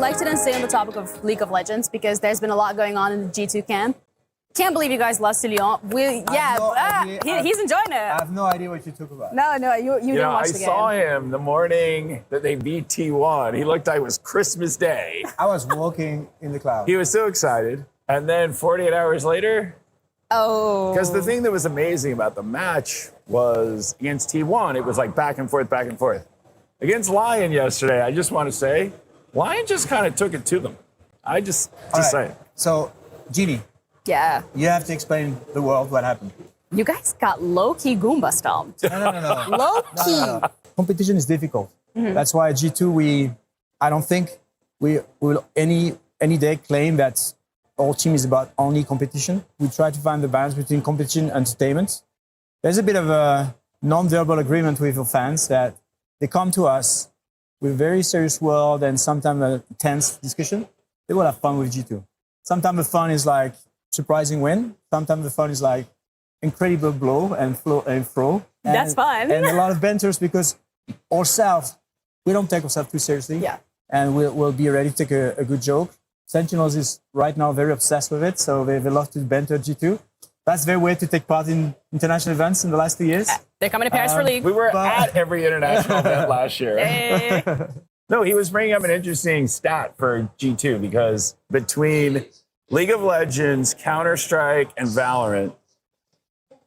like to then stay on the topic of League of Legends because there's been a lot going on in the G2 camp. Can't believe you guys lost to Lyon. He's enjoying it. I have no idea what you talk about. No, you didn't watch the game. I saw him the morning that they beat T1. He looked like it was Christmas Day. I was walking in the cloud. He was so excited. And then 48 hours later, because the thing that was amazing about the match was against T1, it was like back and forth, back and forth. Against Lion yesterday, I just want to say, Lion just kind of took it to them. I just say it. So, Jeannie. Yeah. You have to explain the world what happened. You guys got low-key Goomba stomped. No. Low-key. No. Competition is difficult. Mm-hmm. That's why at G2, I don't think we will any day claim that our team is about only competition. We try to find the balance between competition and entertainment. There's a bit of a non-verbal agreement with our fans that they come to us with a very serious world and sometimes a tense discussion. They will have fun with G2. Sometimes the fun is like surprising win. Sometimes the fun is like incredible blow and throw. That's fun. And a lot of banters because ourselves, we don't take ourselves too seriously. Yeah. And we'll be ready to take a good joke. Sentinels is right now very obsessed with it, so they love to banter G2. That's their way to take part in international events in the last 2 years. They're coming to Paris for League. We were at every international event last year. Hey. No, he was bringing up an interesting stat for G2 because between League of Legends, Counter-Strike, and Valorant,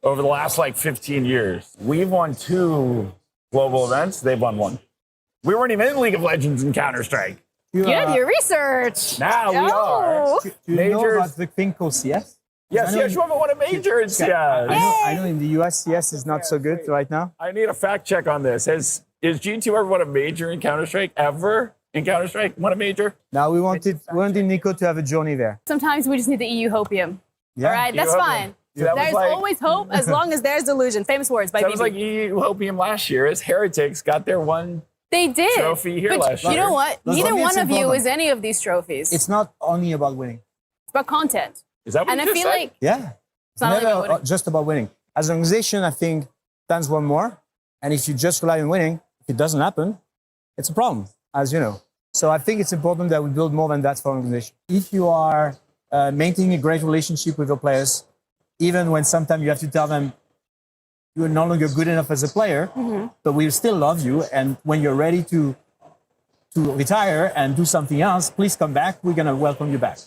over the last 15 years, we've won 2 global events. They've won 1. We weren't even in League of Legends and Counter-Strike. You did your research. Now we are. Do you know about the thing called CS? Yes, you haven't won a major in CS. I know in the US, CS is not so good right now. I need a fact check on this. Is G2 ever won a major in Counter-Strike? Ever in Counter-Strike won a major? Now we wanted Nico to have a journey there. Sometimes we just need the EU hopium. Yeah. All right, that's fine. So there's always hope as long as there's delusion. Famous words by That BB. was like EU Hopium last year as Heretics got their one They did. trophy here but last year. You know what? Neither one of you important. is any of these trophies. It's not only about winning. It's about content. Is that what And you I just feel said? like Yeah. it's not only about Never winning. just about winning. As an organization, I think fans want more. And if you just rely on winning, if it doesn't happen, it's a problem, as you know. So I think it's important that we build more than that for an organization. If you are maintaining a great relationship with your players, even when sometimes you have to tell them you're no longer good enough as a player, but we still love you. And when you're ready to retire and do something else, please come back. We're going to welcome you back.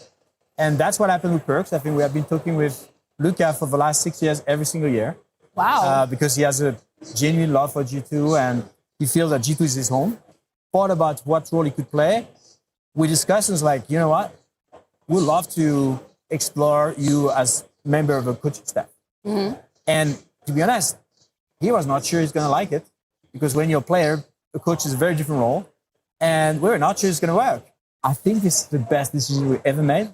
And that's what happened with Perks. I think we have been talking with Luca for the last 6 years, every single year. Wow. Because he has a genuine love for G2 and he feels that G2 is his home. Thought about what role he could play. We discussed, it's like, you know what? We'd love to explore you as member of a coaching staff. And to be honest, he was not sure he's going to like it because when you're a player, a coach is a very different role. And we're not sure it's going to work. I think this is the best decision we ever made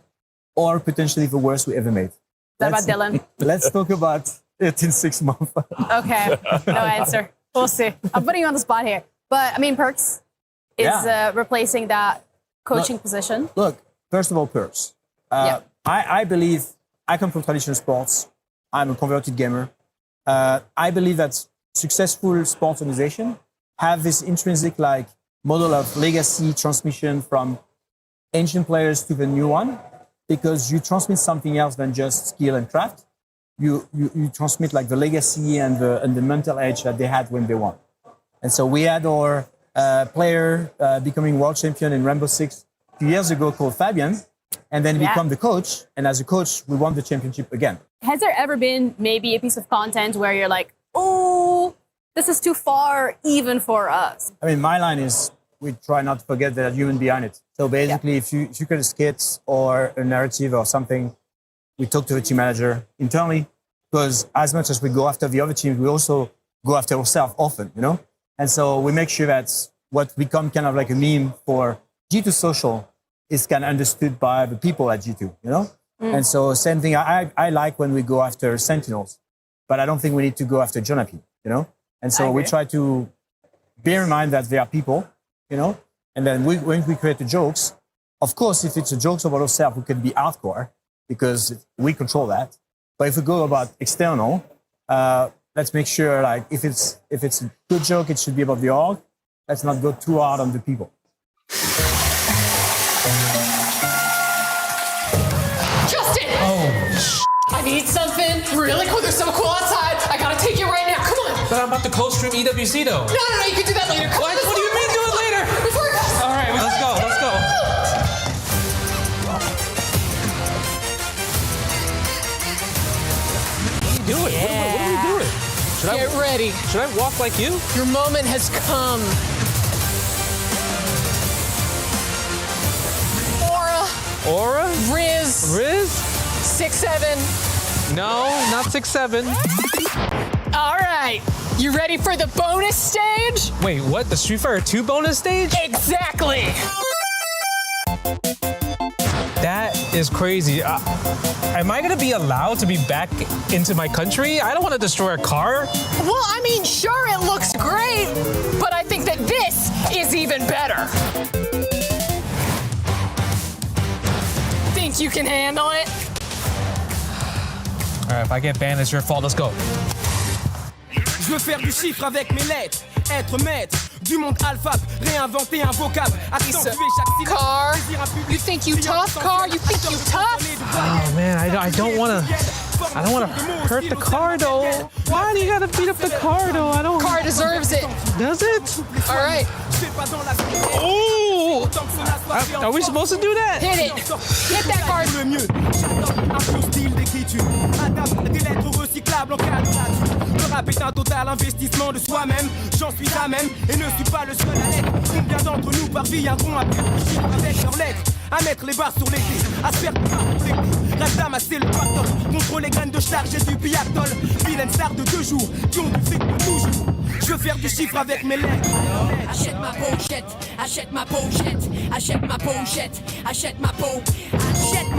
or potentially the worst we ever made. What about Dylan? Let's talk about it in 6 months. Okay. No answer. We'll see. I'm putting you on the spot here. But, I mean, Perks is replacing that coaching position. Look, first of all, Perks. I believe I come from traditional sports. I'm a converted gamer. I believe that successful sports organizations have this intrinsic model of legacy transmission from ancient players to the new one, because you transmit something else than just skill and craft. You transmit the legacy and the mental edge that they had when they won. And so we had our player becoming world champion in Rainbow Six 2 years ago called Fabian, and then become the coach. And as a coach, we won the championship again. Has there ever been maybe a piece of content where you're like, oh, this is too far even for us? I mean, my line is, we try not to forget that human behind it. So basically, if you create a skit or a narrative or something, we talk to the team manager internally, because as much as we go after the other teams, we also go after ourselves often, you know? And so we make sure that what become kind of like a meme for G2 social is kind of understood by the people at G2, you know? And so same thing, I like when we go after Sentinels, but I don't think we need to go after Jonapi, you know? And so we try to bear in mind that they are people, you know? And then when we create the jokes, of course, if it's a jokes about ourselves, we can be hardcore because we control that. But if we go about external, let's make sure if it's a good joke, it should be about the org. Let's not go too hard on the people. need something really cool. There's something cool outside. I gotta take you right now. Come on. But I'm about to co-stream EWC though. No, you can do that later. Come on, What do you mean do it later? Before it goes. All right, let's go. Do it. What are we doing? Get ready. Should I walk like you? Your moment has come. Aura? Riz. 6'7". No, not 6'7". All right. You ready for the bonus stage? Wait, what? The Street Fighter 2 bonus stage? Exactly. That is crazy. Am I gonna be allowed to be back into my country? I don't want to destroy a car. Well, I mean, sure, it looks great, but I think that this is even better. Think you can handle it? All right, if I get banned, it's your fault. Let's go. Je veux faire du chiffre avec mes lettres, être maître du monde alpha, réinventer un vocable, accentuer chaque syllabe. Car, you think you tough, Car? You think you tough? Oh man, I don't want to hurt the car though. Why do you gotta beat up the car though? I don't. Car deserves it. Does it? All right. Oh! Are we supposed to do that? Hit it. Hit that card. Le mieux, j'adopte un pur style d'écriture, adapte des lettres recyclables en cas de nature. Le rap est un total investissement de soi-même, j'en suis à même et ne suis pas le seul à l'être. Combien d'entre nous parviendront à faire du chiffre avec leurs lettres, à mettre les barres sur les dés, à se faire compléter. Reste à masser le pactole, contre les graines de charge et du biatol. Vilaine star de 2 jours, qui ont du fric pour toujours. Je veux faire du chiffre avec mes lettres. Achète ma pochette, achète ma pochette, achète ma pochette, achète ma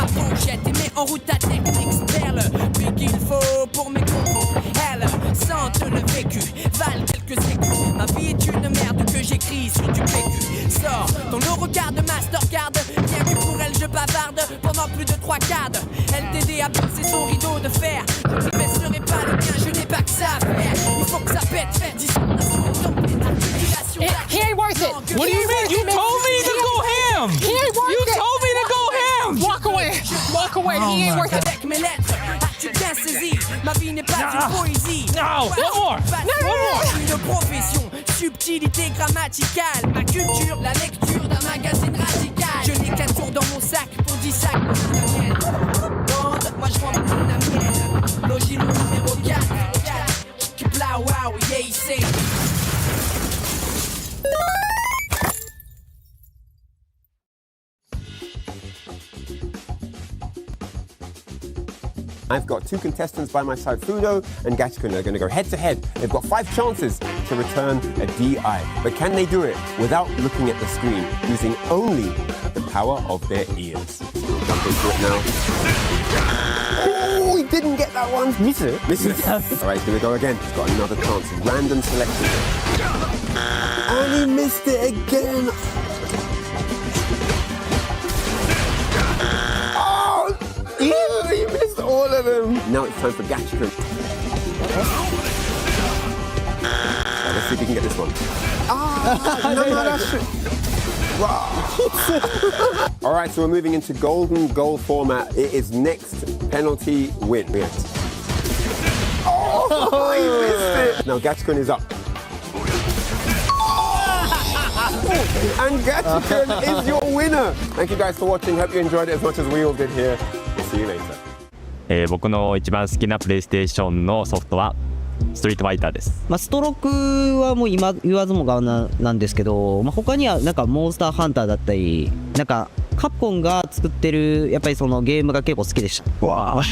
pochette et mets en route ta technique, vers le prix qu'il faut pour mes compos. Elles sentent le vécu, valent quelques écus. Ma vie est une merde que j'écris sur du PQ. Sors ton Eurocard de Mastercard, bien que pour elle je bavarde pendant plus de 3 quarts. LTD a percé son rideau de fer, je ne baisserai pas le mien, je n'ai pas que ça à faire. Il faut que ça pète, He ain't worth it. What do you mean? You told me to go ham. He ain't worth You it. told me to go ham. Walk away. Walk away. He ain't worth it. avec mes lettres, as-tu bien saisi? Ma vie n'est pas une poésie. No, one more. Une profession, subtilité grammaticale. Ma culture, la lecture d'un magazine radical. Je n'ai qu'un tour dans mon sac pour 10 sacs. Bande, moi je vends mon amienne. Logis le numéro 4. Kipla wow, yeah, il sait. I've got 2 contestants by my side, Fudo and Gatkun. They're going to go head to head. They've got 5 chances to return a DI. But can they do it without looking at the screen, using only the power of their ears? We'll jump into it now. Oh, he didn't get that one. Miss it. All right, here we go again. He's got another chance. Random selection. And he missed it again. He missed all of them. Now it's time for Gachikun. Let's see if we can get this one. Wow. All right, so we're moving into golden goal format. It is next penalty win. Oh, he missed it. Now Gachikun is up. And Gachikun is your winner. Thank you guys for watching. Hope you enjoyed it as much as we all did here. We'll see you later. 僕の一番好きなプレイステーションのソフトはストリートファイターです。ストロークはもう今言わずもがななんですけど、他にはなんかモンスターハンターだったり、なんかカプコンが作ってるやっぱりそのゲームが結構好きでした。わあ、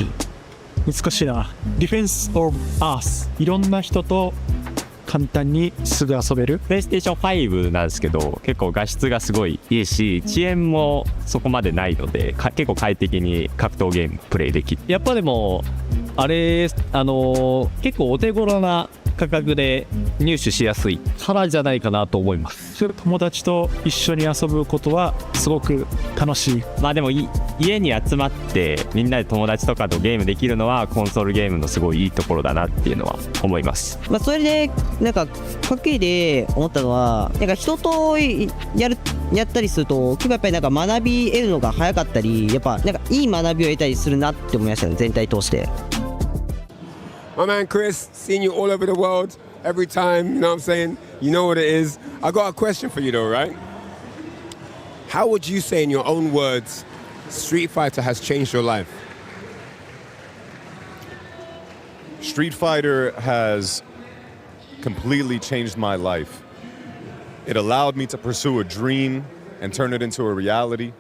難しいな。ディフェンスオブアース、いろんな人と簡単にすぐ遊べる。プレイステーション5なんですけど、結構画質がすごいいいし、遅延もそこまでないので、結構快適に格闘ゲームプレイできる。やっぱでもあれ結構お手頃な価格で入手しやすいからじゃないかなと思います。友達と一緒に遊ぶことはすごく楽しい。まあでも家に集まってみんなで友達とかとゲームできるのはコンソールゲームのすごいいいところだなっていうのは思います。まあそれでなんかかっけで思ったのはなんか人とやったりすると結構やっぱりなんか学び得るのが早かったりやっぱなんかいい学びを得たりするなって思いましたね全体通して。My man Chris, seeing you all over the world every time, you know what I'm saying? You know what it is. I got a question for you though, right? How would you say in your own words Street Fighter has changed your life? Street Fighter has completely changed my life. It allowed me to pursue a dream and turn it into a reality.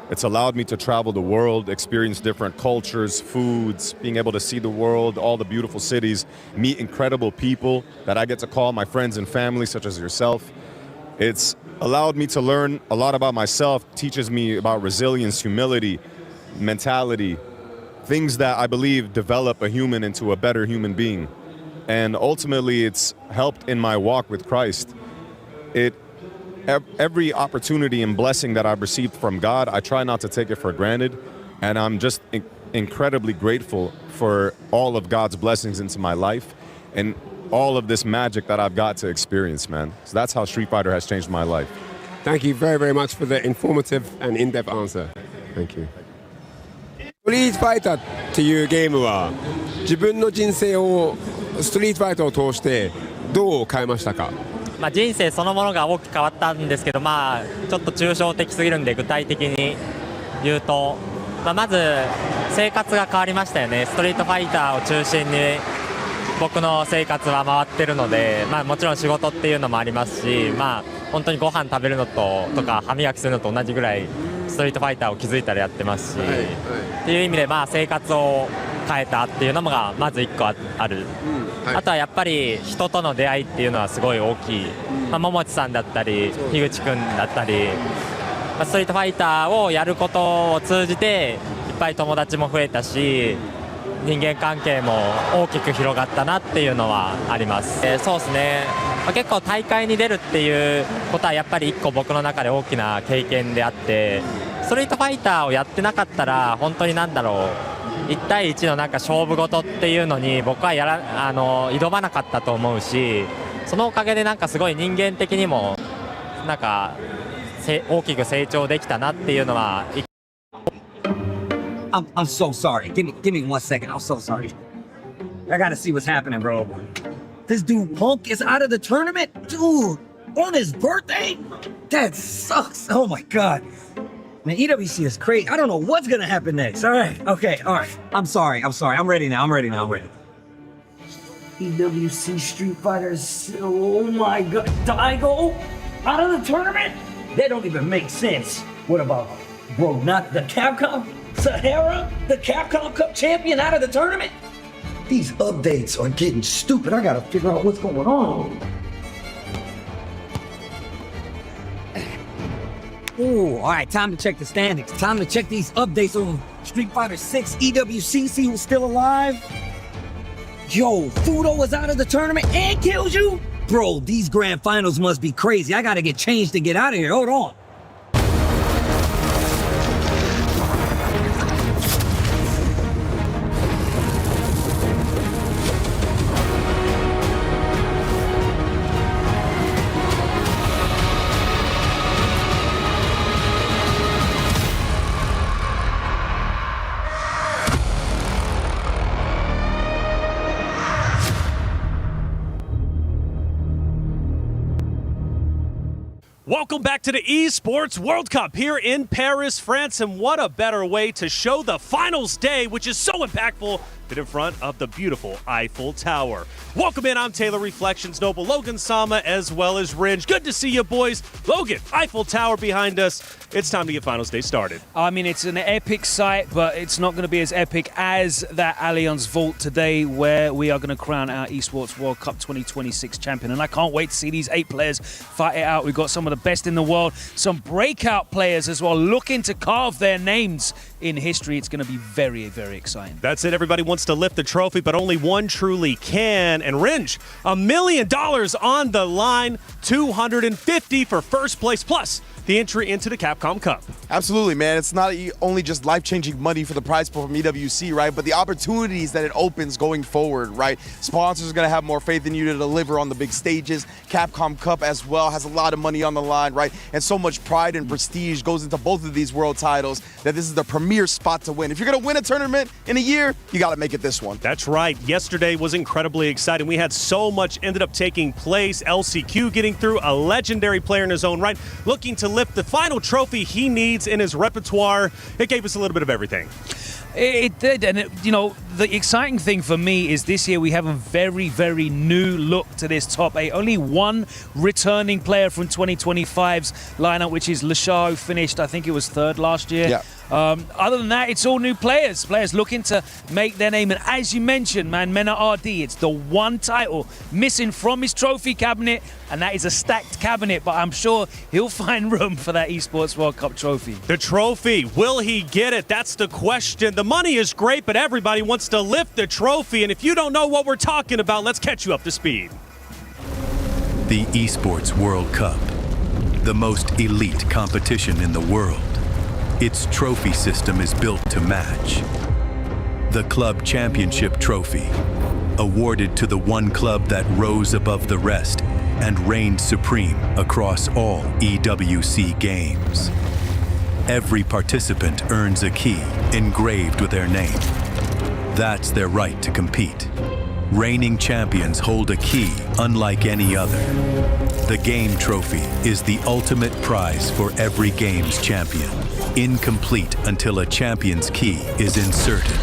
It's allowed me to travel the world, experience different cultures, foods, being able to see the world, all the beautiful cities, meet incredible people that I get to call my friends and family, such as yourself. It's allowed me to learn a lot about myself, teaches me about resilience, humility, mentality, things that I believe develop a human into a better human being. And ultimately, it's helped in my walk with Christ. Every opportunity and blessing that I've received from God, I try not to take it for granted. And I'm just incredibly grateful for all of God's blessings into my life and all of this magic that I've got to experience, man. So that's how Street Fighter has changed my life. Thank you very, very much for the informative and in-depth answer. Thank you. ストリートファイターっていうゲームは自分の人生をストリートファイターを通してどう変えましたか？まあ、人生そのものが大きく変わったんですけど、まあ、ちょっと抽象的すぎるんで具体的に言うと、まず生活が変わりましたよね。ストリートファイターを中心に僕の生活は回ってるので、まあ、もちろん仕事っていうのもありますし、まあ、本当にご飯食べるのとか歯磨きするのと同じぐらいストリートファイターを気づいたらやってますし、っていう意味でまあ生活を変えたっていうのがまず1個ある、あとはやっぱり人との出会いっていうのはすごい大きい、まあ、桃地さんだったり樋口くんだったり、まあ、ストリートファイターをやることを通じていっぱい友達も増えたし人間関係も大きく広がったなっていうのはあります。そうですね、まあ、結構大会に出るっていうことはやっぱり1個僕の中で大きな経験であって、ストリートファイターをやってなかったら本当になんだろう1対1のなんか勝負事っていうのに僕は挑まなかったと思うし、そのおかげでなんかすごい人間的にもなんか大きく成長できたなっていうのは。I'm so sorry. Give me 1 second. I'm so sorry. I gotta see what's happening, bro. This dude Punk is out of the tournament? Dude, on his birthday? That sucks. Oh my god. Man, EWC is crazy. I don't know what's gonna happen next. All right. Okay. All right. I'm sorry. I'm ready now. I'm ready. EWC Street Fighters. Oh my god. Daigo? Out of the tournament? That don't even make sense. What about, bro, not the Capcom? Sahara, the Capcom Cup champion, out of the tournament? These updates are getting stupid. I gotta figure out what's going on. Ooh, all right, time to check the standings. Time to check these updates on Street Fighter 6 EWC, see who's still alive. Yo, Fudo is out of the tournament and kills you? Bro, these grand finals must be crazy. I gotta get changed to get out of here. Hold on. Welcome back to the Esports World Cup here in Paris, France, and what a better way to show the finals day, which is so impactful, than in front of the beautiful Eiffel Tower. Welcome in, I'm Taylor Reflections Noble, Logan Sama, as well as Ringe. Good to see you boys. Logan, Eiffel Tower behind us. It's time to get finals day started. I mean, it's an epic sight, but it's not going to be as epic as that Allianz Vault today, where we are going to crown our Esports World Cup 2026 champion. And I can't wait to see these 8 players fight it out. We've got some of the best in the world, some breakout players as well, looking to carve their names in history. It's going to be very, very exciting. That's it. Everybody wants to lift the trophy, but only one truly can. And Ringe, $1 million on the line, $250 for first place, plus the entry into the Capcom Cup. Absolutely, man. It's not only just life-changing money for the prize pool from EWC, right? But the opportunities that it opens going forward, right? Sponsors are going to have more faith in you to deliver on the big stages. Capcom Cup as well has a lot of money on the line, right? And so much pride and prestige goes into both of these world titles that this is the premier spot to win. If you're going to win a tournament in a year, you got to make it this one. That's right. Yesterday was incredibly exciting. We had so much ended up taking place. LCQ getting through, a legendary player in his own right, looking to lift the final trophy he needs in his repertoire. It gave us a little bit of everything. It did, and the exciting thing for me is this year we have a very, very new look to this top 8. Only one returning player from 2025's lineup, which is Lashar, who finished, I think it was 3rd last year. Yeah. Other than that, it's all new players looking to make their name. And as you mentioned, man, Mena RD, it's the one title missing from his trophy cabinet, and that is a stacked cabinet, but I'm sure he'll find room for that Esports World Cup trophy. The trophy, will he get it? That's the question. The money is great, but everybody wants to lift the trophy, and if you don't know what we're talking about, let's catch you up to speed. The Esports World Cup, the most elite competition in the world. Its trophy system is built to match. The Club Championship Trophy, awarded to the one club that rose above the rest and reigned supreme across all EWC games. Every participant earns a key engraved with their name. That's their right to compete. Reigning champions hold a key unlike any other. The Game Trophy is the ultimate prize for every game's champion. Incomplete until a champion's key is inserted.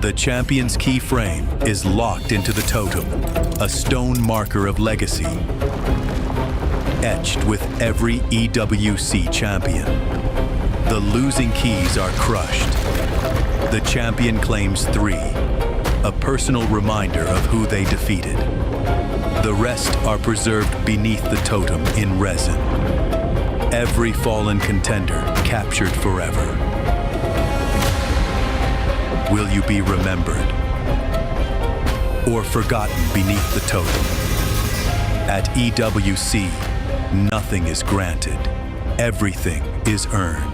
The champion's key frame is locked into the totem, a stone marker of legacy, etched with every EWC champion. The losing keys are crushed. The champion claims 3, a personal reminder of who they defeated. The rest are preserved beneath the totem in resin. Every fallen contender captured forever. Will you be remembered or forgotten beneath the totem? At EWC, nothing is granted. Everything is earned.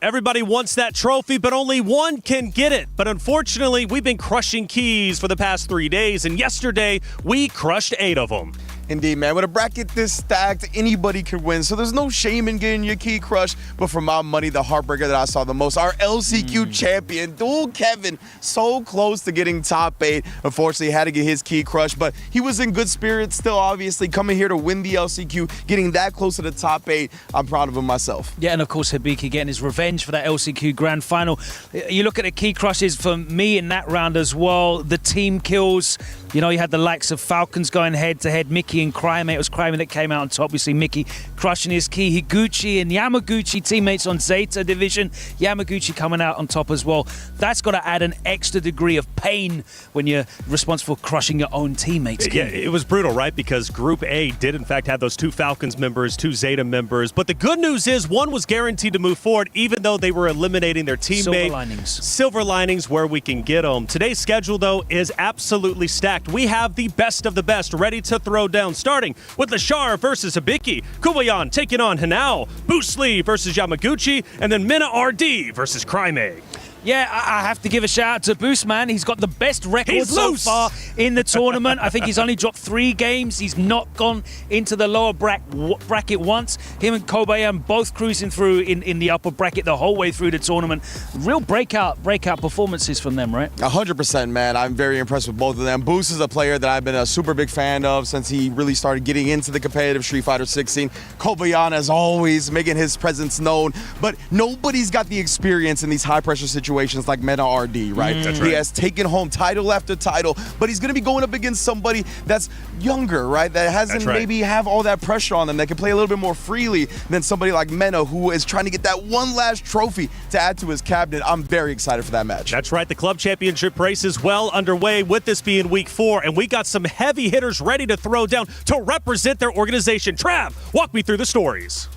Everybody wants that trophy, but only one can get it. But unfortunately, we've been crushing keys for the past 3 days, and yesterday, we crushed 8 of them. Indeed, man. With a bracket this stacked, anybody could win. So there's no shame in getting your key crushed. But for my money, the heartbreaker that I saw the most, our LCQ champion, Dual Kevin, so close to getting top 8. Unfortunately, had to get his key crushed. But he was in good spirits still, obviously, coming here to win the LCQ, getting that close to the top 8. I'm proud of him myself. Yeah, and of course, Hibiki getting his revenge for that LCQ Grand Final. You look at the key crushes for me in that round as well. The team kills. You know, you had the likes of Falcons going head-to-head, Mickey and Crymate. It was Crymate that came out on top. We see Mickey crushing his key. Higuchi and Yamaguchi, teammates on Zeta Division. Yamaguchi coming out on top as well. That's got to add an extra degree of pain when you're responsible for crushing your own teammates. Yeah, it was brutal, right? Because Group A did, in fact, have those 2 Falcons members, 2 Zeta members. But the good news is one was guaranteed to move forward, even though they were eliminating their teammate. Silver linings. Silver linings where we can get them. Today's schedule, though, is absolutely stacked. We have the best of the best ready to throw down, starting with Lashar versus Hibiki, Kuwayan taking on Hanao, Boostley versus Yamaguchi, and then Mena RD versus Crymate. Yeah, I have to give a shout out to Boost, man. He's got the best record so far in the tournament. I think he's only dropped 3 games. He's not gone into the lower bracket once. Him and Kobayan both cruising through in the upper bracket the whole way through the tournament. Real breakout performances from them, right? 100%, man. I'm very impressed with both of them. Boost is a player that I've been a super big fan of since he really started getting into the competitive Street Fighter 16. Kobayan, as always, making his presence known. But nobody's got the experience in these high-pressure situations like Mena RD, right? That's right. He has taken home title after title, but he's going to be going up against somebody that's younger, right? That hasn't maybe have all that pressure on them, that can play a little bit more freely than somebody like Mena, who is trying to get that one last trophy to add to his cabinet. I'm very excited for that match. That's right. The Club Championship race is well underway, with this being week 4, and we got some heavy hitters ready to throw down to represent their organization. Trav, walk me through the stories.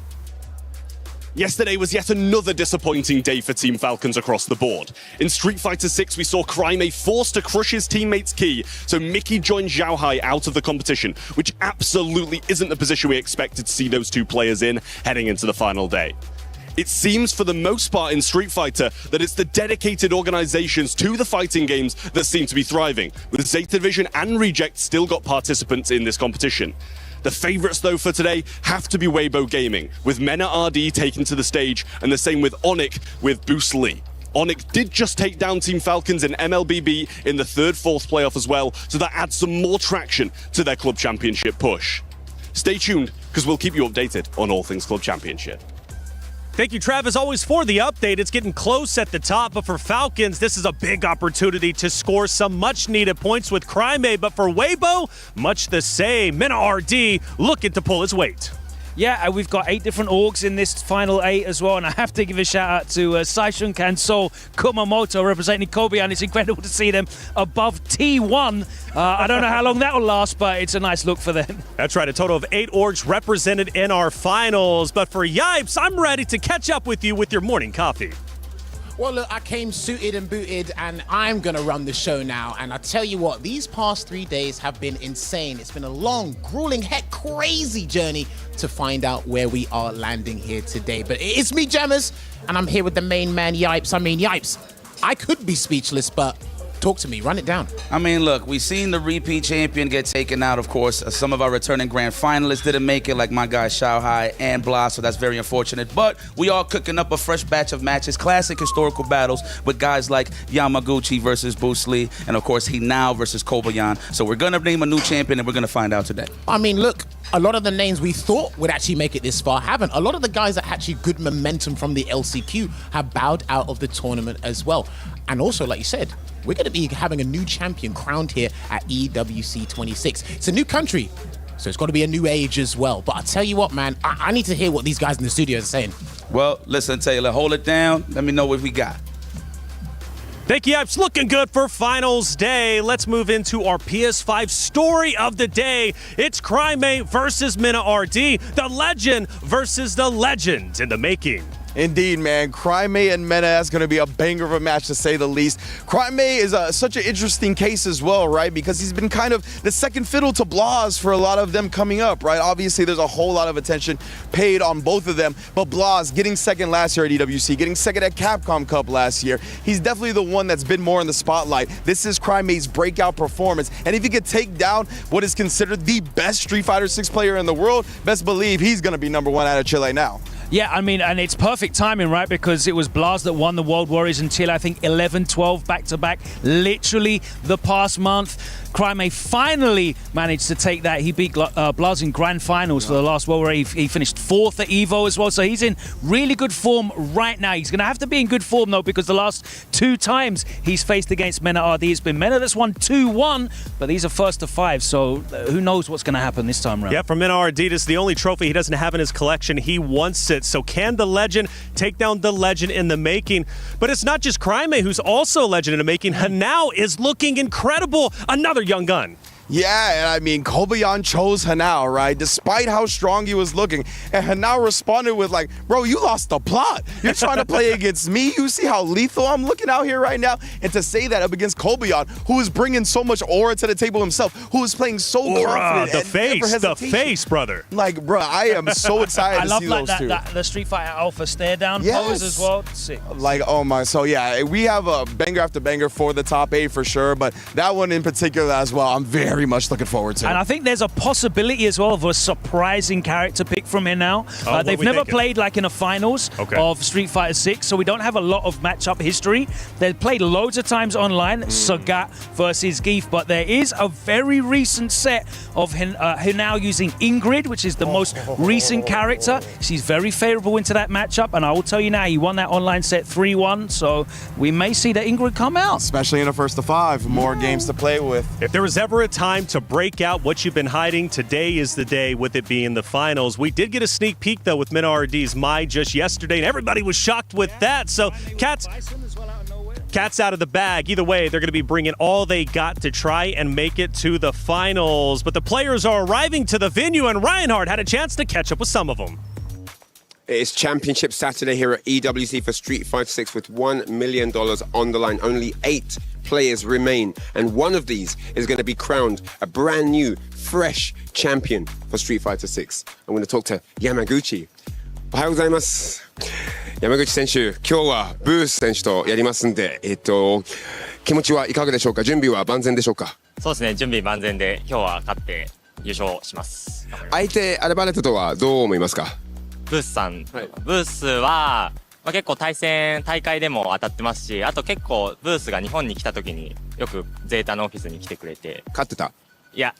Yesterday was yet another disappointing day for Team Falcons across the board. In Street Fighter 6, we saw Crimea forced to crush his teammate's Key, so Mickey joined Xiaohai out of the competition, which absolutely isn't the position we expected to see those two players in heading into the final day. It seems for the most part in Street Fighter that it's the dedicated organizations to the fighting games that seem to be thriving, with Zeta Division and Reject still got participants in this competition. The favourites, though, for today have to be Weibo Gaming, with Mena RD taken to the stage, and the same with Onyx with Boost Lee. Onyx did just take down Team Falcons in MLBB in the 3rd-4th playoff as well, so that adds some more traction to their Club Championship push. Stay tuned, because we'll keep you updated on all things Club Championship. Thank you, Trav, as always, for the update. It's getting close at the top, but for Falcons, this is a big opportunity to score some much-needed points with Crimea, but for Weibo, much the same. Mena RD looking to pull his weight. Yeah, we've got 8 different orgs in this final 8 as well, and I have to give a shout out to Saishun Kansou Kumamoto representing Kobe, and it's incredible to see them above T1. I don't know how long that will last, but it's a nice look for them. That's right, a total of 8 orgs represented in our finals. But for Yipes, I'm ready to catch up with you with your morning coffee. Well, look, I came suited and booted, and I'm going to run the show now. And I tell you what, these past 3 days have been insane. It's been a long, grueling, heck, crazy journey to find out where we are landing here today. But it's me, Jammers, and I'm here with the main man, Yipes. I mean, Yipes, I could be speechless, but talk to me, run it down. I mean, look, we've seen the repeat champion get taken out, of course. Some of our returning grand finalists didn't make it, like my guys Xiaohai and Blas, so that's very unfortunate. But we are cooking up a fresh batch of matches, classic historical battles with guys like Yamaguchi versus Bruce Lee, and of course Hinao versus Kobayan. So we're gonna name a new champion, and we're gonna find out today. I mean, look, a lot of the names we thought would actually make it this far haven't. A lot of the guys that had actually good momentum from the LCQ have bowed out of the tournament as well. And also, like you said, we're going to be having a new champion crowned here at EWC 26. It's a new country, so it's got to be a new age as well. But I'll tell you what, man, I need to hear what these guys in the studio are saying. Well, listen, Taylor, hold it down. Let me know what we got. Thank you, Yipes. Looking good for finals day. Let's move into our PS5 story of the day. It's Crimea versus Mena RD, the legend versus the legend in the making. Indeed, man. Crimea and Mena, that's going to be a banger of a match, to say the least. Crimea is such an interesting case as well, right? Because he's been kind of the second fiddle to Blas for a lot of them coming up, right? Obviously, there's a whole lot of attention paid on both of them. But Blas getting second last year at EWC, getting second at Capcom Cup last year, he's definitely the one that's been more in the spotlight. This is Crimea's breakout performance. And if he could take down what is considered the best Street Fighter 6 player in the world, best believe he's going to be #1 out of Chile now. Yeah, I mean, and it's perfect timing, right? Because it was Blas that won the World Warriors in Chile, I think 11-12 back-to-back, literally the past month. Crimea finally managed to take that. He beat Blas in grand finals for the last World Warrior. He finished 4th at EVO as well, so he's in really good form right now. He's going to have to be in good form, though, because the last 2 times he's faced against Mena RD, it's been Mena that's won 2-1, but these are first to 5, so who knows what's going to happen this time around. Yeah, for Mena RD, this is the only trophy he doesn't have in his collection. He wants it. So can the legend take down the legend in the making? But it's not just Crimea who's also a legend in the making. Hinao is looking incredible. Another young gun. Yeah, and I mean, Kobayan chose Hinao, right? Despite how strong he was looking. And Hinao responded with like, bro, you lost the plot. You're trying to play against me. You see how lethal I'm looking out here right now? And to say that up against Kobayan, who is bringing so much aura to the table himself, who is playing so confident. The face, brother. Like, bro, I am so excited to see those two. The Street Fighter Alpha stare down pose as well. Sick. Like, oh my, so yeah, we have a banger after banger for the top 8 for sure, but that one in particular as well, I'm very much looking forward to. And I think there's a possibility as well of a surprising character pick from him now. They've never played like in a finals of Street Fighter 6, so we don't have a lot of matchup history. They've played loads of times online, Sagat versus Geef, but there is a very recent set of Hinao using Ingrid, which is the most recent character. She's very favorable into that matchup, and I will tell you now, he won that online set 3-1, so we may see that Ingrid come out. Especially in a first to 5, more games to play with. If there was ever a time to break out what you've been hiding, today is the day, with it being the finals. We did get a sneak peek, though, with Mena RD's Mai just yesterday, and everybody was shocked with that. So, Cat's out of the bag. Either way, they're going to be bringing all they got to try and make it to the finals. But the players are arriving to the venue, and Reinhardt had a chance to catch up with some of them. It's Championship Saturday here at EWC for Street Fighter 6 with $1 million on the line. Only 8 players remain, and one of these is going to be crowned a brand new, fresh champion for Street Fighter 6. I'm going to talk to Yamaguchi. おはようございます。山口選手、今日はブース選手とやりますんで、気持ちはいかがでしょうか？準備は万全でしょうか？そうですね、準備万全で今日は勝って優勝します。相手アルバレットとはどう思いますか？ブースさん、ブースは、結構大会でも当たってますし、あと結構ブースが日本に来た時によくゼータのオフィスに来てくれて。勝ってた？いや、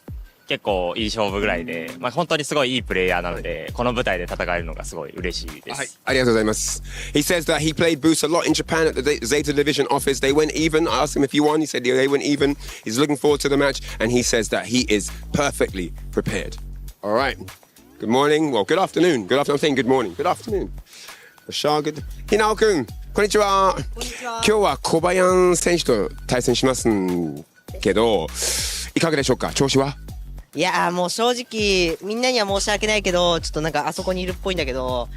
結構いい勝負ぐらいで、本当にすごいいいプレイヤーなので、この舞台で戦えるのがすごい嬉しいです。はい、ありがとうございます。He says that he played Boost a lot in Japan at the Zeta Division office. They went even. I asked him if he won. He said they went even. He's looking forward to the match, and he says that he is perfectly prepared. All right. Good morning. Well, good afternoon. Good afternoon. I'm saying good morning. Good afternoon. Good. ひなおくん、こんにちは。今日は小林選手と対戦しますけど、いかがでしょうか？調子は？いやーもう正直みんなには申し訳ないけど、ちょっとなんかあそこにいるっぽいんだけど、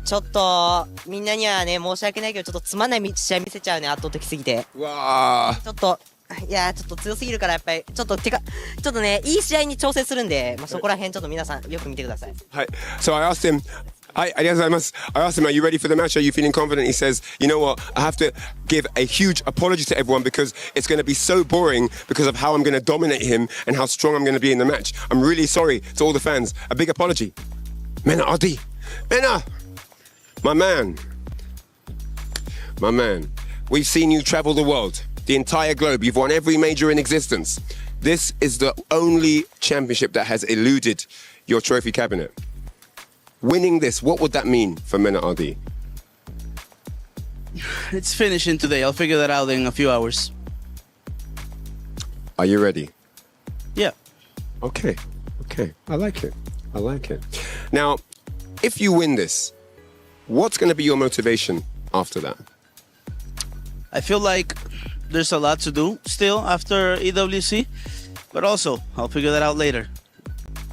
ちょっとみんなにはね申し訳ないけど、ちょっとつまんない試合見せちゃうね、圧倒的すぎて。うわー。ちょっといやーちょっと強すぎるから、やっぱりちょっとねいい試合に調整するんで、そこら辺ちょっと皆さんよく見てください。はい。So I asked him. Hi, ありがとうございます。I asked him, are you ready for the match? Are you feeling confident? He says, you know what? I have to give a huge apology to everyone because it's going to be so boring because of how I'm going to dominate him and how strong I'm going to be in the match. I'm really sorry to all the fans. A big apology. Mena Adi. Mena! My man. We've seen you travel the world, the entire globe. You've won every major in existence. This is the only championship that has eluded your trophy cabinet. Winning this, what would that mean for Mena Adi? It's finishing today. I'll figure that out in a few hours. Are you ready? Yeah. Okay. I like it. Now, if you win this, what's going to be your motivation after that? I feel like there's a lot to do still after EWC, but also I'll figure that out later.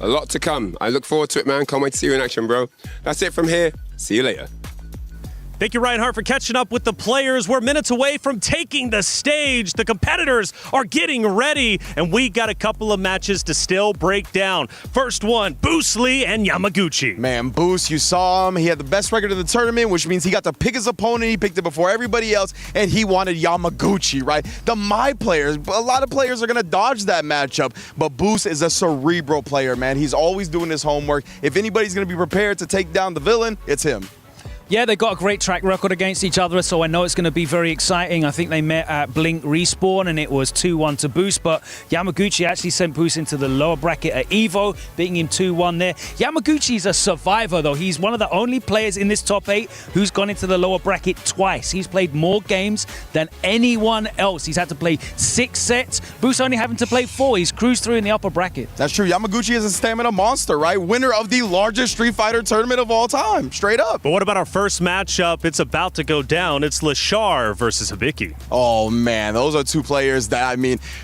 A lot to come. I look forward to it, man. Can't wait to see you in action, bro. That's it from here. See you later. Thank you, Reinhardt, for catching up with the players. We're minutes away from taking the stage. The competitors are getting ready, and we got a couple of matches to still break down. First one, Boost Lee and Yamaguchi. Man, Boost, you saw him. He had the best record of the tournament, which means he got to pick his opponent. He picked it before everybody else, and he wanted Yamaguchi, right? The My players, a lot of players are going to dodge that matchup, but Boost is a cerebral player, man. He's always doing his homework. If anybody's going to be prepared to take down the villain, it's him. Yeah, they've got a great track record against each other, so I know it's going to be very exciting. I think they met at Blink Respawn, and it was 2-1 to Boost, but Yamaguchi actually sent Boost into the lower bracket at EVO, beating him 2-1 there. Yamaguchi's a survivor, though. He's one of the only players in this top 8 who's gone into the lower bracket twice. He's played more games than anyone else. He's had to play 6 sets. Boost only having to play 4. He's cruised through in the upper bracket. That's true. Yamaguchi is a stamina monster, right? Winner of the largest Street Fighter tournament of all time. Straight up. But what about our first matchup? It's about to go down. It's Lashar versus Hibiki. Oh man, those are two players that,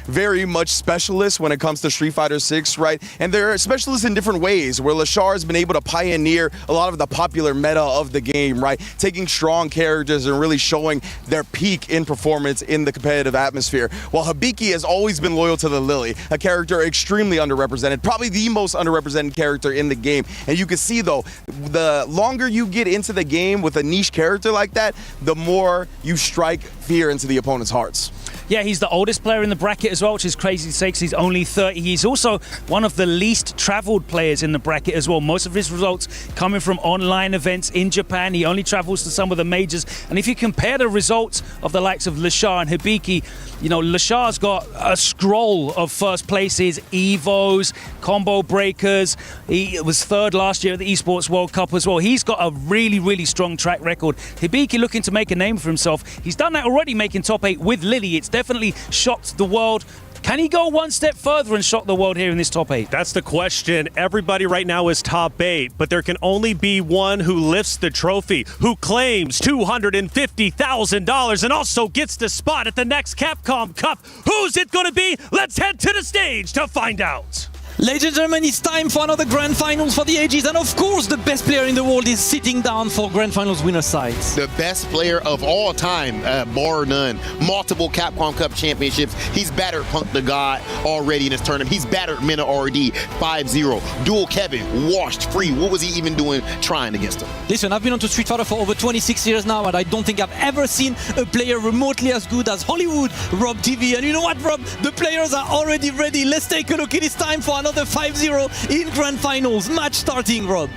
very much specialists when it comes to Street Fighter 6, right? And they're specialists in different ways, where Lashar has been able to pioneer a lot of the popular meta of the game, right? Taking strong characters and really showing their peak in performance in the competitive atmosphere. While Hibiki has always been loyal to the Lily, a character extremely underrepresented, probably the most underrepresented character in the game. And you can see though, the longer you get into the game with a niche character like that, the more you strike fear into the opponent's hearts. Yeah, he's the oldest player in the bracket as well, which is crazy to say because he's only 30. He's also one of the least traveled players in the bracket as well. Most of his results coming from online events in Japan. He only travels to some of the majors. And if you compare the results of the likes of Lashar and Hibiki, Lashar's got a scroll of first places, Evos, combo breakers. He was third last year at the Esports World Cup as well. He's got a really, really strong track record. Hibiki looking to make a name for himself. He's done that already, making top 8 with Lily. It's definitely shocked the world. Can he go one step further and shock the world here in this top 8? That's the question. Everybody right now is top 8, but there can only be one who lifts the trophy, who claims $250,000 and also gets the spot at the next Capcom Cup. Who's it going to be? Let's head to the stage to find out. Ladies and gentlemen, it's time for another Grand Finals for the ages, and of course the best player in the world is sitting down for Grand Finals winner sides. The best player of all time, bar none. Multiple Capcom Cup championships. He's battered Punk the God already in his tournament. He's battered Mena RD 5-0. Dual Kevin, washed free. What was he even doing trying against him? Listen, I've been on to Street Fighter for over 26 years now, and I don't think I've ever seen a player remotely as good as Hollywood Rob TV. And you know what, Rob? The players are already ready. Let's take a look. It is time for another 5-0 in Grand Finals. Match starting, Rob.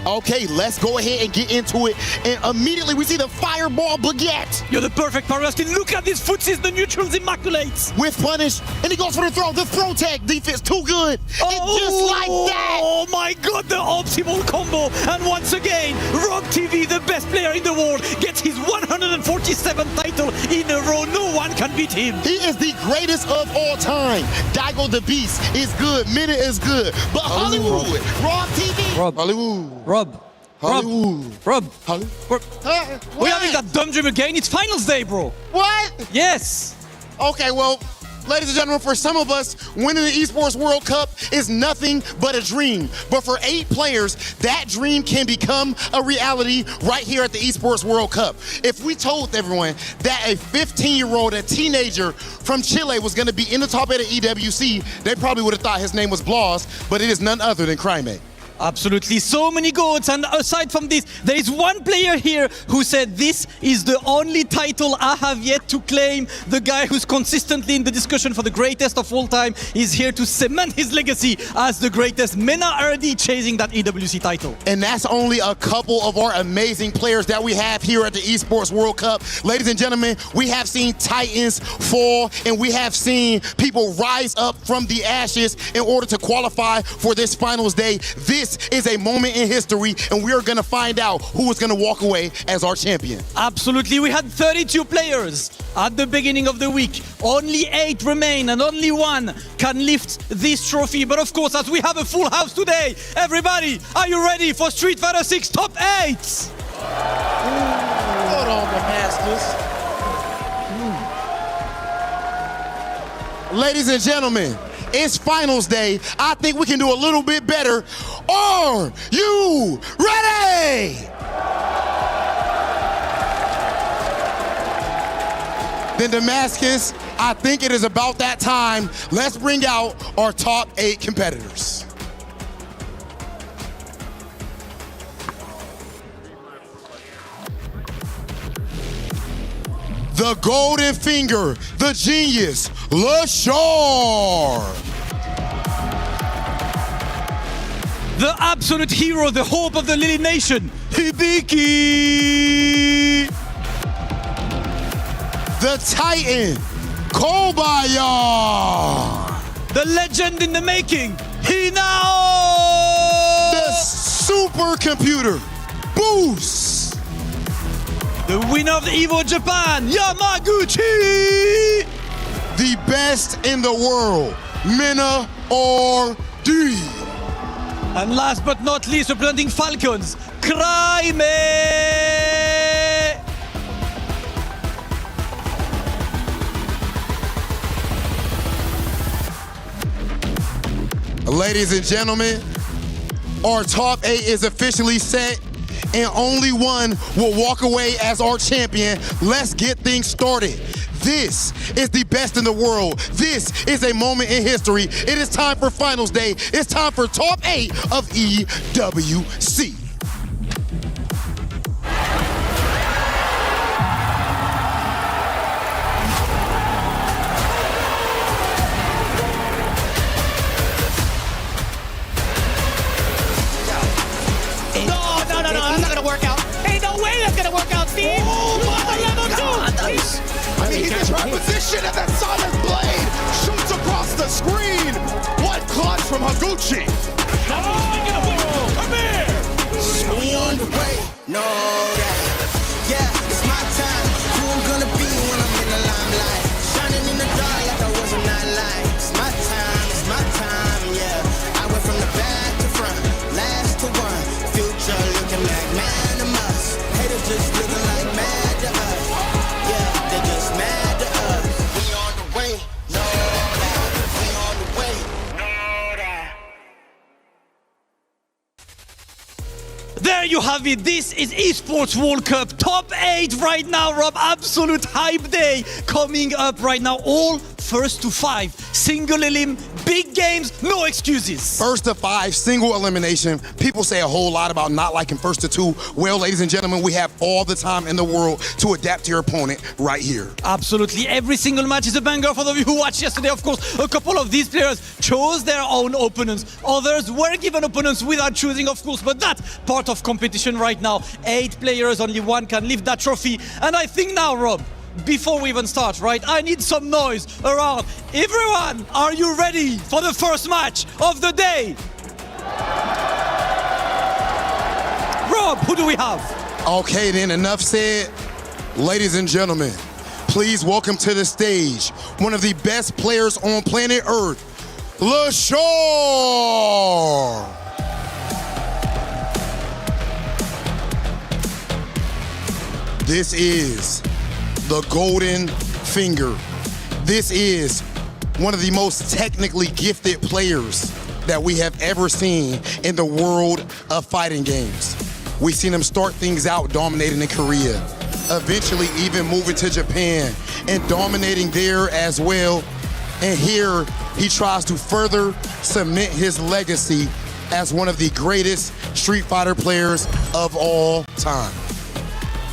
Okay, let's go ahead and get into it. And immediately we see the Fireball Baguette. You're the perfect Paraskin. Look at these footsies, the neutrals immaculate. With punish, and he goes for the throw. The throw tag defense too good. And just like that. Oh my God, the optimal combo. And once again, Rob TV, the best player in the world, gets his 147th title in a row. No one can beat him. He is the greatest of all time. Daigo the Beast is good. Mena is good. But Hollywood, Rob TV. Rob. Hollywood. Rob. Rob. We're having that dumb dream again. It's finals day, bro. What? Yes. Okay, well, ladies and gentlemen, for some of us, winning the Esports World Cup is nothing but a dream. But for 8 players, that dream can become a reality right here at the Esports World Cup. If we told everyone that a 15-year-old, a teenager from Chile was going to be in the top 8 of EWC, they probably would have thought his name was Blas, but it is none other than Crime. Absolutely, so many goats, and aside from this, there is one player here who said this is the only title I have yet to claim. The guy who's consistently in the discussion for the greatest of all time is here to cement his legacy as the greatest. Mena RD chasing that EWC title. And that's only a couple of our amazing players that we have here at the Esports World Cup. Ladies and gentlemen, we have seen titans fall, and we have seen people rise up from the ashes in order to qualify for this finals day. This is a moment in history, and we are going to find out who is going to walk away as our champion. Absolutely. We had 32 players at the beginning of the week. Only 8 remain, and only 1 can lift this trophy. But of course, as we have a full house today, everybody, are you ready for Street Fighter 6 Top 8? Hold on, the Masters. Ladies and gentlemen, it's finals day. I think we can do a little bit better. Are you ready? Then Damascus, I think it is about that time. Let's bring out our top 8 competitors. The Golden Finger, the genius, Lashar. The absolute hero, the hope of the Lily Nation, Hibiki. The Titan, Kobaya. The legend in the making, Hinao. The supercomputer, Boost. The winner of the EVO Japan, Yamaguchi. The best in the world, Mena RD. And last but not least, representing Falcons, Crime. Ladies and gentlemen, our top 8 is officially set, and only one will walk away as our champion. Let's get things started. This is the best in the world. This is a moment in history. It is time for finals day. It's time for top 8 of EWC. No, it's not gonna work out. Ain't no way that's gonna work out, Steve. Oh my level 2. I mean, he's in right position, and that Sonic Blade shoots across the screen. What clutch from Higuchi. Come here. We on the way, no doubt. Yeah, it's my time. Who I'm gonna be when I'm in the limelight. Shining in the dark like I was a nightlight. It's my time, yeah. I went from the back to front, last to one. Future looking like magnanimous. Haters just looking like mad to us. Yeah, they're just mad to us. We on the way, no doubt. We on the way, no doubt. There you have it. This is Esports World Cup. Top 8 right now, Rob. Absolute hype day coming up right now. All first to 5. Single elim, big games, no excuses. First to 5, single elimination. People say a whole lot about not liking first to 2. Well, ladies and gentlemen, we have all the time in the world to adapt to your opponent right here. Absolutely. Every single match is a banger. For those of you who watched yesterday, of course, a couple of these players chose their own opponents. Others were given opponents without choosing, of course, but that's part of competition right now. 8 players, only one can lift that trophy. And I think now, Rob, before we even start, right, I need some noise around. Everyone, are you ready for the first match of the day? Rob, who do we have? Okay, then, enough said. Ladies and gentlemen, please welcome to the stage one of the best players on planet Earth, LaShar. This is the Golden Finger. This is one of the most technically gifted players that we have ever seen in the world of fighting games. We've seen him start things out dominating in Korea, eventually even moving to Japan and dominating there as well. And here he tries to further cement his legacy as one of the greatest Street Fighter players of all time.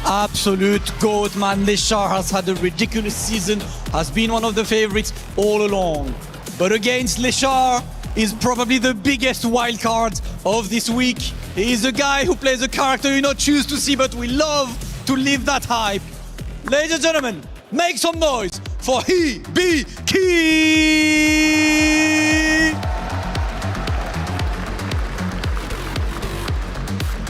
Absolute GOAT, man. LaShar has had a ridiculous season, has been one of the favorites all along. But against LaShar is probably the biggest wild card of this week. He is a guy who plays a character you not choose to see, but we love to live that hype. Ladies and gentlemen, make some noise for EWC!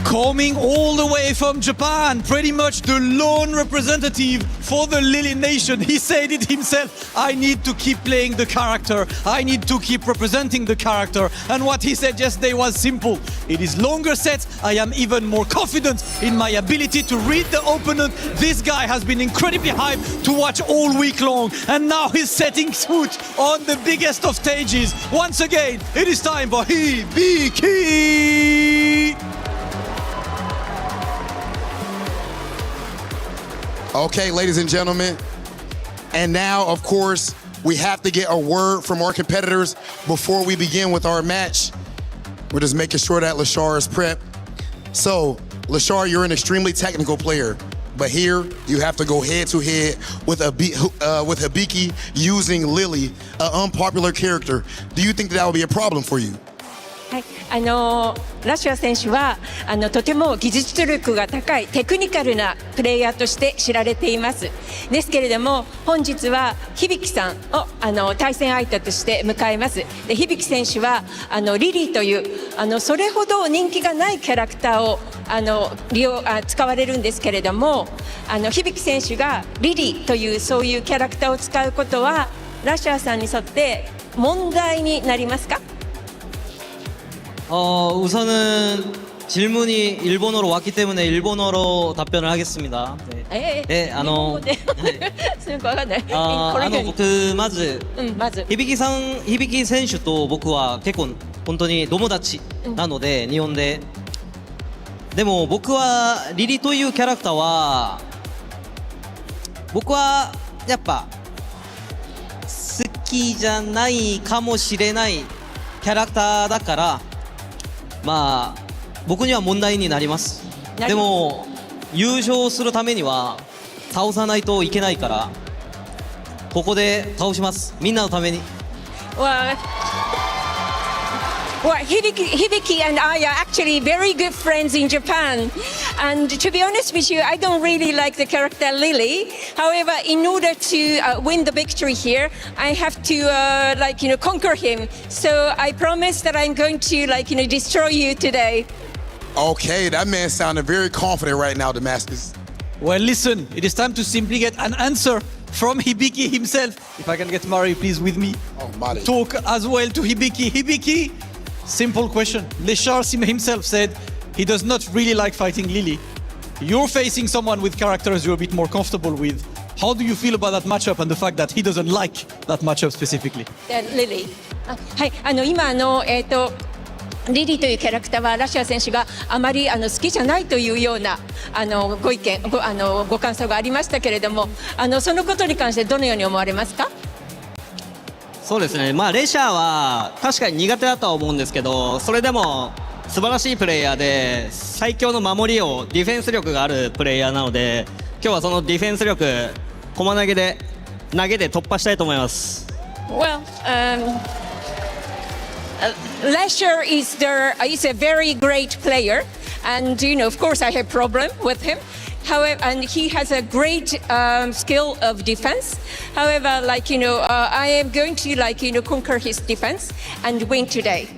Coming all the way from Japan, pretty much the lone representative for the Lily Nation. He said it himself, I need to keep playing the character. I need to keep representing the character. And what he said yesterday was simple. It is longer sets. I am even more confident in my ability to read the opponent. This guy has been incredibly hyped to watch all week long. And now he's setting foot on the biggest of stages. Once again, it is time for EWC! Okay, ladies and gentlemen, and now, of course, we have to get a word from our competitors before we begin with our match. We're just making sure that LaShar is prepped. So, LaShar, you're an extremely technical player, but here you have to go head-to-head with Hibiki using Lily, an unpopular character. Do you think that would be a problem for you? はい、ラシア選手はとても技術力が高いテクニカルなプレイヤーとして知られています。ですけれども本日は響さんを対戦相手として迎えます。で響選手はリリーというそれほど人気がないキャラクターを使われるんですけれども響選手がリリーというそういうキャラクターを使うことはラシアさんにとって問題になりますか？ 우선은 질문이 일본어로 왔기 때문에 일본어로 답변을 하겠습니다. 네. 네, まず響選手と僕は結構本当に友達なので日本で。でも僕はリリというキャラクターは僕はやっぱ好きじゃないかもしれないキャラクターだから。 まあ僕には問題になります。でも優勝するためには倒さないといけないからここで倒します。みんなのために。Well, Hibiki and I are actually very good friends in Japan. And to be honest with you, I don't really like the character Lily. However, in order to win the victory here, I have to conquer him. So I promise that I'm going to destroy you today. Okay, that man sounded very confident right now, Damascus. Well, listen, it is time to simply get an answer from Hibiki himself. If I can get Mari, please, with me. Oh, Mari. Talk as well to Hibiki. Hibiki, simple question. LaShar himself said he does not really like fighting Lily. You're facing someone with characters you're a bit more comfortable with. How do you feel about that matchup and the fact that he doesn't like that matchup specifically? Lily. はい、今リリーというキャラクターはラシア選手があまり好きじゃないというようなご意見ご感想がありましたけれども、そのことに関してどのように思われますか？そうですね、レシャーは確かに苦手だとは思うんですけど、それでも素晴らしいプレイヤーで最強の守りをディフェンス力があるプレイヤーなので、今日はそのディフェンス力駒投げで突破したいと思います。Well, Lesher is a very great player, and of course I have problem with him. However, and he has a great skill of defense. However, I am going to conquer his defense and win today.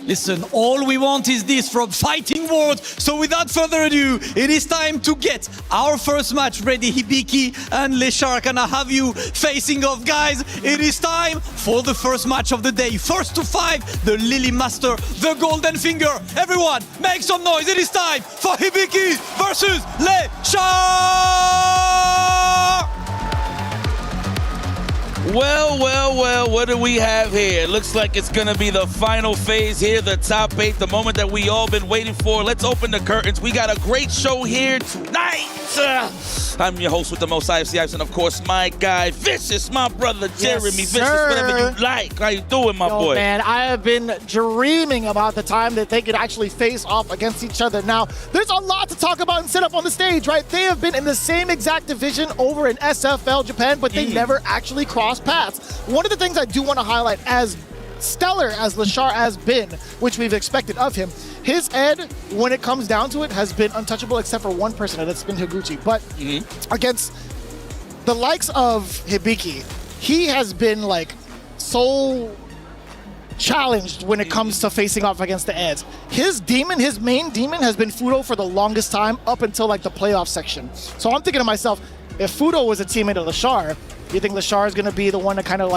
Listen, all we want is this from Fighting World. So without further ado, it is time to get our first match ready. Hibiki and Leshar, can I have you facing off, guys? It is time for the first match of the day. First to 5, the Lily Master, the Golden Finger. Everyone, make some noise. It is time for Hibiki versus Leshar! Well, what do we have here? Looks like it's gonna be the final phase here, the top 8, the moment that we all been waiting for. Let's open the curtains. We got a great show here tonight. I'm your host with the most IFC, and of course, my guy, Vicious, my brother, Jeremy. Vicious, whatever you like. How you doing, my boy? Man, I have been dreaming about the time that they could actually face off against each other. Now, there's a lot to talk about and set up on the stage, right? They have been in the same exact division over in SFL Japan, but they never actually crossed paths. One of the things I do want to highlight, as stellar as Leshar has been, which we've expected of him, his ed, when it comes down to it, has been untouchable except for one person, and that's been Higuchi. But against the likes of Hibiki, he has been so challenged when it comes to facing off against the eds. His main demon has been Fudo for the longest time up until the playoff section. So I'm thinking to myself, if Fudo was a teammate of Leshar, you think Leshar is going to be the one to kind of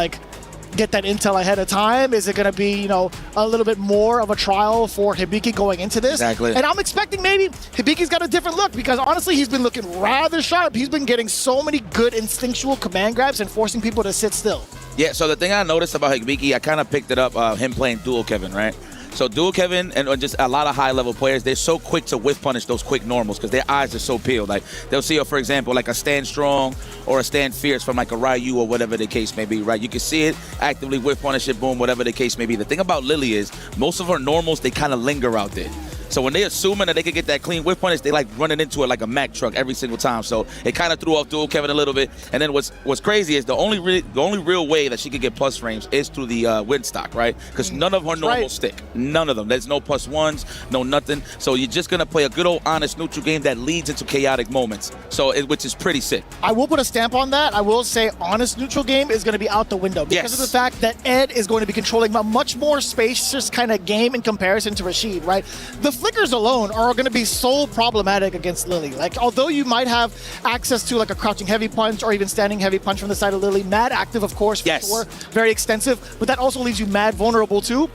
get that intel ahead of time? Is it going to be, a little bit more of a trial for Hibiki going into this? Exactly. And I'm expecting maybe Hibiki's got a different look, because honestly, he's been looking rather sharp. He's been getting so many good instinctual command grabs and forcing people to sit still. Yeah, so the thing I noticed about Hibiki, I kind of picked it up, him playing dual Kevin, right? So dual Kevin and just a lot of high-level players, they're so quick to whiff punish those quick normals because their eyes are so peeled. They'll see, for example, a stand strong or a stand fierce from a Ryu or whatever the case may be, right? You can see it, actively whiff punish it, boom, whatever the case may be. The thing about Lily is most of her normals, they kind of linger out there. So when they're assuming that they could get that clean whiff punish, they running into it like a Mack truck every single time. So it kind of threw off dual Kevin a little bit. And then what's crazy is the only real way that she could get plus frames is through the win stock, right? Because none of her normals stick. None of them. There's no plus ones, no nothing. So you're just gonna play a good old honest neutral game that leads into chaotic moments. So which is pretty sick. I will put a stamp on that. I will say honest neutral game is going to be out the window because of the fact that Ed is going to be controlling a much more spacious kind of game in comparison to Rashid, right? The flickers alone are going to be so problematic against Lily. Although you might have access to a crouching heavy punch or even standing heavy punch from the side of Lily, mad active, of course, for sure, very extensive, but that also leaves you mad vulnerable too.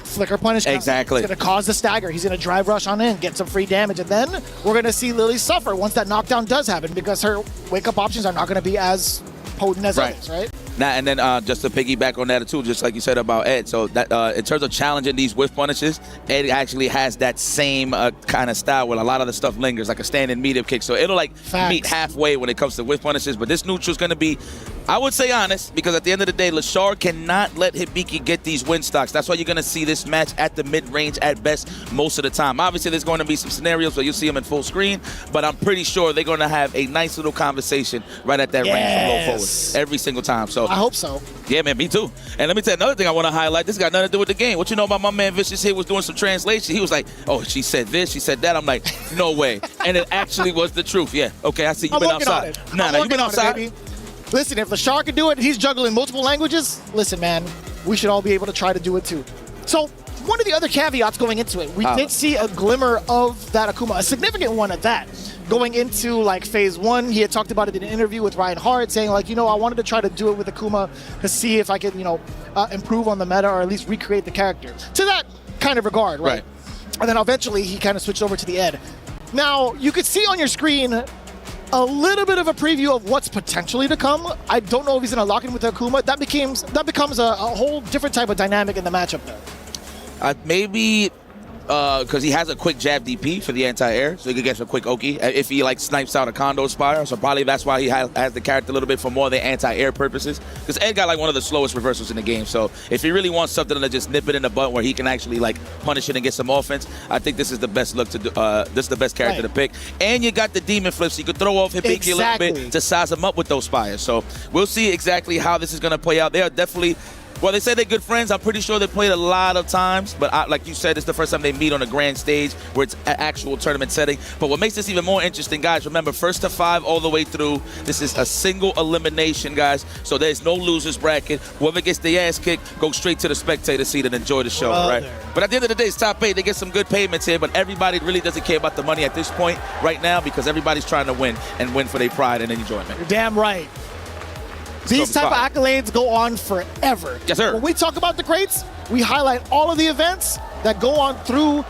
Flicker punish. Exactly. It's going to cause the stagger. He's going to drive rush on in, get some free damage, and then we're going to see Lily suffer once that knockdown does happen because her wake-up options are not going to be as potent as others, right? Now, and then just to piggyback on that too, just like you said about Ed, so that in terms of challenging these whiff punishes, Ed actually has that same kind of style where a lot of the stuff lingers, like a standing medium kick. So it'll meet halfway when it comes to whiff punishes. But this neutral is going to be, I would say, honest, because at the end of the day, Leshar cannot let Hibiki get these win stocks. That's why you're going to see this match at the mid-range at best most of the time. Obviously, there's going to be some scenarios where you'll see them in full screen, but I'm pretty sure they're going to have a nice little conversation right at that range from low forward every single time. So I hope so. Yeah, man, me too. And let me tell you another thing I want to highlight. This got nothing to do with the game. What you know about my man Vicious here was doing some translation. He was like, oh, she said this, she said that. I'm like, no way. And it actually was the truth. Yeah, okay, I see. You've been outside. Nah, you've been outside. Listen, if Leshar can do it and he's juggling multiple languages, listen, man, we should all be able to try to do it too. So one of the other caveats going into it, we did see a glimmer of that Akuma, a significant one at that. Going into phase 1, he had talked about it in an interview with Ryan Hart, saying I wanted to try to do it with Akuma to see if I could, improve on the meta or at least recreate the character. To that kind of regard, right? And then eventually he kind of switched over to the Ed. Now, you could see on your screen a little bit of a preview of what's potentially to come. I don't know if he's going to lock in with Akuma. That becomes a whole different type of dynamic in the matchup there. Maybe because he has a quick jab DP for the anti-air, so he could get a quick Oki if he like snipes out a Kondo Spire. So probably that's why he has the character a little bit for more of the anti-air purposes. Because Ed got like one of the slowest reversals in the game. So if he really wants something to just nip it in the butt where he can actually like punish it and get some offense, I think this is the best look to do. This is the best character to pick. And you got the demon flips, so you could throw off Hibiki a little bit to size him up with those Spires. So we'll see exactly how this is going to play out. They are definitely. Well, they say they're good friends. I'm pretty sure they played a lot of times. But like you said, it's the first time they meet on a grand stage where it's an actual tournament setting. But what makes this even more interesting, guys, remember, 1st to 5 all the way through. This is a single elimination, guys. So there's no losers bracket. Whoever gets the ass kicked, go straight to the spectator seat and enjoy the show, right? But at the end of the day, it's top 8. They get some good payments here. But everybody really doesn't care about the money at this point right now because everybody's trying to win and win for their pride and enjoyment. You're damn right. These type of accolades go on forever. Yes, sir. When we talk about the greats, we highlight all of the events that go on through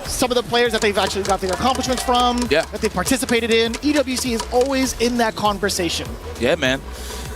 some of the players that they've actually got their accomplishments from, that they participated in. EWC is always in that conversation. Yeah, man.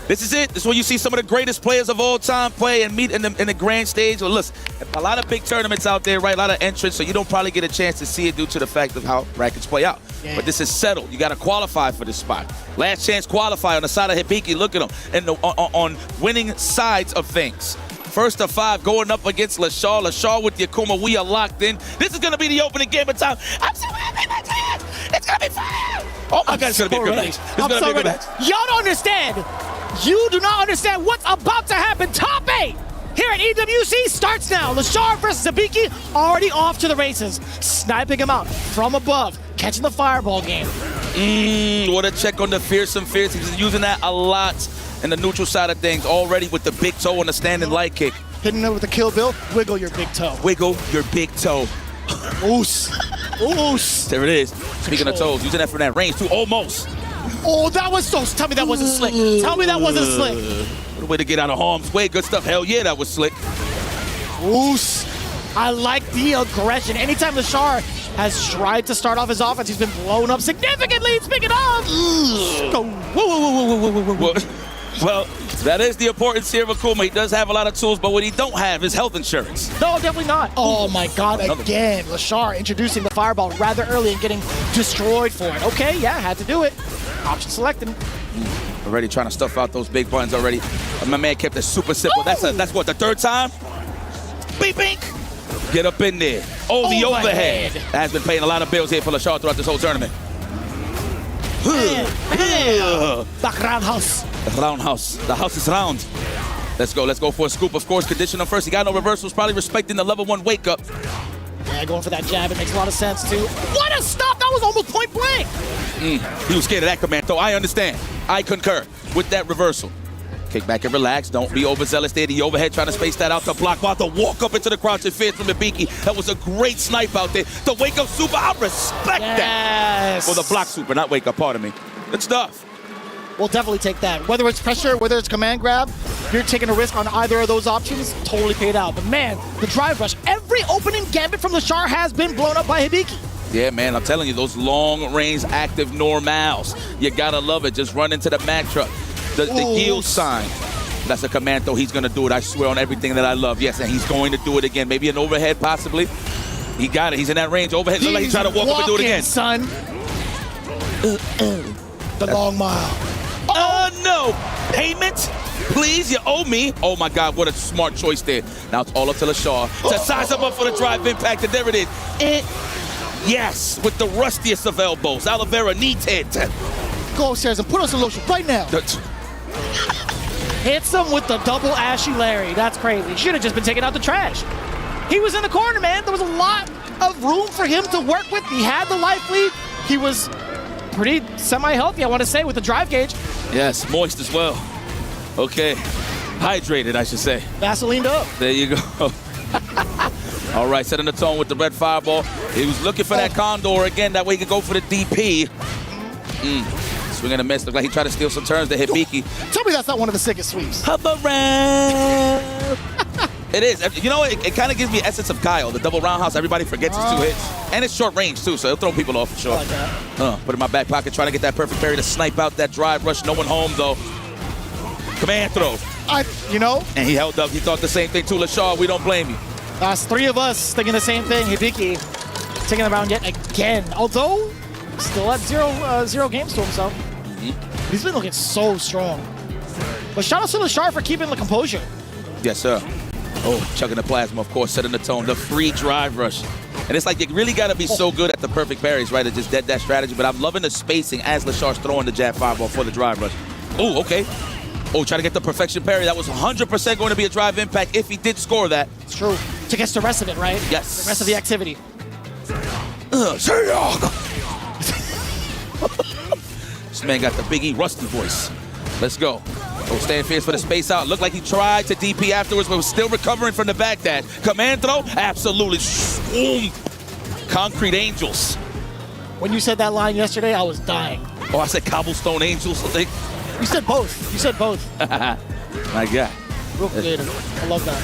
This is it. This is when you see some of the greatest players of all time play and meet in the grand stage. Well, listen, a lot of big tournaments out there, right? A lot of entrants, so you don't probably get a chance to see it due to the fact of how brackets play out. Yeah. But this is settled. You got to qualify for this spot. Last chance qualify on the side of Hibiki. Look at him and on winning sides of things. 1st to 5 going up against LaShaw. LaShaw with the Akuma. We are locked in. This is going to be the opening game of time. I'm so happy, my dad. It's going to be fun. Oh my God, it's going to be a good match. It's going to be a good match. Y'all don't understand. You do not understand what's about to happen. Top 8 here at EWC starts now. LaShaw versus Hibiki already off to the races. Sniping him out from above, catching the fireball game. What a check on the fearsome fierce. He's using that a lot in the neutral side of things already with the big toe on the standing light kick. Hitting it with the Kill Bill, wiggle your big toe. Wiggle your big toe. Oos. Oos. There it is. Speaking of toes, using that from that range too, almost. Oh, that was so. Tell me that wasn't slick. Tell me that wasn't slick. What a way to get out of harm's way. Good stuff. Hell yeah, that was slick. Oos. I like the aggression. Anytime LaShaw has tried to start off his offense, he's been blown up significantly. Speaking of. Well, that is the importance here of Akuma. He does have a lot of tools, but what he don't have is health insurance. No, definitely not. Oh my God, again, LaShaw introducing the fireball rather early and getting destroyed for it. Okay, yeah, had to do it. Option selected. Already trying to stuff out those big buttons already. My man kept it super simple. That's what, the 3rd time? Beep, beep. Get up in there. Oh, the overhead. That has been paying a lot of bills here for LaShaw throughout this whole tournament. Back roundhouse. The roundhouse. The house is round. Let's go for a scoop. Of course, condition him first. He got no reversals, probably respecting the level 1 wake up. Yeah, going for that jab. It makes a lot of sense, too. What a stop! That was almost point blank. He was scared of that command, though. I understand. I concur with that reversal. Kick back and relax. Don't be overzealous there. The overhead trying to space that out to block. About to walk up into the crouching fierce from Hibiki. That was a great snipe out there. The wake up super. I respect that. Well, the block super, not wake up. Pardon me. Good stuff. We'll definitely take that. Whether it's pressure, whether it's command grab, you're taking a risk on either of those options, totally paid out. But man, the drive rush, every opening gambit from LaShaw has been blown up by Hibiki. Yeah, man, I'm telling you, those long-range active normals, you gotta love it. Just run into the Mack truck. The yield sign. That's a command, though. He's gonna do it, I swear, on everything that I love. Yes, and he's going to do it again. Maybe an overhead, possibly. He got it. He's in that range. Overhead. Look like he's trying to walk up and do it again. Son. The long mile. No! Payment? Please, you owe me. Oh my God, what a smart choice there. Now it's all up to LaShaw to size him up for the drive impact, and there it is. Yes, with the rustiest of elbows. Oliveira needs it. Go upstairs and put on some lotion right now. Hits him with the double Ashy Larry. That's crazy. Should have just been taking out the trash. He was in the corner, man. There was a lot of room for him to work with. He had the life lead. He was pretty semi-healthy, I want to say, with the drive gauge. Yes, moist as well. Okay, hydrated, I should say. Vaselined up. There you go. All right, setting the tone with the red fireball. He was looking for that condor again. That way he could go for the DP. Swing and a miss. Looked like he tried to steal some turns to Hibiki. Tell me that's not one of the sickest sweeps. Hop around. It is. You know, it kind of gives me essence of Kyle, the double roundhouse. Everybody forgets it's 2 hits. And it's short range, too, so it'll throw people off for sure. I like that. Put it in my back pocket, trying to get that perfect parry to snipe out that drive rush. No one home, though. Command throw. You know? And he held up. He thought the same thing, too. LaShaw, we don't blame you. That's 3 of us thinking the same thing. Hibiki taking the round yet again. Although, still at 0 games to himself. He's been looking so strong. But shout out to Lashar for keeping the composure. Yes, sir. Oh, chugging the plasma, of course, setting the tone. The free drive rush. And it's like you really got to be so good at the perfect parries, right? To just dead that strategy. But I'm loving the spacing as Lashar's throwing the jab 5 ball for the drive rush. Oh, okay. Oh, trying to get the perfection parry. That was 100% going to be a drive impact if he did score that. It's true. To get the rest of it, right? Yes. The rest of the activity. This man got the Big E Rusty voice. Let's go. Oh, staying fierce for the space out. Looked like he tried to DP afterwards, but was still recovering from the back dash. Command throw? Absolutely. Swoom. Concrete Angels. When you said that line yesterday, I was dying. Oh, I said Cobblestone Angels, I think. You said both. You said both. My God. Real creative. I love that.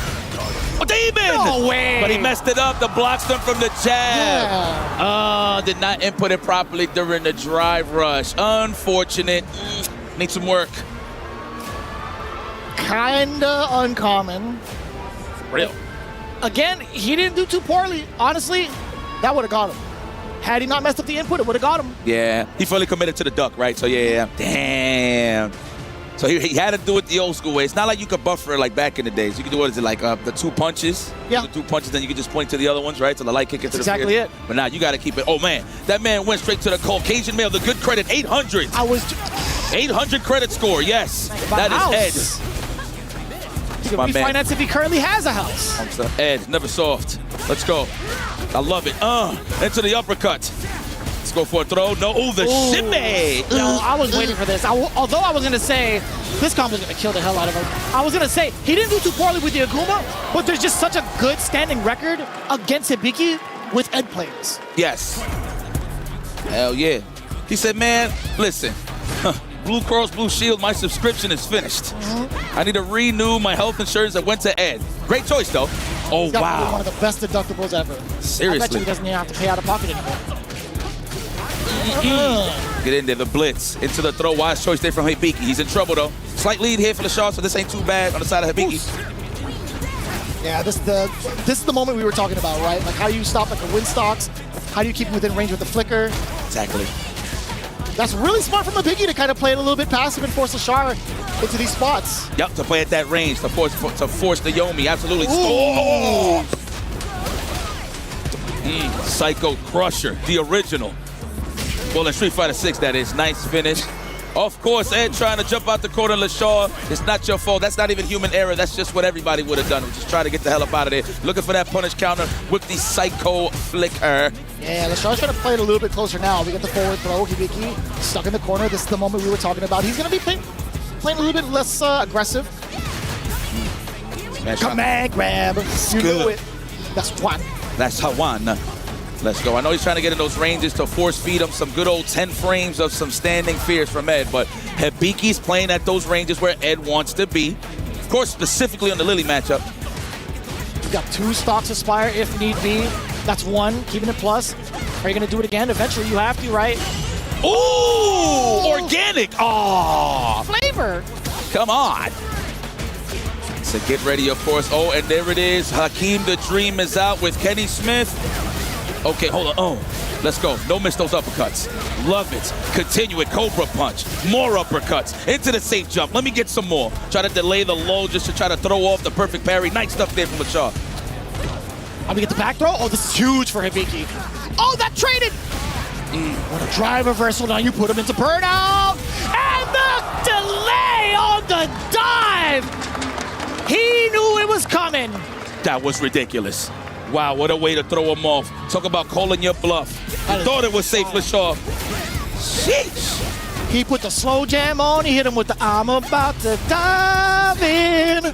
Oh, Demon! No way! But he messed it up. The blocks them from the jab. Yeah. Did not input it properly during the drive rush. Unfortunate. Needs some work. Kinda uncommon. Real. Again, he didn't do too poorly. Honestly, that would have got him. Had he not messed up the input, it would have got him. Yeah, he fully committed to the duck, right? So yeah. Damn. So he had to do it the old school way. It's not like you could buffer it like back in the days. You could do, what is it, like the 2 punches? Yeah. The 2 punches, then you could just point to the other ones, right? So the light kick into the exactly fear. it. But now you got to keep it. Oh, man. That man went straight to the Caucasian male. The good credit, 800. 800 credit score, yes. That is Ed. He can refinance if he currently has a house. Ed, never soft. Let's go. I love it. Into the uppercut. Let's go for a throw. No, the shimmy. No, I was waiting for this. Although I was going to say, this combo's going to kill the hell out of him. I was going to say, he didn't do too poorly with the Aguma, but there's just such a good standing record against Hibiki with Ed players. Yes. Hell yeah. He said, man, listen. Blue Cross Blue Shield, my subscription is finished. I need to renew my health insurance that went to Ed. Great choice, though. Oh, He's got wow. one of the best deductibles ever. Seriously. I bet you he doesn't even have to pay out of pocket anymore. Get in there, the blitz. Into the throw, wise choice there from Hibiki. He's in trouble, though. Slight lead here for the Shaw, so this ain't too bad on the side of Hibiki. Yeah, this is the moment we were talking about, right? Like how do you stop like the wind stocks? How do you keep him within range with the flicker? Exactly. That's really smart from Hibiki to kind of play it a little bit passive and force Lashar into these spots. Yep, to play at that range, to force the Yomi. Absolutely. Oh! Psycho Crusher, the original. Well, in Street Fighter 6, that is. Nice finish. Of course, Ed trying to jump out the corner. Lashaw, it's not your fault. That's not even human error. That's just what everybody would have done. Just try to get the hell up out of there. Looking for that punish counter with the Psycho Flicker. Yeah, Lashaw's trying to play it a little bit closer now. We get the forward throw. Hibiki stuck in the corner. This is the moment we were talking about. He's going to be playing a little bit less aggressive. Command grab. You knew it. That's one. That's Hawan. Let's go. I know he's trying to get in those ranges to force feed him some good old 10 frames of some standing fears from Ed, but Hibiki's playing at those ranges where Ed wants to be. Of course, specifically on the Lily matchup. You've got 2 stocks Aspire if need be. That's 1, keeping it plus. Are you going to do it again? Eventually you have to, right? Ooh! Organic! Oh! Flavor! Come on! So get ready, of course. Oh, and there it is. Hakeem the Dream is out with Kenny Smith. Okay, hold on. Oh, let's go. Don't miss those uppercuts. Love it. Continue it. Cobra punch. More uppercuts. Into the safe jump. Let me get some more. Try to delay the low just to try to throw off the perfect parry. Nice stuff there from Lashaw. I'm gonna get the back throw. Oh, this is huge for Hibiki. Oh, that traded. What a drive reversal. Now you put him into burnout. And the delay on the dive. He knew it was coming. That was ridiculous. Wow, what a way to throw him off. Talk about calling your bluff. You thought it was safe, Lashaw. Sheesh. He put the slow jam on. He hit him with the I'm about to dive in.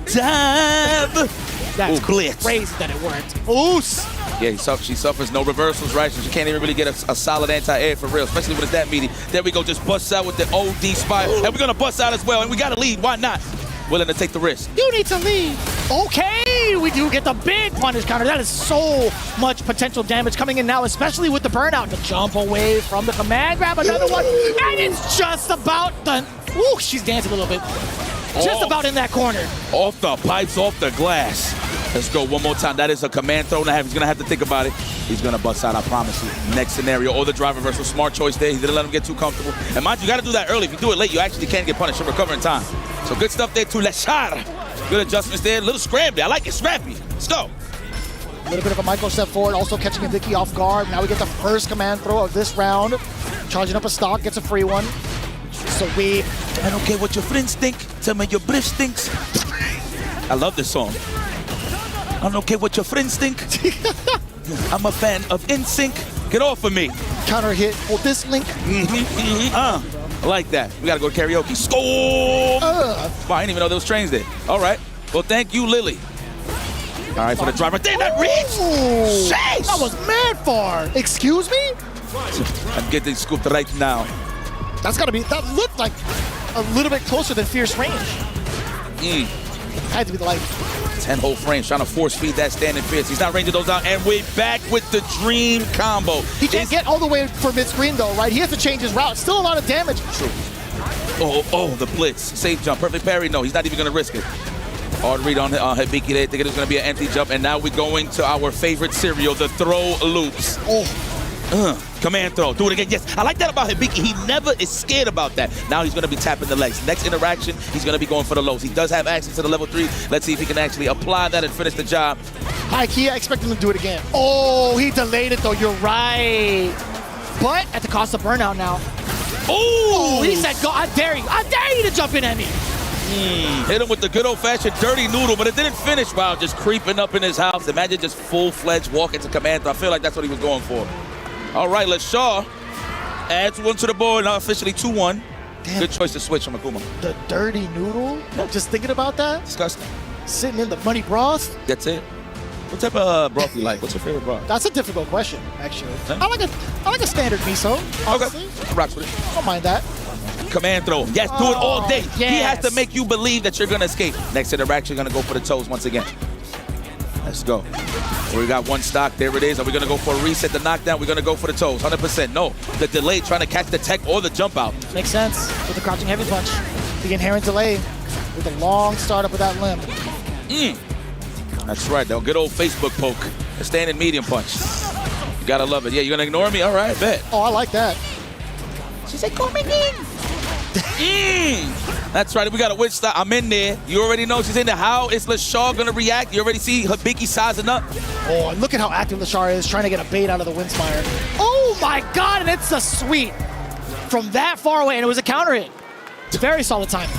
Dive. That's blitz. Crazy that it worked. Oos. Yeah, she suffers no reversals, right? So she can't even really get a solid anti-air for real, especially when it's that meaty. There we go, just busts out with the OD spire. And we're going to bust out as well, and we got to lead. Why not? Willing to take the risk. You need to lead. Okay, we do get the big punish counter. That is so much potential damage coming in now, especially with the burnout. The jump away from the command grab, another one. And it's just about done. Ooh, she's dancing a little bit. Just about in that corner. Off the pipes, off the glass. Let's go one more time. That is a command throw and a half. He's going to have to think about it. He's going to bust out, I promise you. Next scenario, or the drive reversal. Smart choice there. He didn't let him get too comfortable. And mind you, got to do that early. If you do it late, you actually can get punished. You'll recover in time. So good stuff there to Leshar. Good adjustments there. A little scramble. I like it. Scrappy. Let's go. A little bit of a micro step forward, also catching Hibiki off guard. Now we get the first command throw of this round. Charging up a stock, gets a free one. Sweep. I don't care what your friends think. Tell me your breath stinks. I love this song. I don't care what your friends think. I'm a fan of NSYNC. Get off of me. Counter hit for this link. I like that. We gotta go to karaoke. Score! Wow, I didn't even know there was trains there. All right. Well, thank you, Lily. All right, for the driver. Damn, that reached! Sheesh! That was mad far. Excuse me? I'm getting scooped right now. That looked like a little bit closer than Fierce range. Had to be the light. 10-hole frames, trying to force feed that standing Fierce. He's not ranging those out, and we're back with the dream combo. He can't get all the way for mid-screen though, right? He has to change his route. Still a lot of damage. True. Oh, the blitz. Safe jump, perfect parry. No, he's not even gonna risk it. Hard read on Hibiki there, thinking it was gonna be an empty jump, and now we're going to our favorite cereal, the throw loops. Command throw, do it again. Yes, I like that about Hibiki. He never is scared about that. Now he's going to be tapping the legs. Next interaction, he's going to be going for the lows. He does have access to the level 3. Let's see if he can actually apply that and finish the job. High key, I expect him to do it again. Oh, he delayed it though. You're right. But at the cost of burnout now. Oh, he said, "Go! I dare you! I dare you to jump in at me!" Hit him with the good old-fashioned dirty noodle, but it didn't finish. Wow, just creeping up in his house. Imagine just full-fledged walking to command throw. I feel like that's what he was going for. All right, Leshar adds one to the board, now officially 2-1. Good choice to switch from Akuma. The dirty noodle? Just thinking about that? Disgusting. Sitting in the money broth? That's it. What type of broth you like? What's your favorite broth? That's a difficult question, actually. Huh? I like a standard miso, honestly. Okay, rocks with it. I don't mind that. Command throw. Yes, do it all day. Yes. He has to make you believe that you're going to escape. Next interaction, going to go for the toes once again. Let's go. We got one stock. There it is. Are we going to go for a reset, the knockdown? We're going to go for the toes. 100%. No. The delay, trying to catch the tech or the jump out. Makes sense with the crouching heavy punch. The inherent delay with a long startup of that limb. That's right. The good old Facebook poke. A standing medium punch. You got to love it. Yeah, you're going to ignore me? All right, bet. Oh, I like that. She said, coming in. That's right. We got a witch stop. I'm in there. You already know she's in there. How is Leshar going to react? You already see Hibiki sizing up. Oh, and look at how active Leshar is, trying to get a bait out of the Windspire. Oh my God, and it's a sweep from that far away, and it was a counter hit. It's very solid timing.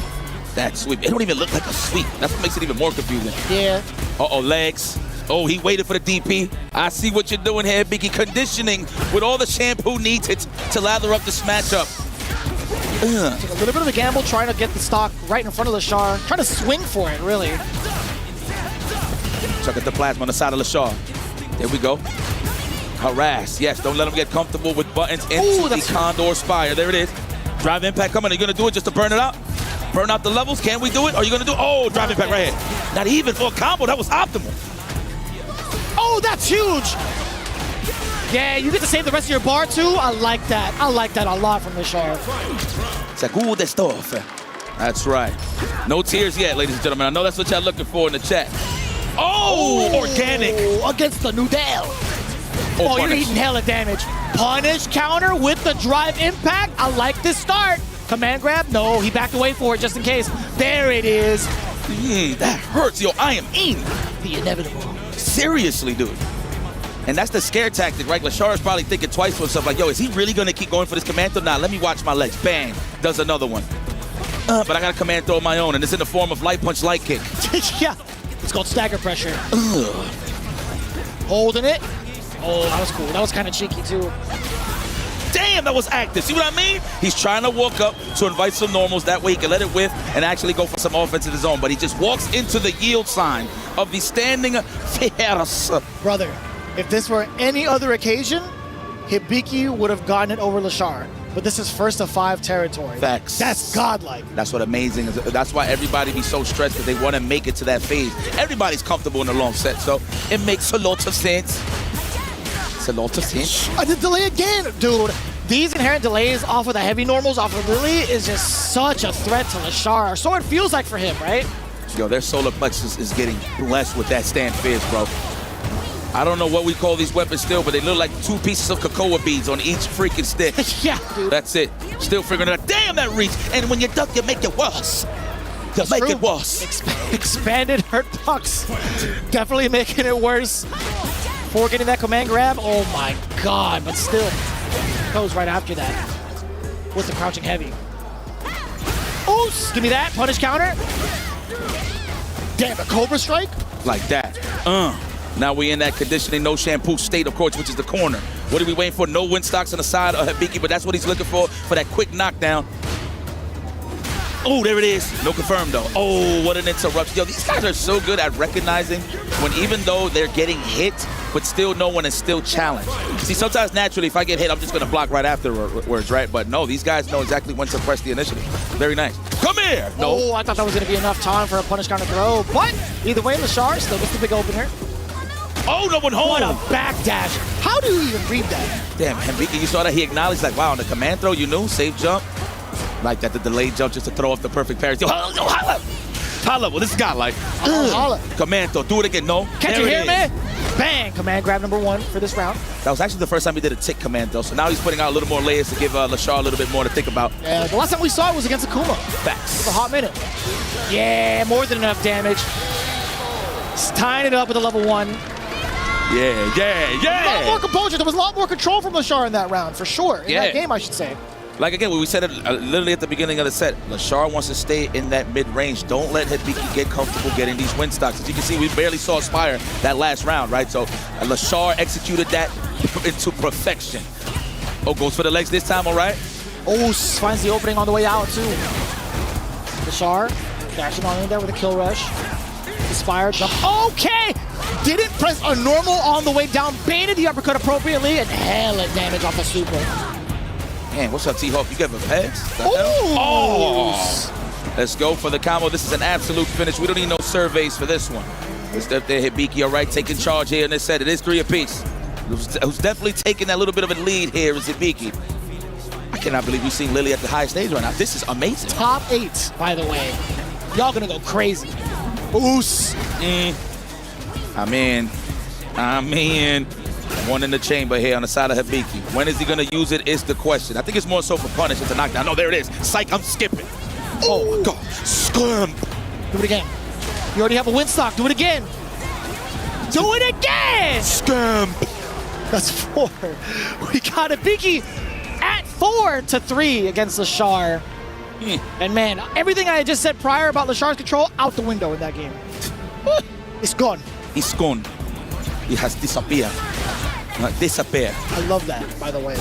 That sweep. It don't even look like a sweep. That's what makes it even more confusing. Yeah. Uh-oh, legs. Oh, he waited for the DP. I see what you're doing here, Biggie. Conditioning with all the shampoo needed to lather up this matchup. Took a little bit of a gamble trying to get the stock right in front of Leshar. Trying to swing for it, really. Chuck at the plasma on the side of Leshar. There we go. Harass. Yes, don't let him get comfortable with buttons into the Condor Spire. There it is. Drive impact coming. Are you going to do it just to burn it out? Burn out the levels? Can we do it? Are you going to do it? Oh, drive impact right here. Not even for a combo. That was optimal. Oh, that's huge. Yeah, you get to save the rest of your bar too. I like that. I like that a lot from Leshar. Segundo stuff. That's right. No tears yet, ladies and gentlemen. I know that's what y'all looking for in the chat. Oh, organic. Against the noodle. Oh, you're eating hella damage. Punish counter with the drive impact. I like this start. Command grab. No, he backed away for it just in case. There it is. That hurts. Yo, I am in. The inevitable. Seriously, dude. And that's the scare tactic, right? Leshar is probably thinking twice for himself, like, yo, is he really going to keep going for this command throw? Nah, let me watch my legs. Bang. Does another one. But I got a command throw of my own, and it's in the form of light punch, light kick. Yeah. It's called stagger pressure. Holding it. Oh, that was cool. That was kind of cheeky, too. Damn, that was active. See what I mean? He's trying to walk up to invite some normals. That way he can let it whiff and actually go for some offense of his own. But he just walks into the yield sign of the standing Fierce. Brother, if this were any other occasion, Hibiki would have gotten it over Leshar. But this is first of 5 territory. Facts. That's godlike. That's what amazing is. That's why everybody be so stressed because they want to make it to that phase. Everybody's comfortable in the long set, so it makes a lot of sense. It's a lot of sense. The delay again, dude. These inherent delays off of the heavy normals, off of Lily, is just such a threat to Leshar. So it feels like for him, right? Yo, their solar plexus is getting blessed with that stand fierce, bro. I don't know what we call these weapons still, but they look like 2 pieces of cocoa beads on each freaking stick. Yeah, dude. That's it. Still figuring it out. Damn, that reach. And when you duck, you make it worse. You make it worse. Expanded hurt pucks. Definitely making it worse. For getting that command grab. Oh my god, but still goes right after that with the crouching heavy. Oops, give me that. Punish counter. Damn, a Cobra strike? Like that. Now we in that conditioning, no shampoo state, of course, which is the corner. What are we waiting for? No wind stocks on the side of Hibiki, but that's what he's looking for that quick knockdown. Oh, there it is. No confirm, though. Oh, what an interruption. Yo, these guys are so good at recognizing when even though they're getting hit, but still no one is still challenged. See, sometimes naturally, if I get hit, I'm just going to block right afterwards, right? But no, these guys know exactly when to press the initiative. Very nice. Come here! No. Oh, I thought that was going to be enough time for a punish counter throw. But either way, Lashar still gets the big opener. Oh, no one home! What a backdash. How do you even read that? Damn, Hibiki, you saw that? He acknowledged, like, wow, on the command throw, you knew? Safe jump. Like that, the delayed jump just to throw off the perfect parry. Yo, holla! Holla, well, this guy like, holla. Command throw, do it again, no? Can't you hear me? Bang! Command grab number 1 for this round. That was actually the first time he did a tick command though, so now he's putting out a little more layers to give Lashar a little bit more to think about. Yeah, the last time we saw it was against Akuma. Facts. It was a hot minute. Yeah, more than enough damage. Just tying it up with a level 1. Yeah. A lot more composure. There was a lot more control from Lashar in that round, for sure. In that game, I should say. Like again, we said it literally at the beginning of the set, Lashar wants to stay in that mid-range. Don't let Hibiki get comfortable getting these win stocks. As you can see, we barely saw Spire that last round, right? So Lashar executed that into perfection. Oh, goes for the legs this time, all right? Oh, finds the opening on the way out, too. Lashar dashing on in there with a kill rush. The Spire jump. Okay! Didn't press a normal on the way down. Baited the uppercut appropriately and hella damage off the super. Man, what's up, T-Hawk? You got a pass? Oh! Let's go for the combo. This is an absolute finish. We don't need no surveys for this one. Let's step there, Hibiki, all right, taking charge here in this set. It is 3 apiece. Who's definitely taking that little bit of a lead here is Hibiki. I cannot believe we've seen Lily at the highest stage right now. This is amazing. Top 8, by the way. Y'all gonna go crazy. Oos. I'm in. One in the chamber here on the side of Hibiki. When is he going to use it is the question. I think it's more so for punish. It's a knockdown. No, there it is. Psych, I'm skipping. Oh, my God. Scrimp. Do it again. You already have a win stock. Do it again. Do it again. Scrimp. That's 4. We got Hibiki at 4-3 against Lashar. And man, everything I had just said prior about Lashar's control, out the window in that game. It's gone. It's gone. It has disappeared. Disappear. I love that, by the way.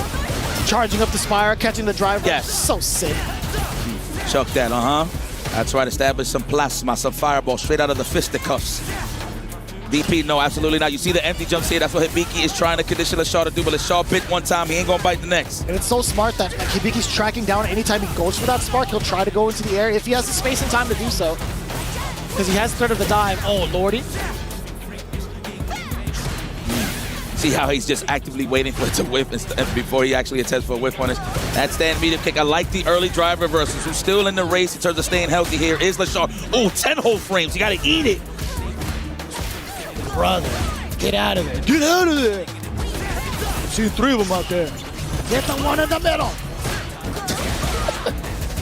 Charging up the Spire, catching the drive. Yes. So sick. Chuck that, That's right, establish some plasma, some fireball straight out of the fisticuffs. DP, no, absolutely not. You see the empty jumps here. That's what Hibiki is trying to condition Lashar to do, but Lashar bit one time. He ain't gonna bite the next. And it's so smart that like, Hibiki's tracking down anytime he goes for that spark. He'll try to go into the air if he has the space and time to do so. Because he has threat of the dive. Oh, lordy. See how he's just actively waiting for it to whiff before he actually attempts for a whiff punish. That stand medium kick. I like the early drive reversals. Who's still in the race in terms of staying healthy here is Lashar. Oh, 10 whole frames. You got to eat it. Brother, get out of there. Get out of there. I've seen 3 of them out there. Get the one in the middle.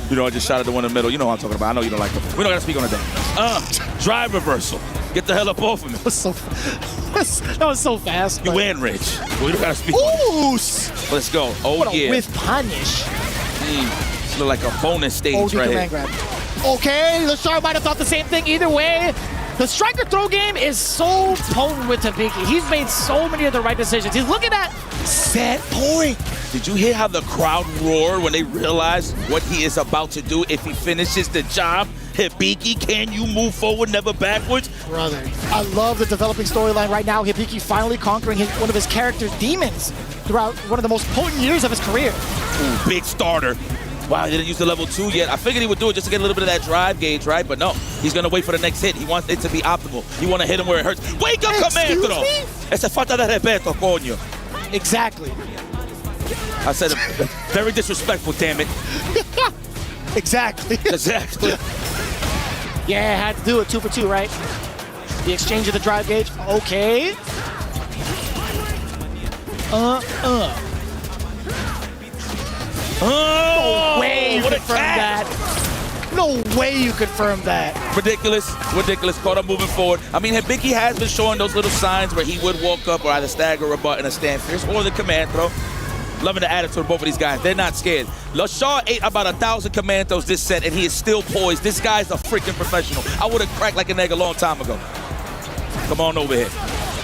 You know, I just shot at the one in the middle. You know what I'm talking about. I know you don't like them. We don't got to speak on that. Drive reversal. Get the hell up off of me. That was so fast. You win, Rich. We don't got to speak on it. Let's go. Oh, what yeah. A whiff punish. This look like a bonus stage right here. Grab. Okay, Lashar might have thought the same thing. Either way, the striker throw game is so potent with Hibiki. He's made so many of the right decisions. He's looking at set point. Did you hear how the crowd roared when they realized what he is about to do if he finishes the job? Hibiki, can you move forward, never backwards? Brother, I love the developing storyline right now. Hibiki finally conquering one of his character's demons throughout one of the most potent years of his career. Ooh, big starter. Wow, he didn't use the level 2 yet. I figured he would do it just to get a little bit of that drive gauge, right? But no, he's going to wait for the next hit. He wants it to be optimal. You want to hit him where it hurts. Wake up, Commando! Esa falta de respeto, coño. Exactly. I said it very disrespectful, damn it. Exactly. Exactly. Yeah, had to do it 2 for 2, right? The exchange of the drive gauge. Okay. No way you confirm that. No way you confirm that. Ridiculous. Caught him moving forward. I mean, Hibiki has been showing those little signs where he would walk up or either stagger a button or stand fierce or the command throw. Loving the attitude of both of these guys. They're not scared. LaShaw ate about 1,000 command throws this set, and he is still poised. This guy's a freaking professional. I would have cracked like an egg a long time ago. Come on over here.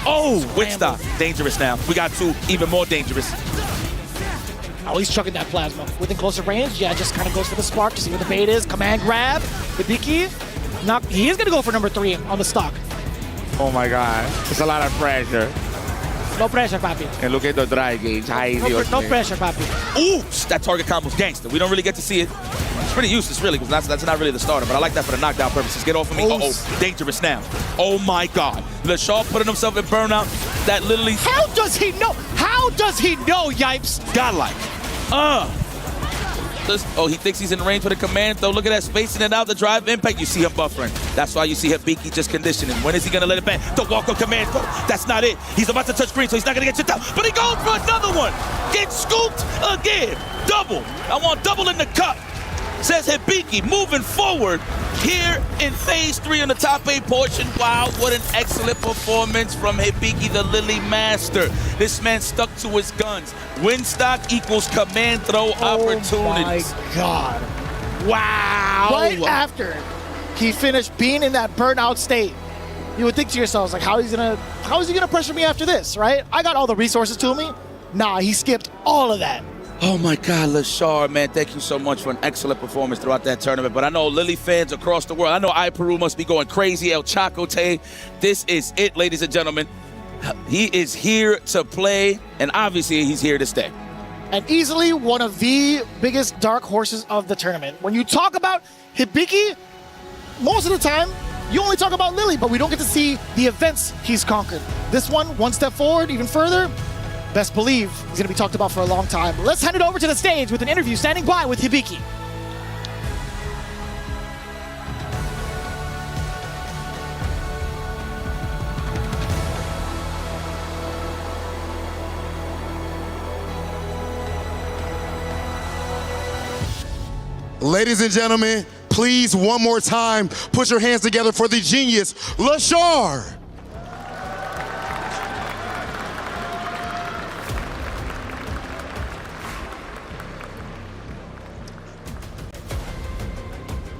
Oh, quick stop. Dangerous now. We got two even more dangerous. Oh, he's chucking that plasma. Within closer range, yeah, just kind of goes for the spark to see what the bait is. Command grab. Hibiki. He is going to go for number 3 on the stock. Oh my God. It's a lot of pressure. No pressure, papi. And look at the drive gauge. No pressure, papi. Ooh, that target combo's gangster. We don't really get to see it. It's pretty useless, really, because that's not really the starter, but I like that for the knockdown purposes. Get off of me. Uh-oh, dangerous now. Oh my God. LaShaw putting himself in burnout. That literally... How does he know? How does he know, Yipes? Godlike. Oh, he thinks he's in range for the command throw. Look at that, spacing it out, the drive impact. You see him buffering. That's why you see Hibiki just conditioning. When is he going to let it back? The walk-up command throw. That's not it. He's about to touch green, so he's not going to get chipped out. But he goes for another one. Gets scooped again. Double. I want double in the cup. Says Hibiki moving forward here in phase 3 on the top 8 portion. Wow, what an excellent performance from Hibiki, the Lily Master. This man stuck to his guns. Win stock equals command throw opportunities. Oh my God. Wow. Right after he finished being in that burnout state, you would think to yourselves, like, how is he gonna pressure me after this, right? I got all the resources to me. Nah, he skipped all of that. Oh my God, LaShaw, man, thank you so much for an excellent performance throughout that tournament. But I know Lily fans across the world, I know Peru must be going crazy. El Chacote, this is it, ladies and gentlemen. He is here to play, and obviously he's here to stay. And easily one of the biggest dark horses of the tournament. When you talk about Hibiki, most of the time, you only talk about Lily, but we don't get to see the events he's conquered. This one step forward, even further. Best believe he's going to be talked about for a long time. Let's hand it over to the stage with an interview standing by with Hibiki. Ladies and gentlemen, please, one more time, put your hands together for the genius, LaShaw.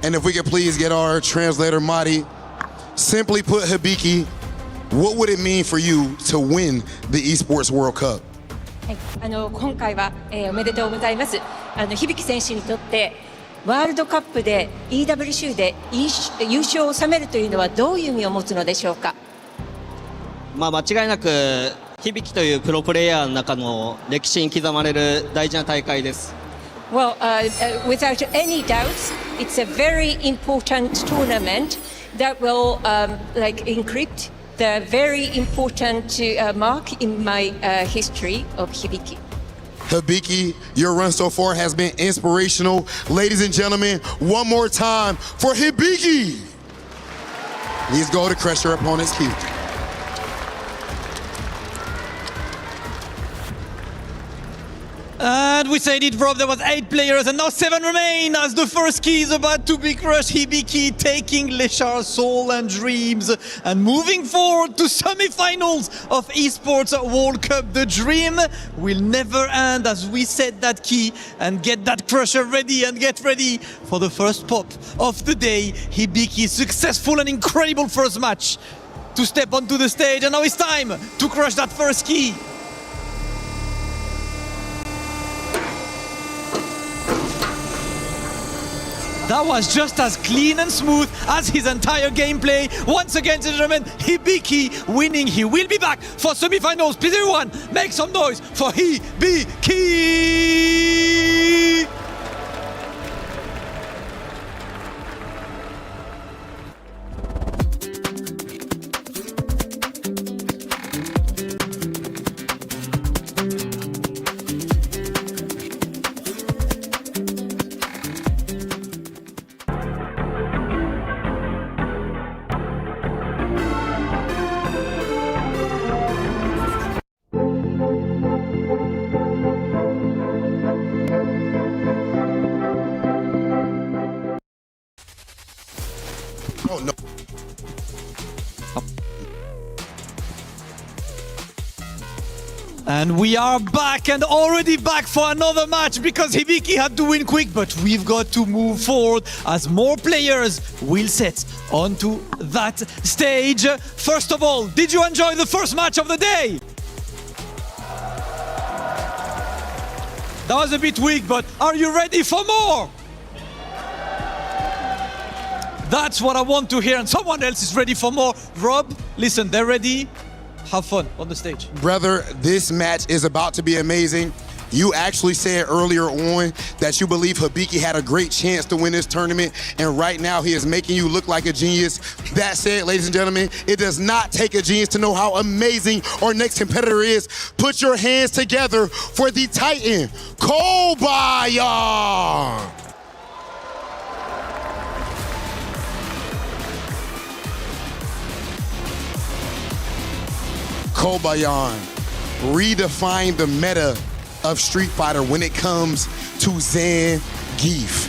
And if we could please get our translator, Madi, simply put, Hibiki, what would it mean for you to win the Esports World Cup? はい、今回は、おめでとうございます。響選手にとってワールドカップで EWC で優勝を収めるというのはどういう意味を持つのでしょうか。まあ間違いなく響というプロプレイヤーの中の歴史に刻まれる大事な大会です。Well, without any doubts, it's a very important tournament that will encrypt the very important mark in my history of Hibiki. Hibiki, your run so far has been inspirational. Ladies and gentlemen, one more time for Hibiki. Please go to crush your opponent's key. And we said it, Rob, there was 8 players and now 7 remain as the first key is about to be crushed. Hibiki taking LaShaw's soul and dreams and moving forward to semi-finals of Esports World Cup. The dream will never end as we set that key and get that crusher ready and get ready for the first pop of the day. Hibiki, successful and incredible first match to step onto the stage, and now it's time to crush that first key. That was just as clean and smooth as his entire gameplay. Once again, gentlemen, Hibiki winning. He will be back for semi-finals. Please everyone, make some noise for Hibiki! And we are back and already back for another match because Hibiki had to win quick, but we've got to move forward as more players will set onto that stage. First of all, did you enjoy the first match of the day? That was a bit weak, but are you ready for more? That's what I want to hear, and someone else is ready for more. Rob, listen, they're ready. Have fun on the stage. Brother, this match is about to be amazing. You actually said earlier on that you believe Hibiki had a great chance to win this tournament, and right now he is making you look like a genius. That said, ladies and gentlemen, it does not take a genius to know how amazing our next competitor is. Put your hands together for the Titan, Kobayan. Kobayan redefined the meta of Street Fighter when it comes to Zangief.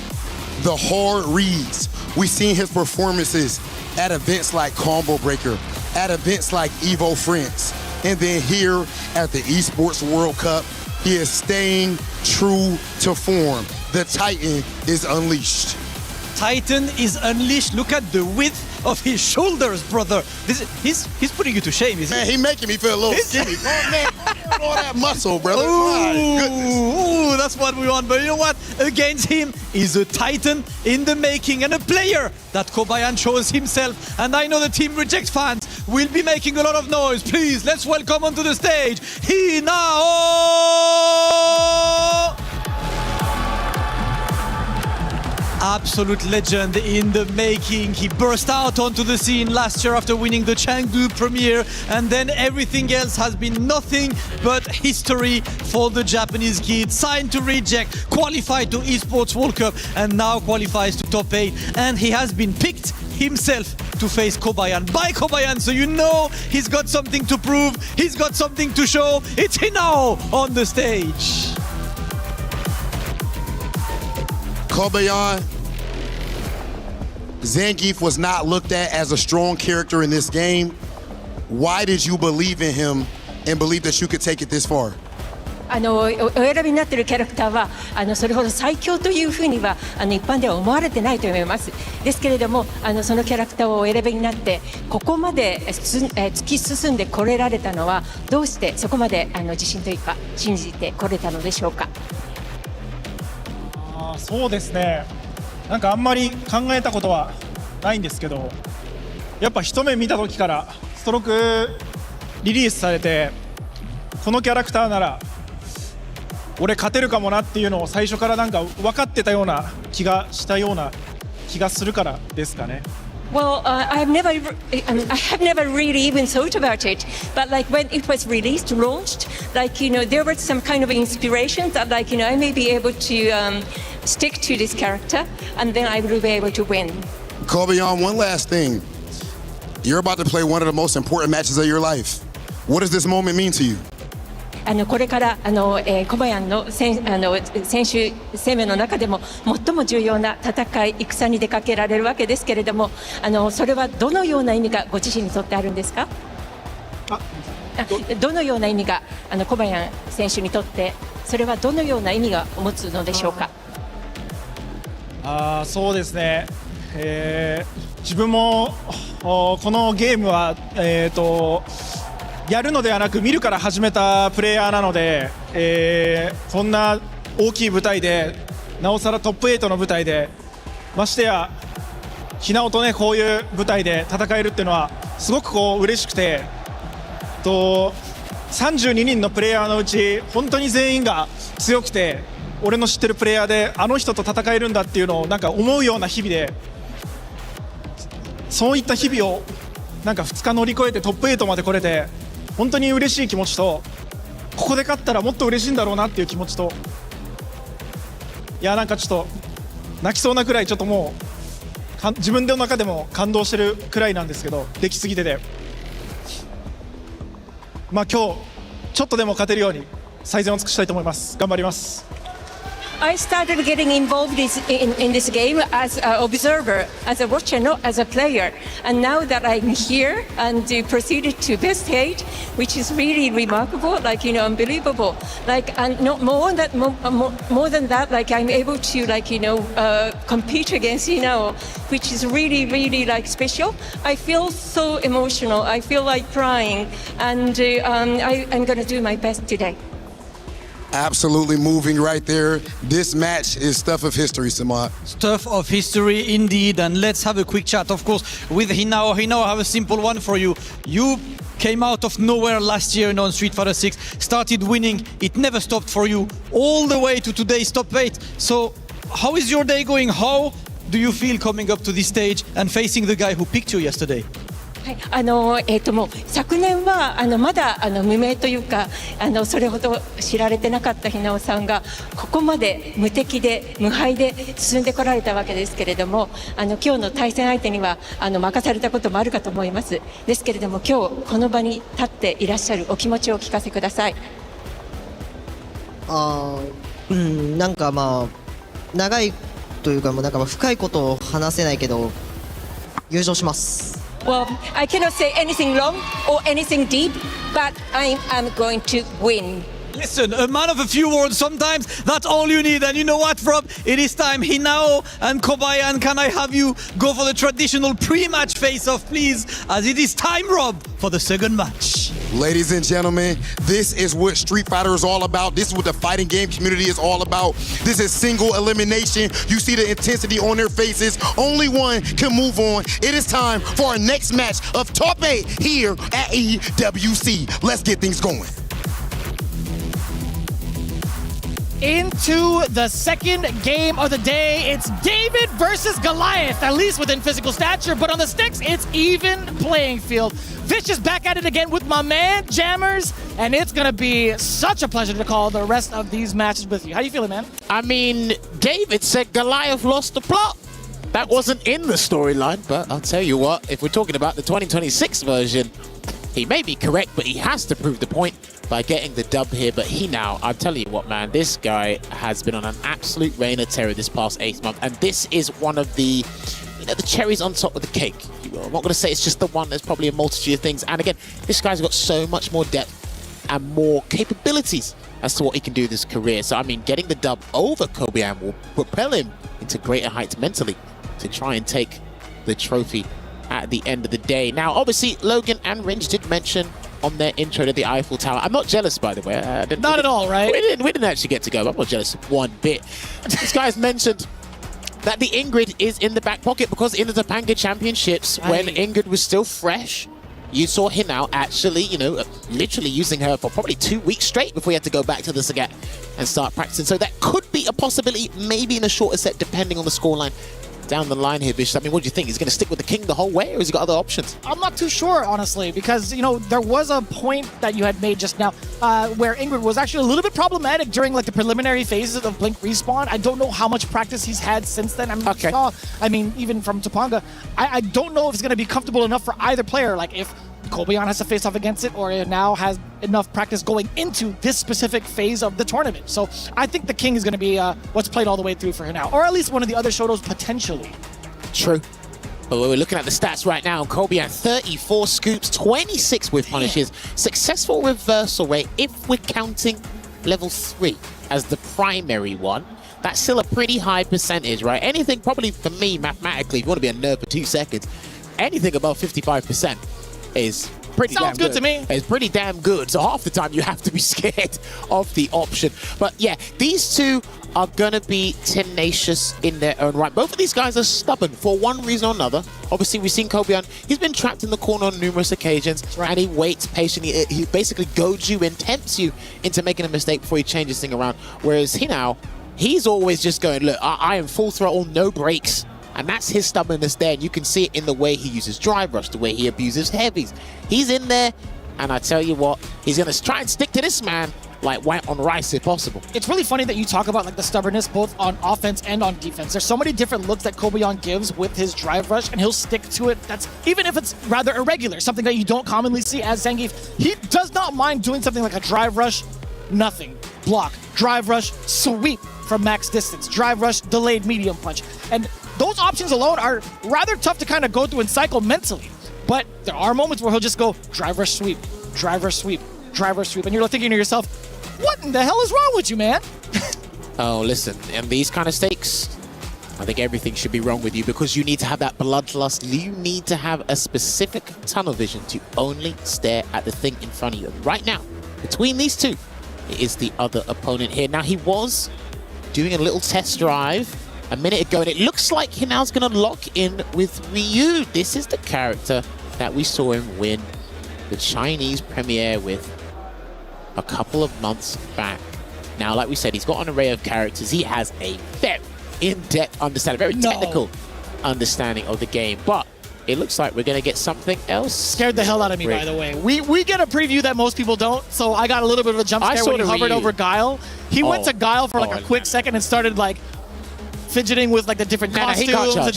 The hard reads. We've seen his performances at events like Combo Breaker, at events like Evo France, and then here at the Esports World Cup, he is staying true to form. The Titan is unleashed. Titan is unleashed. Look at the width of his shoulders, brother. He's putting you to shame, isn't he? Man, he making me feel a little skinny. Oh, man, all that muscle, brother. My goodness. Ooh, that's what we want. But you know what? Against him is a Titan in the making and a player that Kobayan shows himself. And I know the Team Reject fans will be making a lot of noise. Please, let's welcome onto the stage Hinao! Absolute legend in the making. He burst out onto the scene last year after winning the Chengdu premiere, and then everything else has been nothing but history for the Japanese kid. Signed to Reject, qualified to Esports World Cup, and now qualifies to Top 8. And he has been picked himself to face Kobayan by Kobayan, so you know he's got something to prove, he's got something to show. It's Hinao on the stage. Kobayan, Zangief was not looked at as a strong character in this game. Why did you believe in him and believe that you could take it this far? お選びになっているキャラクターはそれほど最強というふうには一般では思われてないと思います。ですけれどもそのキャラクターをお選びになってここまで突き進んでこれられたのはどうしてそこまで自信というか信じてこれたのでしょうか。そうですね、なんかあんまり考えたことはないんですけど、やっぱ一目見た時からストロークリリースされてこのキャラクターなら俺勝てるかもなっていうのを最初からなんか分かってたような気がしたような気がするからですかね。Well, I have never really even thought about it. But like when it was released, launched, like there was some kind of inspiration that I may be able to stick to this character, and then I will be able to win. Kobayan, one last thing. You're about to play one of the most important matches of your life. What does this moment mean to you? これから小林の選手生命の中でも最も重要な戦い、戦に出かけられるわけですけれども、それはどのような意味がご自身にとってあるんですか？どのような意味が小林選手にとってそれはどのような意味が持つのでしょうか？そうですね、自分もこのゲームはやるのではなく見るから始めたプレイヤーなので、こんな大きい舞台でなおさらトップ8の舞台でましてやひなおとねこういう舞台で戦えるっていうのはすごく嬉しくて、32人のプレイヤーのうち本当に全員が強くて俺の知ってるプレイヤーであの人と戦えるんだっていうのをなんか思うような日々で、そういった日々をなんか2日乗り越えてトップ8まで来れて本当に嬉しい気持ちと、ここで勝ったらもっと嬉しいんだろうなっていう気持ちと、いやなんかちょっと泣きそうなくらいちょっともう自分の中でも感動してるくらいなんですけど、できすぎてて、今日ちょっとでも勝てるように最善を尽くしたいと思います。頑張ります。I started getting involved in this game as an observer, as a watcher, not as a player. And now that I'm here and proceeded to best 8, which is really remarkable, like, you know, unbelievable. Like, and not more than that, like, I'm able to, like, you know, compete against, you know, which is really, really, like, special. I feel so emotional. I feel like crying. And I'm going to do my best today. Absolutely moving right there. This match is stuff of history, Samad. Stuff of history indeed. And let's have a quick chat, of course, with Hinao. Hinao, I have a simple one for you. You came out of nowhere last year on Street Fighter 6, started winning. It never stopped for you all the way to today's top 8. So how is your day going? How do you feel coming up to this stage and facing the guy who picked you yesterday? はい、もう昨年はまだ無名というかそれほど知られてなかったひなおさんがここまで無敵で無敗で進んでこられたわけですけれども今日の対戦相手には任されたこともあるかと思いますですけれども今日この場に立っていらっしゃるお気持ちをお聞かせください。なんかまあ長いというかもうなんか深いことを話せないけど優勝します。Well, I cannot say anything long or anything deep, but I am going to win. Listen, a man of a few words, sometimes that's all you need. And you know what, Rob? It is time. Hinao and Kobayan, can I have you go for the traditional pre-match face-off, please? As it is time, Rob, for the second match. Ladies and gentlemen, this is what Street Fighter is all about. This is what the fighting game community is all about. This is single elimination. You see the intensity on their faces. Only one can move on. It is time for our next match of Top 8 here at EWC. Let's get things going. Into the second game of the day. It's David versus Goliath, at least within physical stature, but on the sticks, it's even playing field. Vicious back at it again with my man, Jammers, and it's gonna be such a pleasure to call the rest of these matches with you. How you feeling, man? I mean, David said Goliath lost the plot. That wasn't in the storyline, but I'll tell you what, if we're talking about the 2026 version, he may be correct, but he has to prove the point by getting the dub here. But Hinao, I'll tell you what, man, this guy has been on an absolute reign of terror this past 8 months, and this is one of the, you know, the cherries on top of the cake. I'm not going to say it's just the one, there's probably a multitude of things. And again, this guy's got so much more depth and more capabilities as to what he can do in his career. So, I mean, getting the dub over Kobayan will propel him into greater heights mentally to try and take the trophy at the end of the day. Now, obviously, Logan and Ringe did mention on their intro to the Eiffel Tower. I'm not jealous, by the way. Not at all, right? We didn't actually get to go. I'm not jealous one bit. This guy's mentioned that the Ingrid is in the back pocket because in the Topanga Championships, when Ingrid was still fresh, you saw Hinao actually, you know, literally using her for probably 2 weeks straight before he had to go back to the Sagat and start practicing. So that could be a possibility, maybe in a shorter set, depending on the scoreline down the line here, Bish. I mean, what do you think? He's going to stick with the king the whole way, or has he got other options? I'm not too sure, honestly, because, you know, there was a point that you had made just now where Ingrid was actually a little bit problematic during, like, the preliminary phases of Blink Respawn. I don't know how much practice he's had since then. I mean, even from Topanga, I don't know if it's going to be comfortable enough for either player. Like, if Kobayan has to face off against it, or now has enough practice going into this specific phase of the tournament. So I think the king is going to be what's played all the way through for him now, or at least one of the other Shotos potentially. True. But we're looking at the stats right now. Kobayan, 34 scoops, 26 with punishes, successful reversal rate. If we're counting level 3 as the primary one, that's still a pretty high percentage, right? Anything probably for me, mathematically, if you want to be a nerd for 2 seconds, anything above 55% is pretty damn good. Sounds good to me. It's pretty damn good. So half the time you have to be scared of the option. But yeah, these two are going to be tenacious in their own right. Both of these guys are stubborn for one reason or another. Obviously, we've seen Kobayan. He's been trapped in the corner on numerous occasions, and he waits patiently. He basically goads you and tempts you into making a mistake before he changes things around. Whereas Hinao, he's always just going, look, I am full throttle, no brakes. And that's his stubbornness there. And you can see it in the way he uses drive rush, the way he abuses heavies. He's in there, and I tell you what, he's going to try and stick to this man like white on rice if possible. It's really funny that you talk about like the stubbornness both on offense and on defense. There's so many different looks that Kobayan gives with his drive rush, and he'll stick to it. That's even if it's rather irregular, something that you don't commonly see as Zangief. He does not mind doing something like a drive rush, nothing, block, drive rush, sweep. from max distance, drive rush, delayed medium punch. And those options alone are rather tough to kind of go through and cycle mentally. But there are moments where he'll just go drive rush sweep, drive rush sweep, drive rush sweep. And you're thinking to yourself, what in the hell is wrong with you, man? Oh, listen, in these kind of stakes, I think everything should be wrong with you because you need to have that bloodlust. You need to have a specific tunnel vision to only stare at the thing in front of you. And right now, between these two, it is the other opponent here. Now, he was doing a little test drive a minute ago, and it looks like he now's going to lock in with Ryu. This is the character that we saw him win the Chinese premiere with a couple of months back. Now, like we said, he's got an array of characters. He has a very in-depth understanding, very technical understanding of the game. But it looks like we're going to get something else. Scared the hell out of me, by the way. We get a preview that most people don't, so I got a little bit of a jump scare when he hovered over Guile. He went to Guile for like a quick second and started like fidgeting with like the different costumes. He can't charge.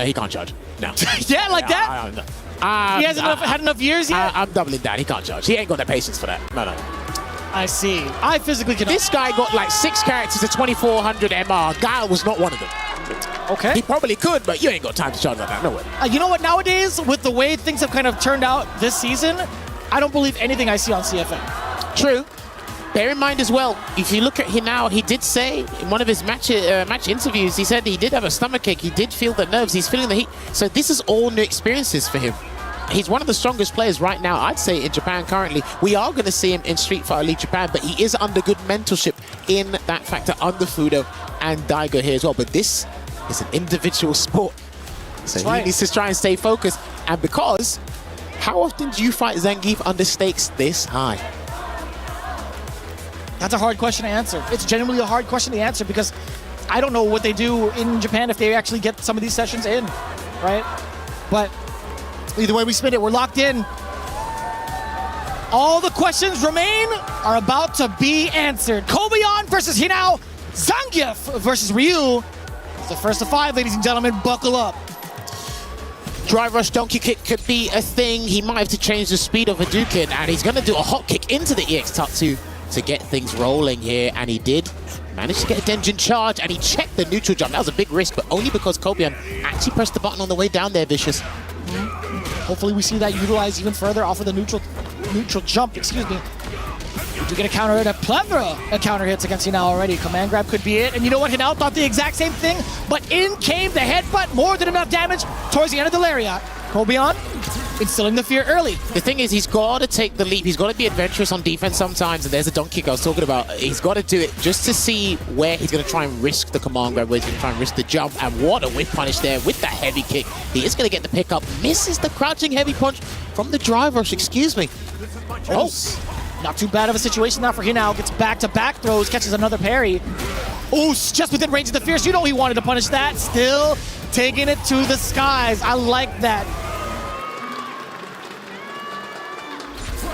He can't charge. No. Yeah, like that? He hasn't had enough years yet? I'm doubling down. He can't charge. He ain't got the patience for that. No. I see. I physically cannot. This guy got like 6 characters at 2400 MR. Guile was not one of them. Okay. He probably could, but you ain't got time to charge like that. No way. You know what? Nowadays, with the way things have kind of turned out this season, I don't believe anything I see on CFN. True. Bear in mind as well, if you look at him now, he did say in one of his match interviews, he said he did have a stomachache. He did feel the nerves. He's feeling the heat. So this is all new experiences for him. He's one of the strongest players right now, I'd say, in Japan currently. We are going to see him in Street Fighter League Japan, but he is under good mentorship in that factor under Fudo and Daigo here as well. But this is an individual sport. So he needs to try and stay focused. And because, how often do you fight Zangief under stakes this high? That's a hard question to answer. It's genuinely a hard question to answer because I don't know what they do in Japan if they actually get some of these sessions in, right? But either way we spin it, we're locked in. All the questions remain are about to be answered. Kobayan versus Hinao. Zangief versus Ryu. It's the first of 5, ladies and gentlemen. Buckle up. Drive rush donkey kick could be a thing. He might have to change the speed of Hadouken, and he's going to do a hot kick into the EX Tatsu to get things rolling here, and he did manage to get a Denjin charge, and he checked the neutral jump. That was a big risk, but only because Kobayan actually pressed the button on the way down there, Vicious. Hopefully we see that utilized even further off of the neutral jump, excuse me. We do get a counter hit, a plethora of counter hits against Hinao already. Command grab could be it, and you know what? Hinao thought the exact same thing, but in came the headbutt, more than enough damage towards the end of the lariat. Kobayan instilling the fear early. The thing is, he's got to take the leap. He's got to be adventurous on defense sometimes, and there's a donkey kick I was talking about. He's got to do it just to see where he's going to try and risk the command grab, where he's going to try and risk the jump, and what a whip punish there with the heavy kick. He is going to get the pickup, misses the crouching heavy punch from the drive rush, excuse me. Oh, not too bad of a situation now for Hinao. Gets back-to-back throws, catches another parry. Oh, just within range of the fierce. You know he wanted to punish that. Still taking it to the skies. I like that.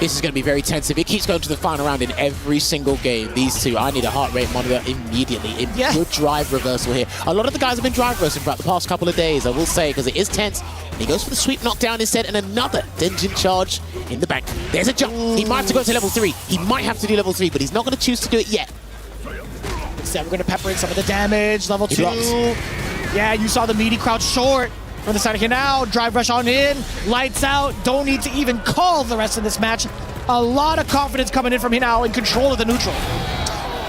This is going to be very tense. If it keeps going to the final round in every single game, these two, I need a heart rate monitor immediately. Good drive reversal here. A lot of the guys have been drive reversing throughout the past couple of days, I will say, because it is tense. And he goes for the sweep knockdown instead, and another Denjin charge in the bank. There's a jump. He might have to go to level 3. He might have to do level 3, but he's not going to choose to do it yet. So we're going to pepper in some of the damage. Level 2. Yeah, you saw the meaty crouch short. From the side of Hinao, drive rush on in, lights out, don't need to even call the rest of this match. A lot of confidence coming in from Hinao in control of the neutral.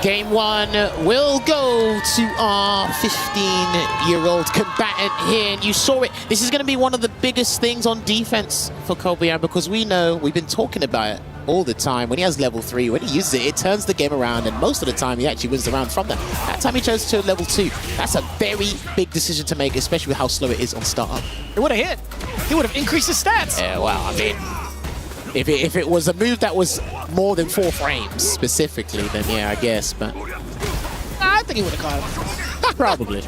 Game 1 will go to our 15-year-old combatant here, and you saw it. This is going to be one of the biggest things on defense for Kobayan, because we know, we've been talking about it all the time. When he has level 3, when he uses it, it turns the game around, and most of the time he actually wins the round from that. That time he chose to level 2. That's a very big decision to make, especially with how slow it is on startup. It would have hit. He would have increased his stats. Yeah, well, I mean, if it was a move that was more than 4 frames specifically, then yeah, I guess, but I think he would have caught him. Probably.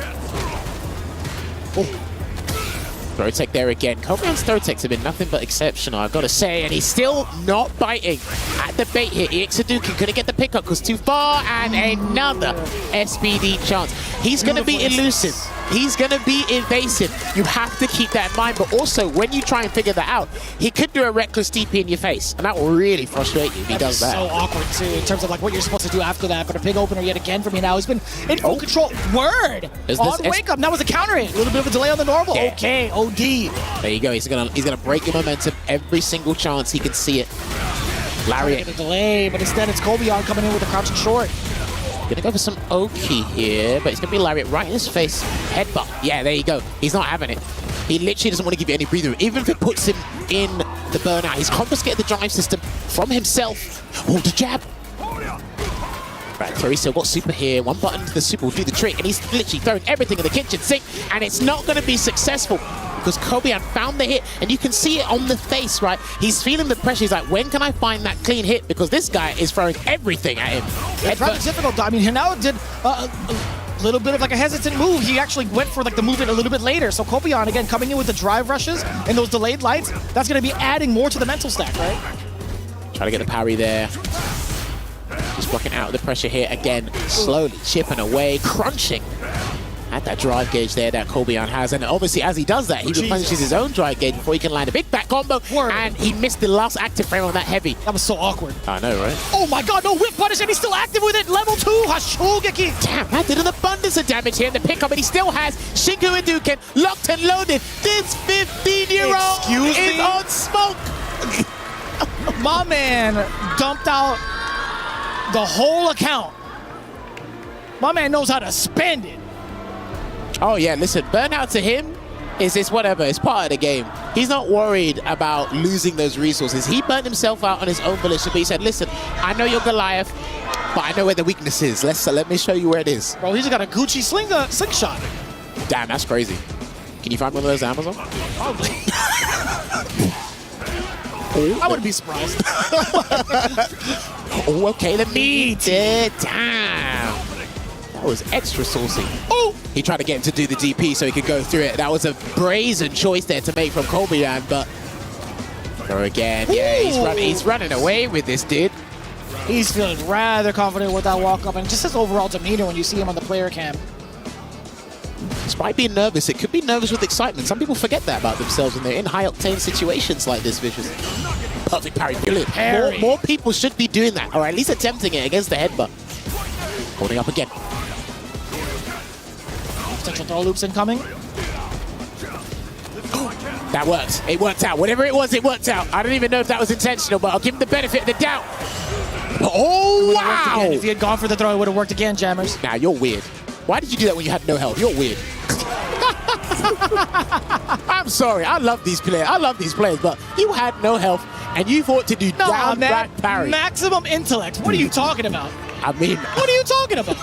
Oh. Throw tech there again. Kobayan's throw techs have been nothing but exceptional, I've got to say, and he's still not biting at the bait here. EX Hadouken couldn't get the pickup because too far, and another SPD chance. He's going to be elusive He's going to be invasive. You have to keep that in mind. But also, when you try and figure that out, he could do a reckless TP in your face. And that will really frustrate you if he does that. So awkward, too, in terms of like what you're supposed to do after that. But a big opener yet again for me now. He's been in full control. Word! On wake up. That was a counter hit. A little bit of a delay on the normal. Yeah. Okay, OD. There you go. He's gonna break your momentum every single chance he can see it. Lariat. A delay, but instead it's Kobeon coming in with a crouching short. Gonna go for some Oki here, but it's gonna be Lariat right in his face. Headbutt. Yeah, there you go. He's not having it. He literally doesn't want to give you any breathing room. Even if it puts him in the burnout, he's confiscated the drive system from himself. Oh, the jab. Right, Teresa got super here. One button to the super will do the trick, and he's literally throwing everything in the kitchen sink, and it's not going to be successful because Kobeon found the hit, and you can see it on the face, right? He's feeling the pressure. He's like, when can I find that clean hit? Because this guy is throwing everything at him. It's rather difficult. I mean, Hinao did a little bit of like a hesitant move. He actually went for like the movement a little bit later. So Kobeon, again, coming in with the drive rushes and those delayed lights, that's going to be adding more to the mental stack, right? Try to get the parry there. Just blocking out the pressure here again, slowly chipping away, crunching at that drive gauge there that Kobeon has. And obviously, as he does that, he replenishes his own drive gauge before he can land a big back combo. And he missed the last active frame on that heavy. That was so awkward. I know, right? Oh my god, no whip punish, and he's still active with it. Level 2, Hashogeki. Damn, that did an abundance of damage here in the pickup, but he still has Shinku Hadouken locked and loaded. This 15-year-old is on smoke. My man dumped out the whole account. My man knows how to spend it. Oh yeah, listen, burnout to him is this whatever, it's part of the game. He's not worried about losing those resources. He burnt himself out on his own volition, but he said, listen, I know you're Goliath, but I know where the weakness is. Let me show you where it is. Bro, he's got a Gucci slingshot. Damn, that's crazy. Can you find one of those Amazon? Probably. I wouldn't be surprised. Oh, okay, the meat. Damn. That was extra saucy. Oh! He tried to get him to do the DP so he could go through it. That was a brazen choice there to make from Kobeon, but throw again. Yeah, he's running away with this, dude. He's feeling rather confident with that walk up, and just his overall demeanor when you see him on the player cam. Despite being nervous, it could be nervous with excitement. Some people forget that about themselves when they're in high-octane situations like this, Vicious. Perfect parry, brilliant. More people should be doing that, or at least attempting it against the headbutt. Holding up again. Potential throw loops incoming. That worked. It worked out. Whatever it was, it worked out. I don't even know if that was intentional, but I'll give him the benefit of the doubt. Oh, wow! If he had gone for the throw, it would have worked again, Jammers. Nah, you're weird. Why did you do that when you had no health? You're weird. I'm sorry. I love these players, but you had no health, and you thought to do downright parry. Maximum intellect. What are you talking about? I mean... What are you talking about?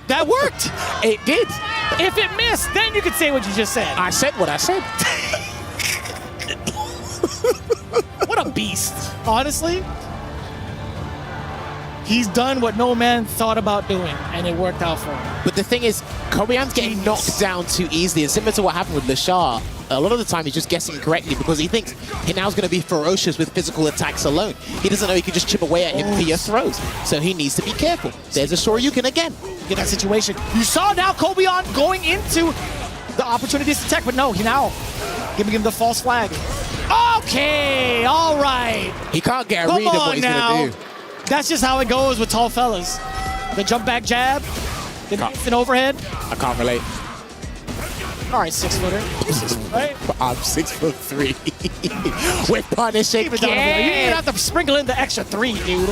That worked. It did. If it missed, then you could say what you just said. I said what I said. What a beast. Honestly, he's done what no man thought about doing, and it worked out for him. But the thing is, Kobeon's getting knocked down too easily, and similar to what happened with Lashar, a lot of the time he's just guessing correctly because he thinks he now's going to be ferocious with physical attacks alone. He doesn't know he can just chip away at him via throws, so he needs to be careful. There's a Shoryuken again. Get that situation. You saw now Kobeon going into the opportunities to tech, but no, he now giving him the false flag. Okay, all right. He can't get a read of what he's going to do. That's just how it goes with tall fellas. The jump back jab, the instant overhead. I can't relate. All right, 6-footer. Right? I'm 6'3". With punish again. You didn't have to sprinkle in the extra 3, dude. You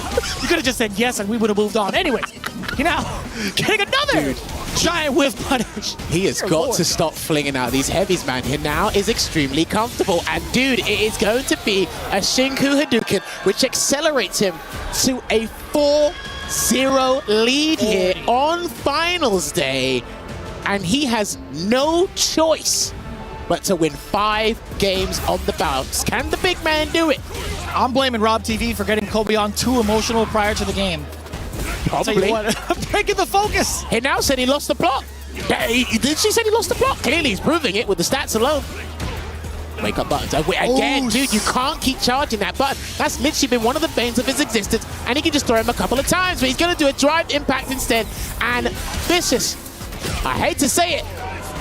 could have just said yes and we would have moved on. Anyways, you know, getting another giant whiff punish. He has got to stop flinging out these heavies, man. He now is extremely comfortable. And dude, it is going to be a Shinku Hadouken, which accelerates him to a 4-0 lead here on finals day. And he has no choice but to win 5 games on the bounce. Can the big man do it? I'm blaming Rob TV for getting Kobeon too emotional prior to the game. Probably. I'm breaking the focus. He now said he lost the plot. Did she say he lost the plot? Clearly he's proving it with the stats alone. Wake up buttons. Again, dude, you can't keep charging that button. That's literally been one of the banes of his existence. And he can just throw him a couple of times. But he's going to do a drive impact instead. And Vicious, I hate to say it,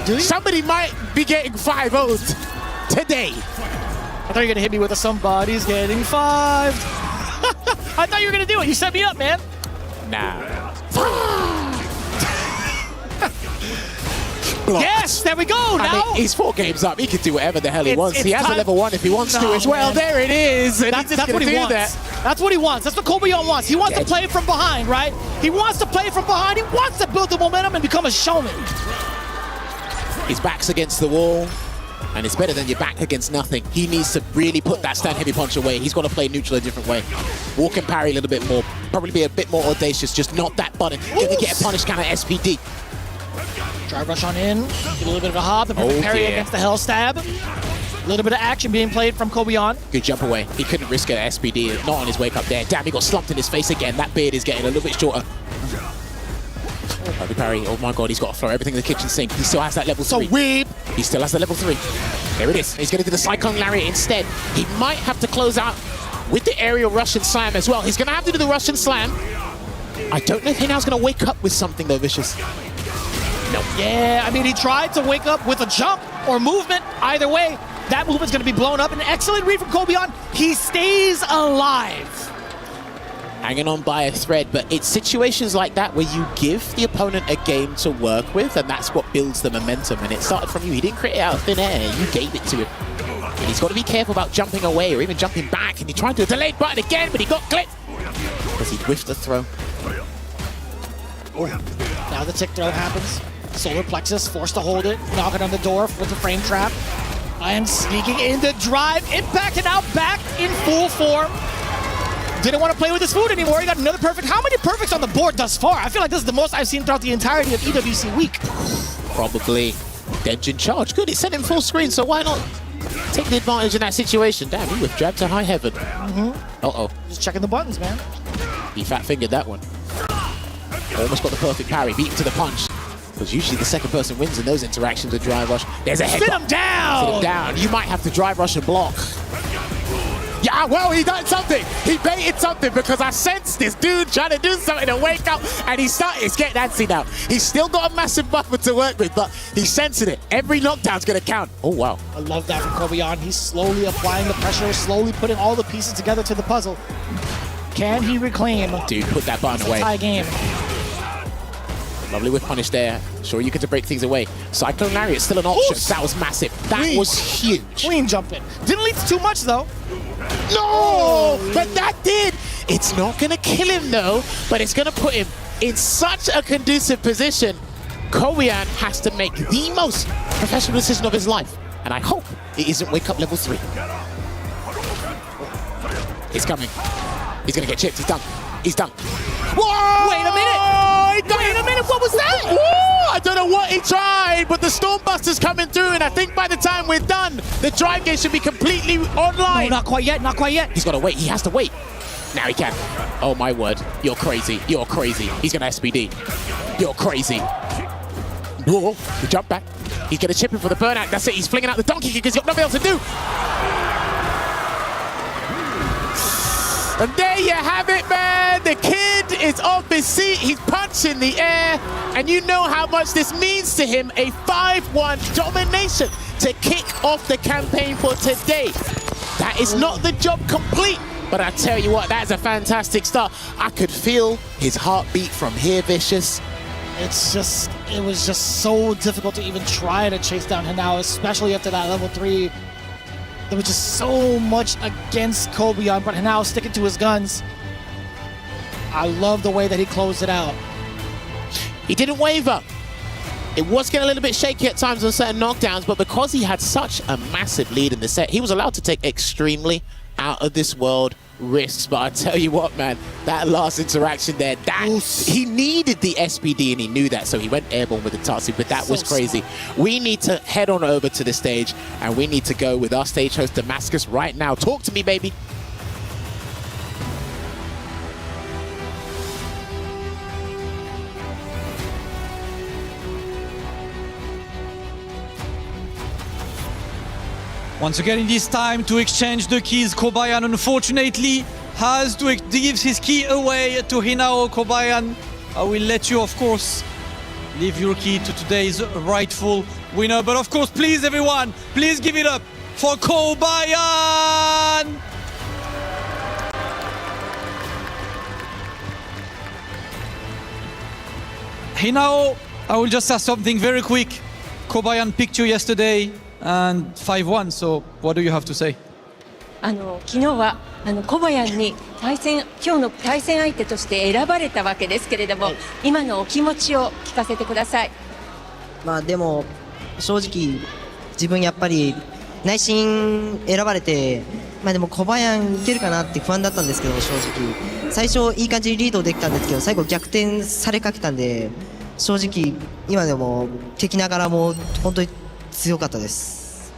Somebody might be getting 5-0'd today. I thought you were gonna hit me with a somebody's getting 5. I thought you were gonna do it. You set me up, man. Nah. Yes, there we go. Now I mean, he's 4 games up. He can do whatever the hell he wants. He has a time. level 1 if he wants to as well. Man. There it is. And That's he's just what he gonna do wants. that. That's what he wants. That's what Kobeon wants. He wants to play from behind, right? He wants to play from behind. He wants to build the momentum and become a showman. His back's against the wall. And it's better than your back against nothing. He needs to really put that stand heavy punch away. He's got to play neutral a different way. Walk and parry a little bit more. Probably be a bit more audacious. Just not that button. Gonna get a punish kind of SPD. Drive rush on in. Get a little bit of a hop. The perfect parry against the hell stab. A little bit of action being played from Kobeon. Good jump away. He couldn't risk an SPD. Not on his wake up there. Damn, he got slumped in his face again. That beard is getting a little bit shorter. Perfect parry. Oh my god, he's got to throw everything in the kitchen sink. He still has that level 3. Weeb. He still has the level 3. There it is. He's going to do the Cyclone Lariat instead. He might have to close out with the aerial Russian slam as well. He's going to have to do the Russian slam. I don't know if Hinau's going to wake up with something though, Vicious. No. Yeah, I mean, he tried to wake up with a jump or movement. Either way, that movement's going to be blown up. An excellent read from Kobeon. He stays alive. Hanging on by a thread, but it's situations like that where you give the opponent a game to work with, and that's what builds the momentum. And it started from you. He didn't create it out of thin air. You gave it to him. And he's got to be careful about jumping away or even jumping back. And he tried to do a delayed button again, but he got clipped because he whiffed the throw. Now the tick throw happens. Solar plexus forced to hold it. Knocking on the door with the frame trap. And sneaking in the drive. Impact and now back in full form. Didn't want to play with his food anymore. He got another perfect. How many perfects on the board thus far? I feel like this is the most I've seen throughout the entirety of EWC week. Probably. Denjin charge. Good, it sent him full screen, so why not take the advantage in that situation? Damn, he was dragged to high heaven. Uh-oh. Just checking the buttons, man. He fat-fingered that one. Almost got the perfect parry, beat him to the punch. Because usually the second person wins in those interactions with Drive Rush. There's a headbutt. Sit him down! Sit him down. You might have to Drive Rush and block. Yeah, well, he done something. He baited something because I sensed this dude trying to do something to wake up, and he started. It's getting antsy now. He's still got a massive buffer to work with, but he's sensing it. Every knockdown's going to count. Oh, wow. I love that from Kobeon. He's slowly applying the pressure, slowly putting all the pieces together to the puzzle. Can he reclaim? Dude, put that button away. Tie game. Lovely with punish there. Sure, you get to break things away. Cyclone Lariat still an option. Oof. That was massive. That was huge. Clean jumping. Didn't lead to too much, though. No! But that did! It's not going to kill him, though, but it's going to put him in such a conducive position. Kobeon has to make the most professional decision of his life. And I hope it isn't wake up level 3. He's coming. He's going to get chipped. He's done. He's done. Whoa! Wait a minute! Wait a minute, what was that? Whoa! I don't know what he tried, but the Stormbuster's coming through, and I think by the time we're done, the drive game should be completely online. No, not quite yet, not quite yet. He's got to wait. He has to wait. Now he can. Oh, my word. You're crazy. You're crazy. He's going to SPD. You're crazy. Whoa. The jump back. He's going to chip him for the burnout. That's it. He's flinging out the donkey kick because he's got nothing else to do. And there you have it, man. The kid is off his seat. He's punching the air. And you know how much this means to him. A 5-1 domination to kick off the campaign for today. That is not the job complete. But I tell you what, that's a fantastic start. I could feel his heartbeat from here, Vicious. It was just so difficult to even try to chase down Hinau, especially after that level 3. There was just so much against Kobeon, but Hinau sticking to his guns. I love the way that he closed it out. He didn't waver. It was getting a little bit shaky at times on certain knockdowns, but because he had such a massive lead in the set, he was allowed to take extremely out of this world risks. But I tell you what, man, that last interaction there, he needed the SPD and he knew that, so he went airborne with the Tatsu, but that was crazy. We need to head on over to the stage and we need to go with our stage host Damascus right now. Talk to me, baby. Once again, it is time to exchange the keys. Kobayan, unfortunately, has to give his key away to Hinao. Kobayan, I will let you, of course, leave your key to today's rightful winner. But of course, please everyone, please give it up for Kobayan! Hinao, I will just ask something very quick. Kobayan picked you yesterday and 5-1, so what do you have to say? 昨日はコバヤンに今日の対戦相手として選ばれたわけですけれども、今のお気持ちを聞かせてください。まあでも正直自分やっぱり内心選ばれて、まあでも小林いけるかなって不安だったんですけど、正直最初いい感じにリードできたんですけど、最後逆転されかけたんで、正直今でも敵ながらも本当に強かったです。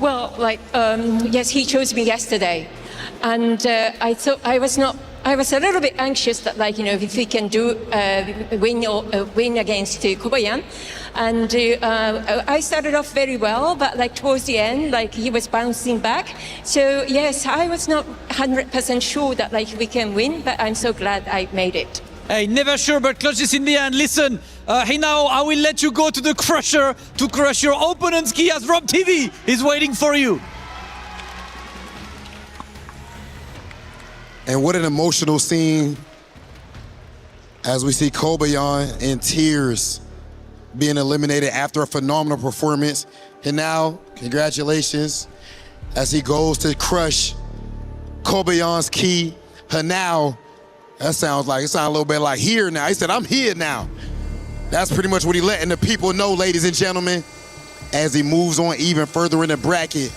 Well, yes, he chose me yesterday, and I thought I was a little bit anxious that, if we can win against Kobayan, and I started off very well, but towards the end, he was bouncing back. So yes, I was not 100% sure that we can win, but I'm so glad I made it. Hey, never sure, but clutch this in the end. Listen, Hinao, I will let you go to the Crusher to crush your opponent's key as Rob TV is waiting for you. And what an emotional scene as we see Kobayan in tears being eliminated after a phenomenal performance. And now, congratulations as he goes to crush Kobayan's key. Hanao, it sounds a little bit like here now. He said, I'm here now. That's pretty much what he letting the people know, ladies and gentlemen, as he moves on even further in the bracket.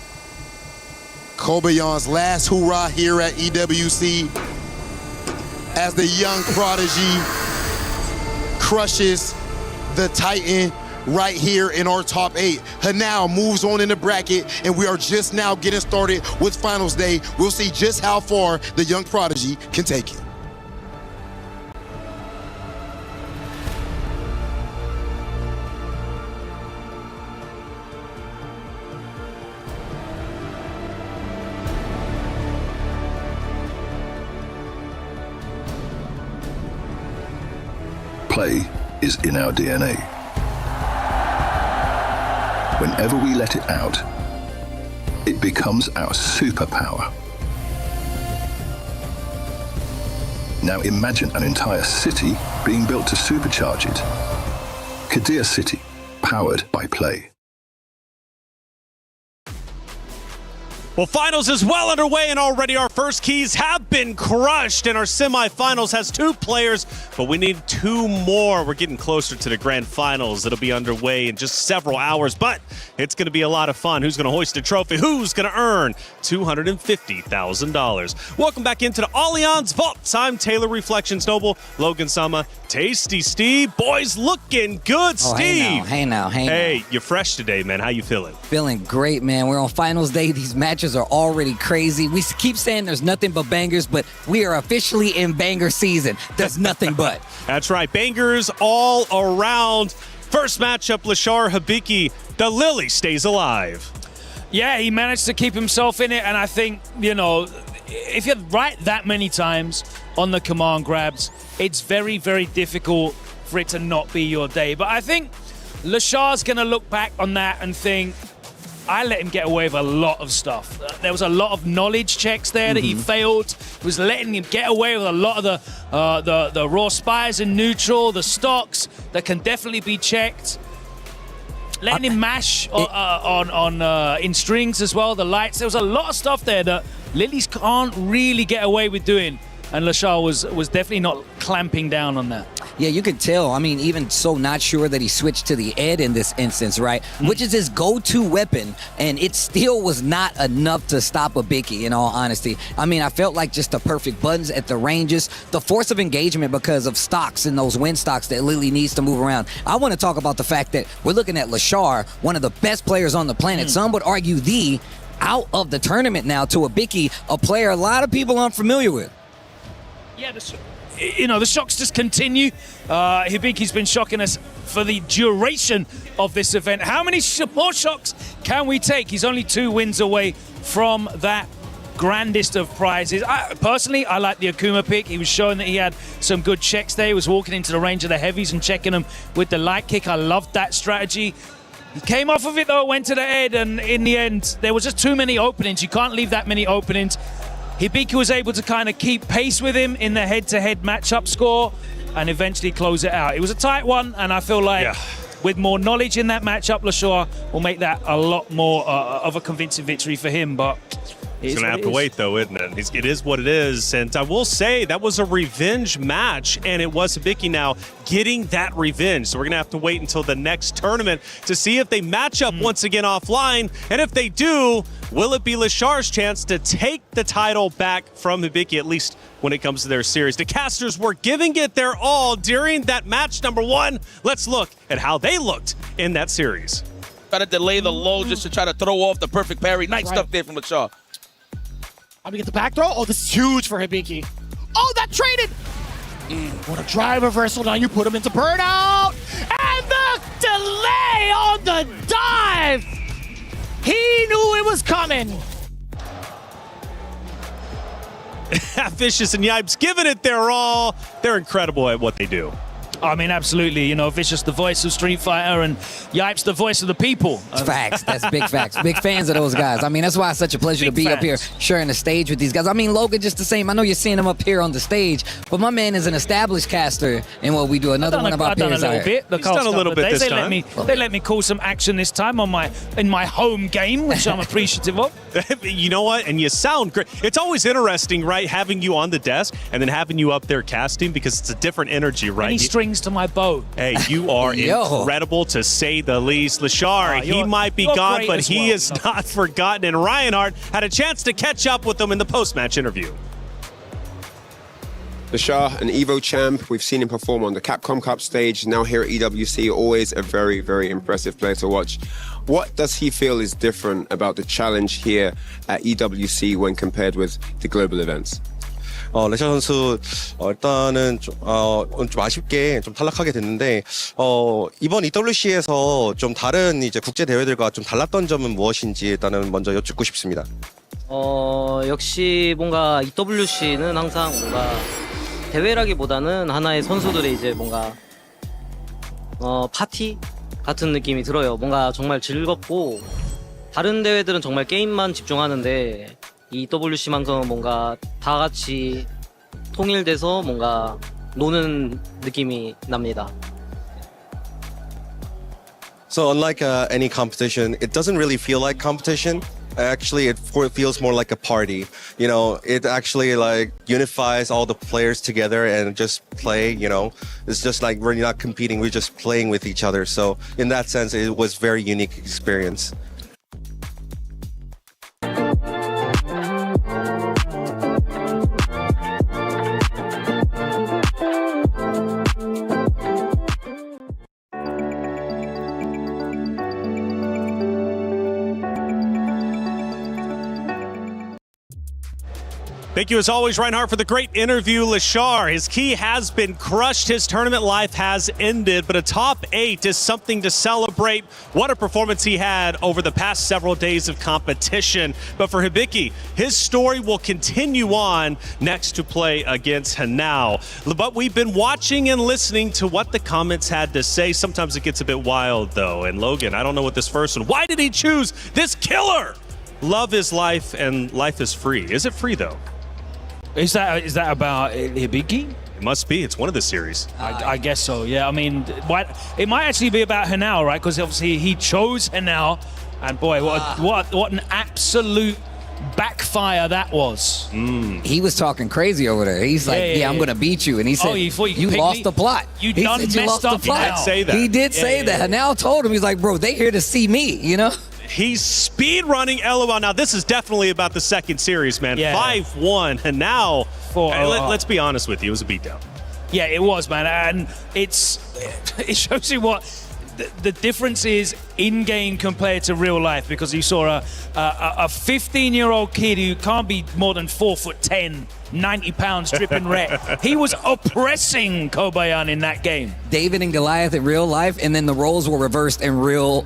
Kobayan's last hoorah here at EWC as the young prodigy crushes the Titan right here in our top 8. Hanao moves on in the bracket, and we are just now getting started with finals day. We'll see just how far the young prodigy can take it. Play is in our DNA. Whenever we let it out, it becomes our superpower. Now imagine an entire city being built to supercharge it. Kadir City, powered by Play. Well, finals is well underway, and already our first keys have been crushed, and our semifinals has 2 players, but we need 2 more. We're getting closer to the grand finals. It'll be underway in just several hours, but it's going to be a lot of fun. Who's going to hoist a trophy? Who's going to earn $250,000? Welcome back into the Allianz Vaults. I'm Taylor Reflections Noble, Logan Sama, Tasty Steve. Boys, looking good, Steve. Hey now. Hey, you're fresh today, man. How you feeling? Feeling great, man. We're on finals day. These matches are already crazy. We keep saying there's nothing but bangers, but we are officially in banger season. There's nothing but. That's right. Bangers all around. First matchup, Lashar Habiki. The Lily stays alive. Yeah, he managed to keep himself in it, and I think, if you're right that many times on the command grabs, it's very, very difficult for it to not be your day. But I think Lashar's going to look back on that and think, I let him get away with a lot of stuff. There was a lot of knowledge checks there that he failed. It was letting him get away with a lot of the raw spies in neutral, the stocks that can definitely be checked. Letting him mash in strings as well, the lights. There was a lot of stuff there that Lilies can't really get away with doing. And Lashar was definitely not clamping down on that. Yeah, you could tell. I mean, even so not sure that he switched to the Ed in this instance, right? Which is his go-to weapon, and it still was not enough to stop Habiki, in all honesty. I mean, I felt like just the perfect buttons at the ranges, the force of engagement because of stocks and those wind stocks that Lily needs to move around. I want to talk about the fact that we're looking at Lashar, one of the best players on the planet. Some would argue out of the tournament now to Habiki, a player a lot of people aren't familiar with. Yeah, the shocks just continue. Hibiki's been shocking us for the duration of this event. How many more shocks can we take? He's only 2 wins away from that grandest of prizes. Personally, I like the Akuma pick. He was showing that he had some good checks there. He was walking into the range of the heavies and checking them with the light kick. I loved that strategy. He came off of it though, went to the head, and in the end, there was just too many openings. You can't leave that many openings. Hibiki was able to kind of keep pace with him in the head-to-head matchup score and eventually close it out. It was a tight one, and I feel like with more knowledge in that matchup, LaShaw will make that a lot more of a convincing victory for him, but he's going to have to wait, though, isn't it? It is what it is. And I will say that was a revenge match, and it was Hibiki now getting that revenge. So we're going to have to wait until the next tournament to see if they match up once again offline. And if they do, will it be LaShar's chance to take the title back from Hibiki, at least when it comes to their series? The casters were giving it their all during that match number 1. Let's look at how they looked in that series. Try to delay the low just to try to throw off the perfect parry. Nice stuff there from LaShar. I'm gonna get the back throw. Oh, this is huge for Hibiki. Oh, that traded. What a drive reversal. Now you put him into burnout. And the delay on the dive. He knew it was coming. Vicious and Yipes giving it their all. They're incredible at what they do. I mean, absolutely. You know, Vicious, the voice of Street Fighter, and Yipes, the voice of the people. Facts. That's big facts. Big fans of those guys. I mean, that's why it's such a pleasure to be up here sharing the stage with these guys. I mean, Logan, just the same. I know you're seeing him up here on the stage, but my man is an established caster in what we do. Another one of our peers. I've done a little bit. He's done a little bit this time. They let me call some action this time in my home game, which I'm appreciative of. You know what? And you sound great. It's always interesting, right, having you on the desk and then having you up there casting, because it's a different energy, right? Any strings to my bow. Hey, you are incredible to say the least. LaShar, he might be gone, but he is not forgotten. And Reinhardt had a chance to catch up with him in the post-match interview. LaShar, an Evo champ. We've seen him perform on the Capcom Cup stage. Now here at EWC, always a very, very impressive player to watch. What does he feel is different about the challenge here at EWC when compared with the global events? 레샤 선수 일단은 좀 아쉽게 좀 탈락하게 됐는데 이번 EWC에서 좀 다른 이제 국제 대회들과 좀 달랐던 점은 무엇인지 일단은 먼저 여쭙고 싶습니다. 역시 뭔가 EWC는 항상 뭔가 대회라기보다는 하나의 선수들의 이제 뭔가 파티 같은 느낌이 들어요. 뭔가 정말 즐겁고 다른 대회들은 정말 게임만 집중하는데 EWC만큼은 뭔가 다 같이 통일돼서 뭔가 노는 느낌이 납니다. So unlike any competition, it doesn't really feel like competition. Actually, it feels more like a party. You know, it actually like unifies all the players together and just play, you know. It's just like we're not competing, we're just playing with each other. So in that sense, it was a very unique experience. Thank you, as always, Reinhardt, for the great interview. LaShar, his key has been crushed. His tournament life has ended, but a top 8 is something to celebrate. What a performance he had over the past several days of competition. But for Hibiki, his story will continue on next to play against Hanao. But we've been watching and listening to what the comments had to say. Sometimes it gets a bit wild, though. And Logan, I don't know what this first one. Why did he choose this killer? Love is life, and life is free. Is it free, though? Is that about Hibiki? It must be. It's one of the series. I guess so, yeah. I mean, it might actually be about Hanao, right? Because obviously he chose Hanao, and boy, what an absolute backfire that was. He was talking crazy over there. He's like, I'm going to beat you. And he said, you lost the plot. You done messed up. He did say that. He did say that. Hanao told him, he's like, bro, they here to see me, you know? He's speed running LOL. Now, this is definitely about the second series, man. 5-1. And now, let's be honest with you, it was a beatdown. Yeah, it was, man. And it shows you what the difference is in-game compared to real life, because you saw a 15-year-old kid who can't be more than 4'10", 90 pounds, dripping red. He was oppressing Kobayan in that game. David and Goliath in real life, and then the roles were reversed in real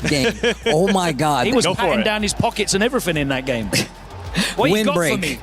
game. Oh my God. He was patting down his pockets and everything in that game. What you got for me?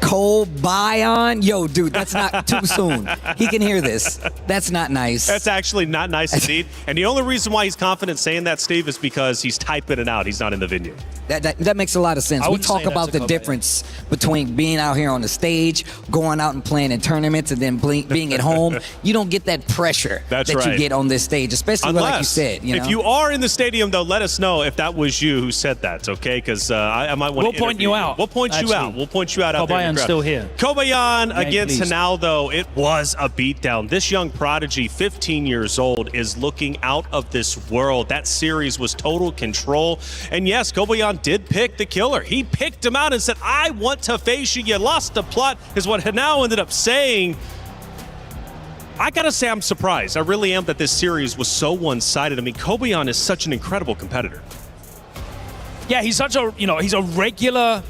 Kobayan? Yo, dude, that's not too soon. He can hear this. That's not nice. That's actually not nice indeed. And the only reason why he's confident saying that, Steve, is because he's typing it out. He's not in the venue. That makes a lot of sense. We talk about the difference between being out here on the stage, going out and playing in tournaments, and then being at home. You don't get that pressure that you get on this stage, especially like you said. If you are in the stadium, though, let us know if that was you who said that, okay? Because I might want to point you out. We'll point you out. We'll point you out there. Kobayan's still here. Kobayan against Hinao, though, it was a beatdown. This young prodigy, 15 years old, is looking out of this world. That series was total control. And yes, Kobayan did pick the killer. He picked him out and said, I want to face you. You lost the plot, is what Hinao ended up saying. I gotta say, I'm surprised. I really am that this series was so one-sided. I mean, Kobayan is such an incredible competitor. Yeah, he's such a, he's a regular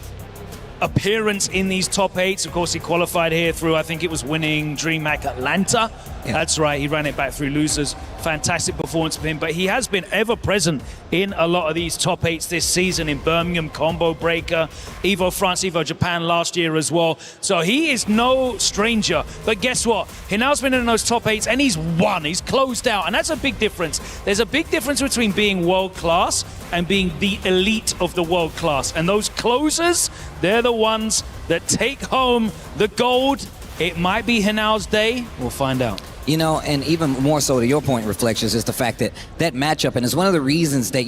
appearance in these top eights. Of course, he qualified here through, I think it was winning DreamHack Atlanta. Yeah. That's right. He ran it back through losers. Fantastic performance for him. But he has been ever present in a lot of these top eights this season in Birmingham, Combo Breaker, Evo France, Evo Japan last year as well. So he is no stranger. But guess what? Hinao's been in those top eights and he's won. He's closed out. And that's a big difference. There's a big difference between being world class and being the elite of the world class. And those closers, they're the ones that take home the gold. It might be Hinao's day. We'll find out. And even more so to your point, Reflections, is the fact that matchup, and it's one of the reasons that,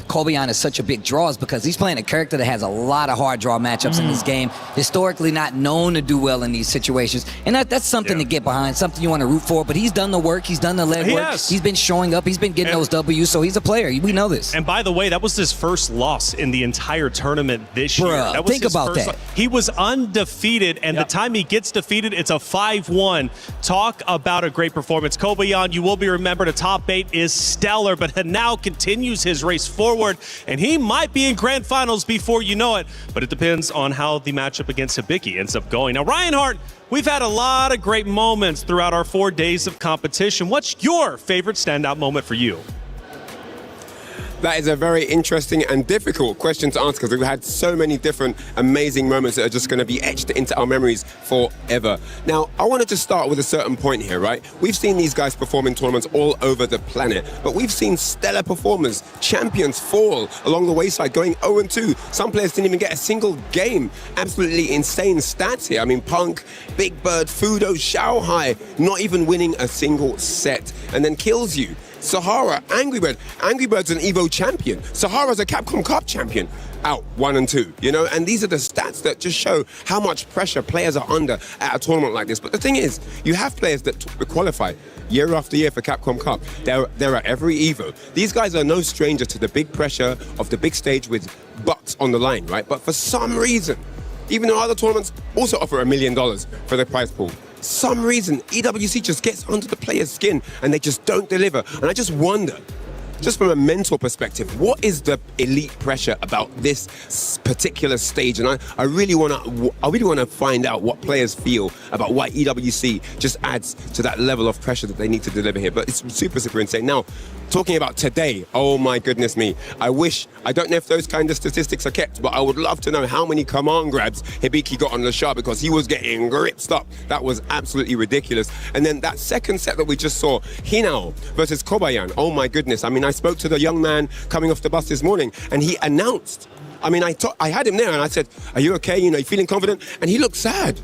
Kobayan is such a big draw, is because he's playing a character that has a lot of hard draw matchups in this game, historically not known to do well in these situations. And that's something to get behind, something you want to root for. But he's done the work. He's done the legwork. He's been showing up. He's been getting those W's, so he's a player. We know this. And by the way, that was his first loss in the entire tournament this year. That was think about that. He was undefeated, and the time he gets defeated, it's a 5-1. Talk about a great performance. Kobayan, you will be remembered. A top 8 is stellar, but Hinao continues his race forward, and he might be in grand finals before you know it, but it depends on how the matchup against Hibiki ends up going. Now, Ryan Hart, we've had a lot of great moments throughout our 4 days of competition. What's your favorite standout moment for you? That is a very interesting and difficult question to answer because we've had so many different amazing moments that are just going to be etched into our memories forever. Now, I wanted to start with a certain point here, right? We've seen these guys perform in tournaments all over the planet, but we've seen stellar performers, champions fall along the wayside, going 0-2. Some players didn't even get a single game. Absolutely insane stats here. I mean, Punk, Big Bird, Fudo, Xiaohai, not even winning a single set, and then kills you. Sahara, Angry Bird. Angry Bird's an Evo champion. Sahara's a Capcom Cup champion. Out 1-2, and these are the stats that just show how much pressure players are under at a tournament like this. But the thing is, you have players that qualify year after year for Capcom Cup. They're at every Evo. These guys are no stranger to the big pressure of the big stage with bucks on the line, right? But for some reason, even though other tournaments also offer $1 million for the prize pool, some reason EWC just gets under the player's skin and they just don't deliver. And I just wonder, just from a mental perspective, what is the elite pressure about this particular stage? And I really want to find out what players feel about why EWC just adds to that level of pressure that they need to deliver here. But it's super, super insane. Now, talking about today, oh my goodness me. I don't know if those kind of statistics are kept, but I would love to know how many command grabs Hibiki got on the shot because he was getting gripped up. That was absolutely ridiculous. And then that second set that we just saw, Hinao versus Kobayan, oh my goodness. I mean, I spoke to the young man coming off the bus this morning and he announced, I had him there and I said, are you okay? You feeling confident? And he looked sad.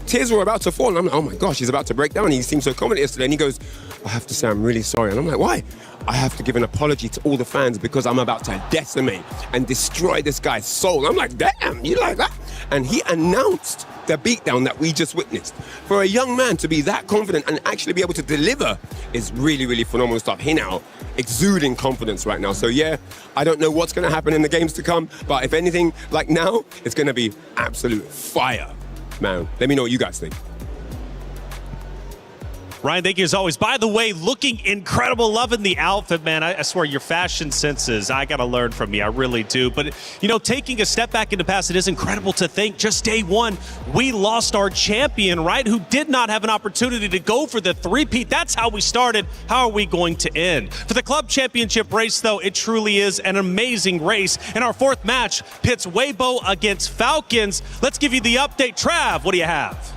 Tears were about to fall. And I'm like, oh my gosh, he's about to break down. He seemed so confident yesterday. And he goes, I have to say I'm really sorry. And I'm like, why? I have to give an apology to all the fans because I'm about to decimate and destroy this guy's soul. I'm like, damn, you like that? And he announced the beatdown that we just witnessed. For a young man to be that confident and actually be able to deliver is really, really phenomenal stuff. Hinao exuding confidence right now. So yeah, I don't know what's going to happen in the games to come, but if anything like now, it's going to be absolute fire. Man, let me know what you guys think. Ryan, thank you as always. By the way, looking incredible. Loving the outfit, man. I swear your fashion senses, I got to learn from you. I really do. But, you know, taking a step back in the past, it is incredible to think just day one, we lost our champion, right? Who did not have an opportunity to go for the three-peat. That's how we started. How are we going to end? For the club championship race, though, it truly is an amazing race. And our fourth match pits Weibo against Falcons. Let's give you the update. Trav, what do you have?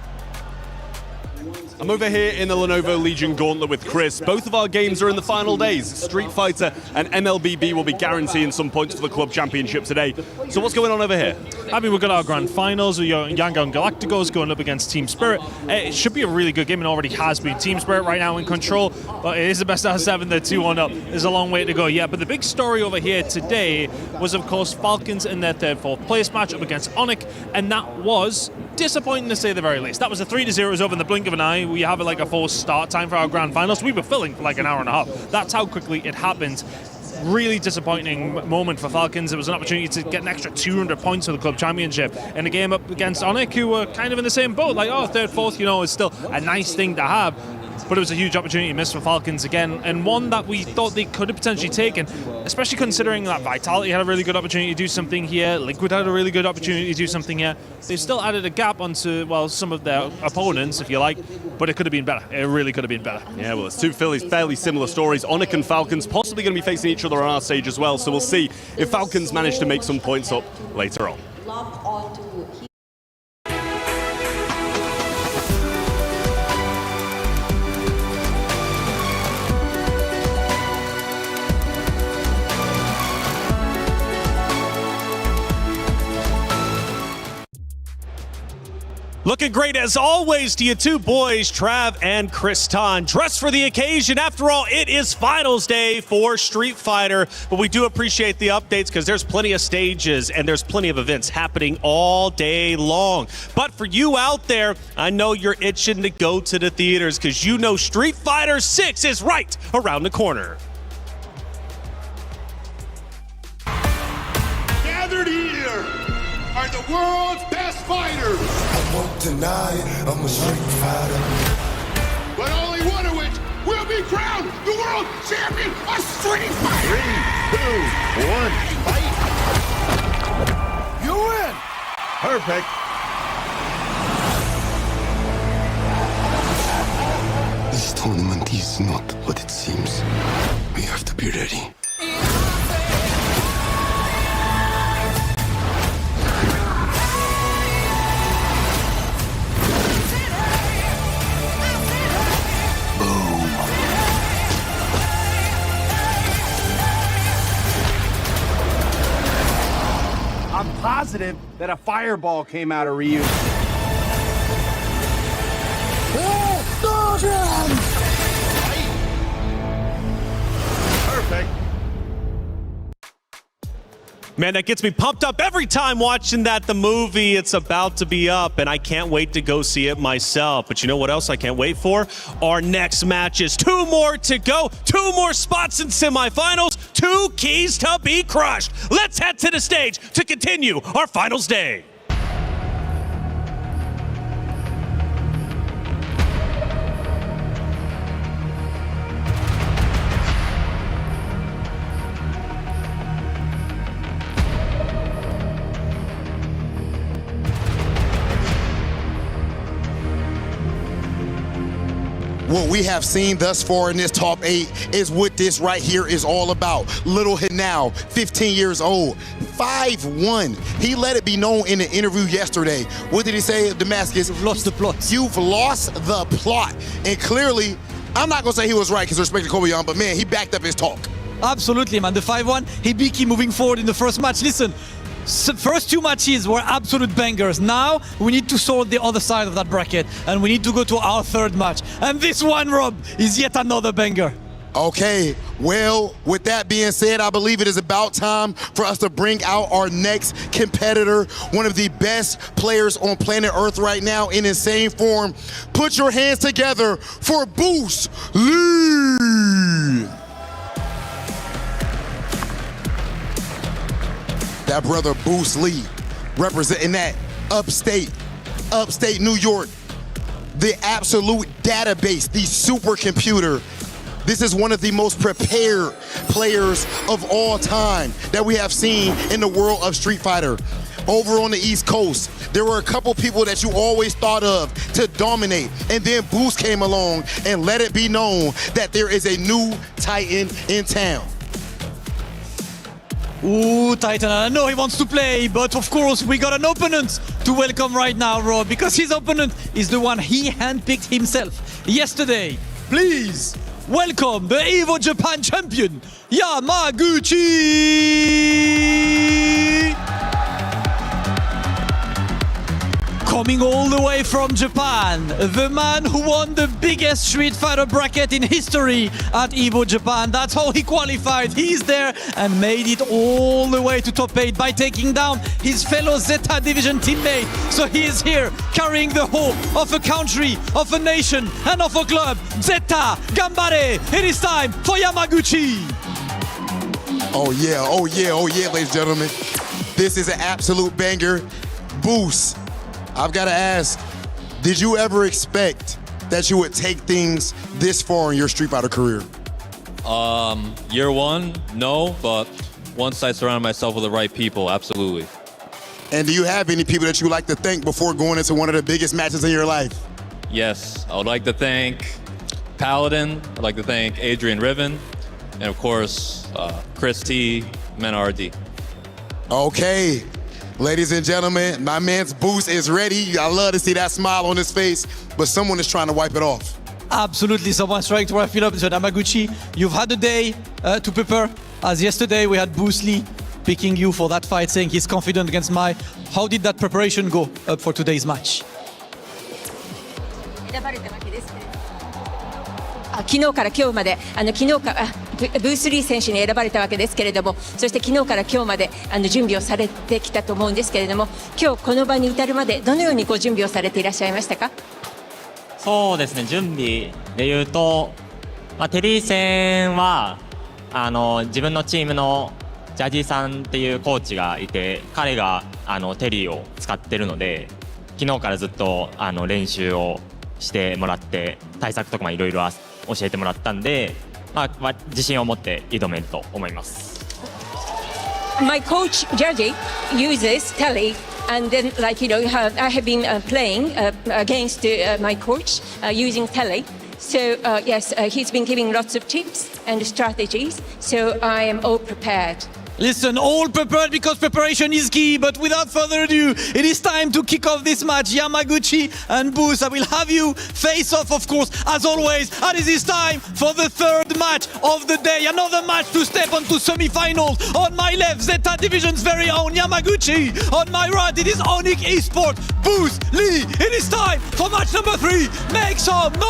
I'm over here in the Lenovo Legion Gauntlet with Chris. Both of our games are in the final days. Street Fighter and MLBB will be guaranteeing some points for the club championship today. So what's going on over here? I mean, we've got our grand finals. We've got Yangon Galacticos going up against Team Spirit. It should be a really good game, and already has been. Team Spirit right now in control, but it is the best out of 7. They're 2-1 up. There's a long way to go yet. But the big story over here today was, of course, Falcons in their third, fourth place match up against Onic, and that was disappointing to say the very least. That was a 3-0. It was over in the blink of an eye. We have like a full start time for our grand finals. We were filling for like an hour and a half. That's how quickly it happened. Really disappointing moment for Falcons. It was an opportunity to get an extra 200 points for the club championship in a game up against Onic, who were kind of in the same boat. Like, oh, third, fourth, you know, is still a nice thing to have. But it was a huge opportunity missed for Falcons again, and one that we thought they could have potentially taken, especially considering that Vitality had a really good opportunity to do something here, Liquid had a really good opportunity to do something here. They've still added a gap onto, well, some of their opponents, if you like, but it could have been better. It really could have been better. Yeah, well, it's two fairly similar stories. Onic and Falcons possibly going to be facing each other on our stage as well, so we'll see if Falcons manage to make some points up later on. Looking great as always to you two boys, Trav and Kristan. Dressed for the occasion. After all, it is finals day for Street Fighter, but we do appreciate the updates because there's plenty of stages and there's plenty of events happening all day long. But for you out there, I know you're itching to go to the theaters because you know Street Fighter 6 is right around the corner. Gathered here are the world's best fighters. I won't deny it, I'm a street fighter. But only one of which will be crowned the world champion of Street Fighter. 3, 2, 1, fight! You win! Perfect. This tournament is not what it seems. We have to be ready. I'm positive that a fireball came out of Ryu. Perfect. Man, that gets me pumped up every time watching that. The movie, it's about to be up, and I can't wait to go see it myself. But you know what else I can't wait for? Our next matches. 2 more to go. 2 more spots in semifinals. 2 keys to be crushed. Let's head to the stage to continue our finals day. What we have seen thus far in this top 8 is what this right here is all about. Little Hinao, 15 years old, 5'1". He let it be known in an interview yesterday. What did he say, Damascus? You've lost the plot. You've lost the plot. And clearly, I'm not going to say he was right because respect to Kobayan, but man, he backed up his talk. Absolutely, man. The 5-1, Hibiki moving forward in the first match. Listen, first 2 matches were absolute bangers. Now we need to sort the other side of that bracket and we need to go to our third match. And this one, Rob, is yet another banger. Okay, well, with that being said, I believe it is about time for us to bring out our next competitor, one of the best players on planet Earth right now in insane form. Put your hands together for Bruce Lee. That brother Bruce Lee, representing that upstate New York. the absolute database, the supercomputer. This is one of the most prepared players of all time that we have seen in the world of Street Fighter. Over on the East Coast, there were a couple people that you always thought of to dominate, and then Boost came along and let it be known that there is a new Titan in town. Ooh, Titan, I know he wants to play, but of course we got an opponent to welcome right now, Rob, because his opponent is the one he handpicked himself yesterday. Please welcome the Evo Japan champion, Yamaguchi! Coming all the way from Japan, the man who won the biggest Street Fighter bracket in history at Evo Japan. That's how he qualified. He's there and made it all the way to top 8 by taking down his fellow Zeta Division teammate. So he is here carrying the hope of a country, of a nation, and of a club. Zeta, Gambare! It is time for Yamaguchi! Oh yeah, oh yeah, oh yeah, ladies and gentlemen. This is an absolute banger. Boost. I've got to ask, did you ever expect that you would take things this far in your Street Fighter career? Year one, no, but once I surrounded myself with the right people, absolutely. And do you have any people that you like to thank before going into one of the biggest matches in your life? Yes, I would like to thank Paladin, I'd like to thank Adrian Riven, and of course, Chris T, Menardi. Okay. Ladies and gentlemen, my man's Boost is ready. I love to see that smile on his face, but someone is trying to wipe it off. Absolutely, someone's trying to wrap it up. So Yamaguchi, you've had a day to prepare. As yesterday, we had Bruce Lee picking you for that fight, saying he's confident against Mai. How did that preparation go for today's match? 昨日から今日まで昨日からブースリー選手に選ばれたわけですけれども、そして昨日から今日まで準備をされてきたと思うんですけれども、今日この場に至るまでどのようにご準備をされていらっしゃいましたか？そうですね、準備でいうと、テリー戦は自分のチームのジャジーさんっていうコーチがいて、彼がテリーを使ってるので、昨日からずっと練習をしてもらって、対策とかいろいろ教えてもらったんで、自信を持って挑めると思います。My coach Jaji uses Telly, and then I have been playing against my coach using Telly. So yes, he's been giving lots of tips and strategies. So I am all prepared. Listen, all prepared because preparation is key, but without further ado, it is time to kick off this match. Yamaguchi and Boost, I will have you face off, of course, as always, and it is time for the third match of the day. Another match to step onto semi-finals. On my left, Zeta Division's very own Yamaguchi. On my right, it is Onyx Esports, Boost Lee. It is time for match number 3. Make some noise!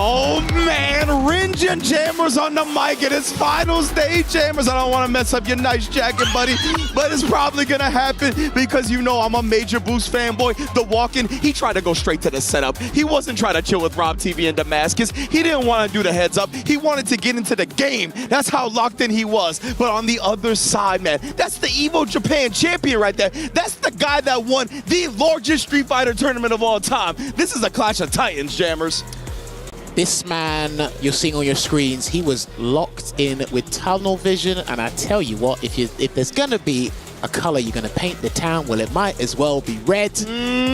Oh man, Rinjin Jammers on the mic. It is finals day, Jammers. I don't want to mess up your nice jacket, buddy, but it's probably going to happen because you know I'm a major Boost fanboy. The walk-in, he tried to go straight to the setup. He wasn't trying to chill with Rob TV in Damascus. He didn't want to do the heads up. He wanted to get into the game. That's how locked in he was. But on the other side, man, that's the Evo Japan champion right there. That's the guy that won the largest Street Fighter tournament of all time. This is a clash of titans, Jammers. This man you're seeing on your screens, he was locked in with tunnel vision, and I tell you what, if there's gonna be a color you're gonna paint the town, well, it might as well be red,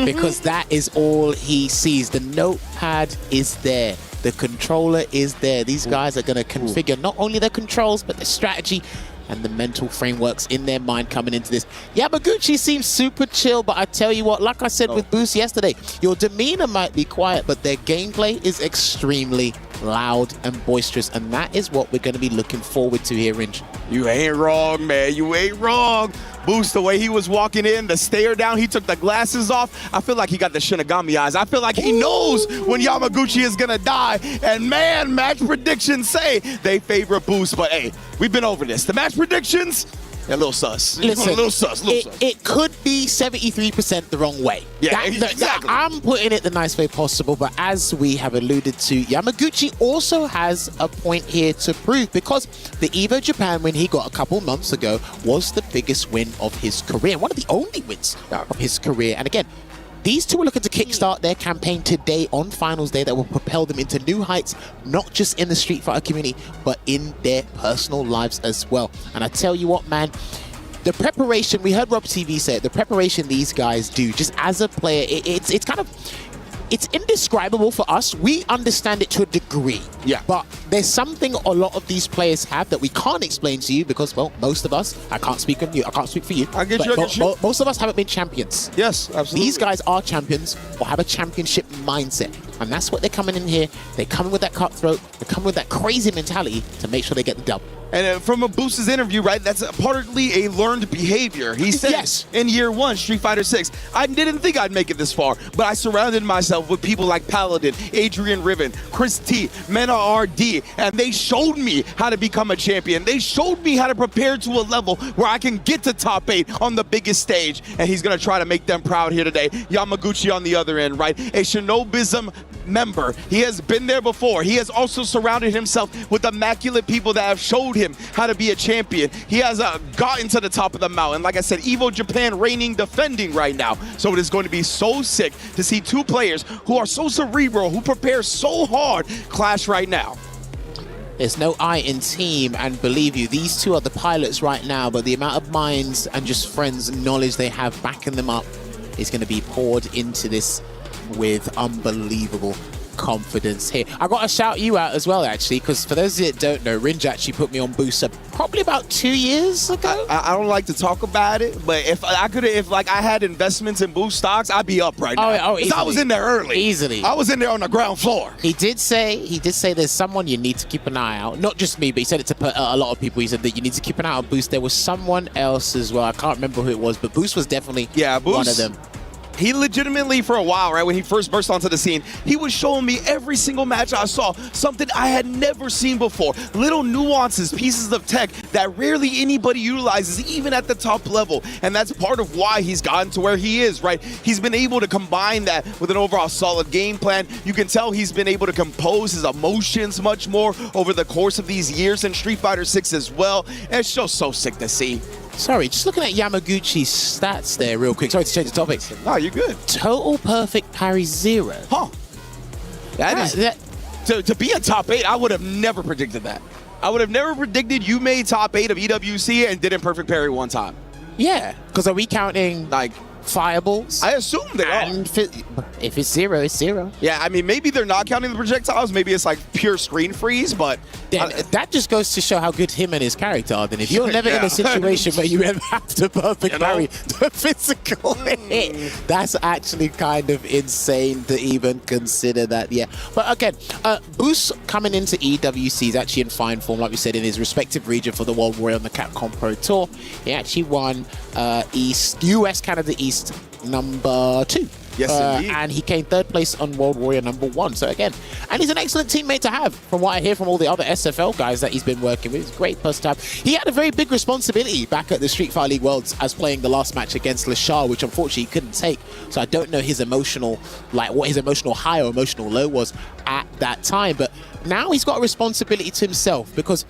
because that is all he sees. The notepad is there, the controller is there. These guys are gonna configure not only their controls, but the strategy and the mental frameworks in their mind coming into this. Yamaguchi seems super chill, but I tell you what, like I said with Boost yesterday, your demeanor might be quiet, but their gameplay is extremely loud and boisterous, and that is what we're going to be looking forward to here, Rinj. You ain't wrong, man. You ain't wrong. Boost, the way he was walking in, the stare down, he took the glasses off. I feel like he got the Shinigami eyes. I feel like he knows when Yamaguchi is going to die. And man, match predictions say they favor Boost. But hey, we've been over this. The match predictions, Yeah, a little sus. Listen, a little sus. It could be 73% the wrong way. Yeah, exactly. I'm putting it the nice way possible, but as we have alluded to, Yamaguchi also has a point here to prove, because the Evo Japan win he got a couple months ago was the biggest win of his career, one of the only wins of his career. And again, these two are looking to kickstart their campaign today on finals day that will propel them into new heights, not just in the Street Fighter community, but in their personal lives as well. And I tell you what, man, the preparation, we heard Rob TV say it, the preparation these guys do just as a player, it's kind of, it's indescribable for us. We understand it to a degree. Yeah. But there's something a lot of these players have that we can't explain to you because, well, most of us, I can't speak on you, I can't speak for you. I get you. Most of us haven't been champions. Yes, absolutely. These guys are champions or have a championship mindset. And that's what they're coming in here. They're coming with that cutthroat. They're coming with that crazy mentality to make sure they get the dub. And from a Boost's interview, right, that's partly a learned behavior. He said yes. In year one, Street Fighter 6, I didn't think I'd make it this far, but I surrounded myself with people like Paladin, Adrian Riven, Chris T, Mena RD, and they showed me how to become a champion. They showed me how to prepare to a level where I can get to top 8 on the biggest stage, and he's going to try to make them proud here today. Yamaguchi on the other end, right, a Shinobism member. He has been there before. He has also surrounded himself with immaculate people that have showed him how to be a champion. He has gotten to the top of the mountain. Like I said, Evo Japan reigning, defending right now. So it is going to be so sick to see two players who are so cerebral, who prepare so hard, clash right now. There's no I in team, and believe you, these two are the pilots right now, but the amount of minds and just friends and knowledge they have backing them up is going to be poured into this with unbelievable confidence here. I got to shout you out as well, actually, because for those that don't know, Rinj actually put me on Booster probably about 2 years ago. I don't like to talk about it, but if I had investments in Boost stocks, I'd be up right now. Easily. I was in there early. Easily. I was in there on the ground floor. He did say there's someone you need to keep an eye out. Not just me, but he said it to a lot of people. He said that you need to keep an eye on Boost. There was someone else as well. I can't remember who it was, but Boost was definitely one of them. He legitimately, for a while, right, when he first burst onto the scene, he was showing me every single match I saw, something I had never seen before. Little nuances, pieces of tech that rarely anybody utilizes, even at the top level. And that's part of why he's gotten to where he is, right? He's been able to combine that with an overall solid game plan. You can tell he's been able to compose his emotions much more over the course of these years in Street Fighter 6 as well. And it's just so sick to see. Sorry, just looking at Yamaguchi's stats there real quick. Sorry to change the topic. No, you're good. Total perfect parry 0. Huh. To be a top 8, I would have never predicted that. I would have never predicted you made top 8 of EWC and didn't perfect parry one time. Yeah, because are we counting like fireballs? I assume they are. If it's 0, it's 0. Yeah, I mean, maybe they're not counting the projectiles. Maybe it's like pure screen freeze, but that just goes to show how good him and his character are. Then if you're never in a situation where you ever have to perfect parry the physical hit, that's actually kind of insane to even consider that. Yeah, but again, Boost coming into EWC is actually in fine form, like we said, in his respective region for the World Warrior on the Capcom Pro Tour. He actually won US Canada East number 2. Yes, indeed. And he came 3rd place on World Warrior number 1. So again, and he's an excellent teammate to have, from what I hear from all the other SFL guys that he's been working with. He's a great person to have. He had a very big responsibility back at the Street Fighter League Worlds as playing the last match against Lashar, which unfortunately he couldn't take. So I don't know his emotional, like what his emotional high or emotional low was at that time. But now he's got a responsibility to himself, because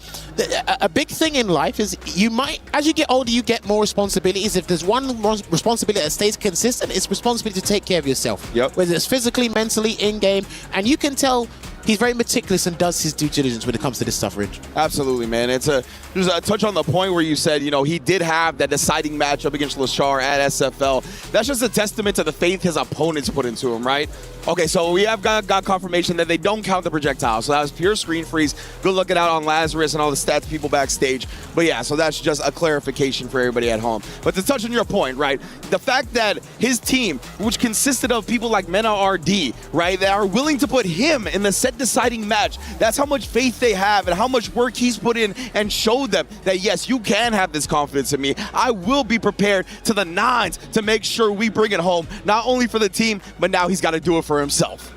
a big thing in life is you might, as you get older, you get more responsibilities. If there's one responsibility that stays consistent, it's responsibility to take care of yourself. Yep. Whether it's physically, mentally, in-game. And you can tell he's very meticulous and does his due diligence when it comes to this stuff, Ridge. Absolutely, man. There's a touch on the point where you said, he did have that deciding matchup against Lashar at SFL. That's just a testament to the faith his opponents put into him, right? Okay, so we have got confirmation that they don't count the projectiles. So that was pure screen freeze. Good looking out on Lazarus and all the stats people backstage. But yeah, so that's just a clarification for everybody at home. But to touch on your point, right? The fact that his team, which consisted of people like Mena RD, right, that are willing to put him in the set deciding match, that's how much faith they have and how much work he's put in and showed them that, yes, you can have this confidence in me. I will be prepared to the nines to make sure we bring it home, not only for the team, but now he's got to do it for himself.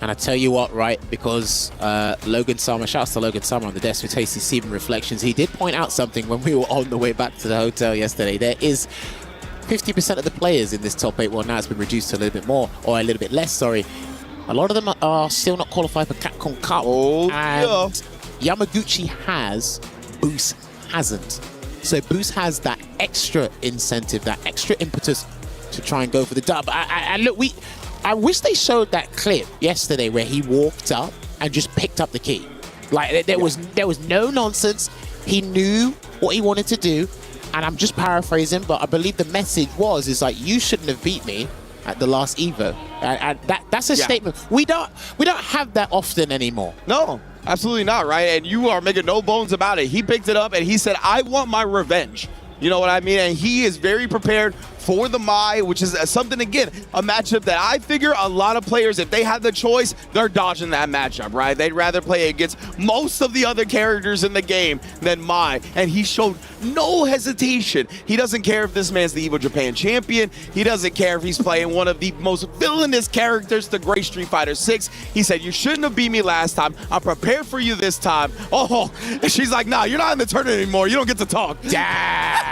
And I tell you what, right, because Logan Summer, shouts to Logan Summer on the desk with Tasty Steven Reflections, he did point out something when we were on the way back to the hotel yesterday. There is 50% of the players in this top 8, well now it's been reduced to a little bit more, or a little bit less, sorry. A lot of them are still not qualified for Capcom Cup. Oh, and Yamaguchi has, Boost hasn't. So Boost has that extra incentive, that extra impetus to try and go for the dub. And look, I wish they showed that clip yesterday where he walked up and just picked up the key. Like there was no nonsense. He knew what he wanted to do, and I'm just paraphrasing, but I believe the message is like, you shouldn't have beat me at the last Evo. And that's a statement. We don't have that often anymore. No, absolutely not, right? And you are making no bones about it. He picked it up and he said, I want my revenge. You know what I mean? And he is very prepared for the Mai, which is something, again, a matchup that I figure a lot of players, if they have the choice, they're dodging that matchup, right? They'd rather play against most of the other characters in the game than Mai. And he showed no hesitation. He doesn't care if this man's the Evo Japan champion. He doesn't care if he's playing one of the most villainous characters to Great Street Fighter 6. He said, you shouldn't have beat me last time. I'm prepared for you this time. Oh, and she's like, nah, you're not in the tournament anymore. You don't get to talk. Damn.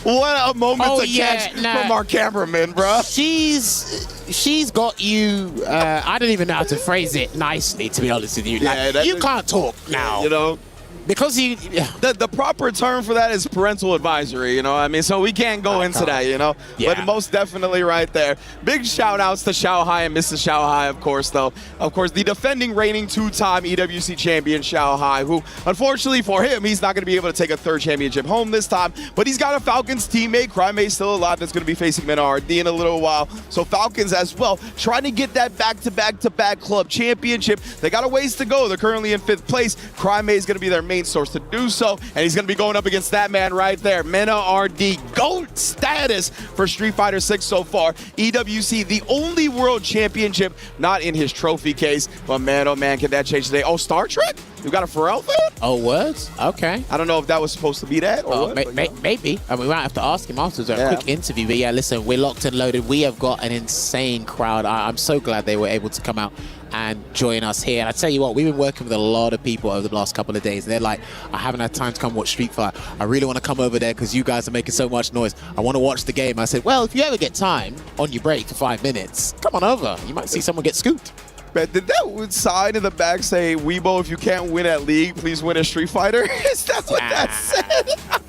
What a moment to catch from our cameraman, bro. She's got you, I don't even know how to phrase it nicely, to be honest with you. Like, you can't talk now. You know? Because the proper term for that is parental advisory, you know what I mean? So we can't go into that, you know? Yeah. But most definitely right there. Big shout outs to Xiao Hai and Mrs. Xiao Hai, of course, though. Of course, the defending reigning 2-time EWC champion, Xiao Hai, who, unfortunately for him, he's not going to be able to take a third championship home this time. But he's got a Falcons teammate, Crimate, still alive, that's going to be facing Mena RD in a little while. So Falcons as well, trying to get that back-to-back club championship. They got a ways to go. They're currently in 5th place. Crimate is going to be their main source to do so, and he's going to be going up against that man right there, Mena RD. GOAT status for Street Fighter 6 so far. EWC, the only world championship not in his trophy case, but man, oh man, can that change today? Oh, Star Trek? You got a Pharrell fan? Oh, words? Okay. I don't know if that was supposed to be that or maybe. I mean, we might have to ask him afterwards, a quick interview. But yeah, listen, we're locked and loaded. We have got an insane crowd. I'm so glad they were able to come out and join us here. And I tell you what, we've been working with a lot of people over the last couple of days. They're like, I haven't had time to come watch Street Fighter. I really want to come over there because you guys are making so much noise. I want to watch the game. I said, well, if you ever get time on your break for 5 minutes, come on over. You might see someone get scooped. But did that sign in the back say, Weibo, if you can't win at League, please win at Street Fighter? Is that what that said?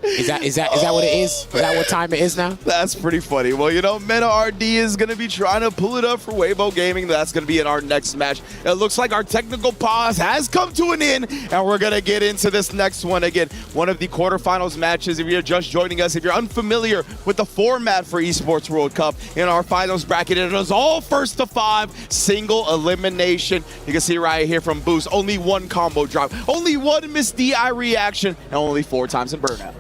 Is that what it is? Is that what time it is now? That's pretty funny. Well, you know, Mena RD is going to be trying to pull it up for Weibo Gaming. That's going to be in our next match. It looks like our technical pause has come to an end, and we're going to get into this next one. Again, one of the quarterfinals matches. If you're just joining us, if you're unfamiliar with the format for Esports World Cup, in our finals bracket, it is all first to 5, single elimination. You can see right here from Boost, only 1 combo drop, only 1 missed DI reaction, and only 4 times in burnout.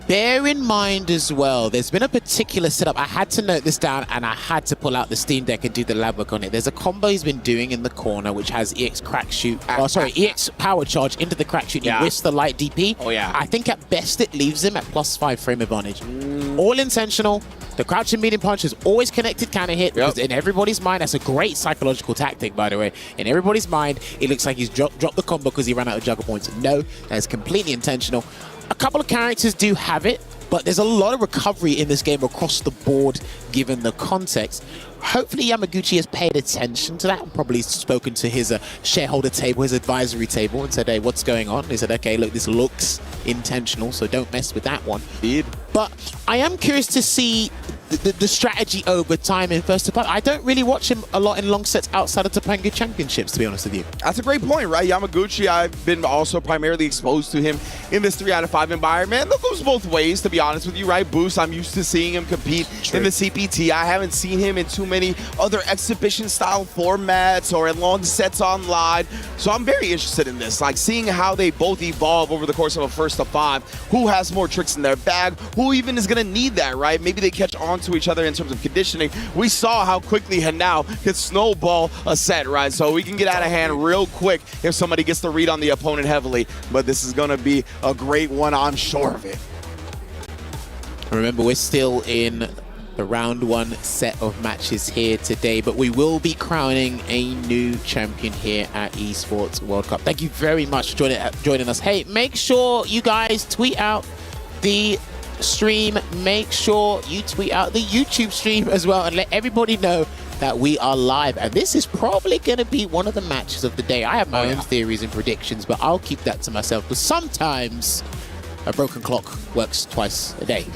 Bear in mind as well, there's been a particular setup. I had to note this down, and I had to pull out the Steam Deck and do the lab work on it. There's a combo he's been doing in the corner, which has EX crack shoot. EX power charge into the crack shoot. You whisk the light DP. Oh, yeah. I think at best it leaves him at +5 frame advantage. All intentional. The crouching medium punch is always connected counter hit. Because in everybody's mind, that's a great psychological tactic, by the way. In everybody's mind, it looks like he's dropped the combo because he ran out of juggle points. No, that's completely intentional. A couple of characters do have it, but there's a lot of recovery in this game across the board, given the context. Hopefully Yamaguchi has paid attention to that and probably spoken to his shareholder table, his advisory table, and said, hey, what's going on? They said, okay, look, this looks intentional, so don't mess with that one. But I am curious to see the strategy over time in first to 5. I don't really watch him a lot in long sets outside of Topanga Championships, to be honest with you. That's a great point, right? Yamaguchi, I've been also primarily exposed to him in this 3 out of 5 environment. That goes both ways, to be honest with you, right? Boost, I'm used to seeing him compete in the CPT. I haven't seen him in too many other exhibition-style formats or in long sets online. So I'm very interested in this, like seeing how they both evolve over the course of a first to 5. Who has more tricks in their bag? Who even is going to need that, right? Maybe they catch on to each other in terms of conditioning. We saw how quickly Hanao could snowball a set, right? So we can get out of hand real quick if somebody gets the read on the opponent heavily. But this is going to be a great one, I'm sure of it. Remember, we're still in the round 1 set of matches here today, but we will be crowning a new champion here at Esports World Cup. Thank you very much for joining us. Hey, make sure you guys tweet out the stream. Make sure you tweet out the YouTube stream as well and let everybody know that we are live. And this is probably going to be one of the matches of the day. I have my own theories and predictions, but I'll keep that to myself because sometimes a broken clock works twice a day.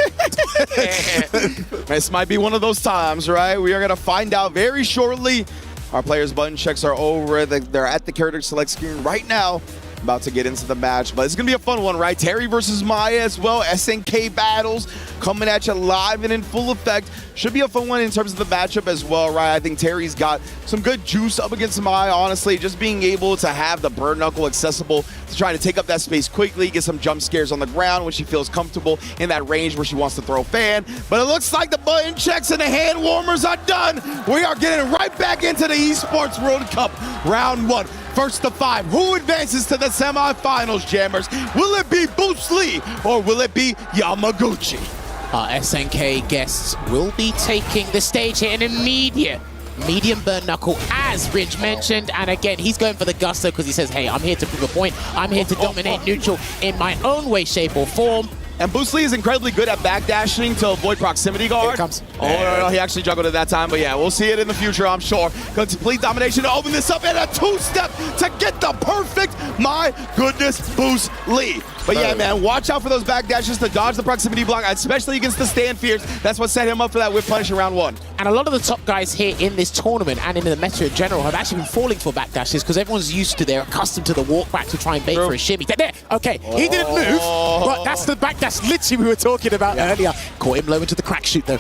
This might be one of those times, right? We are going to find out very shortly. Our players' button checks are over. They're at the character select screen right now, about to get into the match. But it's going to be a fun one, right? Terry versus Maya as well. SNK battles coming at you live and in full effect. Should be a fun one in terms of the matchup as well, right? I think Terry's got some good juice up against Maya, honestly. Just being able to have the bird knuckle accessible to try to take up that space quickly, get some jump scares on the ground when she feels comfortable in that range where she wants to throw fan. But it looks like the button checks and the hand warmers are done. We are getting right back into the Esports World Cup round 1. First to 5. Who advances to the semifinals, Jammers? Will it be Bruce Lee or will it be Yamaguchi? Our SNK guests will be taking the stage here in immediate medium burn knuckle, as Ridge mentioned. And again, he's going for the gusto because he says, hey, I'm here to prove a point. I'm here to dominate neutral in my own way, shape, or form. And Bruce Lee is incredibly good at backdashing to avoid proximity guard. Here it comes. Oh, no, he actually juggled at that time. But yeah, we'll see it in the future, I'm sure. Complete domination to open this up and a 2-step to get the perfect, my goodness, Bruce Lee. But yeah, man, watch out for those backdashes to dodge the proximity block, especially against the stand fears. That's what set him up for that whip punish in round 1. And a lot of the top guys here in this tournament and in the meta in general have actually been falling for backdashes because everyone's used to, they're accustomed to the walk back to try and bait for a shimmy. There, okay, he didn't move, but that's the backdash literally we were talking about earlier. Caught him low into the crack shoot though.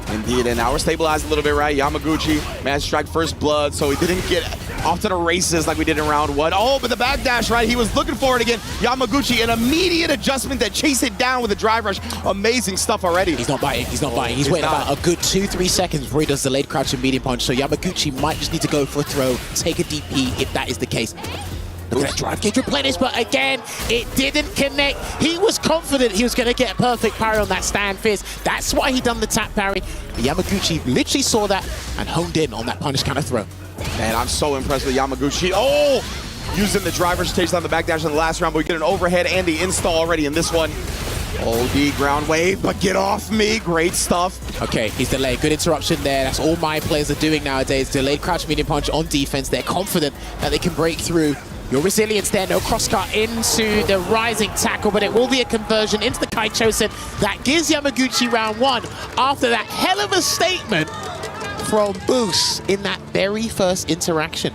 Indeed, and now we're stabilized a little bit, right? Yamaguchi managed to strike first blood, so he didn't get off to the races like we did in round 1. Oh, but the backdash, right? He was looking for it again. Yamaguchi, an immediate adjustment that chased it down with a drive rush. Amazing stuff already. He's not biting, he's not biting. He's waiting about a good 2-3 seconds before he does the delayed crouch and medium punch, so Yamaguchi might just need to go for a throw, take a DP if that is the case. Look at that drive gauge replenish, but again, it didn't connect. He was confident he was going to get a perfect parry on that stand fizz. That's why he done the tap parry. But Yamaguchi literally saw that and honed in on that punish counter throw. Man, I'm so impressed with Yamaguchi. Oh! Using the driver's chase on the backdash in the last round, but we get an overhead and the install already in this one. OD ground wave, but get off me. Great stuff. Okay, he's delayed. Good interruption there. That's all my players are doing nowadays. Delayed crouch medium punch on defense. They're confident that they can break through. Your resilience there, no crosscut into the rising tackle, but it will be a conversion into the Kaichosen. That gives Yamaguchi round 1 after that hell of a statement from Boost in that very first interaction.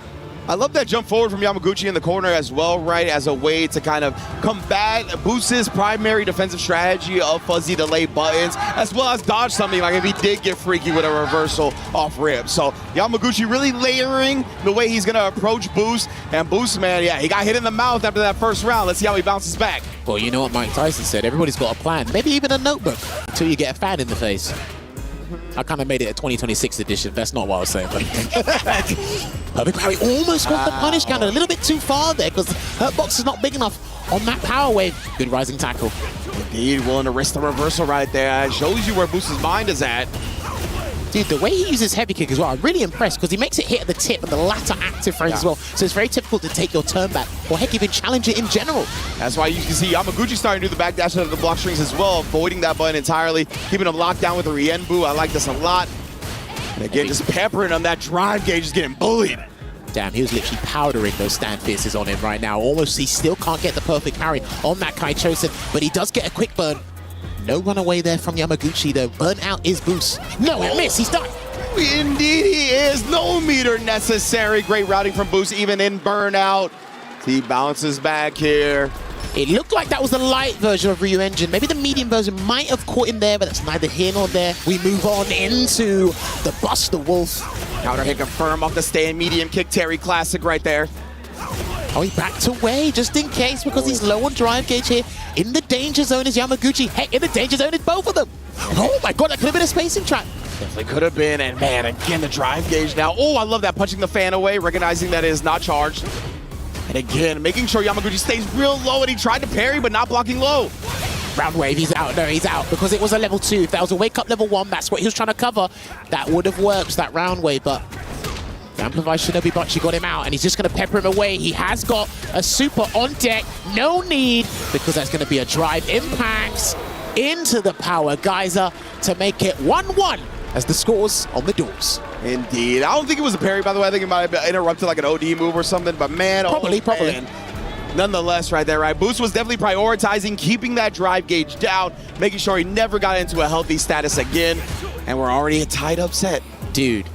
I love that jump forward from Yamaguchi in the corner as well, right, as a way to kind of combat Boost's primary defensive strategy of fuzzy delay buttons, as well as dodge something like if he did get freaky with a reversal off rib. So Yamaguchi really layering the way he's going to approach Boost. And Boost, man, yeah, he got hit in the mouth after that first round. Let's see how he bounces back. Well, you know what Mike Tyson said, everybody's got a plan, maybe even a notebook, until you get a fan in the face. I kind of made it a 2026 edition. That's not what I was saying. But perfect parry. Almost got the punish counter. A little bit too far there because her box is not big enough on that power wave. Good rising tackle. Indeed, willing to risk the reversal right there. It shows you where Boost's mind is at. Dude, the way he uses heavy kick as well, I'm really impressed because he makes it hit at the tip and the latter active frames as well. So it's very difficult to take your turn back or heck, even challenge it in general. That's why you can see Yamaguchi starting to do the backdash of the block strings as well, avoiding that button entirely, keeping him locked down with the Rienbu. I like this a lot. And again, just peppering him. That drive gauge is getting bullied. Damn, he was literally powdering those stand fierces on him right now. Almost, he still can't get the perfect parry on that Kaichosen, but he does get a quick burn. No runaway there from Yamaguchi, though. Burnout is Boost. No, it missed. He's done. Indeed he is. No meter necessary. Great routing from Boost, even in burnout. He bounces back here. It looked like that was the light version of Ryu Engine. Maybe the medium version might have caught him there, but that's neither here nor there. We move on into the Buster Wolf. Counter hit confirm off the stand medium kick. Terry classic right there. Oh, he backed away just in case because he's low on drive gauge here. In the danger zone is Yamaguchi. Hey, in the danger zone is both of them. Oh my god, that could have been a spacing trap. Definitely could have been, and man, again, the drive gauge now. Oh, I love that, punching the fan away, recognizing that it is not charged. And again, making sure Yamaguchi stays real low, and he tried to parry, but not blocking low. Round wave, he's out. No, he's out because it was a level 2. If that was a wake up level 1, that's what he was trying to cover. That would have worked, that round wave, but the Amplified Shinobi Bocce got him out, and he's just going to pepper him away. He has got a super on deck. No need, because that's going to be a drive impact into the power geyser to make it 1-1 as the scores on the doors. Indeed. I don't think it was a parry, by the way. I think it might have interrupted like an OD move or something, but man, Probably. Man. Nonetheless, right there, right? Boost was definitely prioritizing keeping that drive gauge down, making sure he never got into a healthy status again, and we're already a tied up set. Dude,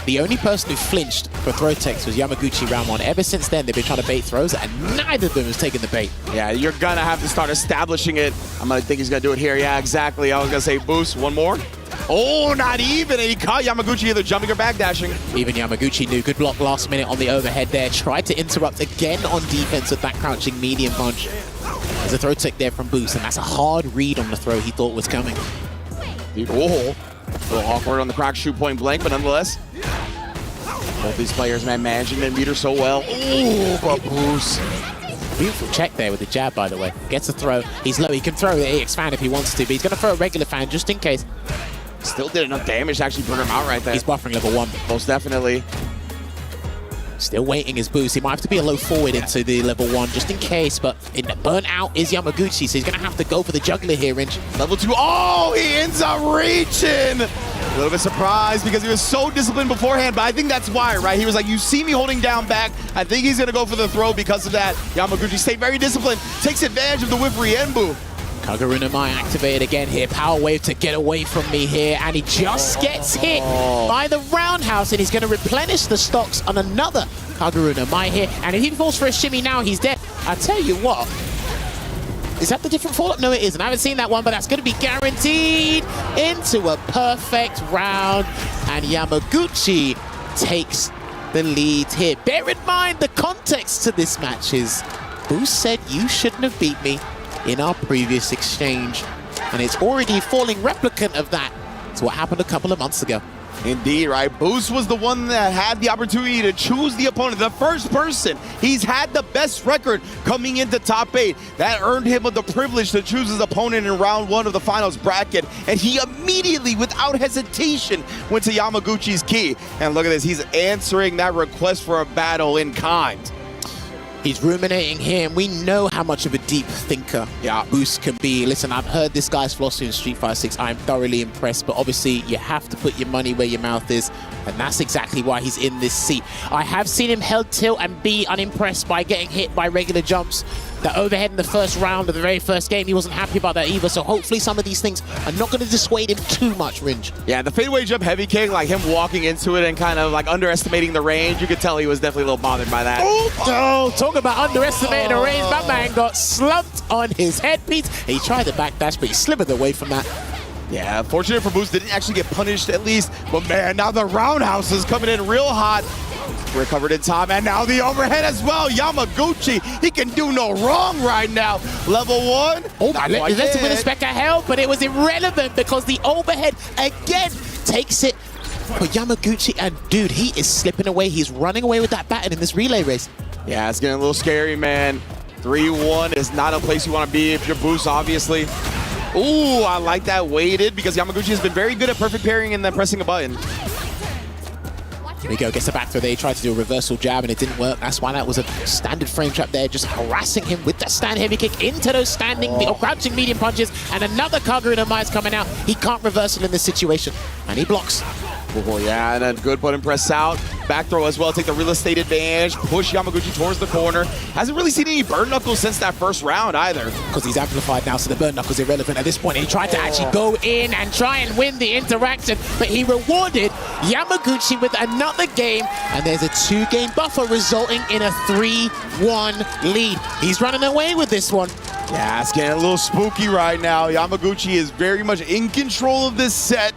the only person who flinched for throw techs was Yamaguchi round 1. Ever since then, they've been trying to bait throws, and neither of them has taken the bait. Yeah, you're gonna have to start establishing it. I'm gonna think he's gonna do it here. Yeah, exactly. I was gonna say Boost, one more. Oh, not even, and he caught Yamaguchi either jumping or backdashing. Even Yamaguchi knew. Good block last minute on the overhead there. Tried to interrupt again on defense with that crouching medium punch. There's a throw tech there from Boost, and that's a hard read on the throw he thought was coming. Oh, a little awkward on the crack shoot point blank, but nonetheless. Both these players, man, managing their meter so well. Ooh, but Boost. Beautiful check there with the jab, by the way. Gets a throw. He's low. He can throw the EX fan if he wants to, but he's going to throw a regular fan just in case. Still did enough damage to actually bring him out right there. He's buffering level 1. Most definitely. Still waiting his boost. He might have to be a low forward into the level 1 just in case, but burnt out is Yamaguchi, so he's going to have to go for the juggler here, Rinch. Level 2. Oh, he ends up reaching. A little bit surprised because he was so disciplined beforehand, but I think that's why, right? He was like, you see me holding down back. I think he's going to go for the throw because of that. Yamaguchi stayed very disciplined, takes advantage of the whip Rienbu. Kaguruna Mai activated again here. Power wave to get away from me here, and he just gets hit by the roundhouse, and he's going to replenish the stocks on another Kaguruna Mai here. And if he falls for a shimmy now, he's dead. I tell you what. Is that the different fall-up? No, it isn't. I haven't seen that one, but that's going to be guaranteed into a perfect round. And Yamaguchi takes the lead here. Bear in mind, the context to this match is Boost said you shouldn't have beat me in our previous exchange. And it's already falling replicant of that. It's what happened a couple of months ago. Indeed, right? Boost was the one that had the opportunity to choose the opponent. The first person. He's had the best record coming into top 8. That earned him the privilege to choose his opponent in round 1 of the finals bracket. And he immediately, without hesitation, went to Yamaguchi's key. And look at this. He's answering that request for a battle in kind. He's ruminating here, and we know how much of a deep thinker Boost can be. Listen, I've heard this guy's philosophy in Street Fighter 6. I'm thoroughly impressed, but obviously you have to put your money where your mouth is, and that's exactly why he's in this seat. I have seen him held tilt and be unimpressed by getting hit by regular jumps. The overhead in the first round of the very first game, he wasn't happy about that either, so hopefully some of these things are not going to dissuade him too much, Rinj. Yeah, the fadeaway jump heavy kick, like him walking into it and kind of like underestimating the range, you could tell he was definitely a little bothered by that. Oh, talk about underestimating the range. My man got slumped on his headpiece. He tried to backdash, but he slithered away from that. Yeah, fortunate for Boost, didn't actually get punished at least, but man, now the roundhouse is coming in real hot. Recovered in time, and now the overhead as well. Yamaguchi, he can do no wrong right now. Level 1. Oh, let's with a speck of help, but it was irrelevant because the overhead again takes it for Yamaguchi. And dude, he is slipping away. He's running away with that baton in this relay race. Yeah, it's getting a little scary, man. 3-1 is not a place you want to be if you're Boost, obviously. Ooh, I like that weighted because Yamaguchi has been very good at perfect parrying and then pressing a button. Here we go, gets the back throw there. He tried to do a reversal jab and it didn't work. That's why that was a standard frame trap there, just harassing him with that stand heavy kick into those standing or crouching medium punches. And another Kaguruna Mai is coming out. He can't reversal in this situation. And he blocks. Oh, yeah, and a good button press out. Back throw as well, take the real estate advantage, push Yamaguchi towards the corner. Hasn't really seen any burn knuckles since that first round either. Because he's amplified now, so the burn knuckles irrelevant at this point. He tried to actually go in and try and win the interaction, but he rewarded Yamaguchi with another game, and there's a 2-game buffer resulting in a 3-1 lead. He's running away with this one. Yeah, it's getting a little spooky right now. Yamaguchi is very much in control of this set.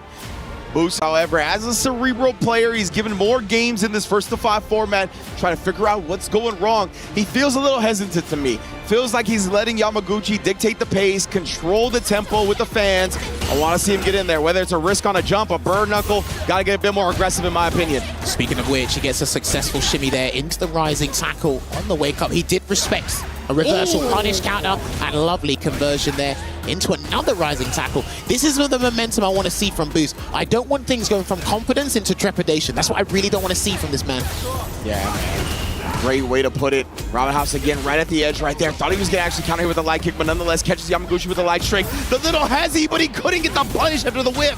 Boost, however, as a cerebral player, he's given more games in this first-to-5 format, trying to figure out what's going wrong. He feels a little hesitant to me. Feels like he's letting Yamaguchi dictate the pace, control the tempo with the fans. I want to see him get in there, whether it's a risk on a jump, a bird knuckle. Got to get a bit more aggressive, in my opinion. Speaking of which, he gets a successful shimmy there into the rising tackle on the wake-up. He did respect A reversal punish counter and lovely conversion there into another rising tackle. This is the momentum I want to see from Boost. I don't want things going from confidence into trepidation. That's what I really don't want to see from this man. Yeah, man. Great way to put it. Roundhouse again, right at the edge right there. Thought he was going to actually counter here with a light kick, but nonetheless catches Yamaguchi with a light strike. The little hezzy, but he couldn't get the punish after the whip.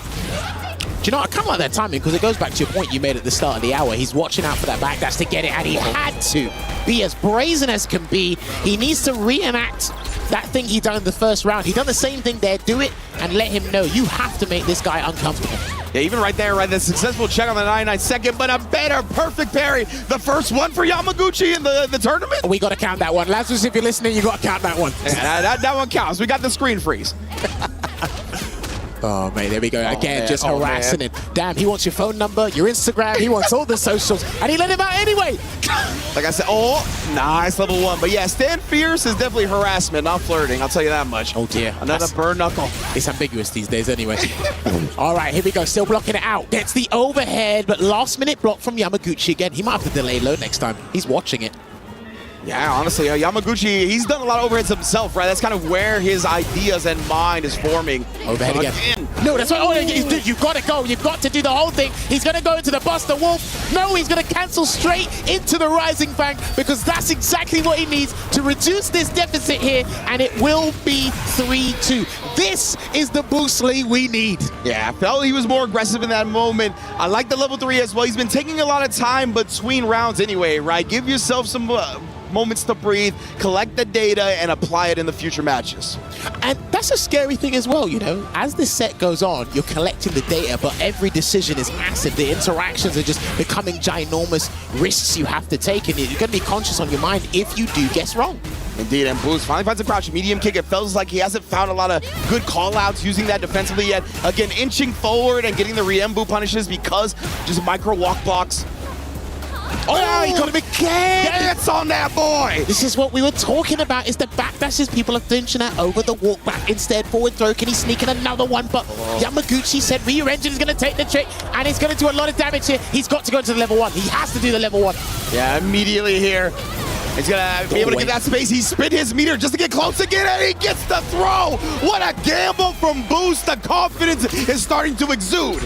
Do you know, I kind of like that timing because it goes back to your point you made at the start of the hour. He's watching out for that backdash to get it, and he had to be as brazen as can be. He needs to reenact that thing he done in the first round. He done the same thing there. Do it and let him know you have to make this guy uncomfortable. Yeah, even right there, right, the successful check on the 99-second, but a better perfect parry. The first one for Yamaguchi in the tournament. We got to count that one. Lazarus, if you're listening, you got to count that one. Yeah, that one counts. We got the screen freeze. Oh, mate, there we go. Again, just harassing him. Damn, he wants your phone number, your Instagram, he wants all the socials, and he let him out anyway. Like I said, nice level 1. But yeah, stand fierce is definitely harassment, not flirting. I'll tell you that much. Oh, dear. Another burn knuckle. It's ambiguous these days anyway. All right, here we go. Still blocking it out. Gets the overhead, but last-minute block from Yamaguchi again. He might have to delay load next time. He's watching it. Yeah, honestly, Yamaguchi, he's done a lot of overheads himself, right? That's kind of where his ideas and mind is forming. Overhead again. No, that's what you've got to go. You've got to do the whole thing. He's going to go into the Buster Wolf. No, he's going to cancel straight into the Rising Fang because that's exactly what he needs to reduce this deficit here, and it will be 3-2. This is the Boost Lee we need. Yeah, I felt he was more aggressive in that moment. I like the level 3 as well. He's been taking a lot of time between rounds anyway, right? Give yourself some moments to breathe, collect the data, and apply it in the future matches. And that's a scary thing as well, you know. As this set goes on, you're collecting the data, but every decision is massive. The interactions are just becoming ginormous risks you have to take, and you're going to be conscious on your mind if you do guess wrong. Indeed, and Boost finally finds a crouch medium kick. It feels like he hasn't found a lot of good call-outs using that defensively yet. Again, inching forward and getting the re-embu punishes because just micro walk blocks. Oh, he got him again! Dance on that boy! This is what we were talking about, is the backdashes people are flinching at over the walk back. Instead, forward throw, can he sneak in another one? But Yamaguchi said Ryu Engine is going to take the trick, and he's going to do a lot of damage here. He's got to go to the level 1. He has to do the level 1. Yeah, immediately here. He's going to be able to get that space. He spit his meter just to get close again, and he gets the throw! What a gamble from Boost! The confidence is starting to exude.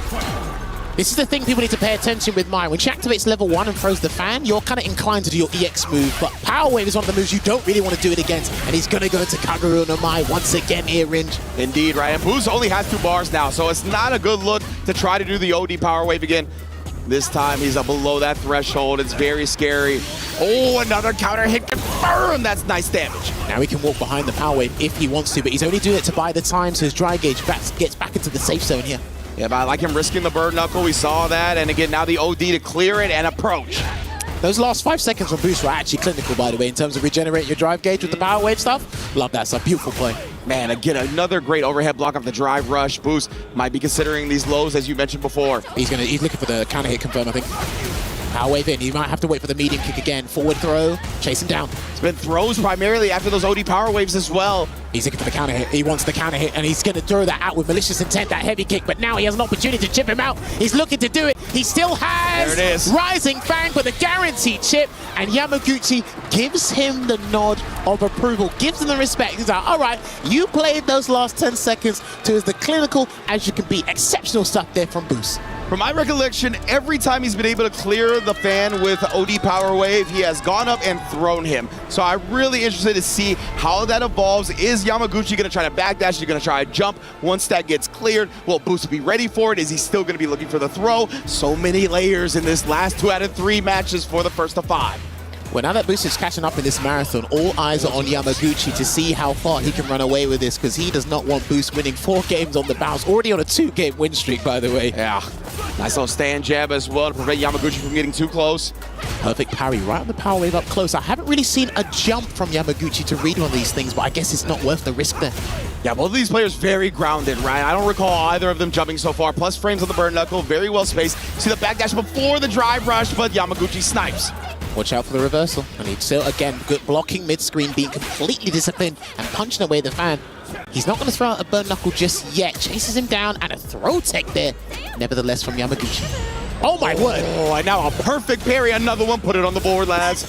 This is the thing people need to pay attention with Mai. When she activates level 1 and throws the fan, you're kind of inclined to do your EX move, but Power Wave is one of the moves you don't really want to do it against, and he's going to go to Kaguru no Mai once again here, Ringe. Indeed, right, and Boost only has 2 bars now, so it's not a good look to try to do the OD Power Wave again. This time he's up below that threshold. It's very scary. Oh, another counter hit confirmed. That's nice damage. Now he can walk behind the Power Wave if he wants to, but he's only doing it to buy the time so his dry gauge gets back into the safe zone here. Yeah, but I like him risking the bird knuckle. We saw that. And again, now the OD to clear it and approach. Those last 5 seconds on Boost were actually clinical, by the way, in terms of regenerating your drive gauge with the Power Wave stuff. Love that. It's a beautiful play. Man, again, another great overhead block off the drive rush. Boost might be considering these lows, as you mentioned before. He's looking for the counter hit confirm, I think. Power Wave in. He might have to wait for the medium kick again. Forward throw. Chase him down. It's been throws primarily after those OD Power Waves as well. He's looking for the counter hit. He wants the counter hit, and he's going to throw that out with malicious intent, that heavy kick, but now he has an opportunity to chip him out. He's looking to do it. He still has there it is. Rising Fang with a guaranteed chip, and Yamaguchi gives him the nod of approval, gives him the respect. He's like, all right, you played those last 10 seconds to as the clinical as you can be. Exceptional stuff there from Boost. From my recollection, every time he's been able to clear the fan with OD Power Wave, he has gone up and thrown him. So I'm really interested to see how that evolves. Is Yamaguchi going to try to backdash? Is he going to try to jump? Once that gets cleared, will Boost be ready for it? Is he still going to be looking for the throw? So many layers in this last 2 out of 3 matches for the first of 5. Well, now that Boost is catching up in this marathon, all eyes are on Yamaguchi to see how far he can run away with this, because he does not want Boost winning 4 games on the bounce. Already on a 2-game win streak, by the way. Yeah. Nice little stand jab as well to prevent Yamaguchi from getting too close. Perfect parry right on the Power Wave up close. I haven't really seen a jump from Yamaguchi to read on these things, but I guess it's not worth the risk there. Yeah, both of these players very grounded, right? I don't recall either of them jumping so far. Plus frames on the burn knuckle, very well spaced. See the backdash before the drive rush, but Yamaguchi snipes. Watch out for the reversal. And he's still, again, good blocking mid-screen, being completely disciplined and punching away the fan. He's not going to throw out a burn knuckle just yet. Chases him down and a throw tech there, nevertheless, from Yamaguchi. Oh my word. Oh, and now a perfect parry. Another one. Put it on the board, lads.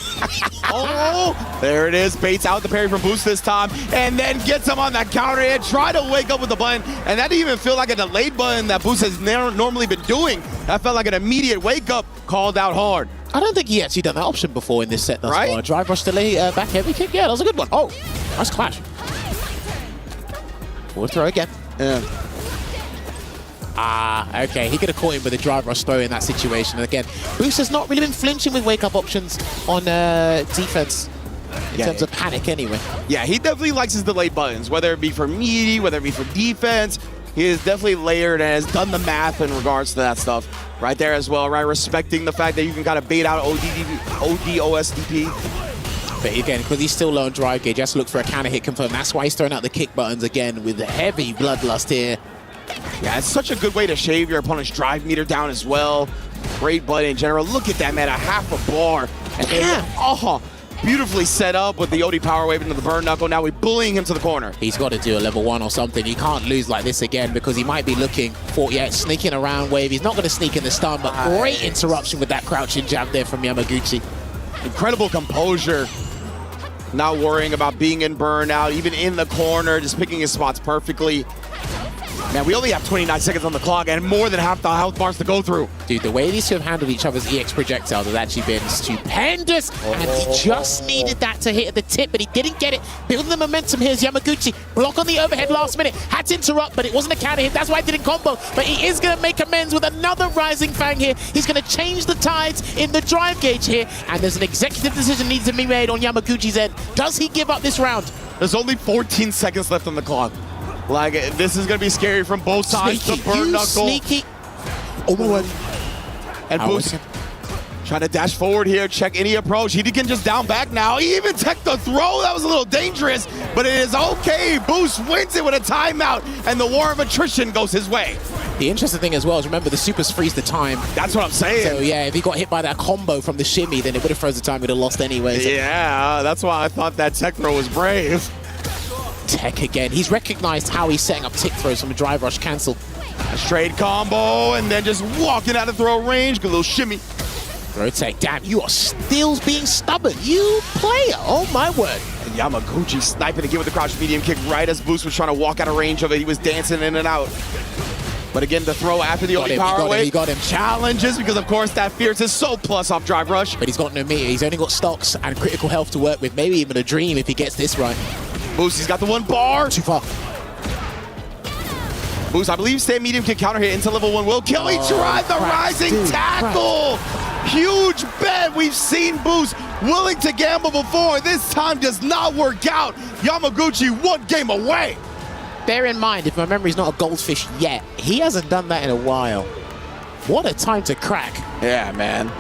Oh, there it is. Baits out the parry from Boost this time. And then gets him on that counter hit. Try to wake up with the button. And that didn't even feel like a delayed button that Boost has normally been doing. That felt like an immediate wake up. Called out hard. I don't think he actually done that option before in this set thus far. Drive rush delay, back heavy kick. Yeah, that was a good one. Oh, nice clash. Forward throw again. Yeah. Ah, okay. He could have caught him with a drive rush throw in that situation. And again, Boost has not really been flinching with wake-up options on defense in terms of panic anyway. Yeah, he definitely likes his delayed buttons, whether it be for melee, whether it be for defense. He is definitely layered and has done the math in regards to that stuff right there as well, right? Respecting the fact that you can kind of bait out ODOSDP. But again, because he's still low on drive gauge, just look for a counter hit confirm. That's why he's throwing out the kick buttons again with the heavy bloodlust here. Yeah, it's such a good way to shave your opponent's drive meter down as well. Great button in general. Look at that, man, a half a bar. And then, beautifully set up with the OD power wave into the burn knuckle. Now we're bullying him to the corner. He's got to do a level 1 or something. He can't lose like this again because he might be looking for, sneaking around wave. He's not going to sneak in the stun, but great interruption with that crouching jab there from Yamaguchi. Incredible composure. Not worrying about being in burnout, even in the corner, just picking his spots perfectly. Man, we only have 29 seconds on the clock and more than half the health bars to go through. Dude, the way these two have handled each other's EX projectiles has actually been stupendous. And he just needed that to hit at the tip, but he didn't get it. Building the momentum here is Yamaguchi. Block on the overhead last minute. Had to interrupt, but it wasn't a counter hit. That's why it didn't combo. But he is going to make amends with another Rising Fang here. He's going to change the tides in the drive gauge here. And there's an executive decision needs to be made on Yamaguchi's end. Does he give up this round? There's only 14 seconds left on the clock. Like, this is going to be scary from both sides. Sneaky, the burn knuckle. Sneaky. Oh, my God. And Boost trying to dash forward here, check any approach. He can just down back now. He even tech the throw. That was a little dangerous, but it is okay. Boost wins it with a timeout, and the war of attrition goes his way. The interesting thing as well is, remember, the supers freeze the time. That's what I'm saying. So, yeah, if he got hit by that combo from the shimmy, then it would have froze the time. We'd have lost anyway. So. Yeah, that's why I thought that tech throw was brave. Tech again. He's recognized how he's setting up tick throws from a drive rush cancel. A straight combo, and then just walking out of throw range. Good little shimmy. Throw tech. Damn, you are still being stubborn. You player. Oh, my word. And Yamaguchi sniping again with the crouch medium kick right as Boost was trying to walk out of range of it. He was dancing in and out. But again, the throw after the OD power wave. He got him. Challenges, because of course that Fierce is so plus off drive rush. But he's got no meter. He's only got stocks and critical health to work with. Maybe even a dream if he gets this right. Boost, he's got the one bar. Too far. Boost, I believe stand medium can counter hit into level 1 will kill. He tried the rising tackle. Huge bet. We've seen Boost willing to gamble before. This time does not work out. Yamaguchi 1 game away. Bear in mind, if my memory's not a goldfish yet, he hasn't done that in a while. What a time to crack. Yeah, man.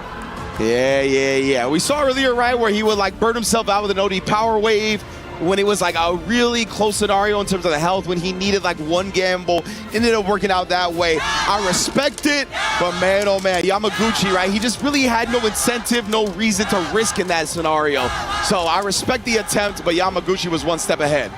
Yeah. We saw earlier, right, where he would like burn himself out with an OD power wave when it was like a really close scenario in terms of the health, when he needed like 1 gamble. Ended up working out that way. I respect it, but man, oh man, Yamaguchi, right, he just really had no incentive, no reason to risk in that scenario. So I respect the attempt, but Yamaguchi was 1 step ahead.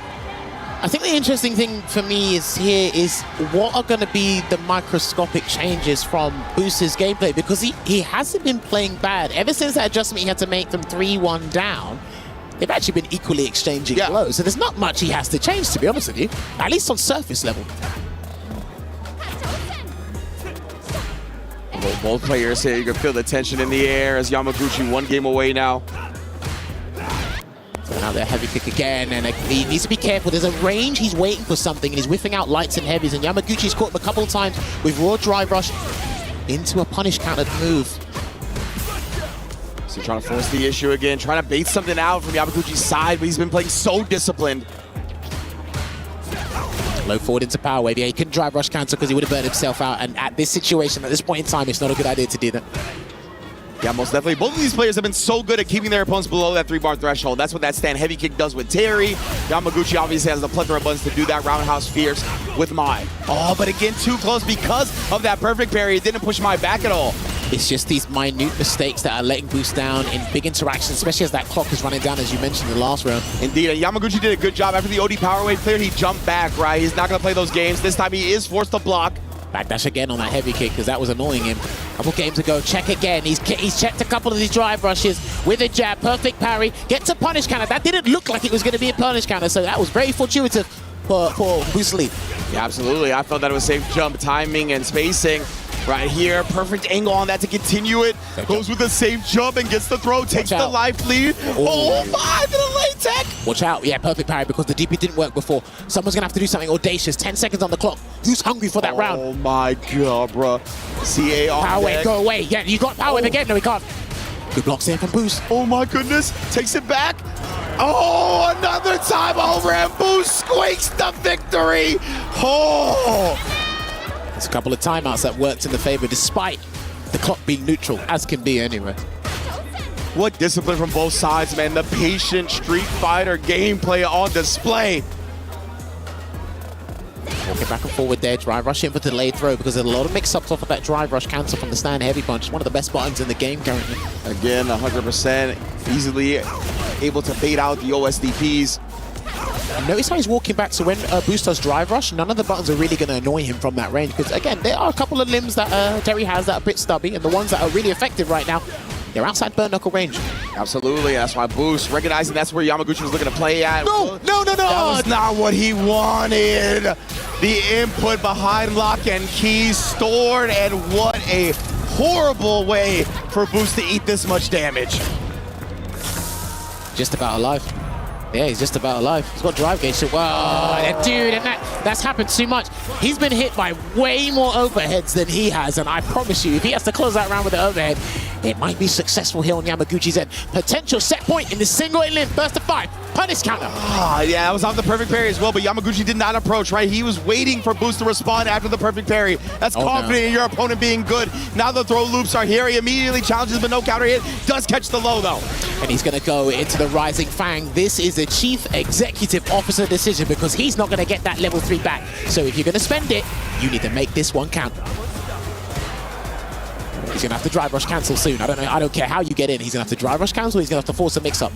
I think the interesting thing for me is what are going to be the microscopic changes from Boost's gameplay, because he hasn't been playing bad. Ever since that adjustment he had to make them 3-1 down, they've actually been equally exchanging blows. So there's not much he has to change, to be honest with you, at least on surface level. Both players here, you can feel the tension in the air as Yamaguchi 1 game away now. So now they're heavy kick again, and he needs to be careful. There's a range, he's waiting for something, and he's whiffing out lights and heavies, and Yamaguchi's caught him a couple of times with raw drive rush into a punish countered move. So trying to force the issue again, trying to bait something out from Yamaguchi's side, but he's been playing so disciplined. Low forward into power wave. Yeah, he couldn't drive rush cancel because he would have burned himself out, and at this situation, at this point in time, it's not a good idea to do that. Yeah, most definitely. Both of these players have been so good at keeping their opponents below that 3-bar threshold. That's what that stand heavy kick does with Terry. Yamaguchi obviously has the plethora of buttons to do that. Roundhouse Fierce with Mai. Oh, but again, too close because of that perfect parry. It didn't push Mai back at all. It's just these minute mistakes that are letting Boost down in big interactions, especially as that clock is running down, as you mentioned in the last round. Indeed, Yamaguchi did a good job. After the OD power wave cleared, he jumped back, right? He's not going to play those games. This time he is forced to block. Backdash again on that heavy kick because that was annoying him. A couple games ago, check again. He's checked a couple of these drive rushes with a jab, perfect parry, gets a punish counter. That didn't look like it was going to be a punish counter, so that was very fortuitous for Bruce Lee. Yeah, absolutely. I felt that it was safe jump timing and spacing. Right here, perfect angle on that to continue it. Goes with the safe jump and gets the throw, takes the life lead. Oh my, to the late tech. Watch out, yeah, perfect parry because the DP didn't work before. Someone's gonna have to do something audacious. 10 seconds on the clock. Who's hungry for that round? Oh my god, bro. CA on Power wave, deck. go away. Yeah, you got power wave again. No, we can't. Good blocks there from Boost. Oh my goodness, takes it back. Oh, another time over and Boost squeaks the victory. Oh. There's a couple of timeouts that worked in the favor despite the clock being neutral, as can be anyway. What discipline from both sides, man. The patient Street Fighter gameplay on display. Walking back and forward there, drive rush in for the delayed throw because there's a lot of mix-ups off of that drive rush cancel from the stand heavy punch. It's one of the best buttons in the game currently. Again, 100% easily able to bait out the OSDPs. Notice how he's walking back, so when Boost does drive rush, none of the buttons are really going to annoy him from that range because, again, there are a couple of limbs that Terry has that are a bit stubby, and the ones that are really effective right now, they're outside burn knuckle range. Absolutely, that's why Boost, recognizing that's where Yamaguchi was looking to play at. No! That was not what he wanted. The input behind lock and key stored, and what a horrible way for Boost to eat this much damage. Just about alive. Yeah, he's just about alive. He's got drive gauge. So, wow, dude, and that's happened too much. He's been hit by way more overheads than he has, and I promise you, if he has to close that round with the overhead, it might be successful here on Yamaguchi's end. Potential set point in the single in limb. Burst to 5. Punish counter. Yeah, that was off the perfect parry as well, but Yamaguchi did not approach, right? He was waiting for Boost to respond after the perfect parry. That's confident in your opponent being good. Now the throw loops are here. He immediately challenges, but no counter hit. Does catch the low, though. And he's going to go into the Rising Fang. This is a Chief Executive Officer decision because he's not going to get that level 3 back. So if you're going to spend it, you need to make this one count. He's going to have to drive rush cancel soon. I don't care how you get in. He's going to have to drive rush cancel. He's going to have to force a mix-up.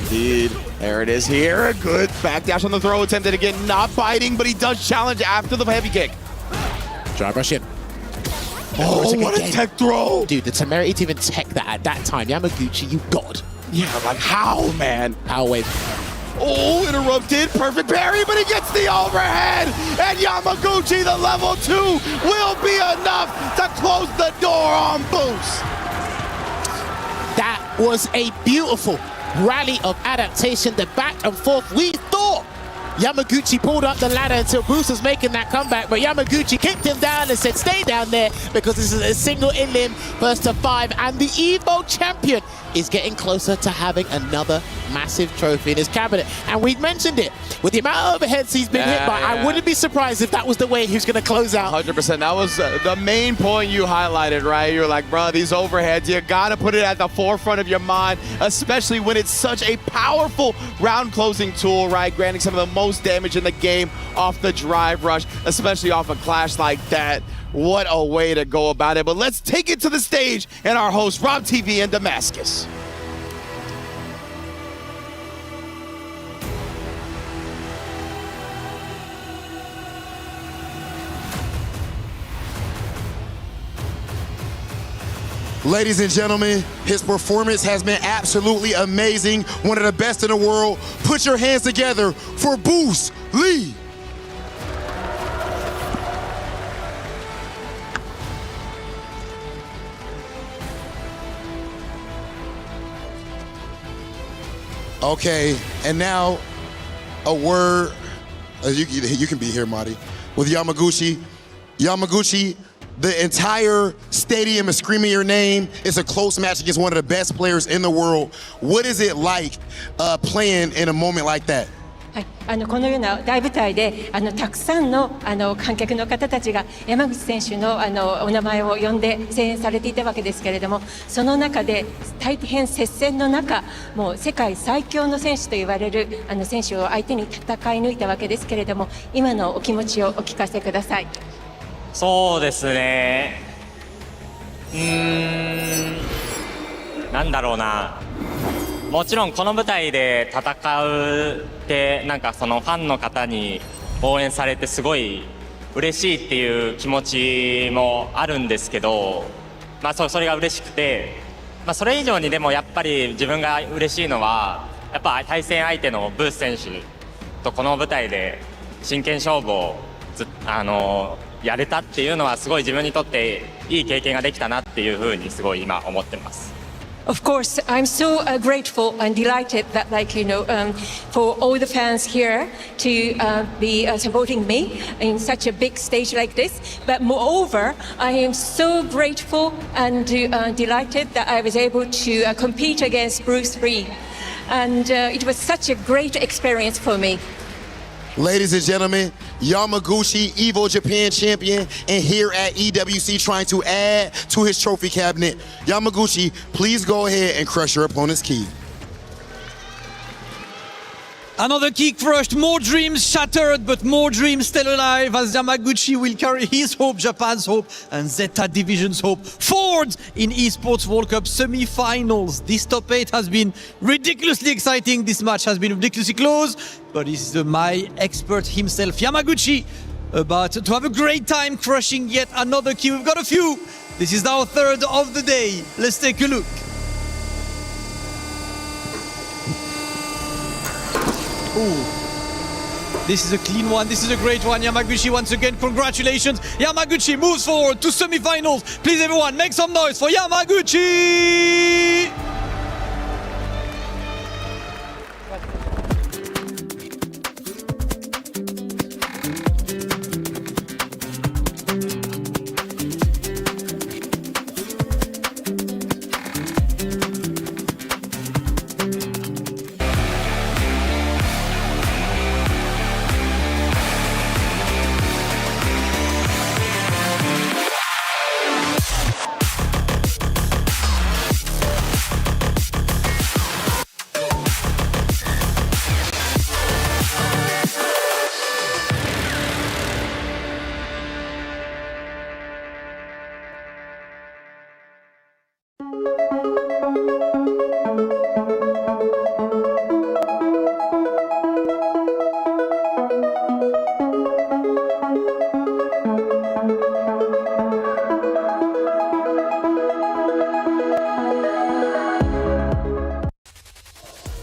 Indeed. There it is here. A good backdash on the throw. Attempted again. Not biting, but he does challenge after the heavy kick. Drive rush in. Oh, what a tech throw. Dude, the temerity to even tech that at that time. Yamaguchi, you god. Yeah, like how, man? Power wave. Oh, interrupted. Perfect parry, but he gets the overhead. And Yamaguchi, the level 2, will be enough to close the door on Boost. That was a beautiful rally of adaptation, the back and forth. We thought Yamaguchi pulled up the ladder until Boost was making that comeback, but Yamaguchi kicked him down and said, stay down there because this is a single in limb, burst to 5, and the Evo champion is getting closer to having another massive trophy in his cabinet. And we mentioned it, with the amount of overheads he's been hit by, I wouldn't be surprised if that was the way he was going to close out. 100%. That was the main point you highlighted, right? You're like, bro, these overheads, you got to put it at the forefront of your mind, especially when it's such a powerful round closing tool, right? Granting some of the most damage in the game off the drive rush, especially off a clash like that. What a way to go about it. But let's take it to the stage and our host, Rob TV in Damascus. Ladies and gentlemen, his performance has been absolutely amazing. One of the best in the world. Put your hands together for Bruce Lee. Okay, and now a word. You can be here, Marty. With Yamaguchi. Yamaguchi, the entire stadium is screaming your name. It's a close match against one of the best players in the world. What is it like playing in a moment like that? はい、このような大舞台でたくさんの観客の方たちが山口選手のお名前を呼んで声援されていたわけですけれども、その中で大変接戦の中、もう世界最強の選手と言われる選手を相手に戦い抜いたわけですけれども、今のお気持ちをお聞かせください。そうですね。なんだろうな。もちろんこの舞台で戦うってなんかそのファンの方に応援されてすごい嬉しいっていう気持ちもあるんですけど、それが嬉しくて、それ以上にでもやっぱり自分が嬉しいのはやっぱ対戦相手のブース選手とこの舞台で真剣勝負をやれたっていうのはすごい自分にとっていい経験ができたなっていうふうにすごい今思ってます。Of course, I'm so grateful and delighted that, for all the fans here to be supporting me in such a big stage like this. But moreover, I am so grateful and delighted that I was able to compete against Bruce Lee. And it was such a great experience for me. Ladies and gentlemen, Yamaguchi, Evo Japan champion, and here at EWC trying to add to his trophy cabinet. Yamaguchi, please go ahead and crush your opponent's key. Another key crushed, more dreams shattered, but more dreams still alive as Yamaguchi will carry his hope, Japan's hope, and Zeta Division's hope forward in Esports World Cup semi-finals. This top 8 has been ridiculously exciting. This match has been ridiculously close, but this is my expert himself, Yamaguchi, about to have a great time crushing yet another key. We've got a few. This is our third of the day. Let's take a look. Ooh. This is a clean one. This is a great one. Yamaguchi, once again, congratulations. Yamaguchi moves forward to semi-finals. Please, everyone, make some noise for Yamaguchi!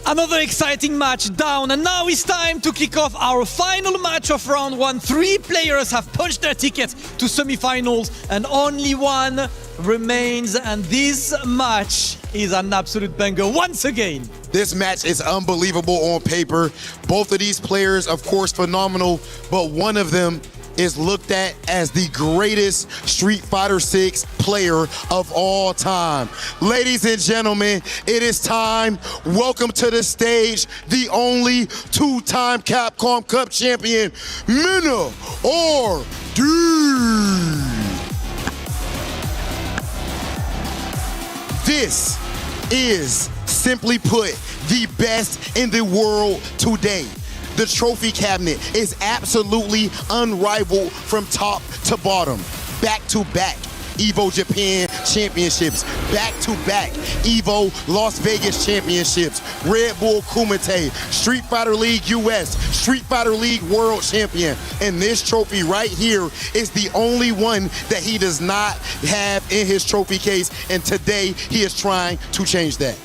Another exciting match down, and now it's time to kick off our final match of round 1. 3 players have punched their tickets to semi-finals and only one remains, and this match is an absolute banger once again. This match is unbelievable on paper. Both of these players, of course, phenomenal, but one of them is looked at as the greatest Street Fighter 6 player of all time. Ladies and gentlemen, it is time. Welcome to the stage, the only 2-time Capcom Cup champion, Mina RD. This is, simply put, the best in the world today. The trophy cabinet is absolutely unrivaled from top to bottom. Back-to-back EVO Japan championships, back-to-back EVO Las Vegas championships, Red Bull Kumite, Street Fighter League US, Street Fighter League World Champion. And this trophy right here is the only one that he does not have in his trophy case, and today he is trying to change that.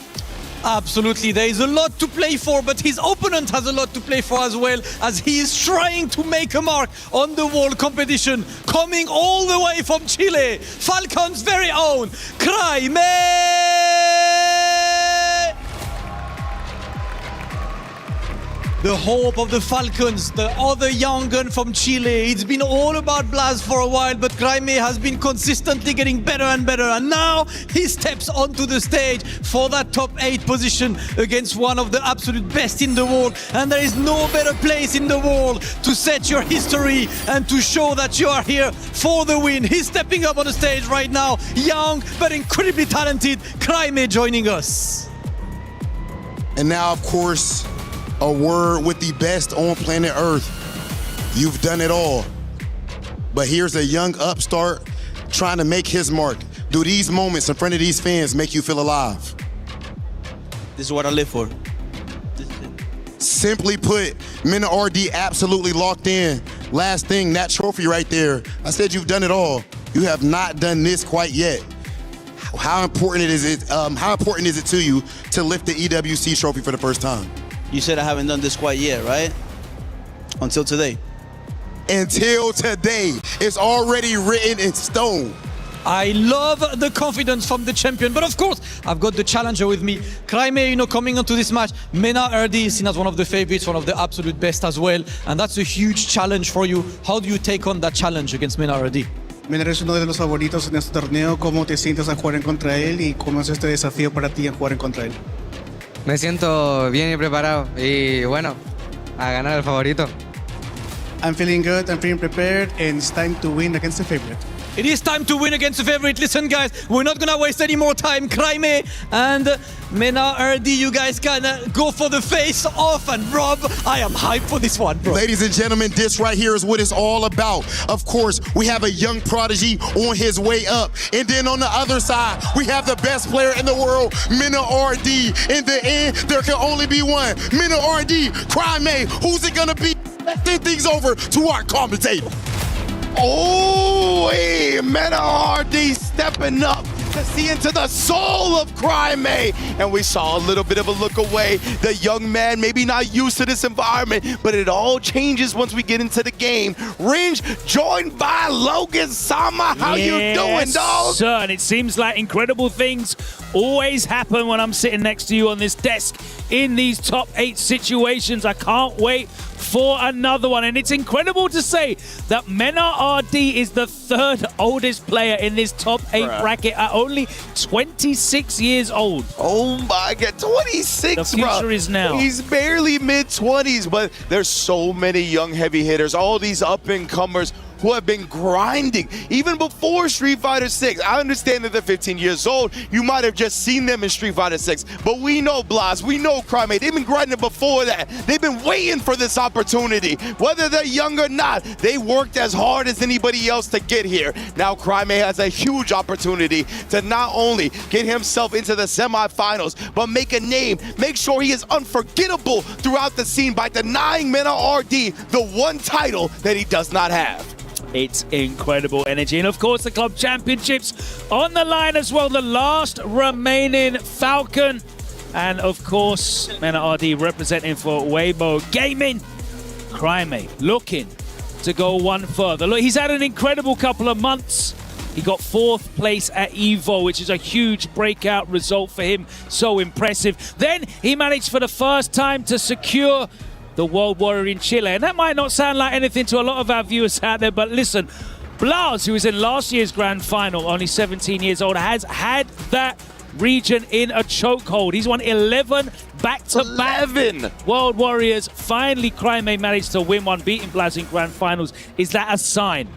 Absolutely, there is a lot to play for, but his opponent has a lot to play for as well, as he is trying to make a mark on the world competition, coming all the way from Chile, Falcon's very own Kraime! The hope of the Falcons, the other young gun from Chile. It's been all about Blaz for a while, but Kraime has been consistently getting better and better. And now he steps onto the stage for that top 8 position against one of the absolute best in the world. And there is no better place in the world to set your history and to show that you are here for the win. He's stepping up on the stage right now. Young, but incredibly talented. Kraime joining us. And now, of course, a word with the best on planet Earth. You've done it all. But here's a young upstart trying to make his mark. Do these moments in front of these fans make you feel alive? This is what I live for. Simply put, Mina RD absolutely locked in. last thing, that trophy right there, I said you've done it all. You have not done this quite yet. How important is it to you to lift the EWC trophy for the first time? You said I haven't done this quite yet, right? Until today. Until today. It's already written in stone. I love the confidence from the champion, but of course, I've got the challenger with me. Crimey, coming onto this match, Mena Erdi is seen as one of the favorites, one of the absolute best as well, and that's a huge challenge for you. How do you take on that challenge against Mena Erdi? Mena es uno de los favoritos en este torneo. ¿Cómo te sientes a jugar en contra de él y cómo es este desafío para ti en jugar en contra de él? Me siento bien y preparado y bueno, a ganar el favorito. I'm feeling good, I'm feeling prepared, and it's time to win against the favorite. It is time to win against the favorite. Listen, guys, we're not gonna waste any more time. Crimey and Mena Erdi, you guys can go for the face-off. And Rob, I am hyped for this one, bro. Ladies and gentlemen, this right here is what it's all about. Of course, we have a young prodigy on his way up. And then on the other side, we have the best player in the world, Mena Erdi. In the end, there can only be one. Mena Erdi, Crimey, who's it gonna be? Let's send things over to our commentator. Oh, hey, Mena Erdi stepping up to see into the soul of Crimey. And we saw a little bit of a look away. The young man maybe not used to this environment, but it all changes once we get into the game. Ringe joined by Logan Sama. How you doing, dog? Sir, and it seems like incredible things always happen when I'm sitting next to you on this desk in these top 8 situations. I can't wait for another one, and it's incredible to say that Mena Erdi is the 3rd oldest player in this top 8 bracket at only 26 years old. Oh my God, 26, The future bro. is now. He's barely mid-20s, but there's so many young heavy hitters, all these up-and-comers who have been grinding even before Street Fighter 6. I understand that they're 15 years old. You might have just seen them in Street Fighter 6, but we know Blas, we know Crimey. They've been grinding before that. They've been waiting for this opportunity. Whether they're young or not, they worked as hard as anybody else to get here. Now Crimey has a huge opportunity to not only get himself into the semifinals, but make a name, make sure he is unforgettable throughout the scene by denying Mena Erdi the one title that he does not have. It's incredible energy. And of course, the club championships on the line as well. The last remaining Falcon. And of course, Mena Erdi representing for Weibo Gaming. Crimey looking to go one further. Look, he's had an incredible couple of months. He got 4th place at EVO, which is a huge breakout result for him. So impressive. Then he managed for the first time to secure the World Warrior in Chile. And that might not sound like anything to a lot of our viewers out there, but listen, Blas, who was in last year's grand final, only 17 years old, has had that region in a chokehold. He's won 11 back-to-back World Warriors. Finally, Crimey managed to win one, beating Blas in grand finals. Is that a sign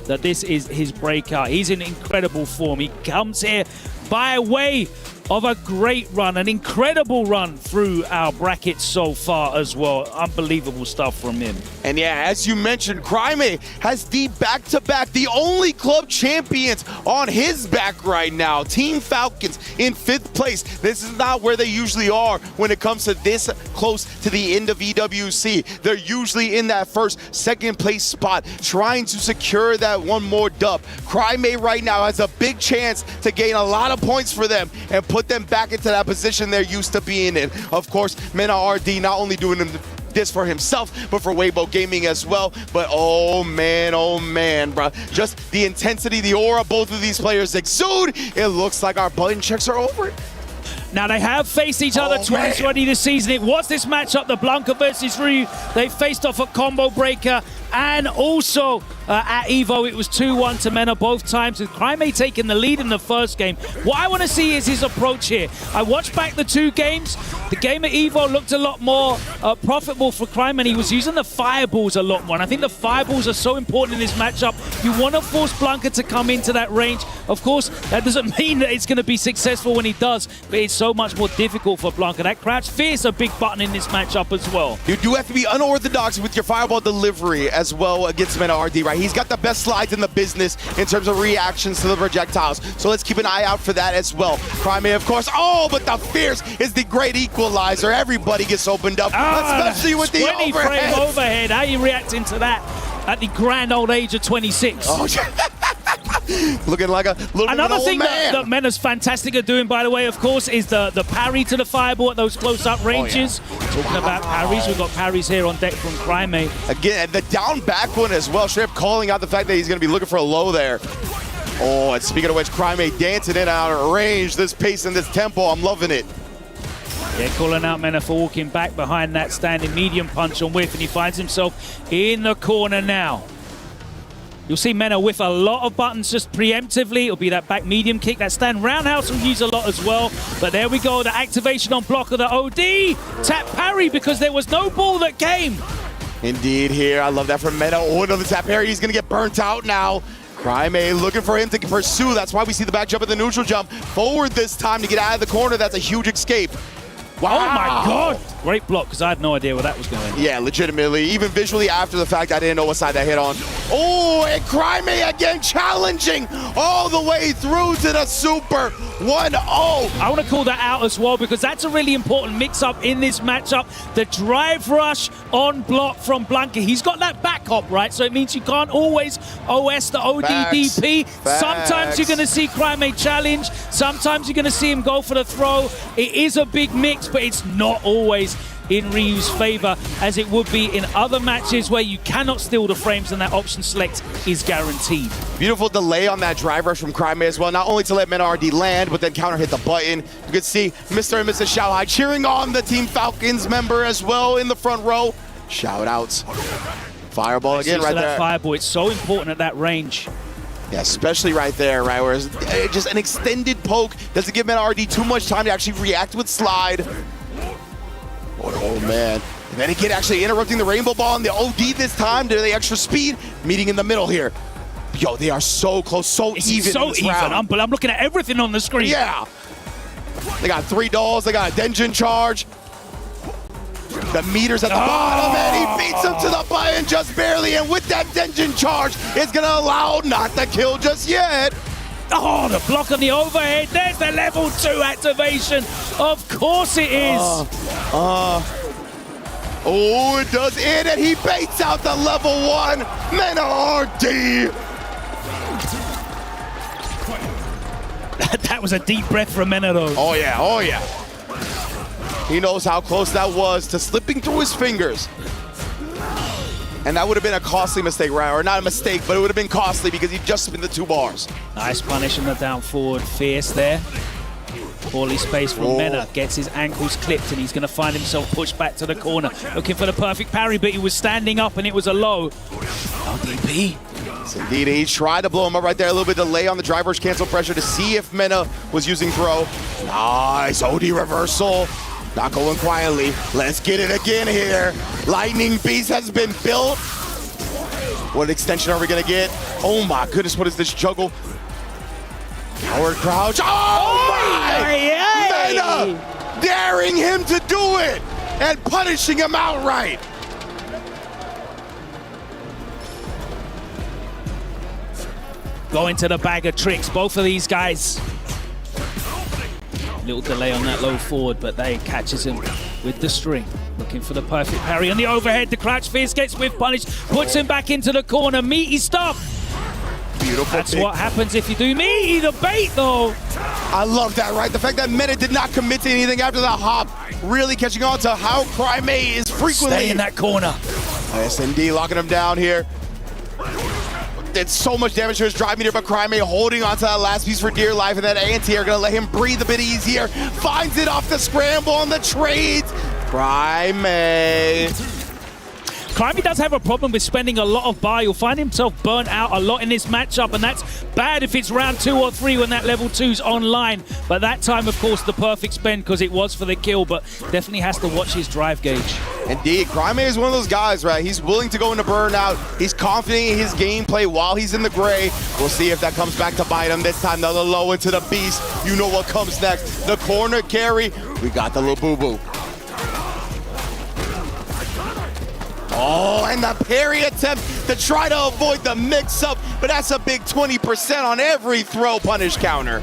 that this is his breakout? He's in incredible form. He comes here by way of a great run, an incredible run through our bracket so far as well. Unbelievable stuff from him. And yeah, as you mentioned, Crimey has the back-to-back, the only club champions on his back right now. Team Falcons in 5th place. This is not where they usually are when it comes to this close to the end of EWC. They're usually in that 1st, 2nd place spot, trying to secure that one more dub. Crimey right now has a big chance to gain a lot of points for them and put them back into that position they're used to being in. Of course, Mena Erdi not only doing this for himself, but for Weibo Gaming as well. But oh man, bro. Just the intensity, the aura both of these players exude. It looks like our button checks are over. Now, they have faced each other twice already this season. It was this matchup, the Blanca versus Ryu. They faced off a combo breaker. And also at EVO, it was 2-1 to Mena both times, with Crimey taking the lead in the first game. What I want to see is his approach here. I watched back the 2 games. The game at EVO looked a lot more profitable for Crimey, and he was using the fireballs a lot more. And I think the fireballs are so important in this matchup. You want to force Blanca to come into that range. Of course, that doesn't mean that it's going to be successful when he does, but it's so much more difficult for Blanca. That crouch fear is a big button in this matchup as well. You do have to be unorthodox with your fireball delivery as well against Mena Erdi, right? He's got the best slides in the business in terms of reactions to the projectiles. So let's keep an eye out for that as well. Crimey, of course. Oh, but the Fierce is the great equalizer. Everybody gets opened up, especially with the 20 overhead. frame overhead. How are you reacting to that? at the grand old age of 26. Oh, looking like a little Another old thing man. that Mena's fantastic at doing, by the way, of course, is the parry to the fireball at those close-up ranges. Talking about parries, we've got parries here on deck from Crimate. Again, the down back one as well. Straight up calling out the fact that he's going to be looking for a low there. Oh, and speaking of which, Crimate dancing in out of range. This pace and this tempo, I'm loving it. Yeah, calling out Mena for walking back behind that standing medium punch on whiff, and he finds himself in the corner now. You'll see Mena whiff a lot of buttons just preemptively. It'll be that back medium kick. That stand roundhouse will use a lot as well. But there we go, the activation on block of the OD. Tap parry because there was no ball that came. Indeed here. I love that from Mena. Oh, another tap parry. He's going to get burnt out now. Crimate looking for him to pursue. That's why we see the back jump and the neutral jump. Forward this time to get out of the corner. That's a huge escape. Wow. Oh my God. Great block, because I had no idea where that was going. Yeah, legitimately. Even visually after the fact, I didn't know what side that hit on. Oh, and Crimate again challenging all the way through to the Super 1-0. I want to call that out as well, because that's a really important mix-up in this matchup. The drive rush on block from Blanca. He's got that back hop, right? So it means you can't always OS the ODDP. Sometimes you're going to see Crimate challenge. Sometimes you're going to see him go for the throw. It is a big mix, but it's not always in Ryu's favor, as it would be in other matches where you cannot steal the frames and that option select is guaranteed. Beautiful delay on that drive rush from Crimate as well, not only to let Mena RD land, but then counter hit the button. You can see Mr. and Mrs. Xiaohai cheering on the Team Falcons member as well in the front row. Shout outs. Fireball again right there. That fireball, it's so important at that range. Yeah, especially right there, right, where it's just an extended poke doesn't give Mena RD too much time to actually react with slide. Oh, man. And then again, actually interrupting the rainbow ball and the OD this time to the extra speed, meeting in the middle here. Yo, they are so close, so even. So in this even. round. I'm looking at everything on the screen. Yeah. They got 3 dolls, they got a Denjin charge. The meter's at the bottom, and he beats him to the button just barely. And with that Denjin charge, it's going to allow not the kill just yet. Oh, the block on the overhead. There's the level 2 activation. Of course it is. Oh, it does it, and he baits out the level 1 Mena RD. That was a deep breath from Mena, though. Oh, yeah, oh, yeah. He knows how close that was to slipping through his fingers. And that would have been a costly mistake, right? Or not a mistake, but it would have been costly because he just spun the 2 bars. Nice punish on the down forward. Fierce there. Poorly spaced from Mena. Gets his ankles clipped, and he's going to find himself pushed back to the corner. Looking for the perfect parry, but he was standing up, and it was a low. LDP. Yes, indeed. He tried to blow him up right there. A little bit of delay on the driver's cancel pressure to see if Mena was using throw. Nice OD reversal. Not going quietly. Let's get it again here. Lightning Beast has been built. What extension are we going to get? Oh my goodness, what is this juggle? Coward crouch. Oh my! Mena daring him to do it and punishing him outright. Going to the bag of tricks. Both of these guys. Little delay on that low forward, but they catches him with the string. Looking for the perfect parry on the overhead. The crouch fierce gets with punish, puts him back into the corner. Meaty stop. Beautiful. That's what happens if you do meaty, the bait though. I love that, right? The fact that Mena did not commit to anything after the hop, really catching on to how Crimate is frequently. Stay in that corner. Yes, indeed, locking him down here. Did so much damage to his drive meter, but Crimate holding onto that last piece for dear life, and that anti-air gonna let him breathe a bit easier. Finds it off the scramble on the trades. Crimate does have a problem with spending a lot of bar. You'll find himself burnt out a lot in this matchup, and that's bad if it's round 2 or 3 when that level 2's online. But that time, of course, the perfect spend because it was for the kill, but definitely has to watch his drive gauge. Indeed, Crimate is one of those guys, right? He's willing to go into burnout. He's confident in his gameplay while he's in the gray. We'll see if that comes back to bite him. This time, another low into the beast. You know what comes next. The corner carry. We got the little boo-boo. Oh, and the parry attempt to try to avoid the mix-up, but that's a big 20% on every throw punish counter.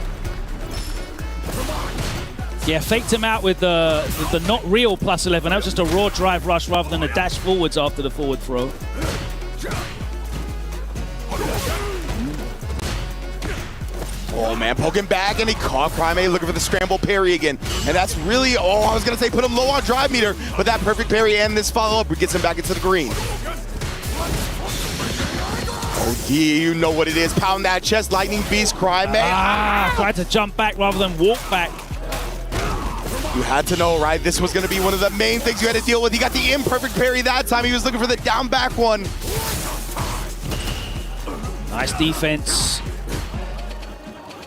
Yeah, faked him out with the not real +11. That was just a raw drive rush rather than a dash forwards after the forward throw. Oh man, poking back, and he caught Crime looking for the scramble parry again. And that's really, I was gonna say put him low on drive meter, but that perfect parry and this follow-up gets him back into the green. Oh, D, you know what it is. Pound that chest, lightning beast, Crime. Tried to jump back rather than walk back. You had to know, right? This was gonna be one of the main things you had to deal with. He got the imperfect parry that time. He was looking for the down back one. Nice defense.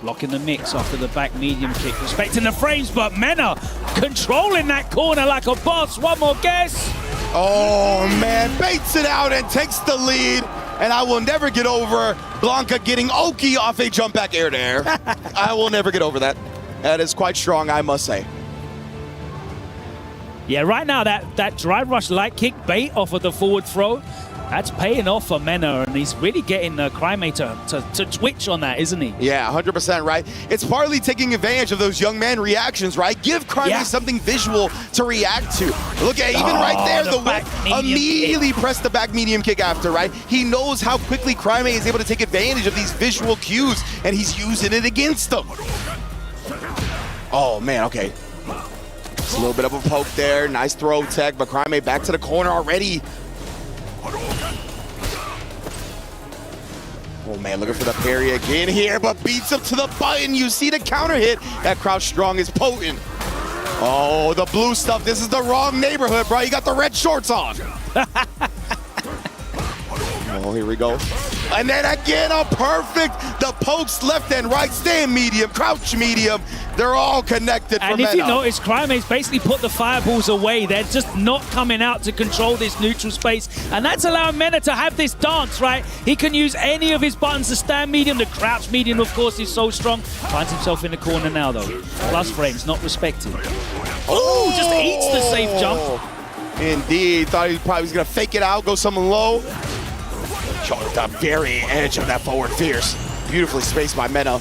Blocking the mix after the back medium kick. Respecting the frames, but Mena controlling that corner like a boss. One more guess. Oh man, baits it out and takes the lead. And I will never get over Blanca getting Oki off a jump back air to air. I will never get over that. That is quite strong, I must say. Yeah, right now that drive rush light kick bait off of the forward throw, that's paying off for Mena, and he's really getting Crime to twitch on that, isn't he? Yeah, 100% right. It's partly taking advantage of those young man reactions, right? Give Crime something visual to react to. Look at even right there, the whip immediately pressed the back medium kick after, right? He knows how quickly Crime is able to take advantage of these visual cues, and he's using it against them. Oh man, okay. Just a little bit of a poke there. Nice throw tech, but Crime back to the corner already. Oh man, looking for the parry again here, but beats him to the button. You see the counter hit. That crouch strong is potent. Oh, the blue stuff. This is the wrong neighborhood, bro. You got the red shorts on. Oh, here we go. And then again, a perfect. The pokes left and right, stand medium, crouch medium. They're all connected for And Mena. if you notice, Crime's basically put the fireballs away. They're just not coming out to control this neutral space. And that's allowing Mena to have this dance, right? He can use any of his buttons to stand medium. The crouch medium, of course, is so strong. Finds himself in the corner now, though. Plus frames, not respected. Oh, just eats the safe jump. Indeed. Thought he probably was going to fake it out, go something low. Showing the very edge of that forward fierce. Beautifully spaced by Mena.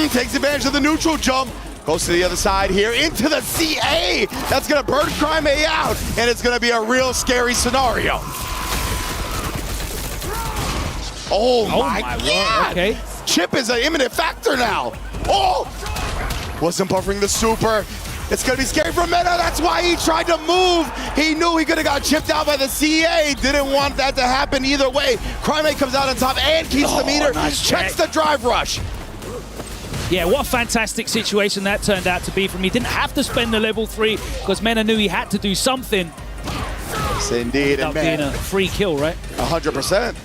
Takes advantage of the neutral jump. Goes to the other side here into the CA. That's going to burn Crime out, and it's going to be a real scary scenario. Oh my God. Okay. Chip is an imminent factor now. Oh! Wasn't buffering the super. It's going to be scary for Mena. That's why he tried to move. He knew he could have got chipped out by the CA. Didn't want that to happen either way. Crime comes out on top and keeps the meter. Nice checks the drive rush. Yeah, what a fantastic situation that turned out to be for him. He didn't have to spend the level 3 because Mena knew he had to do something. Yes, indeed. Without being a free kill, right? 100%.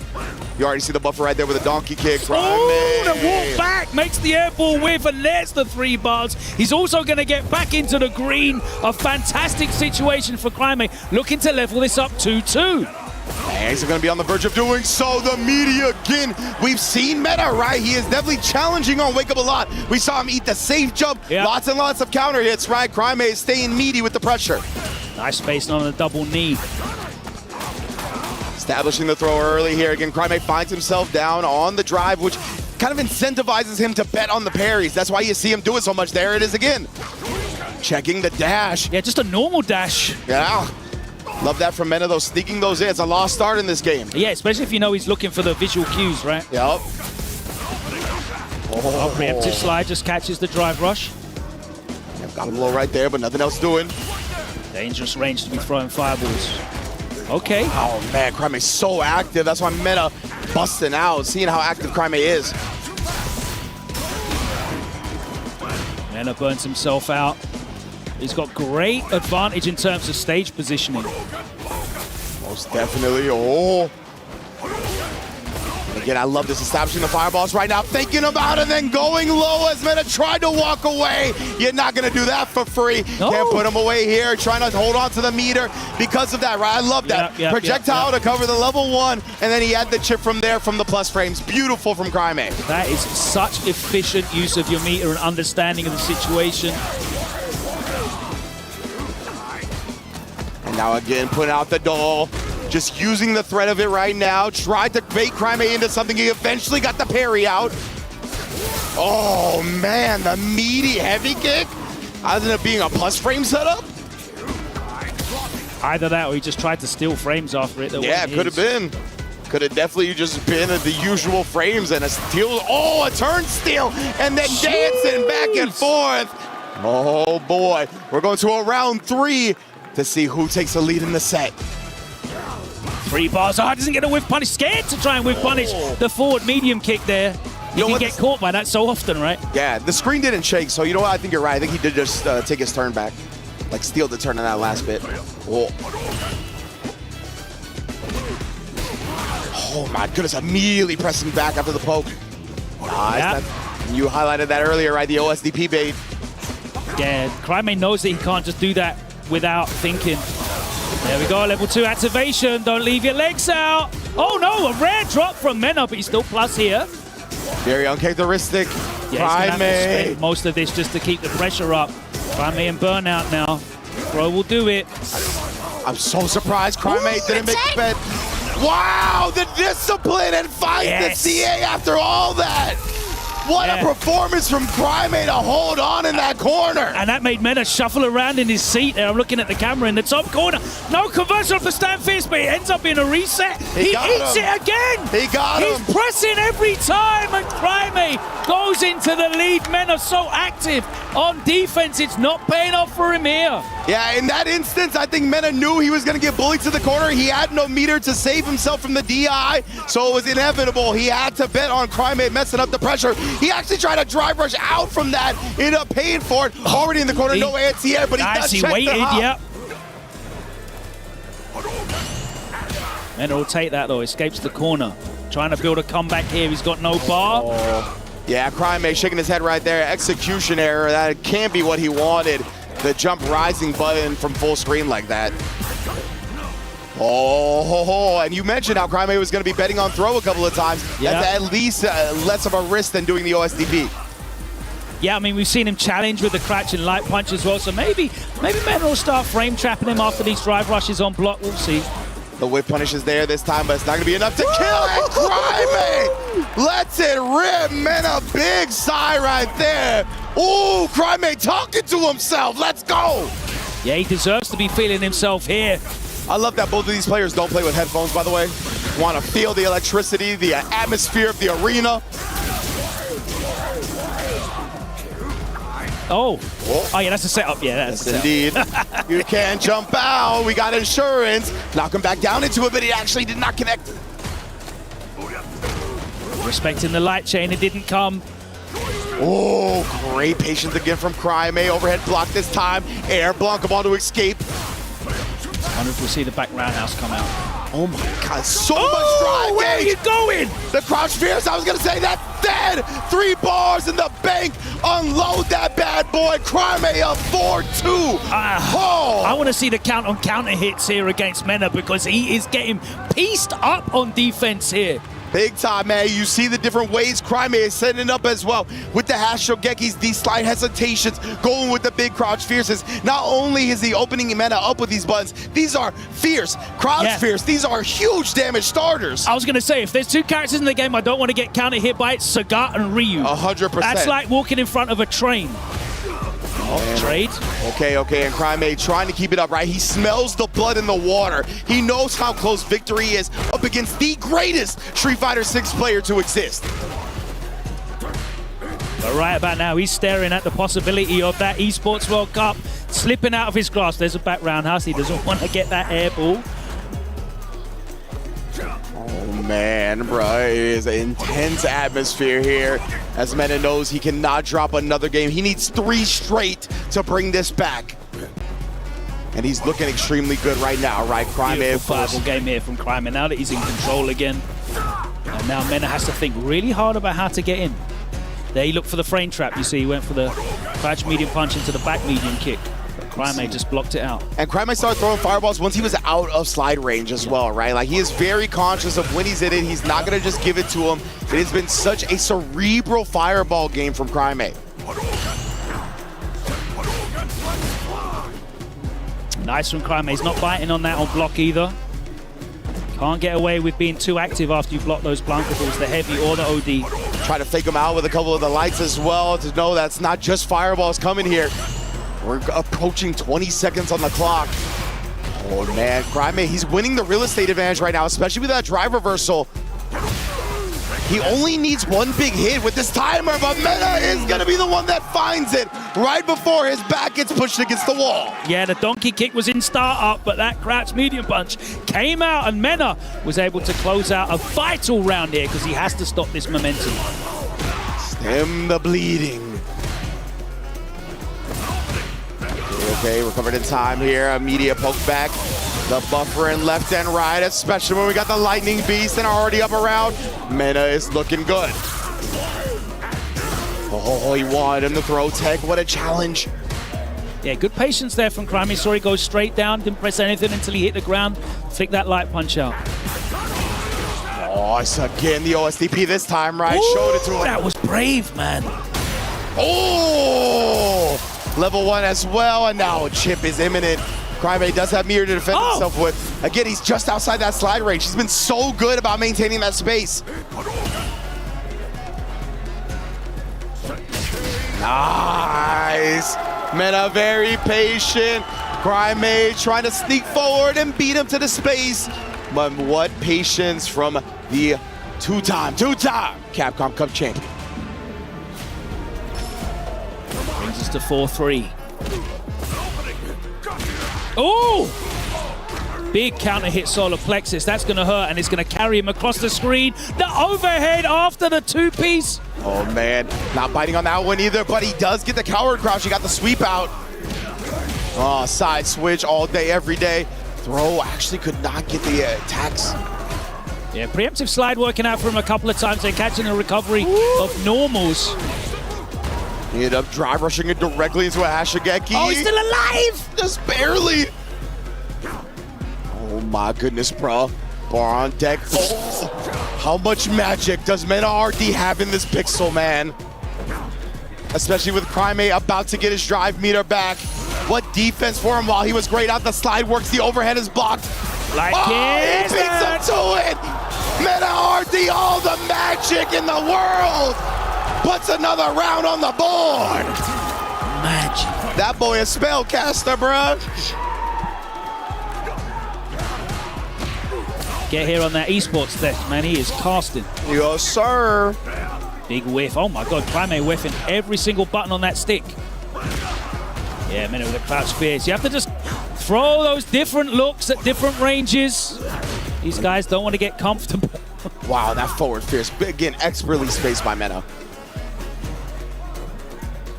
You already see the buffer right there with a donkey kick. Oh, the walk back makes the airball whiff, and there's the 3 bars. He's also going to get back into the green. A fantastic situation for Crime, looking to level this up 2-2. And he's going to be on the verge of doing so. The media again. We've seen Mena, right? He is definitely challenging on Wake Up a lot. We saw him eat the safe jump. Yep. Lots and lots of counter hits, right? Crime is staying meaty with the pressure. Nice space on the double knee. Establishing the throw early here. Again, Crime finds himself down on the drive, which kind of incentivizes him to bet on the parries. That's why you see him do it so much. There it is again. Checking the dash. Yeah, just a normal dash. Yeah. Love that from Mena, though, sneaking those in. It's a lost start in this game. Yeah, especially if you know he's looking for the visual cues, right? Yep. Oh, preemptive slide just catches the drive rush. Got him low right there, but nothing else doing. Dangerous range to be throwing fireballs. Okay. Oh, man, Crime is so active. That's why Mena busting out, seeing how active Crime is. Mena burns himself out. He's got great advantage in terms of stage positioning. Most definitely. Oh. And again, I love this, establishing the fireballs right now, thinking about it, and then going low as Mena tried to walk away. You're not going to do that for free. No. Can't put him away here, trying to hold on to the meter because of that, right? I love that. Projectile to cover the level 1, and then he had the chip from there from the plus frames. Beautiful from Crime. That is such efficient use of your meter and understanding of the situation. And now again, putting out the doll. Just using the threat of it right now. Tried to bait Crime into something. He eventually got the parry out. Oh, man, the meaty heavy kick. Ended up being a plus frame setup. Either that or he just tried to steal frames after it. Yeah, could have been. Could have definitely just been the usual frames and a steal. Oh, a turn steal, and then dancing back and forth. Oh boy, we're going to a round 3 to see who takes the lead in the set. 3 bars. Oh, doesn't get a whiff punish. Scared to try and whiff punish the forward medium kick there. You can get caught by that so often, right? Yeah, the screen didn't shake, so you know what? I think you're right. I think he did just take his turn back. Like, steal the turn in that last bit. Oh. Oh my goodness, immediately pressing back after the poke. Nice. You highlighted that earlier, right? The OSDP bait. Yeah, Crymay knows that he can't just do that without thinking. There we go, level 2 activation. Don't leave your legs out. Oh no, a rare drop from Mena, but he's still plus here. Very uncharacteristic. Yeah, he's gonna have to spend most of this just to keep the pressure up. Crymay in burnout now. Bro will do it. I'm so surprised Crymay didn't make the bet. Wow, the discipline and fight the CA after all that. What a performance from Crymay to hold on in that corner. And that made Mena shuffle around in his seat there. I'm looking at the camera in the top corner. No conversion for Stan Fierce, but it ends up being a reset. He eats it again. He got him. He's pressing every time, and Crymay goes into the lead. Mena so active on defense. It's not paying off for him here. Yeah, in that instance, I think Mena knew he was going to get bullied to the corner. He had no meter to save himself from the DI, so it was inevitable. He had to bet on Crymay messing up the pressure. He actually tried to drive rush out from that, ended up paying for it. Already in the corner, no anti-air, but he does check waited, the hop. yep. Mena will take that though, escapes the corner. Trying to build a comeback here, he's got no bar. Oh. Yeah, Crymay shaking his head right there. Execution error, that can't be what he wanted. The jump rising button from full screen like that. Oh, and you mentioned how Crymay was going to be betting on throw a couple of times. That's at least less of a risk than doing the OSDP. Yeah, I mean, we've seen him challenge with the crouch and light punch as well, so maybe Mena will start frame trapping him after these drive rushes on block. We'll see. The whip punish is there this time, but it's not going to be enough to kill it. Crymay lets it rip. Mena, big sigh right there. Ooh, Crymay talking to himself. Let's go. Yeah, he deserves to be feeling himself here. I love that both of these players don't play with headphones, by the way. Want to feel the electricity, the atmosphere of the arena. Oh yeah, that's a setup. Yeah, that's indeed. You can't jump out. We got insurance. Knock him back down into it, but he actually did not connect. Respecting the light chain, it didn't come. Oh, great patience again from Crymay. Overhead block this time. Air Blanca to escape. I wonder if we'll see the back roundhouse come out. Oh my God, so much drive. Where are you going? The crouch fierce, I was gonna say that dead. 3 bars in the bank. Unload that bad boy. Crymay up 4-2. I want to see the count on counter hits here against Mena because he is getting pieced up on defense here. Big time, man. You see the different ways Crymay is setting it up as well. With the hash shogekis, these slight hesitations, going with the big crouch fierces. Not only is he opening Mena up with these buttons, these are fierce, crouch fierce. These are huge damage starters. I was going to say, if there's 2 characters in the game I don't want to get counter hit by, it's Sagat and Ryu. 100%. That's like walking in front of a train. Trade. Okay, and Crymay trying to keep it up, right? He smells the blood in the water. He knows how close victory is up against the greatest Street Fighter 6 player to exist. But right about now, he's staring at the possibility of that Esports World Cup slipping out of his grasp. There's a back roundhouse. He doesn't want to get that air ball. Oh man, bro, it is an intense atmosphere here. As Mena knows he cannot drop another game. He needs 3 straight to bring this back. And he's looking extremely good right now, right? Crymay, of course. Beautiful game here from Crymay. Now that he's in control again. And now Mena has to think really hard about how to get in. There he looked for the frame trap. You see, he went for the crouch medium punch into the back medium kick. Crymay just blocked it out. And Crymay started throwing fireballs once he was out of slide range as well, right? Like, he is very conscious of when he's in it. He's not going to just give it to him. It has been such a cerebral fireball game from Crymay. Nice from Crymay. He's not biting on that on block either. Can't get away with being too active after you block those Blanca balls, the heavy or the OD. Try to fake him out with a couple of the lights as well to know that's not just fireballs coming here. We're approaching 20 seconds on the clock. Oh man, Crime, he's winning the real estate advantage right now, especially with that drive reversal. He only needs one big hit with this timer, but Mena is gonna be the one that finds it right before his back gets pushed against the wall. Yeah, the donkey kick was in startup, but that crouch medium punch came out, and Mena was able to close out a vital round here because he has to stop this momentum. Stem the bleeding. Okay, recovered in time here. Immediate poke back. The buffer in left and right, especially when we got the Lightning Beast and already up around. Mena is looking good. Oh, he wanted him to throw tech. What a challenge. Yeah, good patience there from Crime. Saw he go straight down, didn't press anything until he hit the ground, flicked that light punch out. Oh, it's again the OSDP this time, right? Ooh, showed it to him. That was brave, man. Oh! Level 1 as well, and now chip is imminent. Crime does have Mirror to defend himself with. Again, he's just outside that slide range. He's been so good about maintaining that space. Nice. Mena very patient. Crime trying to sneak forward and beat him to the space. But what patience from the two-time Capcom Cup champion. Brings us to 4-3. Oh! Big counter hit solar plexus. That's going to hurt, and it's going to carry him across the screen. The overhead after the two-piece. Oh, man. Not biting on that one either, but he does get the coward crouch. He got the sweep out. Oh, side switch all day, every day. Throw actually could not get the attacks. Yeah, preemptive slide working out for him a couple of times. They're catching a recovery of normals. He ended up drive rushing it directly into a Hashigeki. Oh, he's still alive! Just barely. Oh my goodness, bro. Bar on deck. Oh, how much magic does Mena RD have in this pixel, man? Especially with Crime about to get his drive meter back. What defense for him while he was great out. The slide works, the overhead is blocked. Like he beats him to it! Mena RD, all the magic in the world! Puts another round on the board! Magic. That boy is spellcaster, bro. Get here on that esports desk, man. He is casting. Yes, sir. Big whiff. Oh my God, Crime whiffing every single button on that stick. Yeah, Mena with the crouch spears. You have to just throw those different looks at different ranges. These guys don't want to get comfortable. Wow, that forward fierce. Again, expertly spaced by Mena.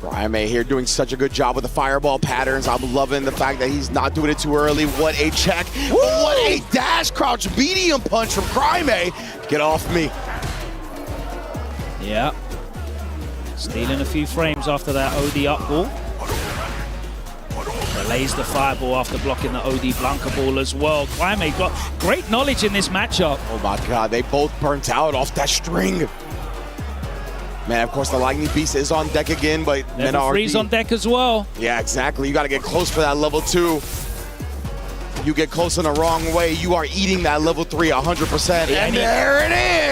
Crime here doing such a good job with the fireball patterns. I'm loving the fact that he's not doing it too early. What a check. What a dash crouch medium punch from Crime. Get off me. Yeah. Stealing a few frames after that OD up ball. Relays the fireball after blocking the OD Blanca ball as well. Crime got great knowledge in this matchup. Oh my God, they both burnt out off that string. Man, of course, the Lightning Beast is on deck again, but Level 3's on deck as well. Yeah, exactly. You got to get close for that level 2. You get close in the wrong way, you are eating that level 3 100%. And there it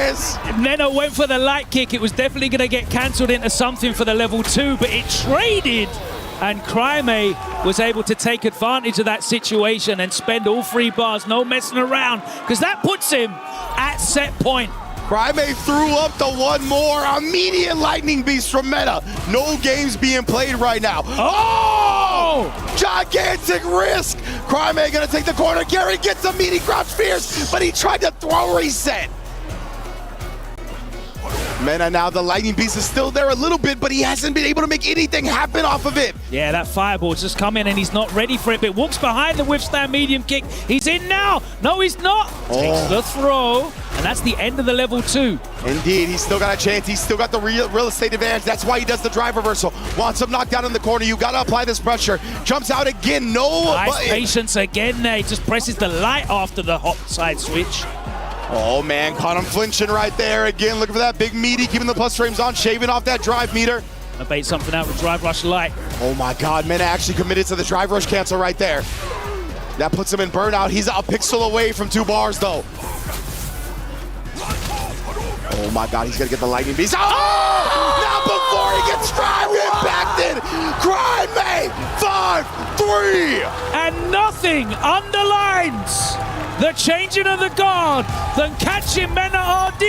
is! Mena went for the light kick. It was definitely going to get cancelled into something for the level 2, but it traded. And Crime was able to take advantage of that situation and spend all 3 bars, no messing around, because that puts him at set point. Crime threw up the one more. Immediate Lightning Beast from Mena. No games being played right now. Oh! Gigantic risk. Crime gonna take the corner. Gary gets a meaty crouch fierce, but he tried to throw reset. Mena now, the Lightning Beast is still there a little bit, but he hasn't been able to make anything happen off of it. Yeah, that fireball's just come in and he's not ready for it, but walks behind the withstand medium kick. He's in now. No, he's not. Takes the throw, and that's the end of the level 2. Indeed, he's still got a chance. He's still got the real estate advantage. That's why he does the drive reversal. Wants him knocked down in the corner. You got to apply this pressure. Jumps out again. No nice patience again there. He just presses the light after the hot side switch. Oh man, caught him flinching right there. Again, looking for that big meaty, keeping the plus frames on, shaving off that drive meter. I bait something out with drive rush light. Oh my God, Mena actually committed to the drive rush cancel right there. That puts him in burnout. He's a pixel away from 2 bars though. Oh my God, he's gonna get the Lightning Beast. Oh! Not before he gets drive impacted. Crime 5-3. And nothing underlies finds the changing of the guard, then catching Mena RD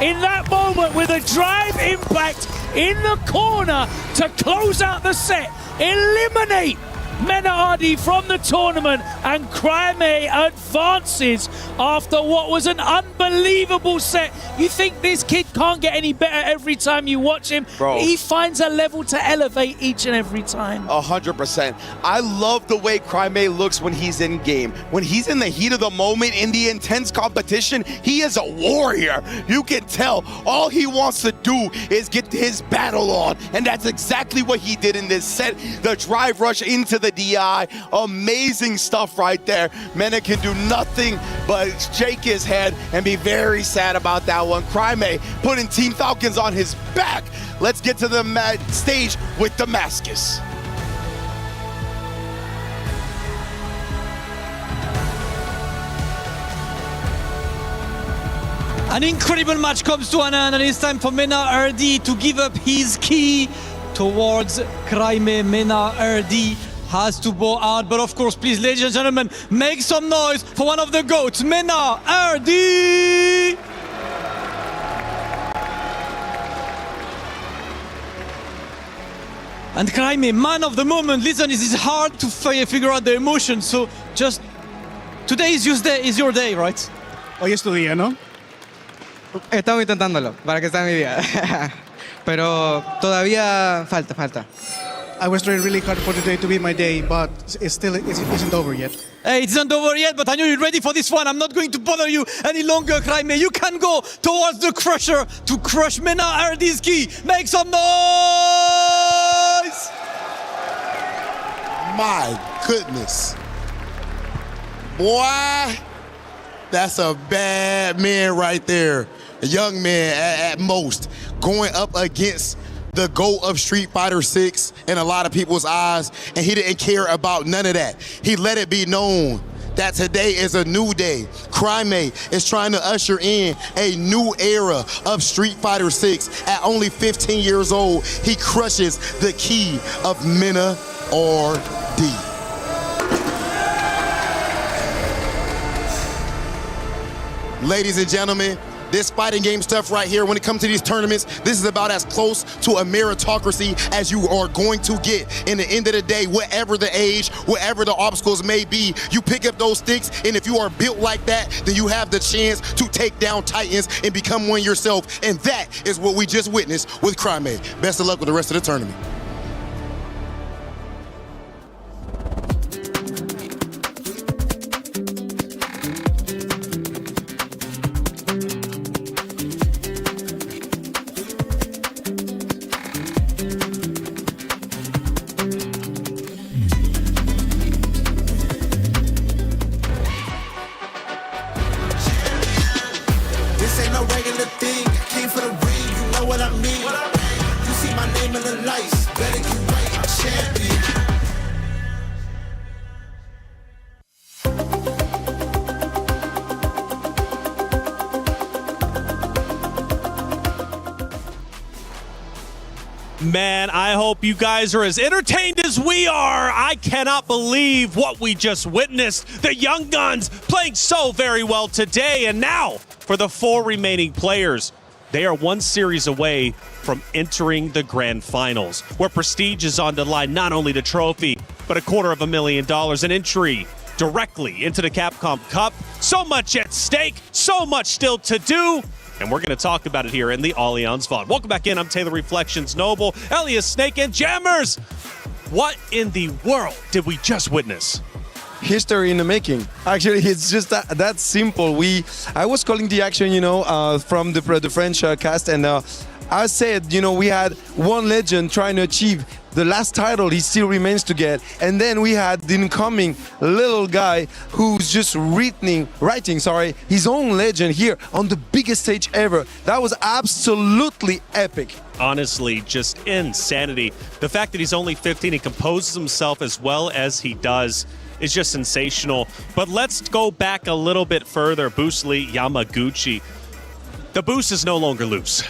in that moment with a drive impact in the corner to close out the set, eliminate Mena RD from the tournament, and Cryme advances after what was an unbelievable set. You think this kid can't get any better every time you watch him? Bro. He finds a level to elevate each and every time. 100%. I love the way Cryme looks when he's in game. When he's in the heat of the moment, in the intense competition, he is a warrior. You can tell all he wants to do is get his battle on, and that's exactly what he did in this set. The drive rush into the DI, amazing stuff right there. Mena can do nothing but shake his head and be very sad about that one. Cryme putting Team Falcons on his back. Let's get to the stage with Damascus. An incredible match comes to an end, and it's time for Mena RD to give up his key towards Cryme. Mena RD has to bow out, but of course, please, ladies and gentlemen, make some noise for one of the GOATs, Mena RD! And Cryme, man of the moment. Listen, it is hard to figure out the emotion, so just today is your day, right? Hoy es tu día, ¿no? Estamos intentándolo para que sea mi día. Pero todavía falta. I was trying really hard for today to be my day, but it isn't over yet. Hey, it isn't over yet, but I know you're ready for this one. I'm not going to bother you any longer, Cryme. You can go towards the crusher to crush Mena RD's key. Make some noise! My goodness. Boy, that's a bad man right there. A young man at most, going up against the GOAT of Street Fighter 6 in a lot of people's eyes, and he didn't care about none of that. He let it be known that today is a new day. Cryme is trying to usher in a new era of Street Fighter 6. At only 15 years old, he crushes the key of Mena RD. Ladies and gentlemen, this fighting game stuff right here, when it comes to these tournaments, this is about as close to a meritocracy as you are going to get. In the end of the day, whatever the age, whatever the obstacles may be, you pick up those sticks, and if you are built like that, then you have the chance to take down Titans and become one yourself, and that is what we just witnessed with Cryme. Best of luck with the rest of the tournament. Man, I hope you guys are as entertained as we are. I cannot believe what we just witnessed. The Young Guns playing so very well today. And now for the 4 remaining players. They are one series away from entering the grand finals, where prestige is on the line, not only the trophy, but $250,000, an entry directly into the Capcom Cup. So much at stake, so much still to do. And we're going to talk about it here in the Allianz VOD. Welcome back in. I'm Taylor Reflections Noble, Elias Snake, and Jammers. What in the world did we just witness? History in the making. Actually, it's just that simple. I was calling the action, from the French cast, and I said, we had one legend trying to achieve the last title he still remains to get, and then we had the incoming little guy who's just writing his own legend here on the biggest stage ever. That was absolutely epic. Honestly, just insanity. The fact that he's only 15 and composes himself as well as he does is just sensational. But let's go back a little bit further. Boosly Yamaguchi. The Boost is no longer loose.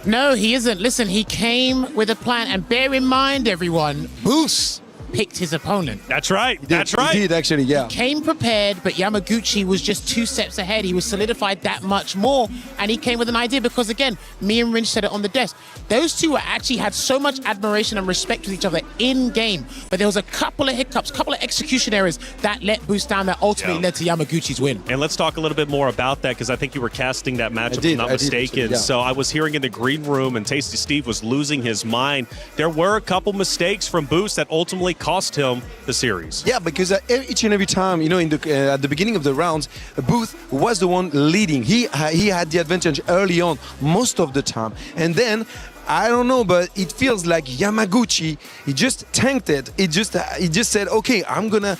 No, he isn't. Listen, he came with a plan, and bear in mind, everyone, Boost picked his opponent. That's right. That's He right. did, actually, yeah. Came prepared, but Yamaguchi was just 2 steps ahead. He was solidified that much more, and he came with an idea because, again, me and Ringe said it on the desk. Those two actually had so much admiration and respect with each other in game, but there was a couple of hiccups, couple of execution errors that let Boost down that ultimately led to Yamaguchi's win. And let's talk a little bit more about that because I think you were casting that matchup, if I'm not mistaken. actually, yeah. So I was hearing in the green room, and Tasty Steve was losing his mind. There were a couple mistakes from Boost that ultimately cost him the series. Yeah, because each and every time, you know, in the at the beginning of the rounds, Booth was the one leading. He had the advantage early on most of the time, and then I don't know, but it feels like Yamaguchi, he just tanked it. He just said, okay, I'm gonna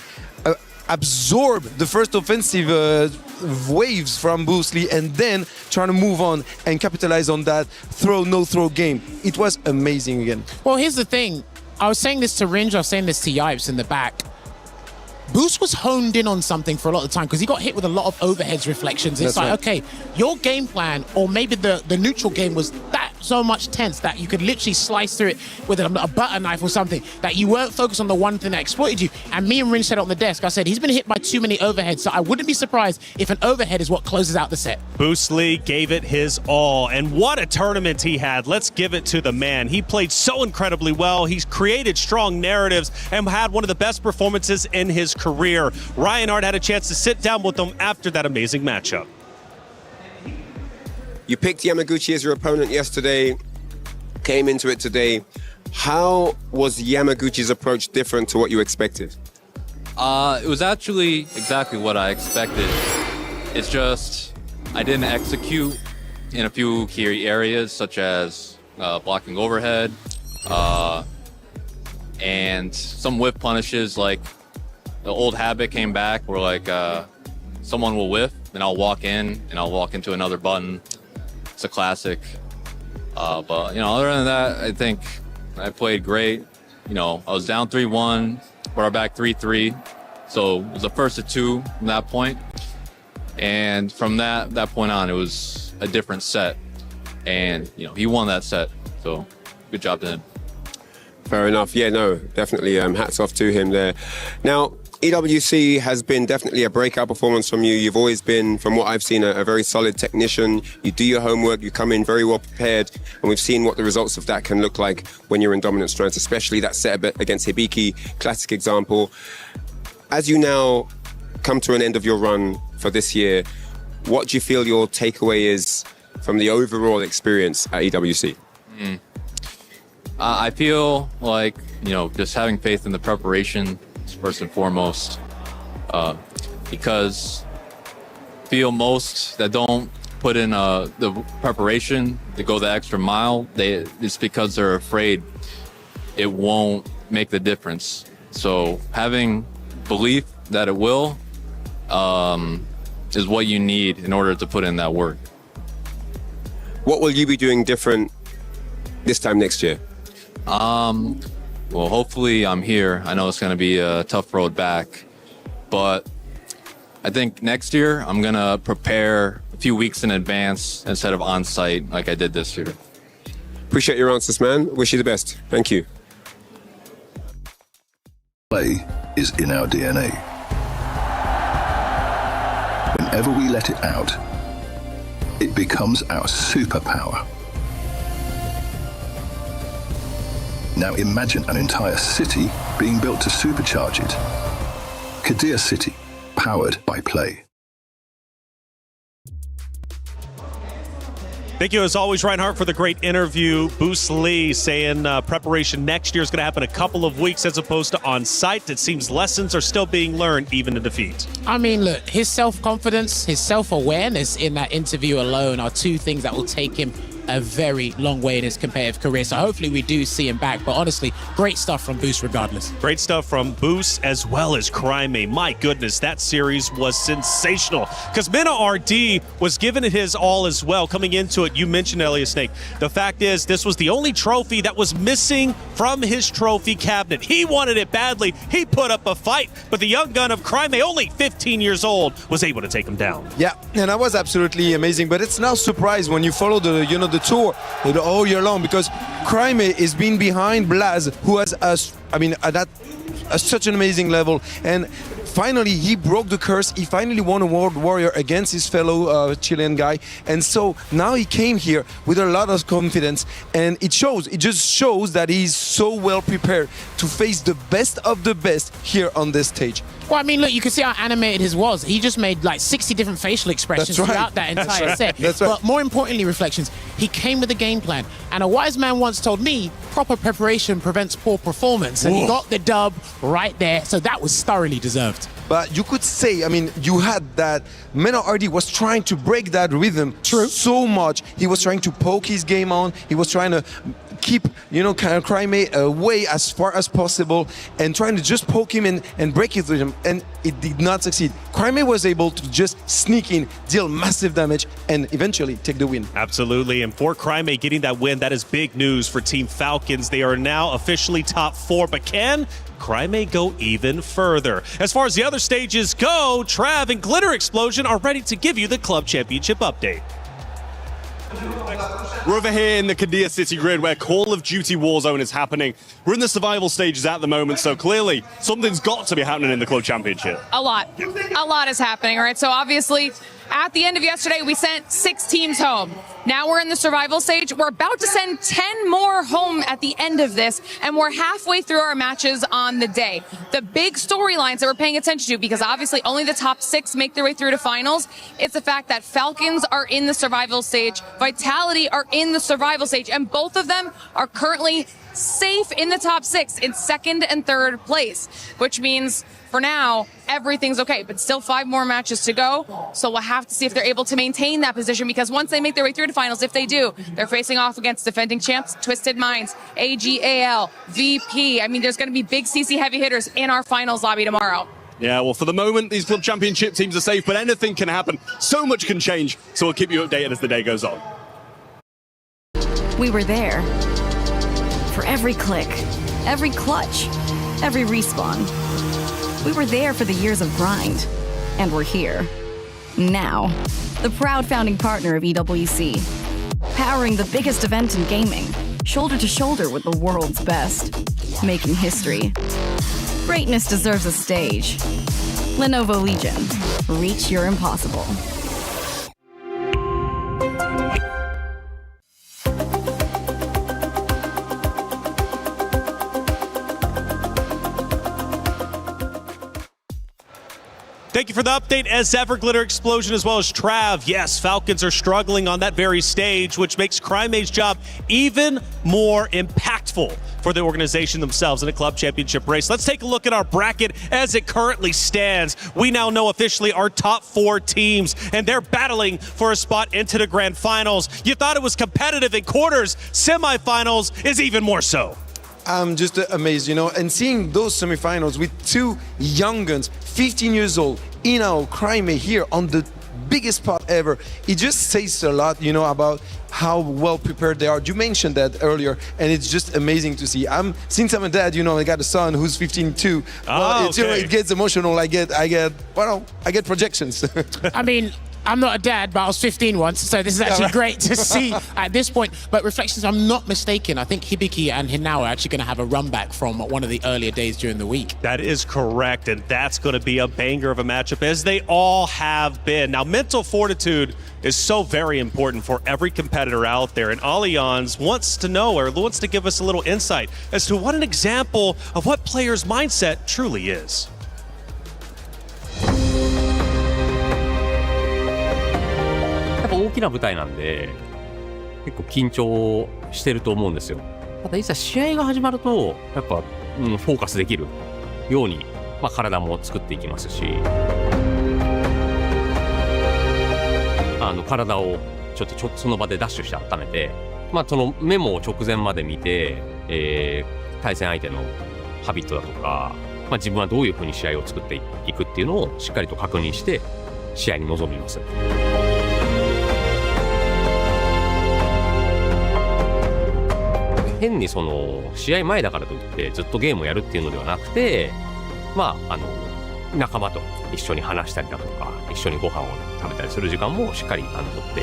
absorb the first offensive waves from Bruce Lee and then trying to move on and capitalize on that no-throw game. It was amazing again. Well, here's the thing. I was saying this to Ringe, I was saying this to Yipes in the back. Boost was honed in on something for a lot of the time because he got hit with a lot of overheads reflections. It's That's like, right. okay, your game plan or maybe the neutral game was that so much tense that you could literally slice through it with a butter knife or something, that you weren't focused on the one thing that exploited you. And me and Ringe said it on the desk, I said, he's been hit by too many overheads, so I wouldn't be surprised if an overhead is what closes out the set. Boost Lee gave it his all, and what a tournament he had. Let's give it to the man. He played so incredibly well. He's created strong narratives and had one of the best performances in his career. Reinhardt had a chance to sit down with him after that amazing matchup. You picked Yamaguchi as your opponent yesterday, came into it today. How was Yamaguchi's approach different to what you expected? It was actually exactly what I expected. It's just I didn't execute in a few key areas, such as blocking overhead and some whiff punishes. Like the old habit came back where like someone will whiff and I'll walk in and I'll walk into another button. It's a classic. But, you know, other than that, I think I played great. You know, I was down 3-1, brought our back 3-3. So it was the first of two from that point. And from that point on, it was a different set. And, you know, he won that set. So good job to him. Fair enough. Yeah, no, definitely hats off to him there. Now, EWC has been definitely a breakout performance from you. You've always been, from what I've seen, a very solid technician. You do your homework, you come in very well prepared, and we've seen what the results of that can look like when you're in dominant stance, especially that set against Hibiki, classic example. As you now come to an end of your run for this year, what do you feel your takeaway is from the overall experience at EWC? I feel like, you know, just having faith in the preparation first and foremost, because I feel most that don't put in the preparation to go the extra mile, it's because they're afraid it won't make the difference. So having belief that it will is what you need in order to put in that work. What will you be doing different this time next year? Well, hopefully I'm here. I know it's going to be a tough road back, but I think next year I'm going to prepare a few weeks in advance instead of on site like I did this year. Appreciate your answers, man. Wish you the best. Thank you. Play is in our DNA. Whenever we let it out, it becomes our superpower. Now imagine an entire city being built to supercharge it. Kadir City, powered by play. Thank you, as always, Reinhardt, for the great interview. Boost Lee saying preparation next year is going to happen a couple of weeks as opposed to on-site. It seems lessons are still being learned, even in defeat. I mean, look, his self-confidence, his self-awareness in that interview alone are two things that will take him a very long way in his competitive career. So hopefully we do see him back. But honestly, great stuff from Boost regardless. Great stuff from Boost as well as Crimea. My goodness, that series was sensational. Because Mina RD was giving it his all as well. Coming into it, you mentioned Elliot Snake. The fact is, this was the only trophy that was missing from his trophy cabinet. He wanted it badly. He put up a fight. But the young gun of Crimea, only 15 years old, was able to take him down. Yeah, and that was absolutely amazing. But it's no surprise when you follow the tour all year long, because Crimea is being behind Blaz, who has that such an amazing level. And finally, he broke the curse. He finally won a World Warrior against his fellow Chilean guy. And so now he came here with a lot of confidence. And it shows. It just shows that he's so well prepared to face the best of the best here on this stage. Well, I mean, look, you can see how animated his was. He just made like 60 different facial expressions throughout that entire set. That's right. But more importantly, Reflections, he came with a game plan. And a wise man once told me, proper preparation prevents poor performance. And he got the dub right there. So that was thoroughly deserved. But you could say, I mean, you had that Menno RD was trying to break that rhythm so much. He was trying to poke his game on. He was trying to keep, you know, kind of Crimea away as far as possible and trying to just poke him and break his rhythm. And it did not succeed. Crimea was able to just sneak in, deal massive damage, and eventually take the win. Absolutely. And for Crimea getting that win, that is big news for Team Falcons. They are now officially top 4. But can Crimea go even further? As far as the other stages go, Trav and Glitter Explosion are ready to give you the Club Championship update. We're over here in the Kadir City grid where Call of Duty Warzone is happening. We're in the survival stages at the moment, so clearly something's got to be happening in the Club Championship. A lot is happening, right? So obviously, at the end of yesterday, we sent 6 teams home. Now we're in the survival stage. We're about to send 10 more home at the end of this, and we're halfway through our matches on the day. The big storylines that we're paying attention to, because obviously only the top 6 make their way through to finals, it's the fact that Falcons are in the survival stage, Vitality are in the survival stage, and both of them are currently safe in the top 6 in 2nd and 3rd place, which means for now, everything's okay, but still 5 more matches to go. So we'll have to see if they're able to maintain that position, because once they make their way through to finals, if they do, they're facing off against defending champs, Twisted Minds, AGAL, VP. I mean, there's going to be big CC heavy hitters in our finals lobby tomorrow. Yeah, well, for the moment, these Club Championship teams are safe, but anything can happen. So much can change, so we'll keep you updated as the day goes on. We were there. For every click, every clutch, every respawn. We were there for the years of grind, and we're here. Now, the proud founding partner of EWC, powering the biggest event in gaming, shoulder to shoulder with the world's best, making history. Greatness deserves a stage. Lenovo Legion, reach your impossible. Thank you for the update, as ever, Glitter Explosion, as well as Trav. Yes, Falcons are struggling on that very stage, which makes Crimea's job even more impactful for the organization themselves in a Club Championship race. Let's take a look at our bracket as it currently stands. We now know officially our top 4 teams, and they're battling for a spot into the grand finals. You thought it was competitive in quarters. Semifinals is even more so. I'm just amazed, you know, and seeing those semifinals with 2 young guns, 15 years old, in our Crimea here on the biggest spot ever, it just says a lot, you know, about how well prepared they are. You mentioned that earlier, and it's just amazing to see. Since I'm a dad, you know, I got a son who's 15 too. Well, it's, you know, it gets emotional. I get projections. I mean, I'm not a dad, but I was 15 once, so this is actually great to see at this point. But Reflections, I'm not mistaken, I think Hibiki and Hinao are actually going to have a run back from one of the earlier days during the week. That is correct, and that's going to be a banger of a matchup, as they all have been. Now, mental fortitude is so very important for every competitor out there, and Allianz wants to know, or wants to give us a little insight as to what an example of what players' mindset truly is.大きな舞台なんで結構緊張してると思うんですよ。ただいざ試合が始まるとやっぱ、フォーカスできるように、体も作っていきますし、体をちょっとその場でダッシュして温めて、そのメモを直前まで見て、対戦相手のハビットだとか、自分はどういう風に試合を作っていくっていうのをしっかりと確認して試合に臨みます。変にその試合前だからといってずっとゲームをやるっていうのではなくて、仲間と一緒に話したりだとか一緒にご飯を食べたりする時間もしっかりとって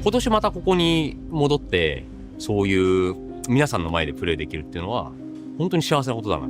今年またここに戻ってそういう皆さんの前でプレーできるっていうのは本当に幸せなことだな。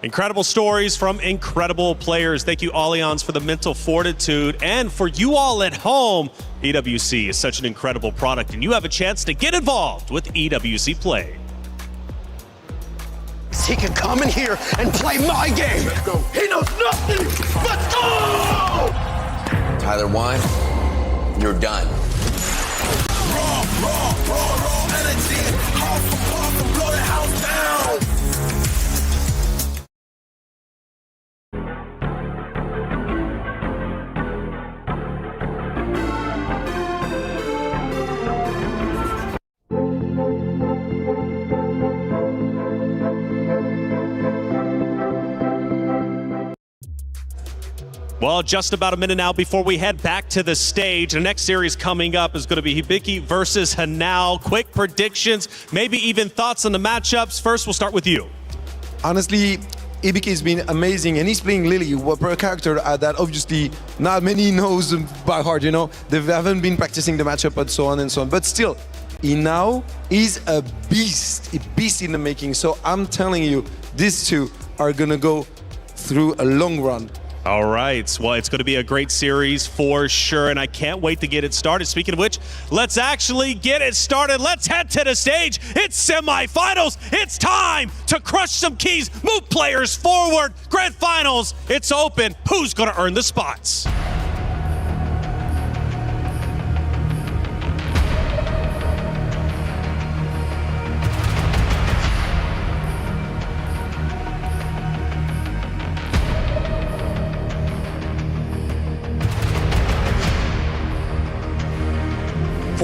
Incredible stories from incredible players. Thank you, Allianz, for the mental fortitude. And for you all at home, EWC is such an incredible product, and you have a chance to get involved with EWC Play. He can come in here and play my game. Let's go. He knows nothing. Let's go! Tyler Wine, you're done. Raw energy. Half a pop, blow the house down. Well, just about a minute now before we head back to the stage. The next series coming up is going to be Hibiki versus Hanao. Quick predictions, maybe even thoughts on the matchups. First, we'll start with you. Honestly, Hibiki has been amazing, and he's playing Lily, a character that obviously not many knows by heart, you know. They haven't been practicing the matchup and so on and so on. But still, he now is a beast in the making. So I'm telling you, these two are going to go through a long run. All right. Well, it's going to be a great series for sure, and I can't wait to get it started. Speaking of which, let's actually get it started. Let's head to the stage. It's semifinals. It's time to crush some keys, move players forward. Grand finals. It's open. Who's going to earn the spots?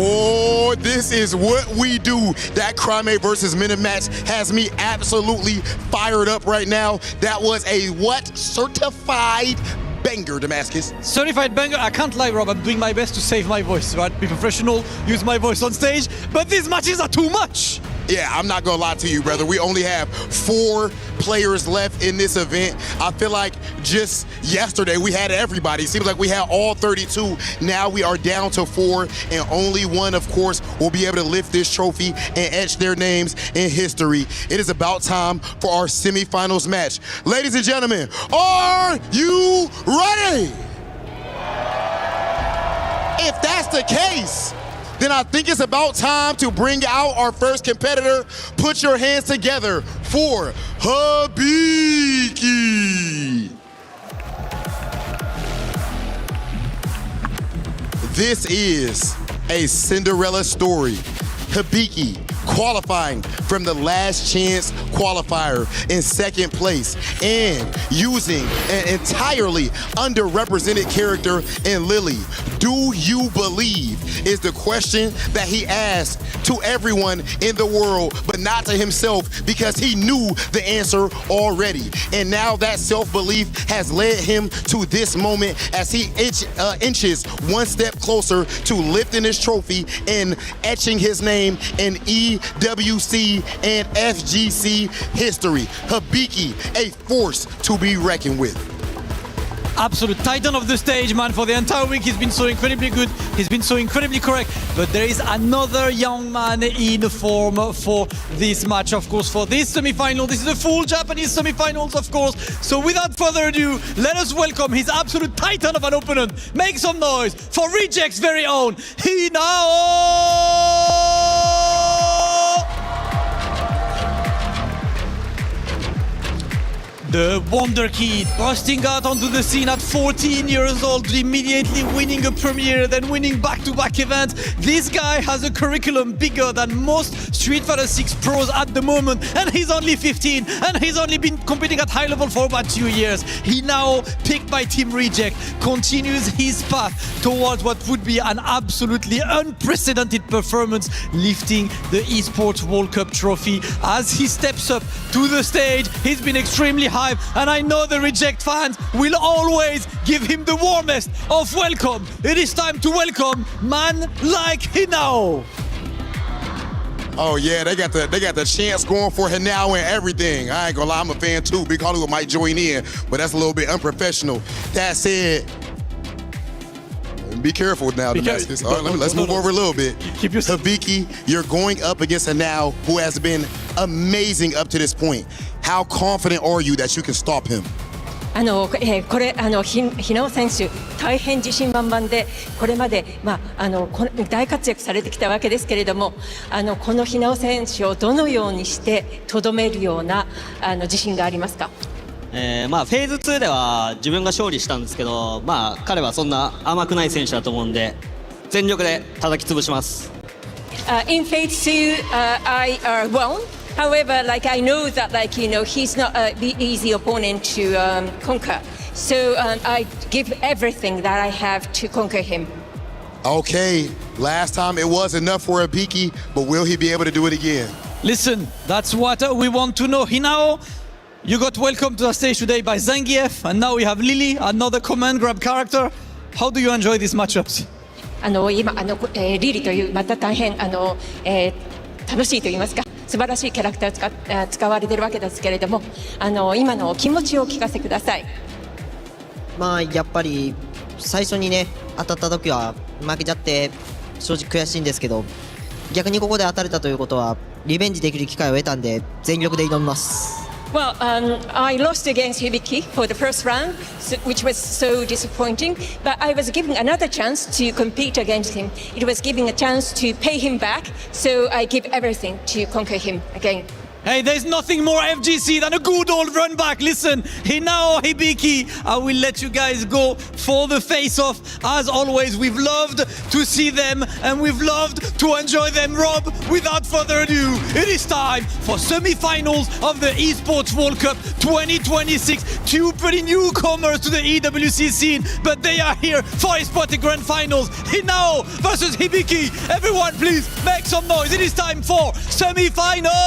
Oh, this is what we do. That Crime versus Minute match has me absolutely fired up right now. That was a what? Certified banger, Damascus. Certified banger. I can't lie, Rob. I'm doing my best to save my voice, right? Be professional, use my voice on stage, but these matches are too much. Yeah, I'm not gonna lie to you, brother. We only have 4 players left in this event. I feel like just yesterday we had everybody. Seems like we had all 32. Now we are down to 4, and only one, of course, will be able to lift this trophy and etch their names in history. It is about time for our semifinals match. Ladies and gentlemen, are you ready? If that's the case, then I think it's about time to bring out our first competitor. Put your hands together for Hibiki. This is a Cinderella story. Hibiki qualifying from the last chance qualifier in 2nd place and using an entirely underrepresented character in Lily. Do you believe is the question that he asked to everyone in the world, but not to himself, because he knew the answer already. And now that self-belief has led him to this moment as he inches one step closer to lifting his trophy and etching his name in EWC and FGC history. Hibiki, a force to be reckoned with. Absolute titan of the stage, man. For the entire week, he's been so incredibly good. He's been so incredibly correct. But there is another young man in form for this match, of course, for this semi-final. This is a full Japanese semi-finals, of course. So without further ado, let us welcome his absolute titan of an opponent. Make some noise for Reject's very own Hinao! The Wonder Kid bursting out onto the scene at 14 years old, immediately winning a premiere, then winning back-to-back events. This guy has a curriculum bigger than most Street Fighter 6 pros at the moment, and he's only 15, and he's only been competing at high level for about 2 years. He now, picked by Team Reject, continues his path towards what would be an absolutely unprecedented performance, lifting the Esports World Cup trophy. As he steps up to the stage, he's been extremely hyped, and I know the Reject fans will always give him the warmest of welcome. It is time to welcome man like Hinao. Oh yeah, they got the chance going for Hinao and everything. I ain't gonna lie, I'm a fan too. Big Hollywood might join in, but that's a little bit unprofessional. That said, be careful now, Damascus. All right, let's move over a little bit. Hibiki, you're going up against Hinao, who has been amazing up to this point. How confident are you that you can stop him? これ日野選手大変自信満々でこれまで大活躍されてきたわけですけれどもこの日野選手をどのようにしてとどめるような自信がありますか？フェーズ2では自分が勝利したんですけど、彼はそんな甘くない選手だと思うんで全力で叩き潰します。In phase 2, I won. However, I know that he's not an easy opponent to conquer. So I give everything that I have to conquer him. Okay, last time it was enough for Hibiki, but will he be able to do it again? Listen, that's what we want to know. Hinao, you got welcomed to the stage today by Zangief, and now we have Lily, another command grab character. How do you enjoy these matchups? 今リリというまた大変楽しいと言いますか素晴らしいキャラクターを使われているわけですけれども今のお気持ちをお聞かせください。やっぱり最初にね当たった時は負けちゃって正直悔しいんですけど逆にここで当たれたということはリベンジできる機会を得たんで全力で挑みます。Well, I lost against Hibiki for the first round, which was so disappointing. But I was given another chance to compete against him. It was giving a chance to pay him back, so I give everything to conquer him again. Hey, there's nothing more FGC than a good old run back. Listen, Hinao, Hibiki, I will let you guys go for the face-off. As always, we've loved to see them and we've loved to enjoy them. Rob, without further ado, it is time for semi-finals of the Esports World Cup 2026. Two pretty newcomers to the EWC scene, but they are here for Esports Grand Finals. Hinao versus Hibiki. Everyone, please make some noise. It is time for semi-finals.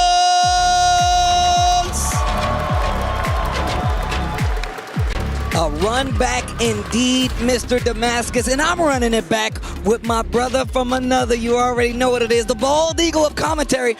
A run back indeed, Mr. Damascus, and I'm running it back with my brother from another. You already know what it is, the bald eagle of commentary.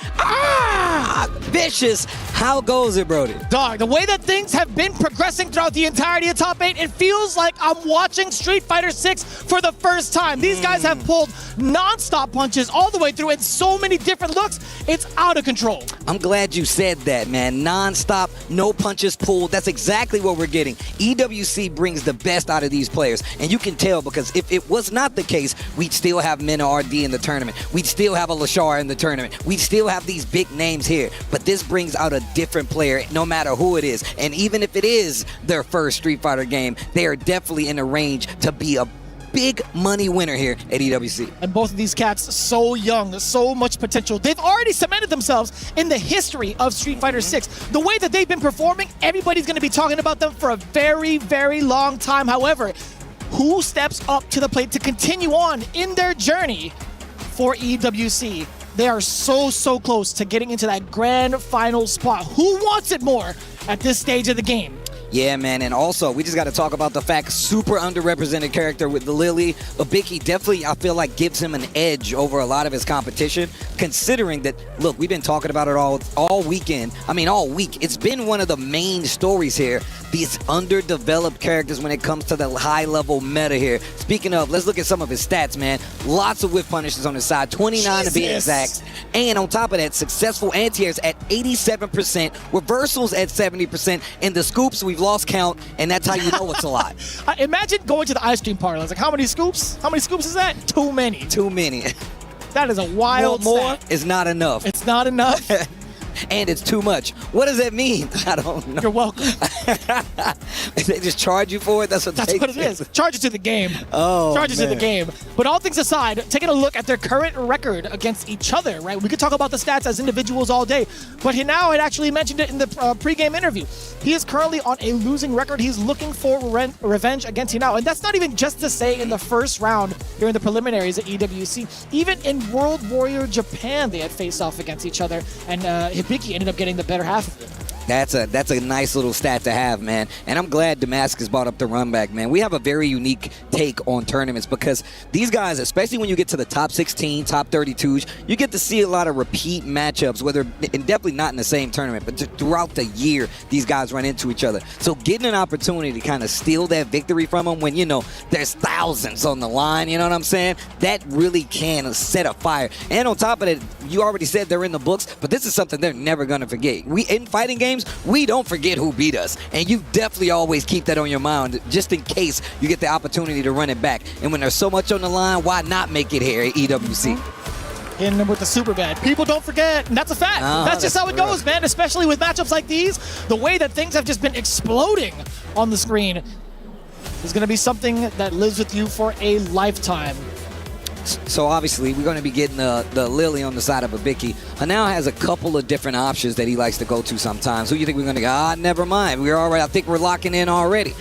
Vicious. How goes it, Brody? Dog, the way that things have been progressing throughout the entirety of Top 8, it feels like I'm watching Street Fighter 6 for the first time. These guys have pulled non-stop punches all the way through in so many different looks. It's out of control. I'm glad you said that, man. Non-stop, no punches pulled. That's exactly what we're getting. EWC brings the best out of these players, and you can tell because if it was not the case, we'd still have Mena RD in the tournament. We'd still have a Lashar in the tournament. We'd still have these big names here, but this brings out a different player no matter who it is. And even if it is their first Street Fighter game, they are definitely in the range to be a big money winner here at EWC. And both of these cats so young, so much potential. They've already cemented themselves in the history of Street Fighter 6. The way that they've been performing, everybody's going to be talking about them for a very, very long time. However, who steps up to the plate to continue on in their journey for EWC? They are so, so close to getting into that grand final spot. Who wants it more at this stage of the game? Yeah, man, and also, we just got to talk about the fact, super underrepresented character with the Lily. Hibiki definitely, I feel like, gives him an edge over a lot of his competition, considering that, look, we've been talking about it all weekend. I mean, all week. It's been one of the main stories here, these underdeveloped characters when it comes to the high-level meta here. Speaking of, let's look at some of his stats, man. Lots of whiff punishes on his side, 29 to be exact. And on top of that, successful anti-airs at 87%, reversals at 70%, and the scoops, we've lost count, and that's how you know it's a lot. Imagine going to the ice cream parlor. It's like, how many scoops? How many scoops is that? Too many. Too many. That is a wild more stat. is not enough. It's not enough. and it's too much. What does that mean? I don't know. You're welcome. They just charge you for it? That's what it is. Charge it to the game. Oh, Charge it to the man. game. But all things aside, taking a look at their current record against each other, right? We could talk about the stats as individuals all day, but Hinao had actually mentioned it in the pregame interview. He is currently on a losing record. He's looking for revenge against Hinao. And that's not even just to say in the first round during the preliminaries at EWC. Even in World Warrior Japan, they had faced off against each other, and Hibiki ended up getting the better half of it. That's a nice little stat to have, man. And I'm glad Damascus brought up the run back, man. We have a very unique take on tournaments because these guys, especially when you get to the top 16, top 32s, you get to see a lot of repeat matchups, and definitely not in the same tournament, but throughout the year, these guys run into each other. So getting an opportunity to kind of steal that victory from them when, there's thousands on the line, you know what I'm saying? That really can set a fire. And on top of that, you already said they're in the books, but this is something they're never going to forget. In fighting games, we don't forget who beat us, and you definitely always keep that on your mind just in case you get the opportunity to run it back. And when there's so much on the line, why not make it here at EWC? Hitting them with the super bad. People don't forget, and that's a fact. That's just how it goes, man, especially with matchups like these. The way that things have just been exploding on the screen is going to be something that lives with you for a lifetime. So obviously, we're going to be getting the Lily on the side of Hibiki. Hanao has a couple of different options that he likes to go to sometimes. Who do you think we're going to go? Never mind. We're all right. I think we're locking in already.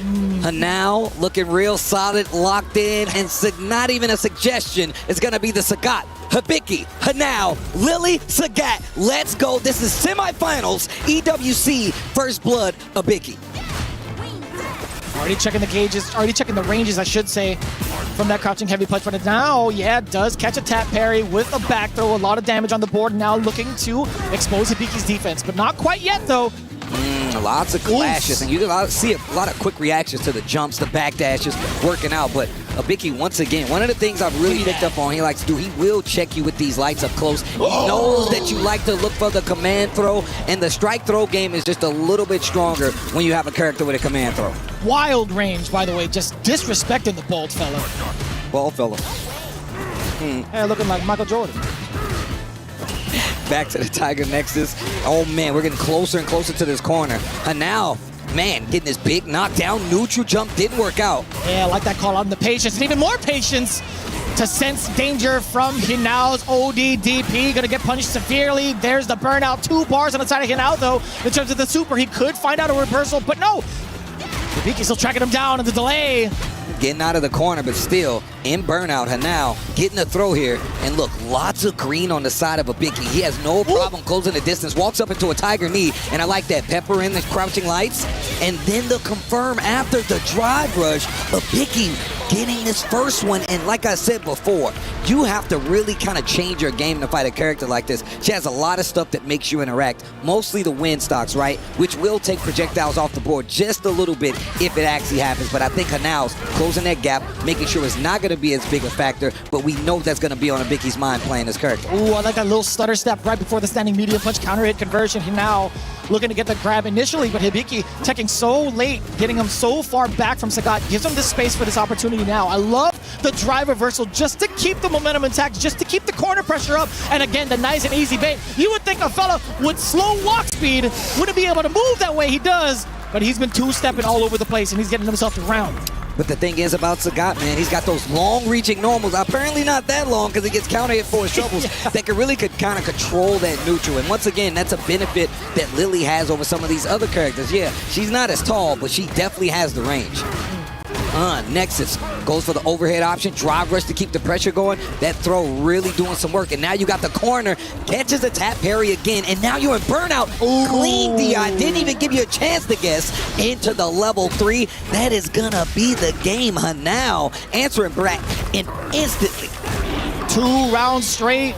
Hanao looking real solid, locked in, and not even a suggestion. It's going to be the Sagat. Hibiki, Hanao, Lily, Sagat. Let's go. This is semifinals. EWC, First Blood, Hibiki. Already checking the gauges, already checking the ranges, I should say, from that crouching heavy punch. But now, does catch a tap parry with a back throw. A lot of damage on the board. Now looking to expose Hibiki's defense, but not quite yet, though. Lots of clashes, and you see a lot of quick reactions to the jumps, the back dashes, working out. But Hibiki, once again, one of the things I've really picked up on, he likes to do, he will check you with these lights up close. He knows that you like to look for the command throw, and the strike throw game is just a little bit stronger when you have a character with a command throw. Wild range, by the way, just disrespecting the bald fella. Bald fella. Yeah, looking like Michael Jordan. Back to the Tiger Nexus. Oh man, we're getting closer and closer to this corner. And now, man, getting this big knockdown, neutral jump didn't work out. Yeah, I like that call on the patience, and even more patience to sense danger from Hinao's ODDP. Gonna get punished severely. There's the burnout. 2 bars on the side of Hinao, though. In terms of the super, he could find out a reversal, but no. Hibiki's still tracking him down in the delay. Getting out of the corner, but still in burnout. Hanao getting a throw here. And look, lots of green on the side of Hibiki. He has no problem closing the distance. Walks up into a tiger knee. And I like that. Pepper in the crouching lights. And then the confirm after the drive rush. Hibiki getting this first one. And like I said before, you have to really kind of change your game to fight a character like this. She has a lot of stuff that makes you interact. Mostly the wind stocks, right? Which will take projectiles off the board just a little bit if it actually happens. But I think Hanao's closing that gap, making sure it's not going to be as big a factor, but we know that's going to be on Hibiki's mind playing this character. Ooh, I like that little stutter step right before the standing medium punch counter hit conversion. Hinao looking to get the grab initially, but Hibiki teching so late, getting him so far back from Sagat, gives him this space for this opportunity now. I love the drive reversal just to keep the momentum intact, just to keep the corner pressure up, and again, the nice and easy bait. You would think a fella with slow walk speed wouldn't be able to move that way. He does, but he's been two-stepping all over the place, and he's getting himself around. But the thing is about Sagat, man, he's got those long-reaching normals. Apparently not that long because he gets counter hit for his troubles that could kind of control that neutral. And once again, that's a benefit that Lily has over some of these other characters. Yeah, she's not as tall, but she definitely has the range. Nexus goes for the overhead option, drive rush to keep the pressure going. That throw really doing some work. And now you got the corner, catches the tap parry again, and now you're in burnout. Ooh. Clean DI, didn't even give you a chance to guess into the level 3. That is gonna be the game. Hanao answering back and instantly. 2 rounds straight,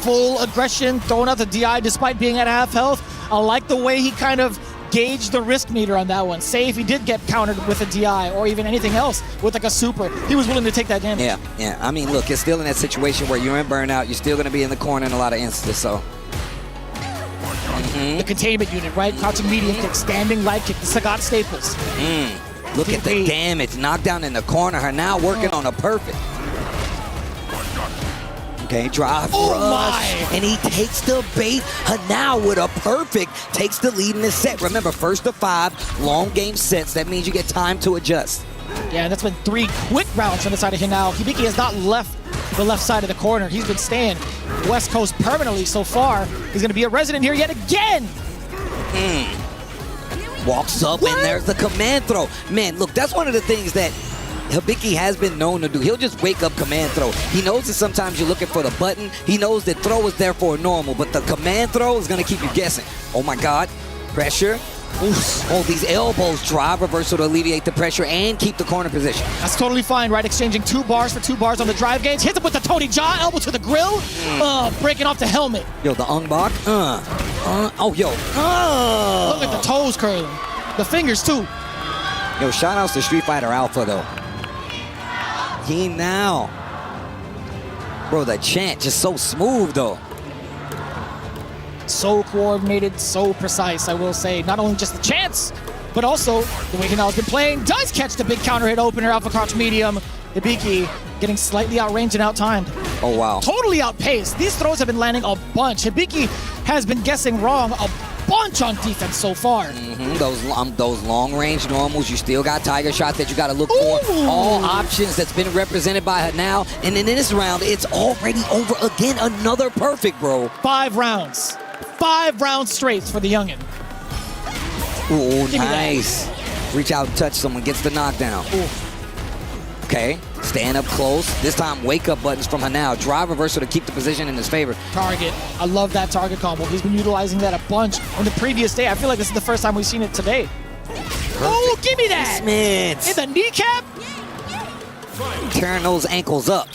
full aggression, throwing out the DI despite being at half health. I like the way he kind of gauge the risk meter on that one. Say if he did get countered with a DI or even anything else with like a super, he was willing to take that damage. Yeah. I mean, look, it's still in that situation where you're in burnout. You're still going to be in the corner in a lot of instances, so. The containment unit, right? Crouching medium kick, standing light kick, the Sagat staples. Look at the damage. Knockdown in the corner. Her now working on a perfect. Okay, drive rush, and he takes the bait. Hanao with a perfect takes the lead in this set. Remember, first to 5 long game sets. That means you get time to adjust. Yeah, and that's been 3 quick rounds on the side of Hinao. Hibiki has not left the left side of the corner. He's been staying West Coast permanently so far. He's going to be a resident here yet again. Walks up, and there's the command throw. Man, look, that's one of the things that Hibiki has been known to do. He'll just wake up command throw. He knows that sometimes you're looking for the button. He knows that throw is there for a normal, but the command throw is going to keep you guessing. Oh my God, pressure. Oof. Oh, these elbows, drive reversal to alleviate the pressure and keep the corner position. That's totally fine, right? Exchanging 2 bars for 2 bars on the drive gauge. Hits him with the Tony Jaa, elbow to the grill. Breaking off the helmet. Yo, the unblock. Oh, yo. Look at the toes curling. The fingers, too. Yo, shout outs to Street Fighter Alpha, though. He now. Bro, the chant just so smooth, though. So coordinated, so precise, I will say. Not only just the chance, but also the way Hinao's been playing does catch the big counter hit opener, alpha crouch medium. Hibiki getting slightly outranged and outtimed. Oh, wow. Totally outpaced. These throws have been landing a bunch. Hibiki has been guessing wrong a bunch on defense so far. Those long range normals, you still got Tiger Shot that you got to look for. All options that's been represented by Hanao. And then in this round, it's already over again. Another perfect, bro. 5 rounds. 5 rounds straight for the youngin. Ooh, nice. Reach out and touch someone, gets the knockdown. Ooh. Okay, stand up close. This time, wake-up buttons from Hanao. Drive reversal to keep the position in his favor. Target. I love that target combo. He's been utilizing that a bunch on the previous day. I feel like this is the first time we've seen it today. Oh, give me that! Placement. In the kneecap? Turn those ankles up.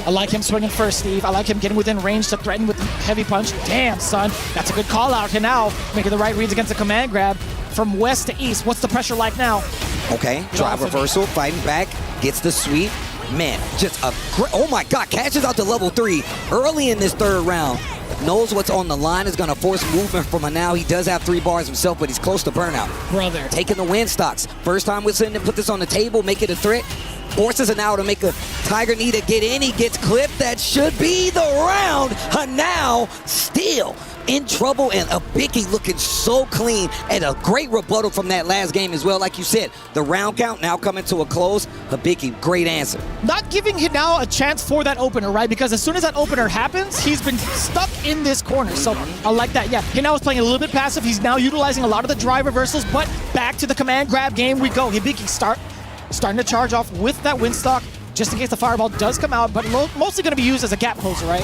I like him swinging first, Steve. I like him getting within range to threaten with the heavy punch. Damn, son. That's a good call out. Hinao making the right reads against the command grab from west to east. What's the pressure like now? Okay, drive reversal, fighting back, gets the sweep. Man, just a great, oh my God, catches out to level 3 early in this 3rd round. Knows what's on the line, is gonna force movement from Hanao. He does have 3 bars himself, but he's close to burnout. Brother. Taking the win stocks. First time we're sitting to put this on the table, make it a threat. Forces Hanao to make a Tiger knee to get in. He gets clipped. That should be the round. Hanao still in trouble, and Hibiki looking so clean, and a great rebuttal from that last game as well. Like you said, the round count now coming to a close. Hibiki, great answer. Not giving Hinao a chance for that opener, right? Because as soon as that opener happens, he's been stuck in this corner. So I like that. Yeah, Hinao is playing a little bit passive. He's now utilizing a lot of the drive reversals, but back to the command grab game we go. Hibiki starting to charge off with that Winstock, just in case the fireball does come out, but mostly going to be used as a gap closer, right?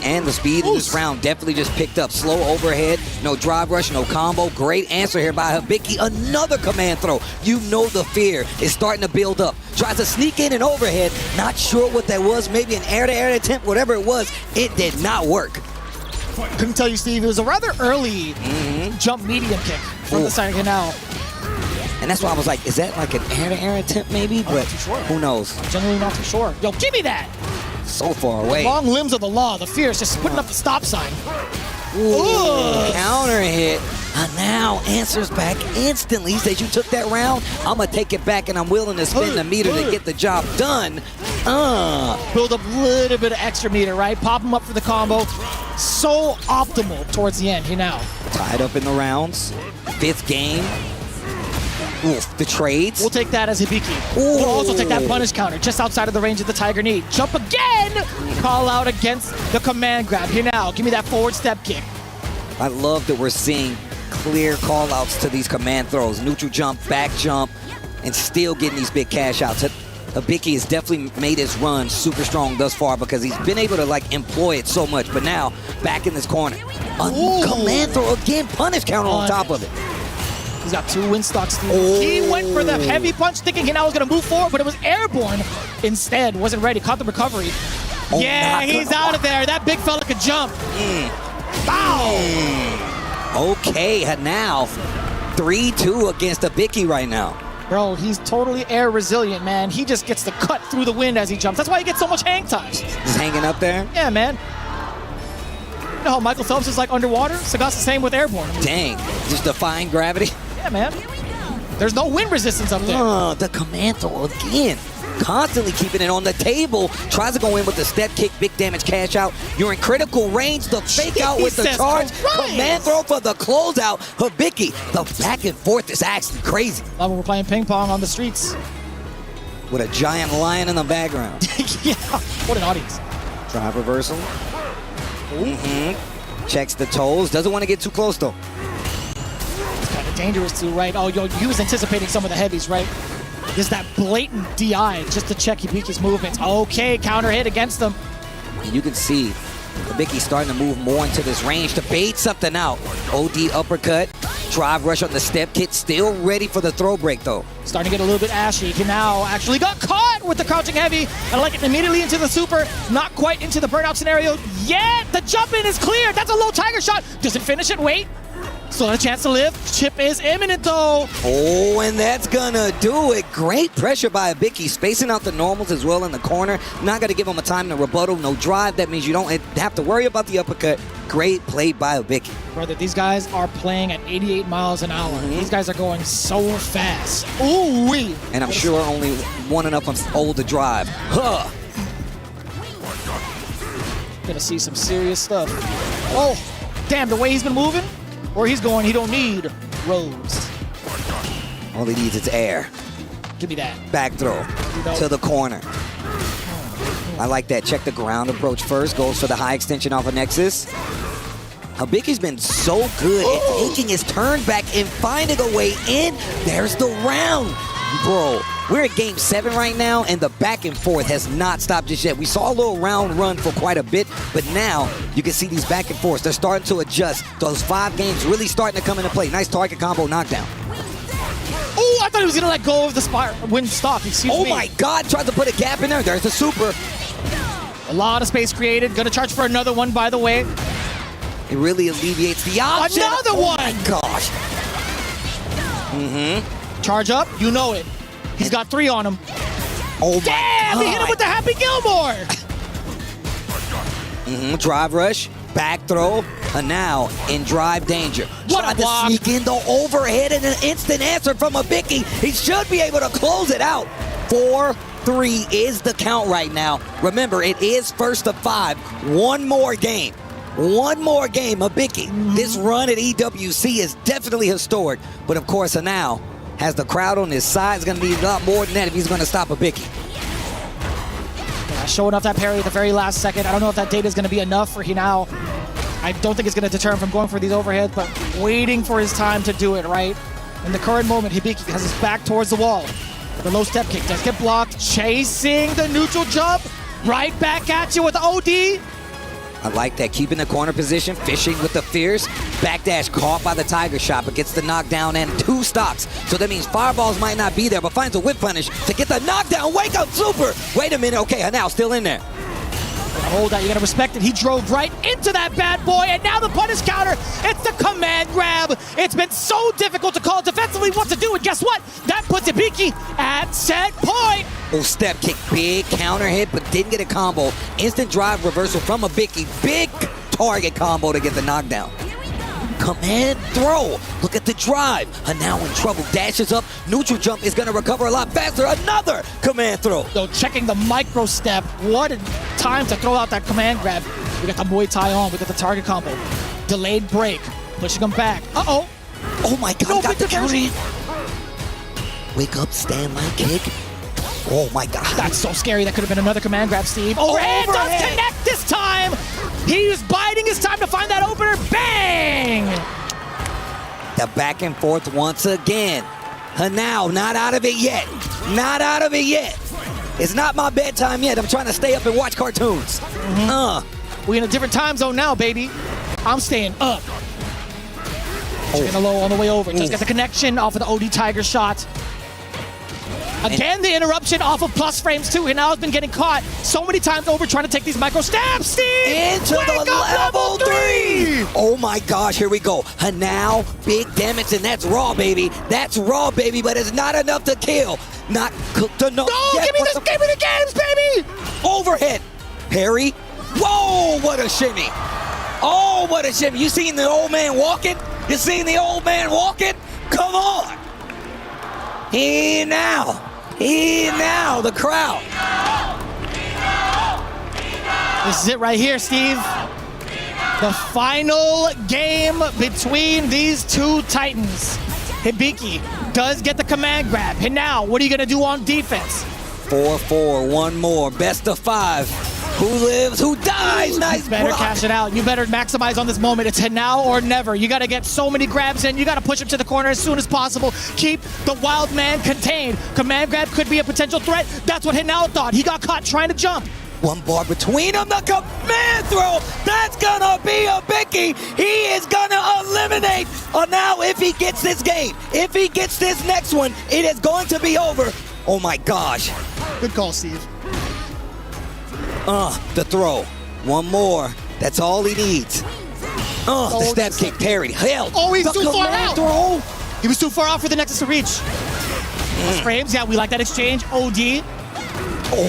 And the speed of this round definitely just picked up. Slow overhead, no drive rush, no combo. Great answer here by Hibiki. Another command throw. You know the fear is starting to build up. Tries to sneak in an overhead. Not sure what that was. Maybe an air-to-air attempt, whatever it was. It did not work. Couldn't tell you, Steve. It was a rather early jump medium kick from the side of Hinao. And that's why I was like, is that like an air-to-air attempt maybe? But who knows? I'm genuinely not too sure. Yo, give me that! So far away. Long limbs of the law. The fear is just putting up the stop sign. Ooh, counter hit. Hanao answers back instantly. He says, you took that round, I'm going to take it back, and I'm willing to spend the meter to get the job done. Build up a little bit of extra meter, right? Pop him up for the combo. So optimal towards the end, Hinao. Tied up in the rounds. 5th game. Oof, the trades. We'll take that as Hibiki. We'll also take that punish counter just outside of the range of the Tiger knee. Jump again! Call out against the command grab. Hinao, give me that forward step kick. I love that we're seeing clear call outs to these command throws. Neutral jump, back jump, and still getting these big cash outs. Hibiki has definitely made his run super strong thus far because he's been able to like employ it so much. But now, back in this corner. Command throw again, punish counter on top of it. He's got 2 Winstocks. He went for the heavy punch, thinking Hinao was going to move forward, but it was airborne instead. Wasn't ready. Caught the recovery. Yeah, he's out of there. That big fella could jump. Bow! Okay, Hanao 3-2 against Hibiki right now. Bro, he's totally air resilient, man. He just gets to cut through the wind as he jumps. That's why he gets so much hang time. Just hanging up there? Yeah, man. You know how Michael Phelps is like underwater? Sagat's the same with airborne. Dang, just defying gravity. Yeah, man. There's no wind resistance up there. The command throw again. constantly keeping it on the table. Tries to go in with the step kick, big damage cash out. You're in critical range. The fake out with the charge. Command throw for the closeout. Hibiki, the back and forth is actually crazy. Love when we're playing ping pong on the streets. With a giant lion in the background. Yeah, what an audience. Drive reversal. Checks the toes. Doesn't want to get too close though. It's kind of dangerous too, right? Oh, yo, he was anticipating some of the heavies, right? There's that blatant DI just to check Hibiki's movements. Okay, counter hit against them. And you can see Hibiki starting to move more into this range to bait something out. OD uppercut. Drive rush on the step kick. Still ready for the throw break though. Starting to get a little bit ashy. He now actually got caught with the crouching heavy. I like it immediately into the super. Not quite into the burnout scenario yet. The jump in is cleared. That's a low tiger shot. Doesn't finish it. Wait. Still a chance to live. Chip is imminent though. Oh, and that's gonna do it. Great pressure by Hibiki, spacing out the normals as well in the corner. Not gonna give him a time to rebuttal. No drive. That means you don't have to worry about the uppercut. Great play by Hibiki. Brother, these guys are playing at 88 miles an hour. These guys are going so fast. Ooh-wee. And I'm sure only one enough of old to drive. Huh. Gonna see some serious stuff. Oh, damn, the way he's been moving. Where he's going, he don't need roads. All he needs is air. Give me that. Back throw to the corner. I like that. Check the ground approach first. Goes for the high extension off of Nexus. Hibiki's been so good at taking his turn back and finding a way in. There's the round. Bro, we're at game 7 right now, and the back and forth has not stopped just yet. We saw a little round run for quite a bit, but now you can see these back and forths. They're starting to adjust. Those 5 games really starting to come into play. Nice target combo knockdown. Oh, I thought he was going to let go of the wind stop. Excuse me. Oh my God, tried to put a gap in there. There's the super. A lot of space created. Going to charge for another one, by the way. It really alleviates the option. Another one! Oh my gosh. Charge up, you know it. He's got 3 on him. Oh my Damn, God. he hit him with the Happy Gilmore. Drive rush, back throw, and now in drive danger. What Tried a block. to sneak in the overhead and an instant answer from Hibiki. He should be able to close it out. 4-3 is the count right now. Remember, it is first of 5. One more game. One more game, Hibiki. This run at EWC is definitely historic. But of course, Hanao has the crowd on his side. It's going to need a lot more than that if he's going to stop Hibiki. Yeah, showing off that parry at the very last second. I don't know if that data is going to be enough for Hanao. I don't think it's going to deter him from going for these overheads, but waiting for his time to do it, right? In the current moment, Hibiki has his back towards the wall. The low step kick does get blocked. Chasing the neutral jump. Right back at you with the OD. I like that. Keeping the corner position, fishing with the fierce. Backdash caught by the Tiger Shot, but gets the knockdown and 2 stocks. So that means fireballs might not be there, but finds a whip punish to get the knockdown. Wake up, super! Wait a minute. Okay, Hanao still in there. Hold that, you gotta respect it. He drove right into that bad boy, and now the punish counter. It's the command grab. It's been so difficult to call defensively what to do, and guess what? That puts Hibiki at set point. Oh, step kick, big counter hit, but didn't get a combo. Instant drive reversal from Hibiki. Big target combo to get the knockdown. Command throw. Look at the drive. Hanao in trouble. Dashes up. Neutral jump is going to recover a lot faster. Another command throw. So checking the micro step. What a time to throw out that command grab. We got the Muay Thai on. We got the target combo. Delayed break. Pushing him back. Uh-oh. Oh my God. No, got the Victor counter in. Wake up, stand line kick. Oh my God. That's so scary. That could have been another command grab, Steve. Overhead does connect this time. He's biding his time to find that opener. Bang! The back and forth once again. Hanao not out of it yet. Not out of it yet. It's not my bedtime yet. I'm trying to stay up and watch cartoons. We in a different time zone now, baby. I'm staying up. Checking the low on the way over. Just got the connection off of the OD Tiger shot. Again, the interruption off of plus frames too. And now has been getting caught so many times over trying to take these micro stabs. Steve! Into the level 3! Oh my gosh, here we go. Hanao, big damage, and that's raw, baby. That's raw, baby, but it's not enough to kill. Not cooked enough. No, give me the games, baby! Overhead. Parry. Whoa, what a shimmy. Oh, what a shimmy. You seen the old man walking? You seen the old man walking? Come on. Now. Now the crowd. This is it right here, Steve. The final game between these two titans. Hibiki does get the command grab. And now, what are you going to do on defense? 4-4, one more. Best of 5. Who lives, who dies? Nice You better block. cash it out. You better maximize on this moment. It's now or never. You got to get so many grabs in. You got to push him to the corner as soon as possible. Keep the wild man contained. Command grab could be a potential threat. That's what Hinao thought. He got caught trying to jump. One bar between them, the command throw. That's gonna be a Bicky. He is gonna eliminate. Now if he gets this game, if he gets this next one, it is going to be over. Oh my gosh. Good call, Steve. The throw. One more. That's all he needs. The step kick parry. Hell. Oh, he's the too far out. Throw. He was too far out for the Nexus to reach. Frames, yeah, we like that exchange. OD.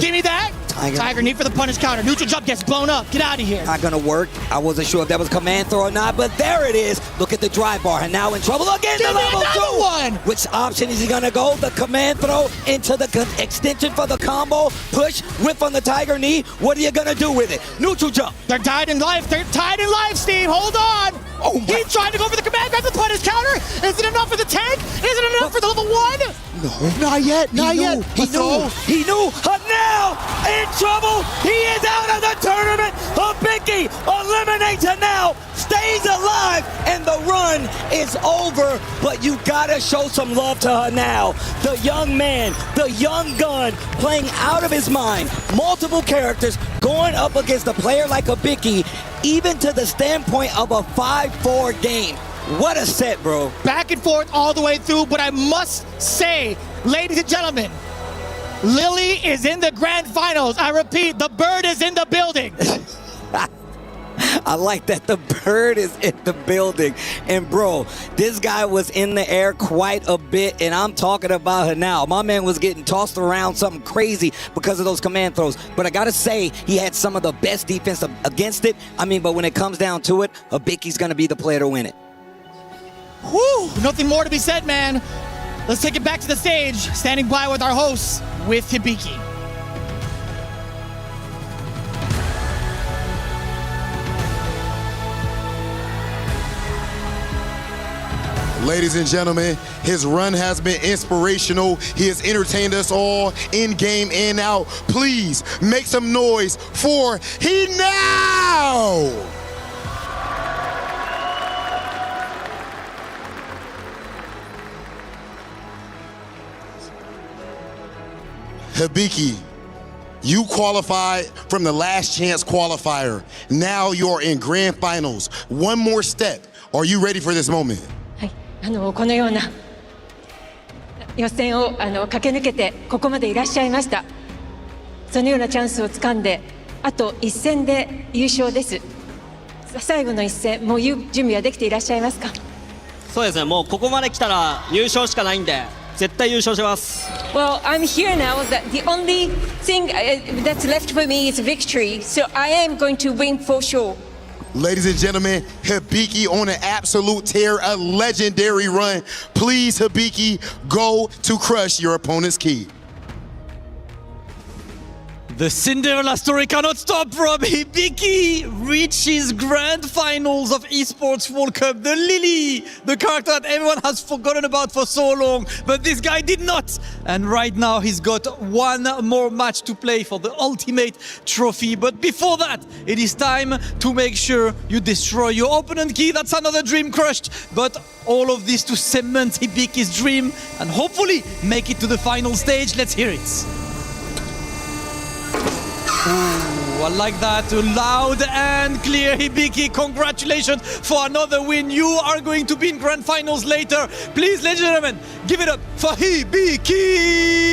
Give me that. Tiger knee for the punish counter. Neutral jump gets blown up. Get out of here. Not gonna work. I wasn't sure if that was command throw or not, but there it is. Look at the drive bar, and now in trouble again. Give The me level another 2. one. Which option is he gonna go? The command throw into the extension for the combo. Push, whip on the tiger knee. What are you gonna do with it? Neutral jump. They're tied in life. They're tied in life, Steve. Hold on. Oh my. He's trying to go for the command grab, the punish counter. Is it enough for the tank? Is it enough for the level 1? No. Not yet. Not yet. He knew. Now in trouble. He is out of the tournament. Hibiki eliminates Hanao, stays alive, and the run is over. But you gotta show some love to Hanao. The young man, the young gun, playing out of his mind. Multiple characters going up against a player like Hibiki, even to the standpoint of a 5-4 game. What a set, bro. Back and forth all the way through, but I must say, ladies and gentlemen, Lily is in the grand finals. I repeat, the bird is in the building. I like that the bird is in the building. And bro, this guy was in the air quite a bit, and I'm talking about her now. My man was getting tossed around something crazy because of those command throws. But I gotta say, he had some of the best defense against it. I mean, but when it comes down to it, Hibiki's gonna be the player to win it. Whew, nothing more to be said, man. Let's take it back to the stage, standing by with our hosts, with Hibiki. Ladies and gentlemen, his run has been inspirational. He has entertained us all in game and out. Please make some noise for Hinao! Hibiki, you qualified from the last chance qualifier. Now you're in grand finals. One more step. Are you ready for this moment? このような予選を駆け抜けてここまでいらっしゃいました。そのようなチャンスをつかんであと一戦で優勝です。最後の一戦、もう準備はできていらっしゃいますか？そうですね、もうここまで来たら優勝しかないんで絶対優勝します。 Well, I'm here now. The only thing that's left for me is victory. So I am going to win for sure. Ladies and gentlemen, Hibiki on an absolute tear, a legendary run. Please, Hibiki, go to crush your opponent's key. The Cinderella story cannot stop, Rob. Hibiki reaches grand finals of Esports World Cup. The Lily, the character that everyone has forgotten about for so long, but this guy did not. And right now he's got one more match to play for the ultimate trophy. But before that, it is time to make sure you destroy your opponent key. That's another dream crushed. But all of this to cement Hibiki's dream and hopefully make it to the final stage. Let's hear it. Ooh, I like that. Loud and clear, Hibiki. Congratulations for another win. You are going to be in grand finals later. Please, ladies and gentlemen, give it up for Hibiki.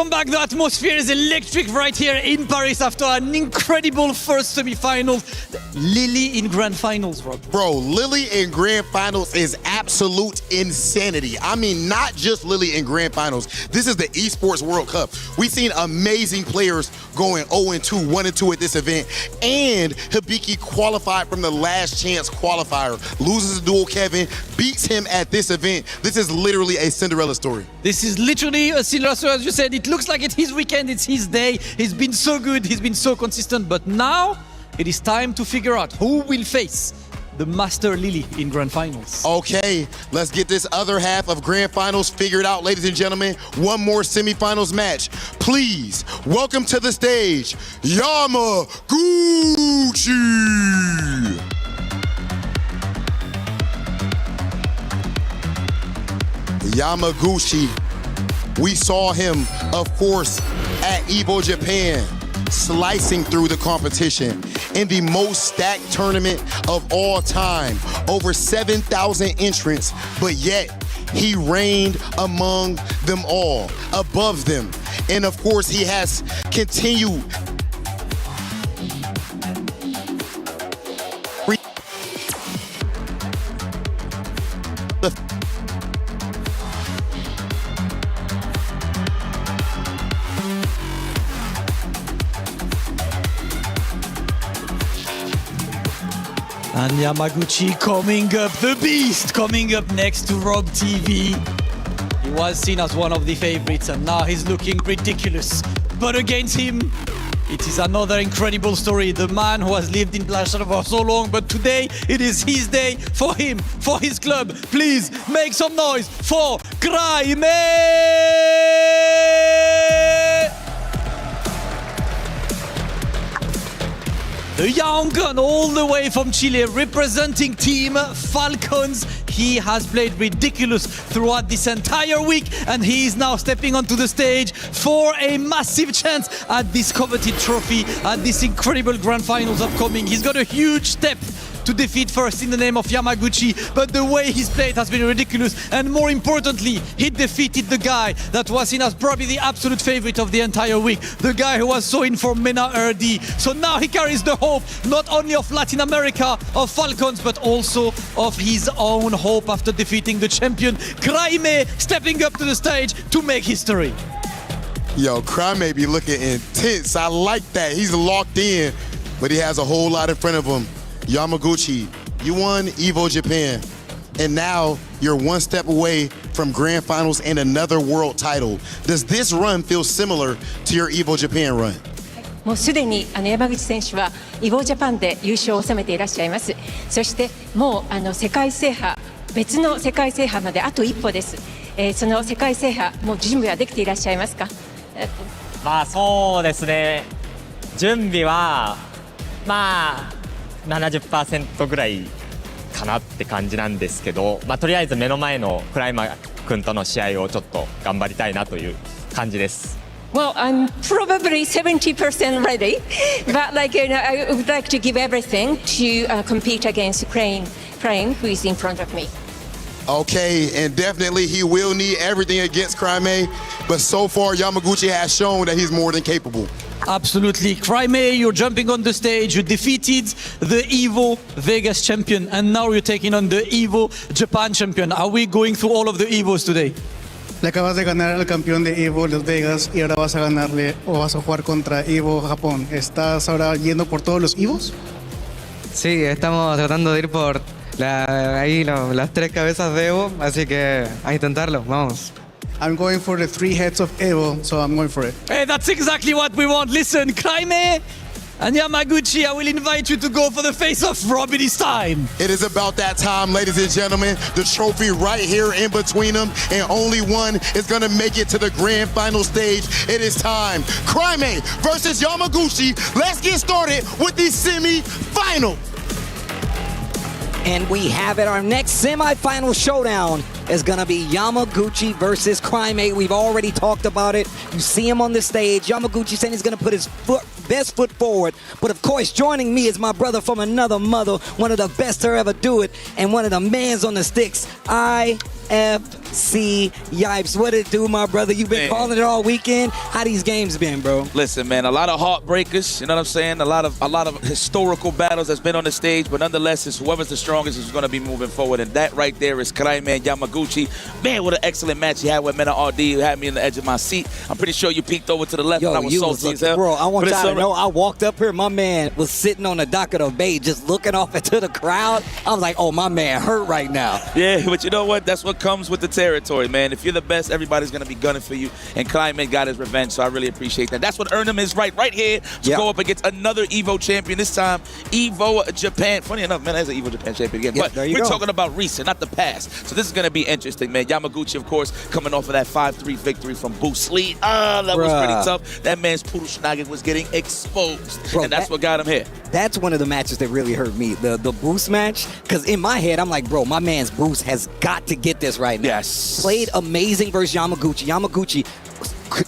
Welcome back. The atmosphere is electric right here in Paris after an incredible first semi-finals. Lily in grand finals, Rob. Bro, Lily in grand finals is absolute insanity. I mean, not just Lily in grand finals. This is the Esports World Cup. We've seen amazing players going 0-2, 1-2 at this event. And Hibiki qualified from the last chance qualifier. Loses to Dual Kevin, beats him at this event. This is literally a Cinderella story. This is literally a Cinderella story, as you said. It looks like it's his weekend, it's his day. He's been so good, he's been so consistent. But now it is time to figure out who will face the Master Lily in grand finals. Okay, let's get this other half of grand finals figured out, ladies and gentlemen. One more semifinals match. Please welcome to the stage, Yamaguchi. Yamaguchi, we saw him, of course, at EVO Japan, slicing through the competition in the most stacked tournament of all time. Over 7,000 entrants, but yet he reigned among them all, above them. And of course, he has continued And Yamaguchi coming up, the beast coming up next to Rob TV. He was seen as one of the favorites and now he's looking ridiculous. But against him, it is another incredible story. The man who has lived in Blanchard for so long, but today it is his day for him, for his club. Please make some noise for Craime! The young gun all the way from Chile representing Team Falcons. He has played ridiculous throughout this entire week and he is now stepping onto the stage for a massive chance at this coveted trophy, at this incredible grand finals upcoming. He's got a huge step to defeat first in the name of Yamaguchi, but the way he's played has been ridiculous, and more importantly, he defeated the guy that was seen as probably the absolute favorite of the entire week, the guy who was so in for Mena Erdi. So now he carries the hope not only of Latin America, of Falcons, but also of his own hope after defeating the champion Craime, stepping up to the stage to make history. Yo, Craime be looking intense. I like that. He's locked in, but he has a whole lot in front of him. Yamaguchi, you won EVO Japan, and now you're one step away from grand finals and another world title. Does this run feel similar to your EVO Japan run? もうすでに山口選手はEVOジャパンで優勝を収めていらっしゃいます。そしてもう世界制覇、別の世界制覇まであと一歩です。その世界制覇、もう準備はできていらっしゃいますか？まあそうですね。準備はまあ70% ぐらいかなって感じなんですけど、まあとりあえず目の前のクライマー君との試合をちょっと頑張りたいなという感じです。Well, I'm probably 70% ready, but I would like to give everything to compete against Crane, who is in front of me. Okay, and definitely he will need everything against Craime, but so far Yamaguchi has shown that he's more than capable. Absolutely. Craime, you're jumping on the stage, you defeated the EVO Vegas champion, and now you're taking on the EVO Japan champion. Are we going through all of the EVOs today? Le acabas de ganar al campeón de EVO Las Vegas y ahora vas a ganarle o vas a jugar contra EVO Japón. ¿Estás ahora yendo por todos los EVOs? Sí, estamos tratando de ir por las tres cabezas de EVO, así que a intentarlo, vamos. I'm going for the 3 heads of EVO, so I'm going for it. Hey, that's exactly what we want. Listen, Craime and Yamaguchi, I will invite you to go for the face-off. Rob, it is time. It is about that time, ladies and gentlemen. The trophy right here in between them, and only one is going to make it to the grand final stage. It is time. Craime versus Yamaguchi. Let's get started with the semi-final. And we have it. Our next semi-final showdown is going to be Yamaguchi versus Craime. We've already talked about it. You see him on the stage. Yamaguchi saying he's going to put his best foot forward. But of course, joining me is my brother from another mother, one of the best to ever do it, and one of the mans on the sticks, IFP. Yipes, what it do, my brother? You've been calling it all weekend. How these games been, bro? Listen, man, a lot of heartbreakers, you know what I'm saying? A lot of historical battles that's been on the stage, but nonetheless, it's whoever's the strongest is going to be moving forward, and that right there is Kraime and Yamaguchi. Man, what an excellent match he had with Mena RD. You had me in the edge of my seat. I'm pretty sure you peeked over to the left, and I was salty as hell. Bro, I want y'all to know, I walked up here, my man was sitting on the dock of the bay just looking off into the crowd. I was like, oh, my man hurt right now. Yeah, but you know what? That's what comes with the territory, man. If you're the best, everybody's going to be gunning for you, and Kraime got his revenge, so I really appreciate that. That's what earned him his right here to go up against another EVO champion, this time EVO Japan. Funny enough, man, that's an EVO Japan champion again. But we're talking about recent, not the past. So this is going to be interesting, man. Yamaguchi, of course, coming off of that 5-3 victory from Bruce Lee. That was pretty tough. That man's Purushinage was getting exposed, and that's what got him here. That's one of the matches that really hurt me, the Bruce match, because in my head, I'm like, bro, my man's Bruce has got to get this right now. Yes. Played amazing versus Yamaguchi. Yamaguchi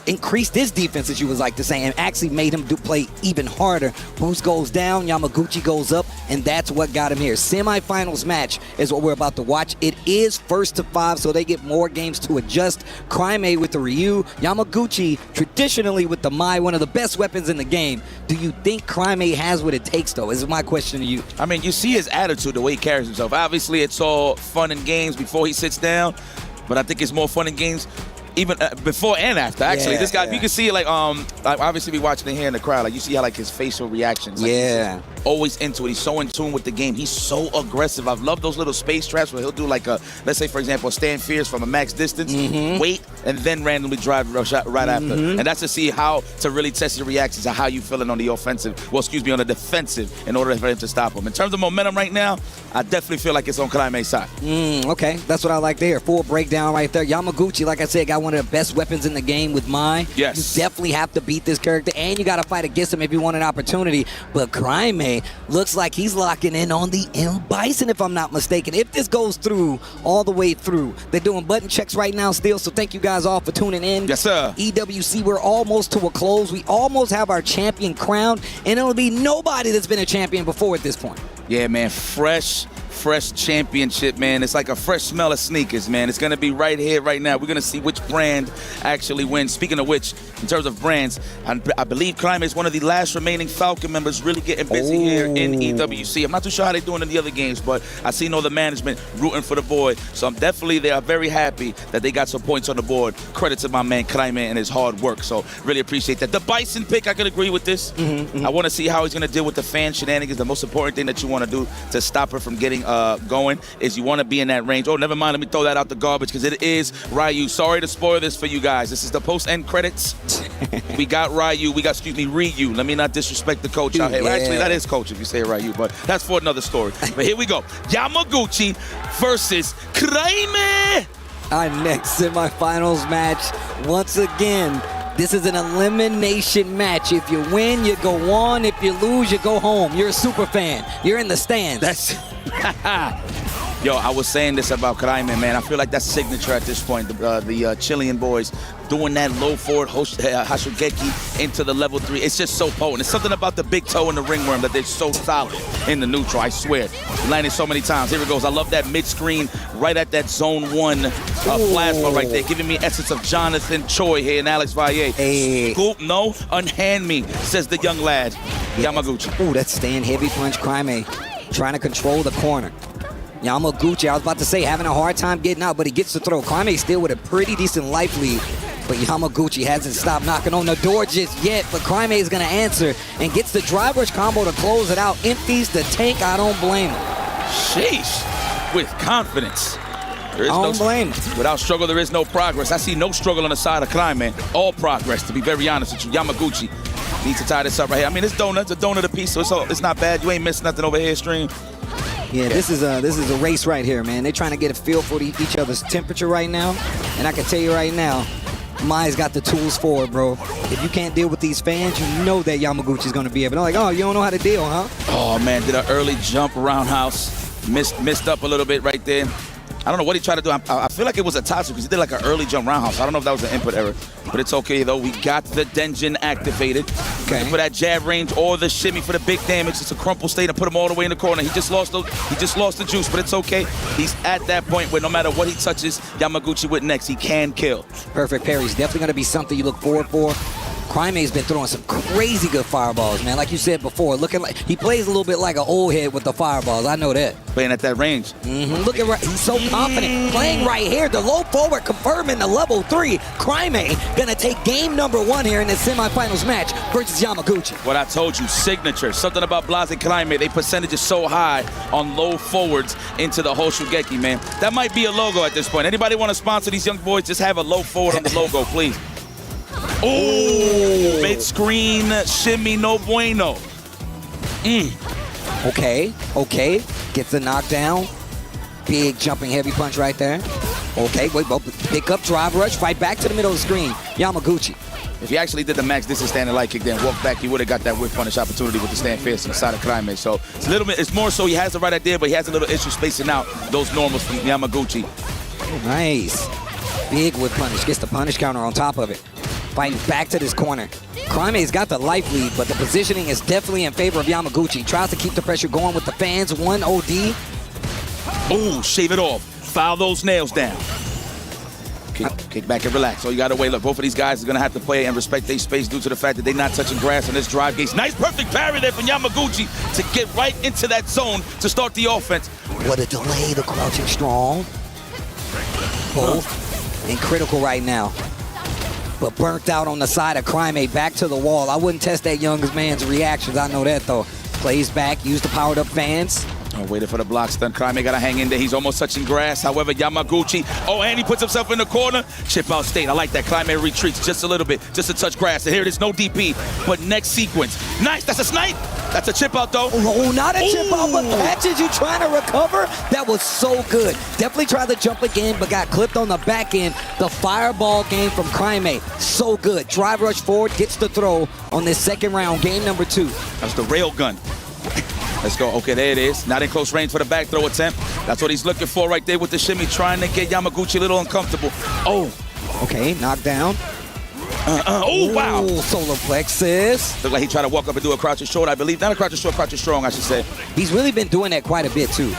increased his defense, as you was like to say, and actually made him play even harder. Bruce goes down, Yamaguchi goes up, and that's what got him here. Semifinals match is what we're about to watch. It is 1st to 5, so they get more games to adjust. Kraime with the Ryu, Yamaguchi traditionally with the Mai, one of the best weapons in the game. Do you think Kraime has what it takes, though? Is my question to you. I mean, you see his attitude, the way he carries himself. Obviously, it's all fun and games before he sits down, but I think it's more fun and games even before and after. Actually, this guy, you can see it like obviously we watching it here in the crowd. Like you see how like his facial reactions. Like, he's always into it. He's so in tune with the game. He's so aggressive. I've loved those little space traps where he'll do like a, let's say for example, a stand fierce from a max distance, wait, and then randomly drive a shot right after. And that's to see how to really test your reactions and how you feeling on the offensive. Well, excuse me, on the defensive in order for him to stop him. In terms of momentum right now, I definitely feel like it's on Kraime's side. Okay, that's what I like there. Full breakdown right there. Yamaguchi, like I said, got one of the best weapons in the game with Mai. Yes. You definitely have to beat this character, and you got to fight against him if you want an opportunity. But Kraime looks like he's locking in on the M. Bison, if I'm not mistaken. If this goes through, all the way through. They're doing button checks right now still, so thank you guys all for tuning in. Yes, sir. EWC, we're almost to a close. We almost have our champion crowned, and it'll be nobody that's been a champion before at this point. Yeah, man, fresh championship, man. It's like a fresh smell of sneakers, man. It's going to be right here, right now. We're going to see which brand actually wins. Speaking of which, in terms of brands, I believe Kraime is one of the last remaining Falcon members really getting busy here in EWC. I'm not too sure how they're doing in the other games, but I seen all the management rooting for the boy. So they are very happy that they got some points on the board. Credit to my man Kraime and his hard work. So really appreciate that. The Bison pick, I could agree with this. I want to see how he's going to deal with the fan shenanigans. The most important thing that you want to do to stop her from getting going is you want to be in that range. Oh, never mind. Let me throw that out the garbage because it is Ryu. Sorry to spoil this for you guys. This is the post-end credits. We got Ryu. We got, Ryu. Let me not disrespect the coach out here. Well, actually, that is coach if you say Ryu, but that's for another story. But here we go. Yamaguchi versus Kraime. Our next semifinals match, once again, this is an elimination match. If you win, you go on. If you lose, you go home. You're a super fan. You're in the stands. That's Yo, I was saying this about Kraime, man. I feel like that's signature at this point. The Chilean boys doing that low forward Hashugeki into the level 3. It's just so potent. It's something about the big toe and the ringworm that they're so solid in the neutral, I swear. Landed so many times. Here it goes. I love that mid-screen right at that zone 1 plasma right there, giving me essence of Jonathan Choi here and Alex Valle. Scoop, no, unhand me, says the young lad, Yamaguchi. Ooh, that's stand heavy punch. Kraime trying to control the corner. Yamaguchi, I was about to say, having a hard time getting out, but he gets the throw. Kraime still with a pretty decent life lead, but Yamaguchi hasn't stopped knocking on the door just yet, but Kraime is going to answer and gets the drive rush combo to close it out. Empties the tank. I don't blame him. Sheesh. With confidence. I don't blame him. Without struggle, there is no progress. I see no struggle on the side of Kraime. All progress, to be very honest with you. Yamaguchi needs to tie this up right here. I mean, it's a donut apiece, so it's not bad. You ain't missing nothing over here, Stream. Yeah, this is a race right here, man. They're trying to get a feel for each other's temperature right now. And I can tell you right now, Mai's got the tools for it, bro. If you can't deal with these fans, you know that Yamaguchi's going to be able. They're like, oh, you don't know how to deal, huh? Oh, man, did an early jump roundhouse. Missed up a little bit right there. I don't know what he tried to do. I feel like it was a Tatsu because he did like an early jump roundhouse. I don't know if that was an input error, but it's okay though. We got the Denjin activated. Okay. For that jab range or the shimmy for the big damage. It's a crumple state and put him all the way in the corner. He just lost the juice, but it's okay. He's at that point where no matter what he touches Yamaguchi with next, he can kill. Perfect parries. Definitely going to be something you look forward for. Crime's been throwing some crazy good fireballs, man. Like you said before, looking like he plays a little bit like an old head with the fireballs. I know that. Playing at that range. Look at he's so confident. Playing right here, the low forward confirming the level 3. Crime gonna take game number 1 here in this semifinals match versus Yamaguchi. What I told you, signature. Something about Blase Climate. They percentage is so high on low forwards into the Hoshugeki, man. That might be a logo at this point. Anybody want to sponsor these young boys? Just have a low forward on the logo, please. Oh, mid-screen shimmy, no bueno. Okay. Gets the knockdown. Big jumping heavy punch right there. Okay, wait, pick up, drive rush, fight back to the middle of the screen. Yamaguchi. If he actually did the max distance standing light kick, then walk back, he would have got that whip punish opportunity with the stand fierce on the side of Crime. So it's a little bit, it's more so he has the right idea, but he has a little issue spacing out those normals from Yamaguchi. Nice. Big whip punish, gets the punish counter on top of it. Fighting back to this corner. Crime's got the life lead, but the positioning is definitely in favor of Yamaguchi. Tries to keep the pressure going with the fans. 1 OD. Ooh, shave it off. File those nails down. Kick back and relax. So you got to wait. Look, both of these guys are going to have to play and respect their space due to the fact that they're not touching grass on this drive gates. Nice, perfect parry there from Yamaguchi to get right into that zone to start the offense. What a delay, the crouching strong. Both in critical right now. But burnt out on the side of Crime, back to the wall. I wouldn't test that young man's reactions. I know that, though. Plays back, use the powered up fans. Oh, waiting for the block stun. Crime got to hang in there. He's almost touching grass. However, Yamaguchi, and he puts himself in the corner. Chip out state. I like that. Crime retreats just a little bit, just to touch grass. And here it is, no DP. But next sequence. Nice, that's a snipe. That's a chip out, though. Oh, not a chip out, but catches you trying to recover. That was so good. Definitely tried to jump again, but got clipped on the back end. The fireball game from Crime, so good. Drive rush forward, gets the throw on this second round, game number 2. That's the rail gun. Let's go. Okay, there it is. Not in close range for the back throw attempt. That's what he's looking for right there with the shimmy, trying to get Yamaguchi a little uncomfortable. Oh. Okay, knockdown. Oh, wow. Solar plexus. Looked like he tried to walk up and do a crouching short, I believe. Not a crouching short, crouching strong, I should say. He's really been doing that quite a bit, too.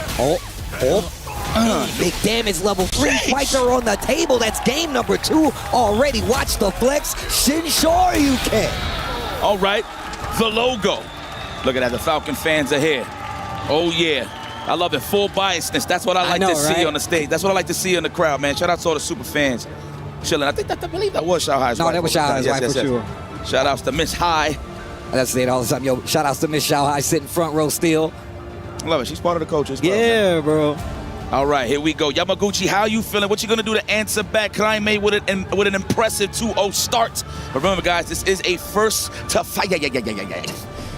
Big damage, level 3 fights are on the table. That's game number 2 already. Watch the flex. Shinshoryu-ken. All right, the logo. Look at that, the Falcon fans are here. Oh, yeah. I love it, full biasness. That's what I like to see on the stage. That's what I like to see in the crowd, man. Shout out to all the super fans chilling. I believe that was Shao Hai's wife. No, that was Shao Hai's wife for sure. Shout outs to Miss Hai. That's say it all the time. Yo, shout outs to Miss Shao Hai sitting front row still. I love it. She's part of the coaches. Yeah, bro. All right, here we go. Yamaguchi, how you feeling? What you going to do to answer back? Crime with an impressive 2-0 start. But remember, guys, this is a first to fight.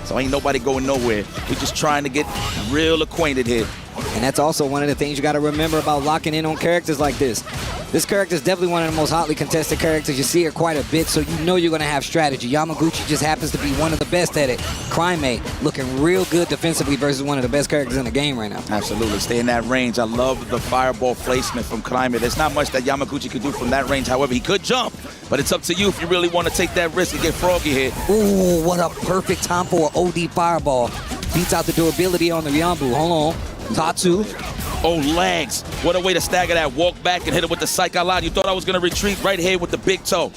So ain't nobody going nowhere. We're just trying to get real acquainted here. And that's also one of the things you got to remember about locking in on characters like this. This character is definitely one of the most hotly contested characters. You see her quite a bit, so you know you're going to have strategy. Yamaguchi just happens to be one of the best at it. Crime looking real good defensively versus one of the best characters in the game right now. Absolutely. Stay in that range. I love the fireball placement from Crime. There's not much that Yamaguchi can do from that range. However, he could jump, but it's up to you if you really want to take that risk and get froggy here. Ooh, what a perfect time for an OD fireball. Beats out the durability on the Ryambu. Hold on. Tatsu. Oh, legs. What a way to stagger that. Walk back and hit it with the psych out loud. You thought I was going to retreat right here with the big toe.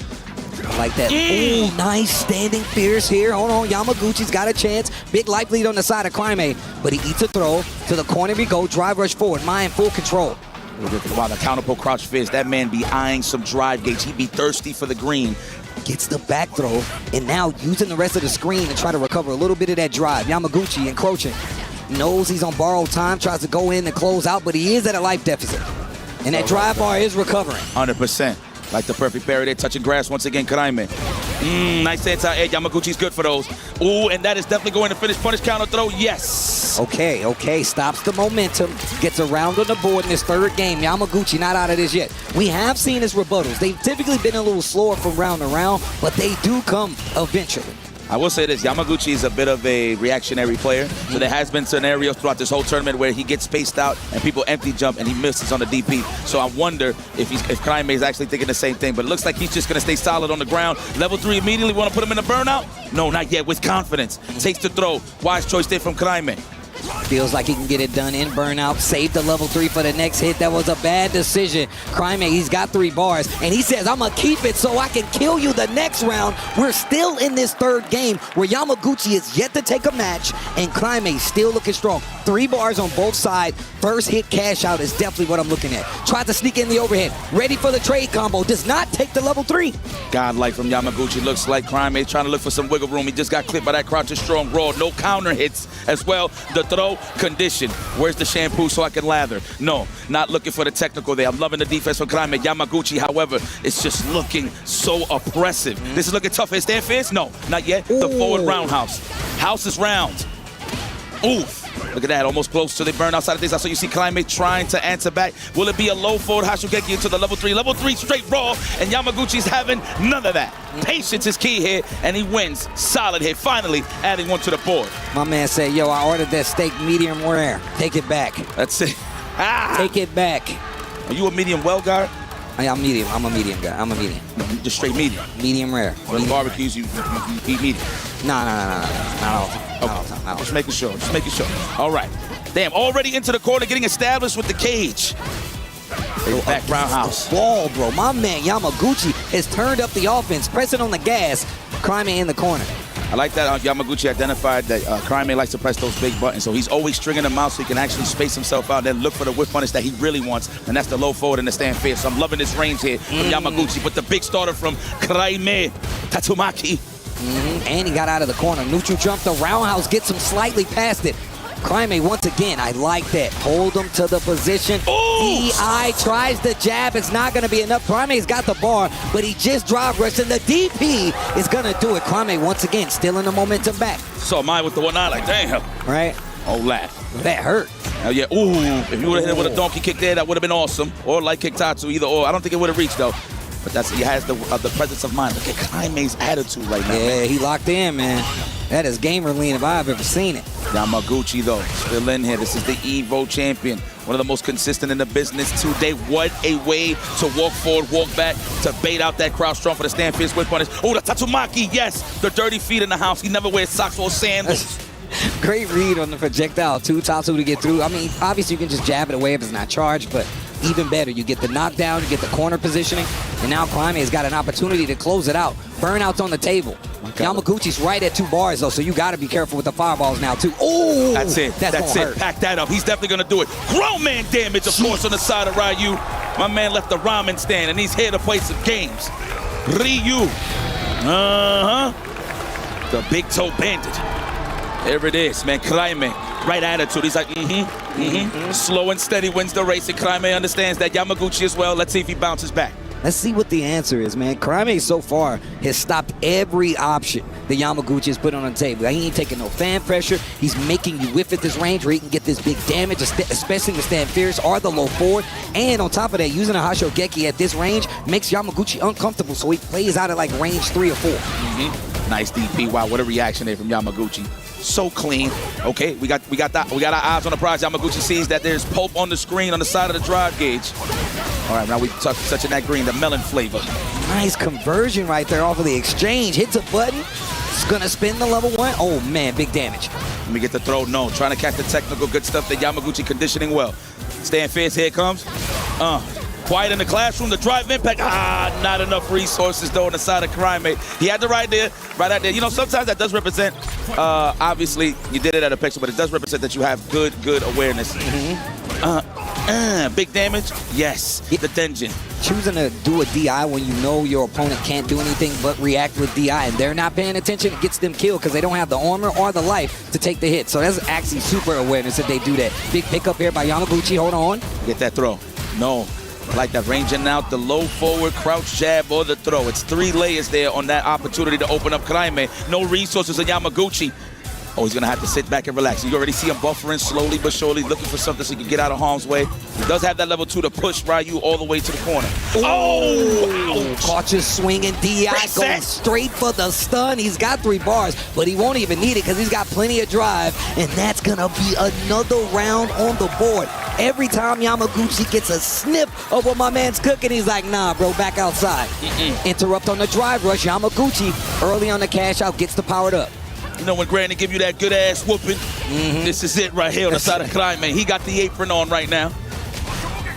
I like that. Ooh, nice standing fierce here. Hold on, Yamaguchi's got a chance. Big life lead on the side of Crime, but he eats a throw. To the corner we go. Drive rush forward. Maya in full control. Wow, the counter pull crouch fist. That man be eyeing some drive gates. He be thirsty for the green. Gets the back throw, and now using the rest of the screen to try to recover a little bit of that drive. Yamaguchi encroaching. Knows he's on borrowed time, tries to go in and close out, but he is at a life deficit. And that drive bar is recovering. 100%. Like the perfect parry there, touching grass once again, Crime. Nice anti-air. Yamaguchi's good for those. Ooh, and that is definitely going to finish punish counter throw. Yes. Okay. Stops the momentum. Gets around on the board in this third game. Yamaguchi not out of this yet. We have seen his rebuttals. They've typically been a little slower from round to round, but they do come eventually. I will say this, Yamaguchi is a bit of a reactionary player. So there has been scenarios throughout this whole tournament where he gets spaced out and people empty jump and he misses on the DP. So I wonder if Kraime is actually thinking the same thing. But it looks like he's just going to stay solid on the ground. Level 3 immediately, want to put him in a burnout? No, not yet, with confidence. Takes the throw. Wise choice there from Kraime. Feels like he can get it done in burnout. Save the level 3 for the next hit. That was a bad decision. Kraime, he's got 3 bars, and he says, I'm going to keep it so I can kill you the next round. We're still in this third game where Yamaguchi is yet to take a match, and Kraime still looking strong. 3 bars on both sides. First hit cash out is definitely what I'm looking at. Tried to sneak in the overhead. Ready for the trade combo. Does not take the level 3. Godlike from Yamaguchi. Looks like Kraime trying to look for some wiggle room. He just got clipped by that crouching strong raw. No counter hits as well. The throw condition. Where's the shampoo so I can lather? No, not looking for the technical there. I'm loving the defense from Kraime. Yamaguchi, however, it's just looking so oppressive. This is looking tough. Is there fist? No, not yet. The forward roundhouse. House is round. Oof. Look at that, almost close to the burnout side of things. I saw you see Kraime trying to answer back. Will it be a low forward Hashugeki into the level 3? Level 3 straight raw, and Yamaguchi's having none of that. Patience is key here, and he wins. Solid hit, finally adding one to the board. My man said, yo, I ordered that steak medium rare. Take it back. That's it. Take it back. Are you a medium well guard? I'm medium. I'm a medium guy. I'm a medium. Just straight medium? Medium rare. When barbecues, you eat medium? No. Not all the time. Just making sure. Just making sure. All right. Damn, already into the corner, getting established with the cage. Back roundhouse. Ball, bro. My man Yamaguchi has turned up the offense, pressing on the gas. Kraime in the corner. I like that Yamaguchi identified that Kraime likes to press those big buttons, so he's always stringing them out so he can actually space himself out, then look for the whip punish that he really wants, and that's the low forward and the stand fierce. So I'm loving this range here from Yamaguchi, but the big starter from Kraime, Tatsumaki. And he got out of the corner. Neutral jump, the roundhouse gets him slightly past it. Kraime, once again, I like that. Hold him to the position. DI tries the jab. It's not going to be enough. Kraime's got the bar, but he just drive rushed, and the DP is going to do it. Kraime, once again, stealing the momentum back. Saw mine with the one eye, like, damn. Right? Oh, laugh. That hurt. Hell yeah. Ooh, if you would have hit it with a donkey kick there, that would have been awesome. Or light kick Tatsu, either or. I don't think it would have reached, though. But he has the presence of mind. Look at Kraime's attitude right now. Yeah, he locked in, man. That is gamer lean if I've ever seen it. Yamaguchi, though, still in here. This is the Evo champion. One of the most consistent in the business today. What a way to walk forward, walk back, to bait out that crowd strong for the stand fierce whip punish. Oh, the Tatsumaki, yes. The dirty feet in the house. He never wears socks or sandals. Great read on the projectile, too. Tatsu to get through. I mean, obviously you can just jab it away if it's not charged, but even better, you get the knockdown, you get the corner positioning, and now Kraime has got an opportunity to close it out. Burnout's on the table. Okay. Yamaguchi's right at 2 bars, though, so you got to be careful with the fireballs now, too. Oh, that's it. That's it. Hurt. Pack that up. He's definitely going to do it. Grown man damage, of course, on the side of Ryu. My man left the ramen stand, and he's here to play some games. Ryu. The big toe bandit. There it is, man. Kraime, right attitude. He's like, Slow and steady wins the race, and Kraime understands that. Yamaguchi as well. Let's see if he bounces back. Let's see what the answer is, man. Kraime so far has stopped every option that Yamaguchi has put on the table. He ain't taking no fan pressure. He's making you whiff at this range where he can get this big damage, especially the stand fierce or the low forward. And on top of that, using a Hashogeki at this range makes Yamaguchi uncomfortable, so he plays out at like range 3 or 4. Nice DP. Wow, what a reaction there from Yamaguchi. So clean. Okay, we got our eyes on the prize. Yamaguchi sees that there's pulp on the screen on the side of the drive gauge. All right, now we touching that green, the melon flavor. Nice conversion right there off of the exchange. Hits a button. It's gonna spin the level 1. Oh man, big damage. Let me get the throw. No, trying to catch the technical good stuff that Yamaguchi conditioning well. Stand fierce, here it comes. Quiet in the classroom, the drive impact. Not enough resources though on the side of Kraime. He had the right out there. You know, sometimes that does represent, obviously you did it at a pixel, but it does represent that you have good awareness. Big damage? Yes, the Denjin. Choosing to do a DI when you know your opponent can't do anything but react with DI, and they're not paying attention, it gets them killed because they don't have the armor or the life to take the hit. So that's actually super awareness if they do that. Big pickup here by Yamaguchi, hold on. Get that throw. No. I like that, ranging out the low forward, crouch jab, or the throw. It's 3 layers there on that opportunity to open up Kraime. No resources on Yamaguchi. Oh, he's going to have to sit back and relax. You already see him buffering slowly but surely, looking for something so he can get out of harm's way. He does have that level 2 to push Ryu all the way to the corner. Oh! Cautious swinging. DI going straight for the stun. He's got 3 bars, but he won't even need it because he's got plenty of drive, and that's going to be another round on the board. Every time Yamaguchi gets a sniff of what my man's cooking, he's like, nah, bro, back outside. Interrupt on the drive rush. Yamaguchi, early on the cash out, gets the powered up. You know, when Granny give you that good ass whooping, this is it right here on the side of Clyde, man. He got the apron on right now.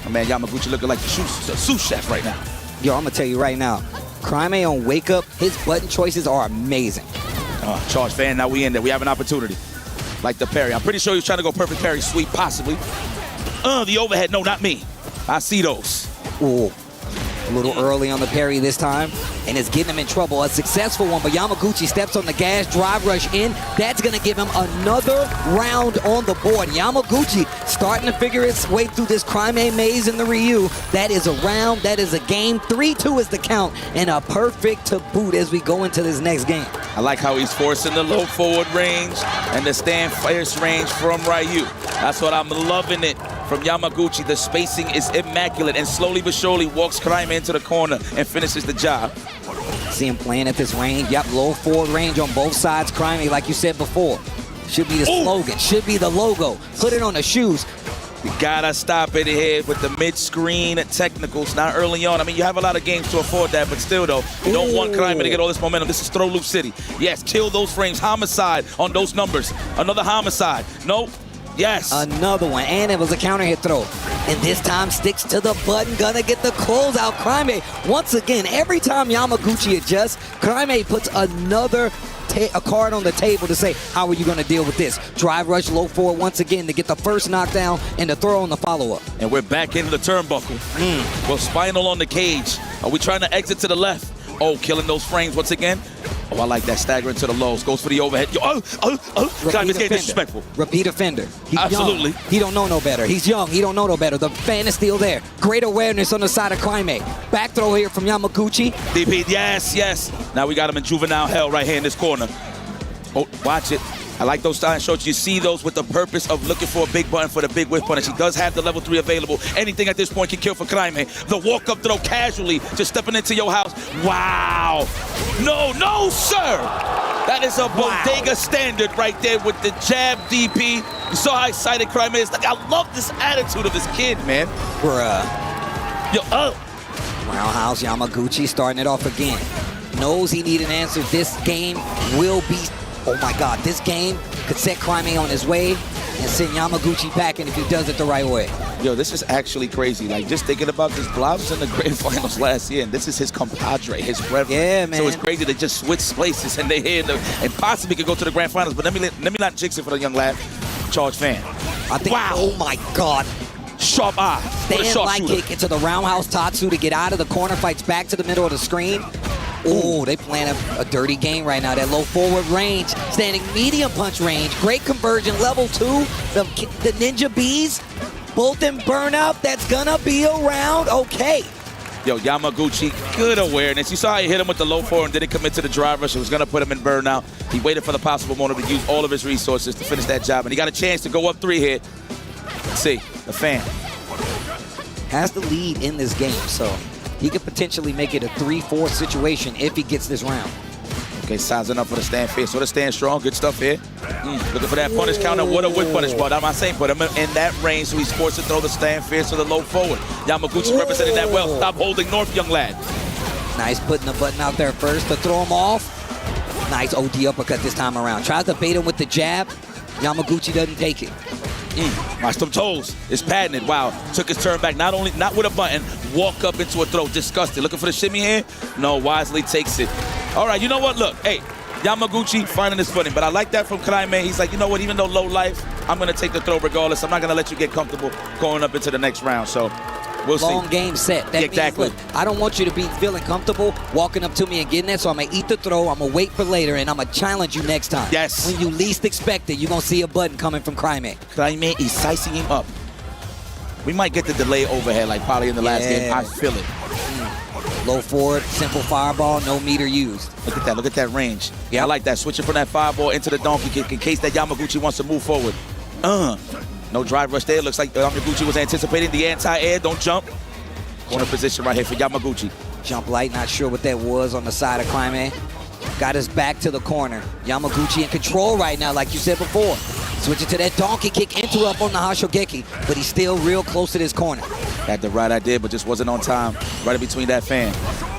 My man Yamaguchi looking like the sous chef right now. Yo, I'm going to tell you right now, Crime on Wake Up, his button choices are amazing. Charge fan, now we in there. We have an opportunity. Like the parry. I'm pretty sure he's trying to go perfect parry sweep, possibly. The overhead, no, not me. I see those. Ooh. A little early on the parry this time, and it's getting him in trouble. A successful one, but Yamaguchi steps on the gas, drive rush in. That's going to give him another round on the board. Yamaguchi starting to figure his way through this Crime maze in the Ryu. That is a round, that is a game. 3-2 is the count, and a perfect to boot as we go into this next game. I like how he's forcing the low forward range and the stand fierce range from Ryu. That's what I'm loving it from Yamaguchi. The spacing is immaculate, and slowly but surely walks Crime into the corner and finishes the job. See him playing at this range. Yep, low forward range on both sides. Crime, like you said before, should be the slogan, should be the logo. Put it on the shoes. You gotta stop it here with the mid-screen technicals, not early on. I mean, you have a lot of games to afford that, but still, though, you don't want Crime to get all this momentum. This is Throw Loop City. Yes, kill those frames. Homicide on those numbers. Another homicide. Nope. Yes. Another one, and it was a counter hit throw. And this time sticks to the button, gonna get the closeout. Crime, once again, every time Yamaguchi adjusts, Crime puts another a card on the table to say, how are you gonna deal with this? Drive rush low forward once again to get the first knockdown and the throw on the follow-up. And we're back into the turnbuckle. Well, spinal on the cage. Are we trying to exit to the left? Oh, killing those frames once again. Oh, I like that, staggering to the lows. Goes for the overhead. Crime is getting disrespectful. Repeat offender. He's absolutely young. He don't know no better. He's young. He don't know no better. The fan is still there. Great awareness on the side of Crime. Back throw here from Yamaguchi. DP, yes. Now we got him in juvenile hell right here in this corner. Oh, watch it. I like those style shots. You see those with the purpose of looking for a big button for the big whiff punish. He does have the level 3 available. Anything at this point can kill for Crime. The walk-up throw casually, just stepping into your house. Wow. No, sir. That is a bodega standard right there with the jab DP. You saw how excited Crime is. Like, I love this attitude of this kid, man. Bruh. Roundhouse Yamaguchi starting it off again. Knows he needs an answer. This game will be... Oh my God, this game could set Crime on his way and send Yamaguchi packing if he does it the right way. Yo, this is actually crazy. Like, just thinking about this, Blob was in the grand finals last year, and this is his compadre, his brethren. Yeah, man. So it's crazy they just switch places, and they here and possibly could go to the grand finals. But let me not jinx it for the young lad. Charge fan. I think, wow. Oh my God. Sharp eye. Stand light kick into the roundhouse Tatsu to get out of the corner, fights back to the middle of the screen. Oh, they playing a dirty game right now. That low forward range, standing medium punch range. Great conversion, level 2. The Ninja Bees, both in burnout. That's gonna be a round. Okay. Yo, Yamaguchi, good awareness. You saw how he hit him with the low forward and didn't commit to the drive rush. It was gonna put him in burnout. He waited for the possible moment to use all of his resources to finish that job, and he got a chance to go up 3 here. Let's see, the fan has the lead in this game, so he could potentially make it a 3-4 situation if he gets this round. Okay, sizing up for the stand fierce. So the stand strong, good stuff here. Looking for that punish counter. What a whip punish, but I'm not saying put him in that range, so he's forced to throw the stand fierce to the low forward. Yamaguchi represented that well. Stop holding north, young lad. Nice putting the button out there first to throw him off. Nice OD uppercut this time around. Tries to bait him with the jab. Yamaguchi doesn't take it. Watch them toes. It's patented. Wow. Took his turn back. Not with a button. Walk up into a throw. Disgusted. Looking for the shimmy here? No. Wisely takes it. All right. You know what? Look. Hey. Yamaguchi finding his footing. But I like that from Crime. He's like, you know what? Even though low life, I'm going to take the throw regardless. I'm not going to let you get comfortable going up into the next round. So we'll see. Long game set. That exactly. Means, look, I don't want you to be feeling comfortable walking up to me and getting that, so I'm going to eat the throw, I'm going to wait for later, and I'm going to challenge you next time. Yes. When you least expect it, you're going to see a button coming from Crime. Crime is sizing him up. We might get the delay overhead like probably in the last game. I feel it. Low forward, simple fireball, no meter used. Look at that range. Yeah, I like that. Switching from that fireball into the donkey kick in case that Yamaguchi wants to move forward. No drive rush there. Looks like Yamaguchi was anticipating the anti-air. Don't jump. Corner position right here for Yamaguchi. Jump light, not sure what that was on the side of Climate. Got his back to the corner. Yamaguchi in control right now, like you said before. Switching to that donkey kick interrupt on the Hashogeki, but he's still real close to this corner. Had the right idea, but just wasn't on time. Right in between that fan.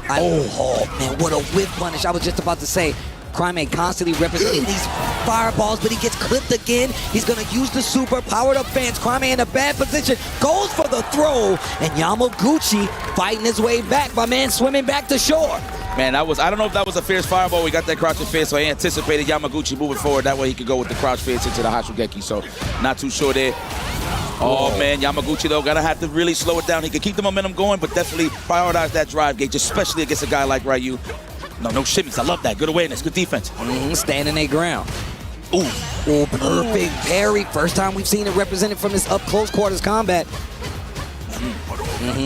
Oh man, what a whip punish. I was just about to say, Crime constantly representing these fireballs, but he gets clipped again. He's gonna use the super powered up fans. Crime in a bad position, goes for the throw, and Yamaguchi fighting his way back. My man swimming back to shore. Man, I don't know if that was a fierce fireball. We got that crouching fierce, so he anticipated Yamaguchi moving forward. That way he could go with the crouch fierce into the Hashogeki, so not too sure there. Oh man, Yamaguchi though, gonna have to really slow it down. He can keep the momentum going, but definitely prioritize that drive gauge, especially against a guy like Ryu. No shimmies, I love that. Good awareness, good defense. Standing their ground. Ooh, perfect parry. First time we've seen it represented from this up close quarters combat.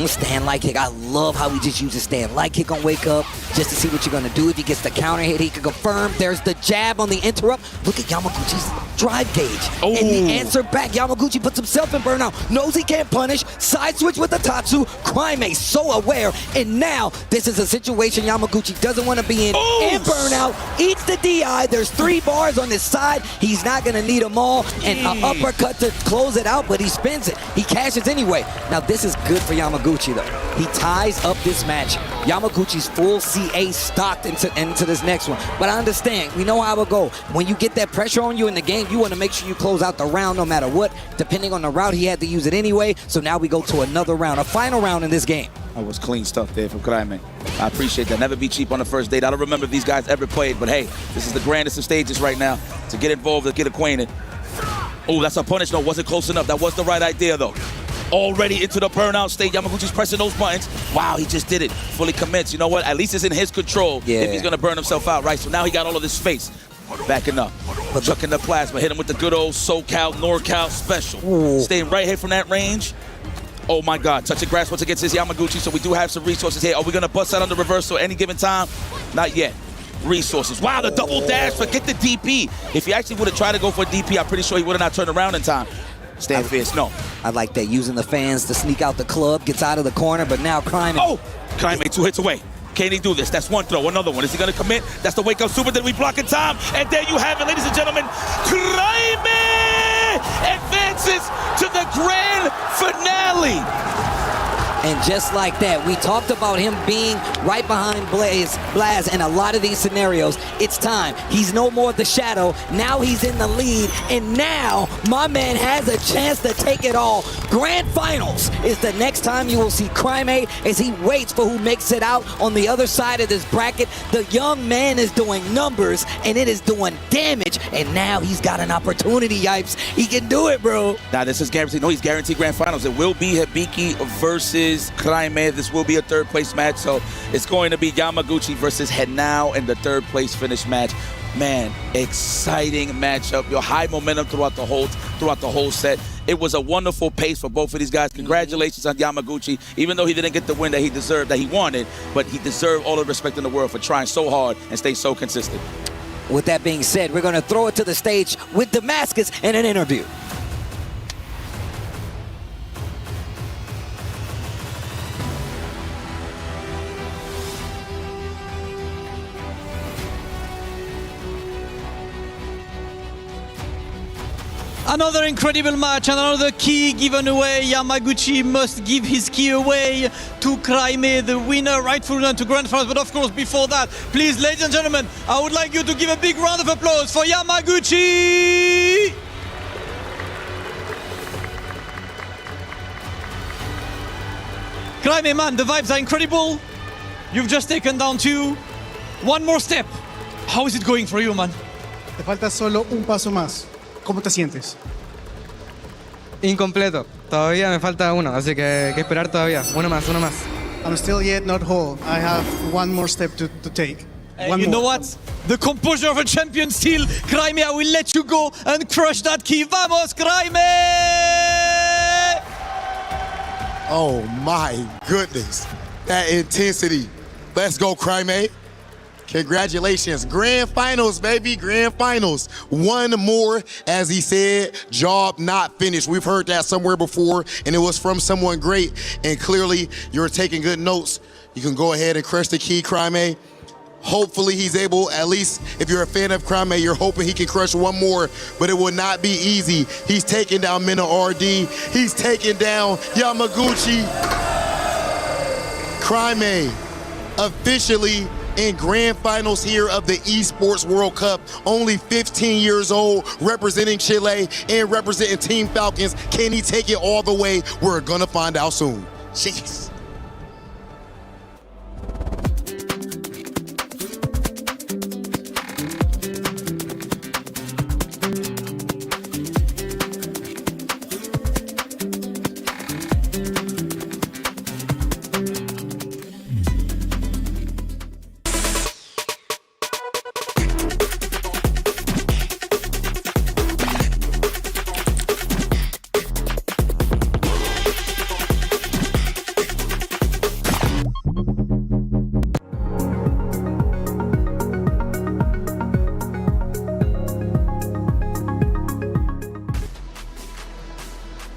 Stand light kick. I love how he just uses stand light kick on wake up just to see what you're gonna do. If he gets the counter hit, he can confirm. There's the jab on the interrupt. Look at Yamaguchi's drive gauge. And the answer back. Yamaguchi puts himself in burnout. Knows he can't punish. Side switch with the Tatsu. Crime so aware. And now this is a situation Yamaguchi doesn't want to be in. In burnout. Eats the DI. There's 3 bars on his side. He's not gonna need them all. And an uppercut to close it out, but he spins it. He cashes anyway. Now this is good for Yamaguchi though. He ties up this match. Yamaguchi's full CA stocked into this next one. But I understand, we know how it go. When you get that pressure on you in the game, you want to make sure you close out the round no matter what. Depending on the route, he had to use it anyway. So now we go to another round, a final round in this game. That was clean stuff there from Kraime. I appreciate that. Never be cheap on the first date. I don't remember if these guys ever played, but hey, this is the grandest of stages right now. To get involved, to get acquainted. Oh, that's a punish. No, wasn't close enough. That was the right idea though. Already into the burnout state. Yamaguchi's pressing those buttons. Wow, he just did it. Fully commits. You know what? At least it's in his control if he's going to burn himself out, right? So now he got all of this space. Backing up. Chucking the plasma. Hit him with the good old SoCal, NorCal special. Ooh. Staying right here from that range. Oh my God. Touching grass once against his Yamaguchi. So we do have some resources here. Are we going to bust out on the reversal any given time? Not yet. Resources. Wow, the double dash. Forget the DP. If he actually would have tried to go for a DP, I'm pretty sure he would have not turned around in time. Stand fierce, no. I like that, using the fans to sneak out the club, gets out of the corner, but now Crime. Oh! Crime 2 hits away. Can he do this? That's one throw, another one. Is he gonna commit? That's the wake up super, then we block in time. And there you have it, ladies and gentlemen. Crime advances to the grand finale. And just like that, we talked about him being right behind Blaz in a lot of these scenarios. It's time. He's no more the shadow. Now he's in the lead. And now my man has a chance to take it all. Grand Finals is the next time you will see Crime as he waits for who makes it out on the other side of this bracket. The young man is doing numbers and it is doing damage. And now he's got an opportunity, Yipes. He can do it, bro. Now this is guaranteed. No, he's guaranteed Grand Finals. It will be Hibiki versus Crime. This will be a third place match, so it's going to be Yamaguchi versus Henao in the third place finish match. Man, exciting matchup. Your high momentum throughout the whole set. It was a wonderful pace for both of these guys. Congratulations on Yamaguchi, even though he didn't get the win that he deserved, that he wanted, but he deserved all the respect in the world for trying so hard and stay so consistent. With that being said, we're going to throw it to the stage with Damascus in an interview. Another incredible match, and another key given away. Yamaguchi must give his key away to Crime, the winner, rightful winner to Grand Finals. But of course, before that, please, ladies and gentlemen, I would like you to give a big round of applause for Yamaguchi! Crime, man, the vibes are incredible. You've just taken down 2. One more step. How is it going for you, man? Te falta solo un paso más. ¿Cómo te sientes? Incompleto. Todavía me falta uno, así que esperar todavía. Uno más. I'm still yet not whole. I have one more step to take. You know what? The composure of a champion still. Crime, I will let you go and crush that key. Vamos, Crime! Oh my goodness. That intensity. Let's go, Crimea. Congratulations. Grand finals, baby. Grand finals. One more, as he said, job not finished. We've heard that somewhere before, and it was from someone great. And clearly, you're taking good notes. You can go ahead and crush the key, Crimea. Hopefully he's able, at least if you're a fan of Crimea, you're hoping he can crush one more, but it will not be easy. He's taking down Mena RD. He's taking down Yamaguchi. Crimea officially in grand finals here of the Esports World Cup. Only 15 years old, representing Chile and representing Team Falcons. Can he take it all the way? We're gonna find out soon. Jeez.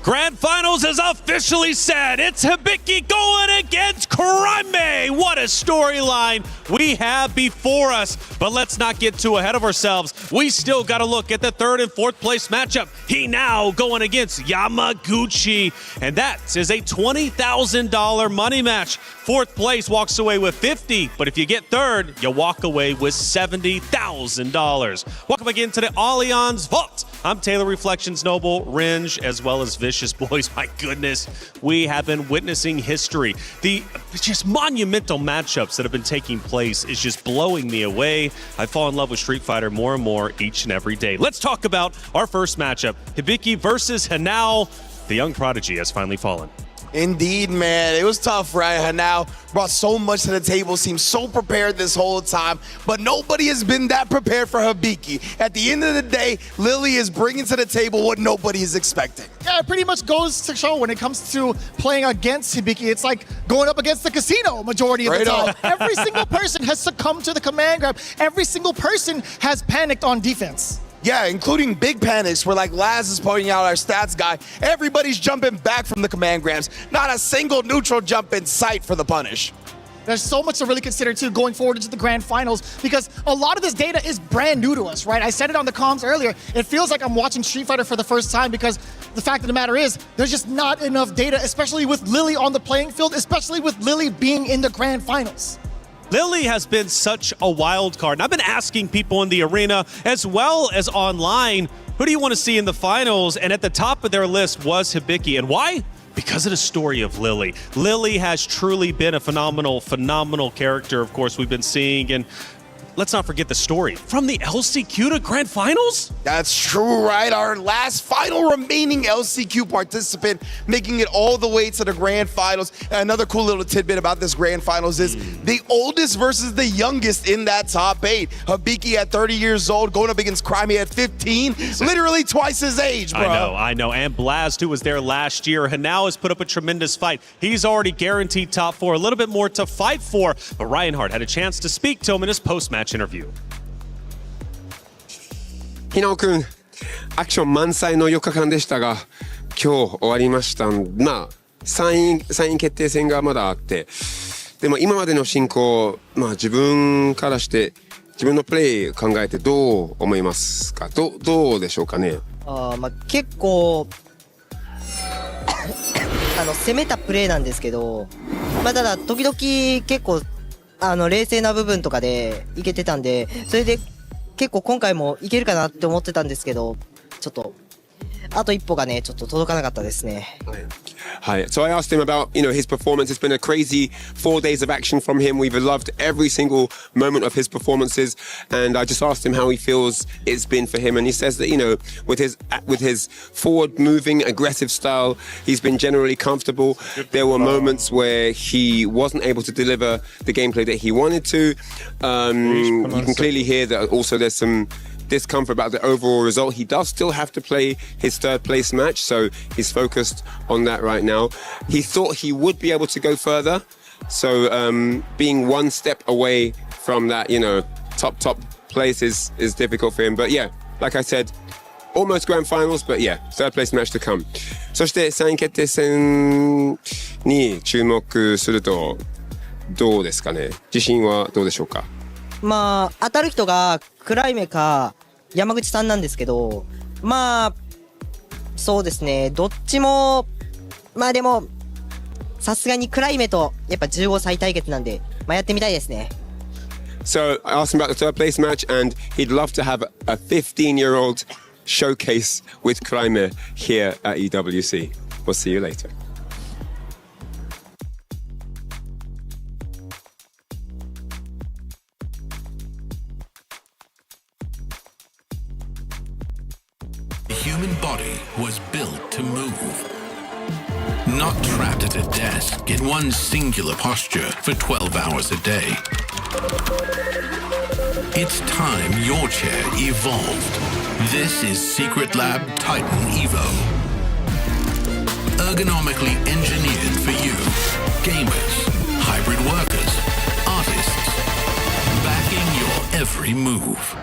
Grand Finals is officially set. It's Hibiki going against Crimea. What a storyline we have before us. But let's not get too ahead of ourselves. We still got to look at the third and fourth place matchup. He now going against Yamaguchi. And that is a $20,000 money match. Fourth place walks away with $50,000, but if you get third, you walk away with $70,000. Welcome again to the Allianz Vault. I'm Taylor Reflections Noble, Ringe, as well as Vicious Boys. My goodness, we have been witnessing history. The just monumental matchups that have been taking place is just blowing me away. I fall in love with Street Fighter more and more each and every day. Let's talk about our first matchup. Hibiki versus Hanao. The young prodigy has finally fallen. Indeed, man. It was tough, right? Hanao brought so much to the table, seemed so prepared this whole time, but nobody has been that prepared for Hibiki. At the end of the day, Lily is bringing to the table what nobody is expecting. Yeah, it pretty much goes to show when it comes to playing against Hibiki, it's like going up against the casino majority of the time. Every single person has succumbed to the command grab. Every single person has panicked on defense. Yeah, including big panics where, like Laz is pointing out, our stats guy, everybody's jumping back from the command grabs. Not a single neutral jump in sight for the punish. There's so much to really consider, too, going forward into the grand finals, because a lot of this data is brand new to us, right? I said it on the comms earlier. It feels like I'm watching Street Fighter for the first time, because the fact of the matter is there's just not enough data, especially with Lily on the playing field, especially with Lily being in the grand finals. Lily has been such a wild card. And I've been asking people in the arena as well as online, who do you want to see in the finals? And at the top of their list was Hibiki. And why? Because of the story of Lily. Lily has truly been a phenomenal character, of course, we've been seeing. And let's not forget the story. From the LCQ to Grand Finals? That's true, right? Our last final remaining LCQ participant making it all the way to the Grand Finals. And another cool little tidbit about this Grand Finals is the oldest versus the youngest in that top 8. Hibiki at 30 years old going up against Crimea at 15. Literally twice his age, bro. I know. And Blast, who was there last year, Hanao has put up a tremendous fight. He's already guaranteed top 4, a little bit more to fight for. But Reinhardt had a chance to speak to him in his post-match interview. 日野くん、アクション満載の4日間でしたが、今日終わりました。まあ3位決定戦がまだあって、でも今までの進行、まあ自分からして自分のプレー考えてどう思いますか？どうでしょうかね。まあ結構攻めたプレーなんですけど、まあただ時々結構冷静な部分とかでいけてたんで、それで結構今回もいけるかなって思ってたんですけど、ちょっとあと一歩がねちょっと届かなかったですね。Hi. So I asked him about, his performance. It's been a crazy 4 days of action from him. We've loved every single moment of his performances, and I just asked him how he feels it's been for him, and he says that, with his forward-moving, aggressive style, he's been generally comfortable. There were moments where he wasn't able to deliver the gameplay that he wanted to. You can clearly hear that also there's some discomfort about the overall result. He does still have to play his third place match, so he's focused on that right now. He thought he would be able to go further, so being one step away from that, top place is difficult for him. But yeah, like I said, almost grand finals, but yeah, third place match to come. そして3位決定戦に注目するとどうですかね。自信はどうでしょうか。まあ当たる人がクライメか山口さんなんですけど、まあそうですね、どっちもまあでもさすがにクライメとやっぱ15歳対決なんで、まあやってみたいですね。So I asked him about the third place match, and he'd love to have a 15-year-old showcase with Kraime here at EWC. We'll see you later. The human body was built to move. Not trapped at a desk in one singular posture for 12 hours a day. It's time your chair evolved. This is Secret Lab Titan Evo. Ergonomically engineered for you, gamers, hybrid workers, artists, backing your every move.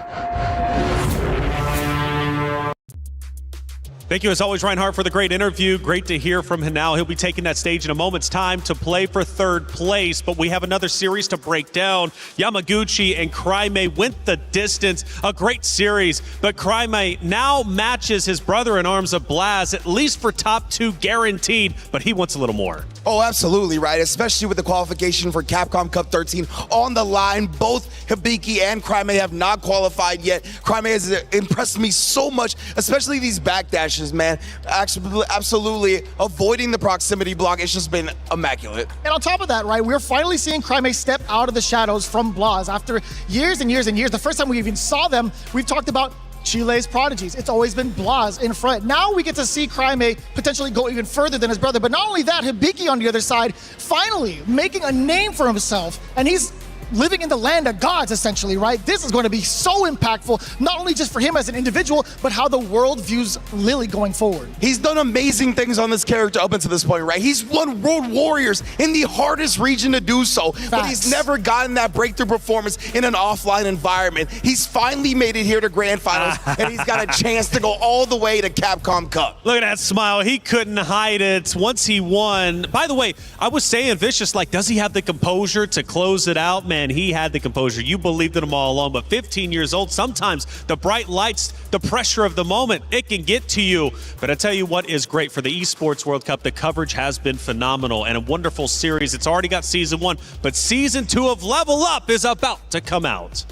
Thank you, as always, Reinhardt, for the great interview. Great to hear from him now. He'll be taking that stage in a moment's time to play for third place, but we have another series to break down. Yamaguchi and Kraime went the distance. A great series, but Kraime now matches his brother in arms of Blaz, at least for top 2 guaranteed, but he wants a little more. Oh, absolutely, right? Especially with the qualification for Capcom Cup 13 on the line. Both Hibiki and Kraime have not qualified yet. Kraime has impressed me so much, especially these backdashes, man. Absolutely avoiding the proximity block. It's just been immaculate. And on top of that, right, we're finally seeing Kraime step out of the shadows from Blaz after years and years and years. The first time we even saw them, we've talked about Chile's prodigies. It's always been Blaz in front. Now we get to see Kraime potentially go even further than his brother. But not only that, Hibiki on the other side, finally making a name for himself. And he's living in the land of gods, essentially, right? This is going to be so impactful, not only just for him as an individual, but how the world views Lily going forward. He's done amazing things on this character up until this point, right? He's won World Warriors in the hardest region to do so, but he's never gotten that breakthrough performance in an offline environment. He's finally made it here to Grand Finals, and he's got a chance to go all the way to Capcom Cup. Look at that smile. He couldn't hide it once he won. By the way, I was saying, Vicious, like, does he have the composure to close it out? Man, he had the composure. You believed in him all along, but 15 years old, sometimes the bright lights, the pressure of the moment, it can get to you. But I tell you what is great for the Esports World Cup, the coverage has been phenomenal and a wonderful series. It's already got season 1, but season 2 of Level Up is about to come out.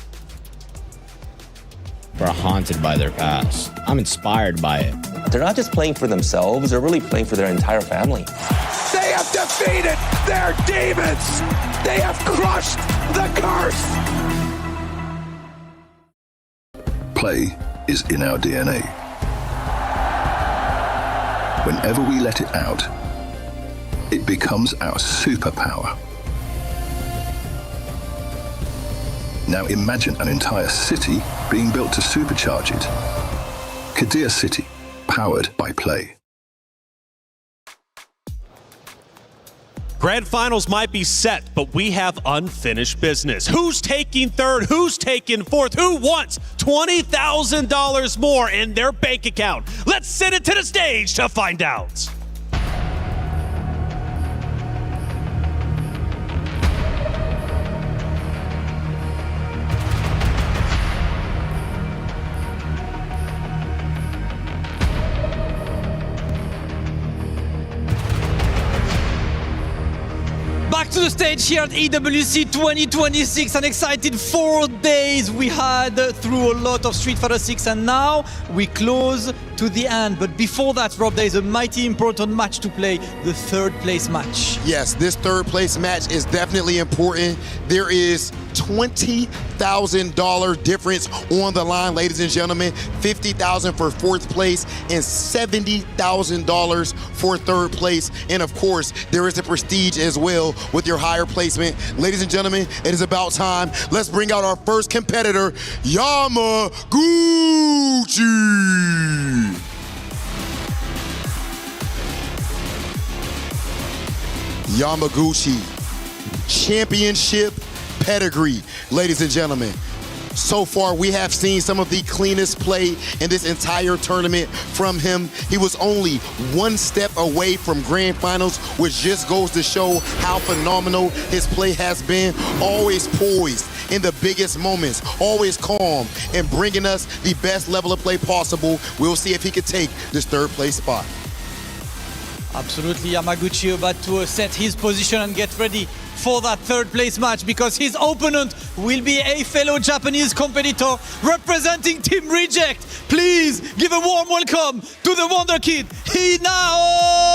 Are haunted by their past. I'm inspired by it. They're not just playing for themselves, they're really playing for their entire family. They have defeated their demons. They have crushed the curse. Play is in our DNA. Whenever we let it out, it becomes our superpower. Now imagine an entire city being built to supercharge it. Kadir City, powered by Play. Grand Finals might be set, but we have unfinished business. Who's taking third? Who's taking fourth? Who wants $20,000 more in their bank account? Let's send it to the stage to find out. Back to the stage here at EWC 2026. An excited 4 days we had through a lot of Street Fighter 6, and now we close to the end. But before that, Rob, there is a mighty important match to play, the third place match. Yes, this third place match is definitely important. There is $20,000 difference on the line, ladies and gentlemen. $50,000 for fourth place and $70,000 for third place. And of course, there is the prestige as well with your higher placement. Ladies and gentlemen, it is about time. Let's bring out our first competitor, Yamaguchi. Yamaguchi, championship pedigree, ladies and gentlemen. So far, we have seen some of the cleanest play in this entire tournament from him. He was only one step away from grand finals, which just goes to show how phenomenal his play has been. Always poised in the biggest moments, always calm and bringing us the best level of play possible. We'll see if he can take this third place spot. Absolutely, Yamaguchi about to set his position and get ready for that third place match, because his opponent will be a fellow Japanese competitor representing Team Reject. Please give a warm welcome to the Wonder Kid, Hinao!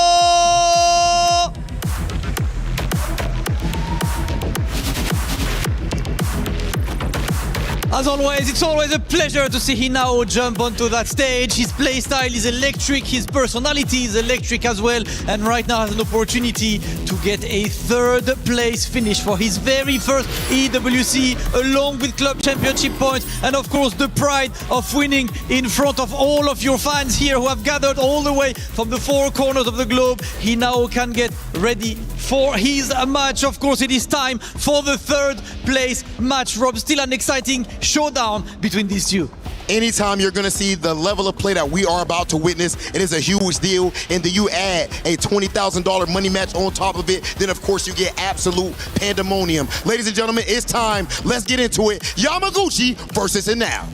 As always, it's always a pleasure to see Hinao jump onto that stage. His playstyle is electric, his personality is electric as well, and right now has an opportunity to get a third place finish for his very first EWC, along with club championship points, and of course the pride of winning in front of all of your fans here who have gathered all the way from the four corners of the globe. Hinao can get ready for his match. Of course, it is time for the third place match. Rob, still an exciting showdown between these two. Anytime you're going to see the level of play that we are about to witness, it is a huge deal. And then you add a $20,000 money match on top of it, then of course you get absolute pandemonium. Ladies and gentlemen, it's time. Let's get into it. Yamaguchi versus Hinao.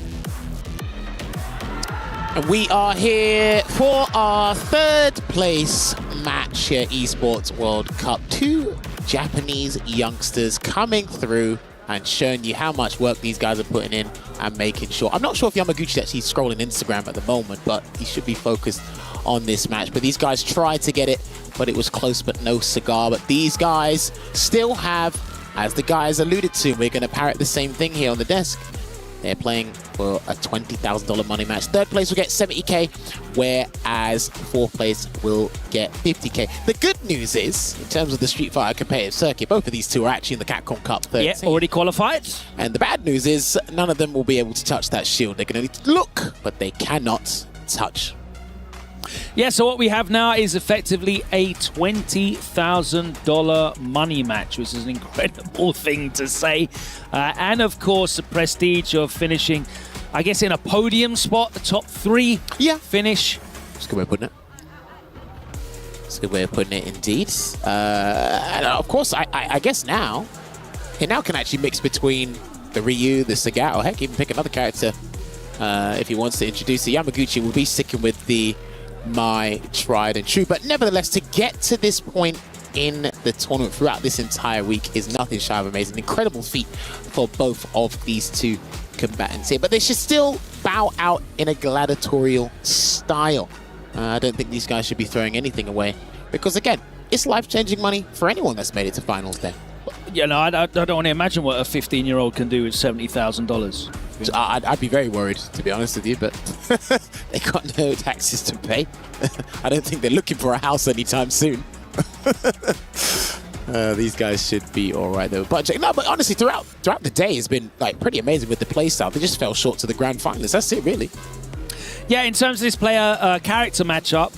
We are here for our third place match here, Esports World Cup. Two Japanese youngsters coming through and showing you how much work these guys are putting in and making sure. I'm not sure if Yamaguchi's actually scrolling Instagram at the moment, but he should be focused on this match. But these guys tried to get it, but it was close but no cigar. But these guys still have, as the guys alluded to, we're going to parrot the same thing here on the desk. They're playing for a $20,000 money match. Third place will get 70K, whereas fourth place will get 50K. The good news is, in terms of the Street Fighter competitive circuit, both of these two are actually in the Capcom Cup 13. Yeah, already qualified. And the bad news is, none of them will be able to touch that shield. They can only look, but they cannot touch. Yeah, so what we have now is effectively a $20,000 money match, which is an incredible thing to say. And of course, the prestige of finishing, I guess, in a podium spot, the top three finish. That's a good way of putting it. That's a good way of putting it, indeed. And of course, I guess now can actually mix between the Ryu, the Sagat, or heck, even pick another character if he wants to introduce it. Yamaguchi will be sticking with the my tried and true, but nevertheless, to get to this point in the tournament throughout this entire week is nothing shy of amazing. Incredible feat for both of these two combatants here, but they should still bow out in a gladiatorial style. I don't think these guys should be throwing anything away, because again, it's life-changing money for anyone that's made it to finals day. Yeah, no, I don't want to imagine what a 15-year-old can do with $70,000. I'd be very worried, to be honest with you, but they got no taxes to pay. I don't think they're looking for a house anytime soon. These guys should be all right, though. But honestly, throughout the day, it's been like pretty amazing with the play style. They just fell short to the grand finals. That's it, really. Yeah, in terms of this player-character matchup,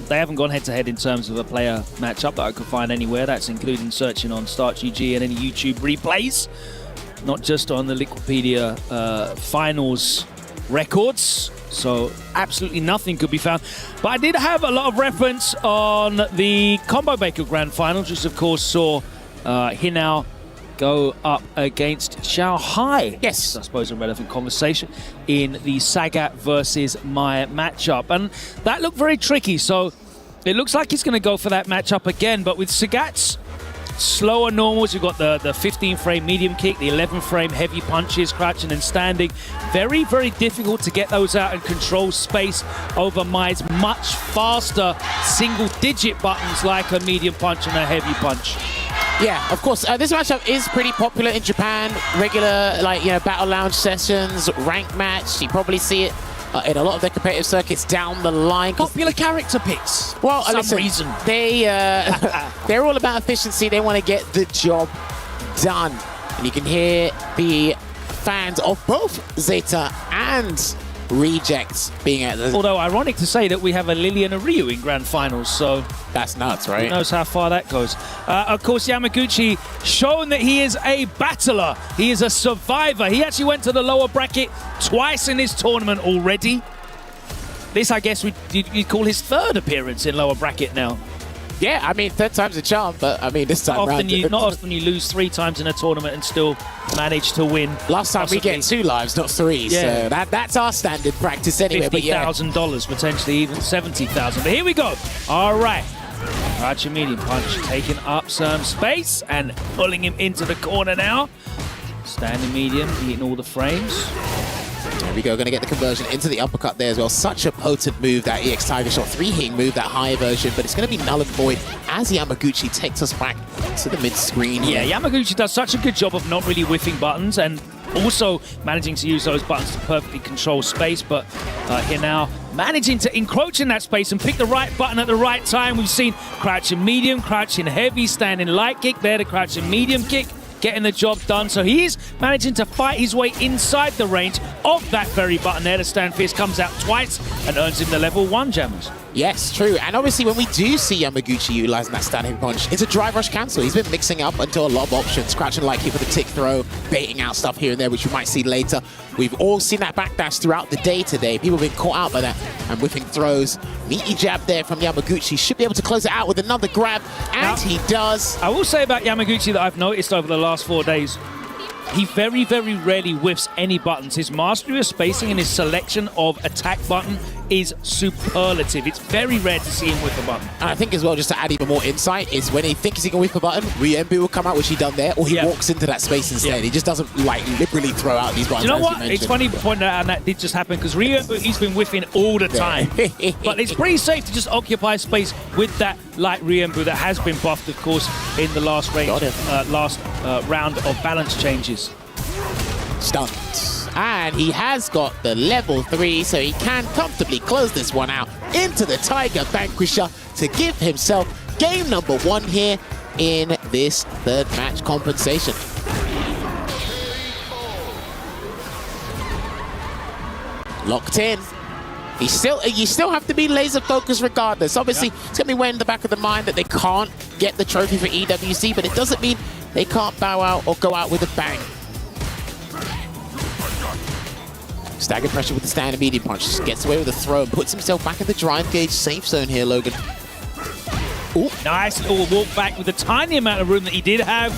they haven't gone head-to-head in terms of a player matchup that I could find anywhere. That's including searching on StartGG and any YouTube replays, not just on the Liquipedia finals records. So absolutely nothing could be found. But I did have a lot of reference on the Combo Baker Grand Finals, which of course saw Hinao go up against Shanghai. Yes. I suppose a relevant conversation in the Sagat versus Maya matchup. And that looked very tricky. So it looks like he's going to go for that matchup again. But with Sagat's slower normals, you've got the 15-frame medium kick, the 11-frame heavy punches, crouching and standing. Very, very difficult to get those out and control space over Maya's much faster single-digit buttons like a medium punch and a heavy punch. Yeah, of course. This matchup is pretty popular in Japan. Regular, battle lounge sessions, rank match. You probably see it in a lot of their competitive circuits down the line. Popular character picks. Well, for some listen, reason. They're all about efficiency. They want to get the job done. And you can hear the fans of both Zeta and Rejects being at the... Although ironic to say that we have a Lily and a Ryu in grand finals, so... That's nuts, right? Who knows how far that goes. Of course, Yamaguchi shown that he is a battler. He is a survivor. He actually went to the lower bracket twice in this tournament already. This, I guess, you'd call his third appearance in lower bracket now. Yeah, I mean, third time's a charm, but I mean, this time not often you lose 3 times in a tournament and still manage to win. Last time we get 2 lives, not 3. Yeah. So that's our standard practice anyway. $50,000, potentially even $70,000. But here we go. All right. Archer medium punch taking up some space and pulling him into the corner now. Standing medium, eating all the frames. There we go, going to get the conversion into the uppercut there as well. Such a potent move, that EX Tiger Shot. 3-hitting move, that higher version, but it's going to be null and void as Yamaguchi takes us back to the mid-screen. Yeah, Yamaguchi does such a good job of not really whiffing buttons and also managing to use those buttons to perfectly control space, but here now managing to encroach in that space and pick the right button at the right time. We've seen crouching medium, crouching heavy, standing light kick there, the crouching medium kick, getting the job done. So he is managing to fight his way inside the range of that very button there. The stand fierce comes out twice and earns him the level 1 jammers. Yes, true. And obviously when we do see Yamaguchi utilizing that standing punch, it's a drive rush cancel. He's been mixing up into a lot of options, crouching light kick with a tick throw, baiting out stuff here and there, which we might see later. We've all seen that backdash throughout the day today. People have been caught out by that and whipping throws. Meaty jab there from Yamaguchi. Should be able to close it out with another grab, and he does. I will say about Yamaguchi that I've noticed over the last 4 days, he very, very rarely whiffs any buttons. His mastery of spacing and his selection of attack button is superlative. It's very rare to see him whiff a button. And I think as well, just to add even more insight, is when he thinks he can whiff a button, Ryembu will come out, which he done there, or he walks into that space instead. He just doesn't liberally throw out these buttons. Do you know what? It's funny to point out, and that did just happen, because Ryembu, he's been whiffing all the time. But it's pretty safe to just occupy space with that light Ryembu that has been buffed, of course, in the last round of balance changes. Stunned. And he has got the level 3, so he can comfortably close this one out into the Tiger Vanquisher to give himself game number 1 here in this third match compensation. Locked in. You still have to be laser focused regardless. Obviously, it's going to be way in the back of the mind that they can't get the trophy for EWC, but it doesn't mean they can't bow out or go out with a bang. Staggered pressure with the standing medium punch. Just gets away with a throw and puts himself back in the drive gauge safe zone here, Logan. Ooh. Nice little walk back with the tiny amount of room that he did have.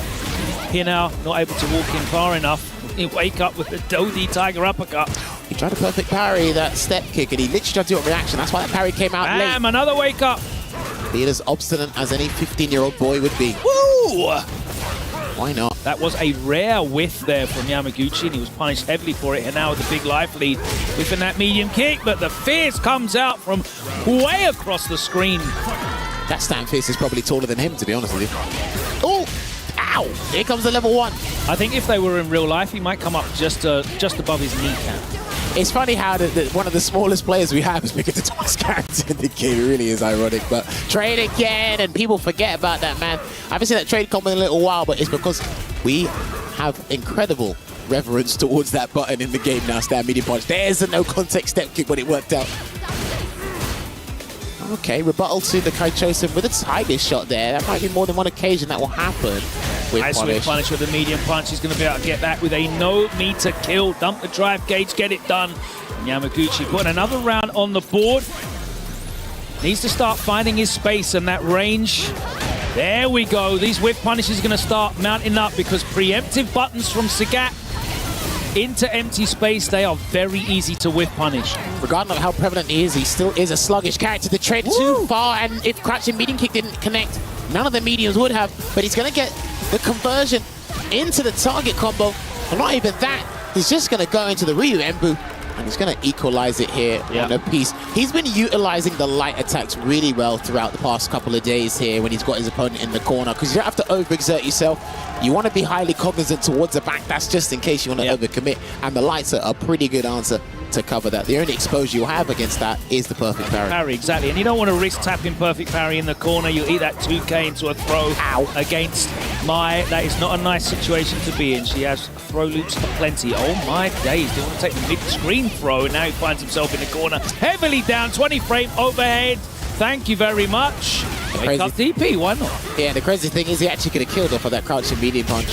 Here now, not able to walk in far enough. He wake up with the Dodie Tiger uppercut. He tried to perfect parry that step kick, and he literally tried to do it in reaction. That's why that parry came out late. Another wake up. Being as obstinate as any 15-year-old boy would be. Woo! Why not? That was a rare whiff there from Yamaguchi, and he was punished heavily for it. And now with the big life lead, whiffing that medium kick, but the fierce comes out from way across the screen. That stand fierce is probably taller than him, to be honest with you. Oh! Ow! Here comes the level 1. I think if they were in real life, he might come up just above his kneecap. It's funny how one of the smallest players we have is picking the tallest character in the game. It really is ironic, but trade again, and people forget about that, man. I haven't seen that trade come in a little while, but it's because we have incredible reverence towards that button in the game now, stand medium punch. There's a no context step kick, but it worked out. Okay, rebuttal to the Kaichosen with a Tiger Shot there. That might be more than one occasion that will happen. Nice with punish with the medium punch. He's going to be able to get that with a no-meter kill. Dump the drive gauge, get it done. And Yamaguchi putting another round on the board. Needs to start finding his space and that range. There we go. These whip punishes are going to start mounting up because preemptive buttons from Sagat into empty space, they are very easy to whiff punish. Regardless of how prevalent he still is a sluggish character. The trade too far, and if crouching medium kick didn't connect, none of the mediums would have, but he's going to get the conversion into the target combo. And not even that, he's just going to go into the Ryu Embu And he's going to equalize it here on a piece. He's been utilizing the light attacks really well throughout the past couple of days here when he's got his opponent in the corner, because you don't have to overexert yourself. You want to be highly cognizant towards the back. That's just in case you want to overcommit. And the lights are a pretty good answer to cover that. The only exposure you'll have against that is the perfect parry. Exactly. And you don't want to risk tapping perfect parry in the corner. You'll eat that 2K into a throw against Mai. That is not a nice situation to be in. She has throw loops plenty. Oh my days. They want to take the mid-screen throw, and now he finds himself in the corner. Heavily down, 20 frame overhead. Thank you very much. Wake up DP, why not? Yeah, the crazy thing is he actually could have killed off of that crouching medium punch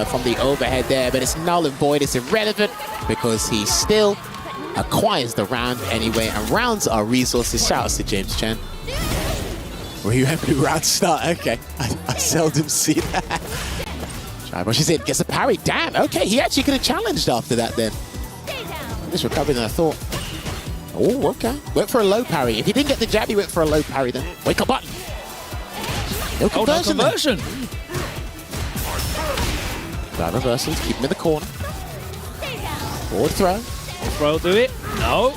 from the overhead there, but it's null and void. It's irrelevant because he still acquires the round anyway, and rounds are resources. Shout out to James Chen. Remember who rounds start? Okay, I seldom see that. Try brushes in, gets a parry. Damn, okay, he actually could have challenged after that then. This recovery than I thought. Oh, okay. Went for a low parry. If he didn't get the jab, he went for a low parry then. Wake up button. No conversion. No conversion. Down reversals, keep him in the corner. Forward throw. Throw do it. No.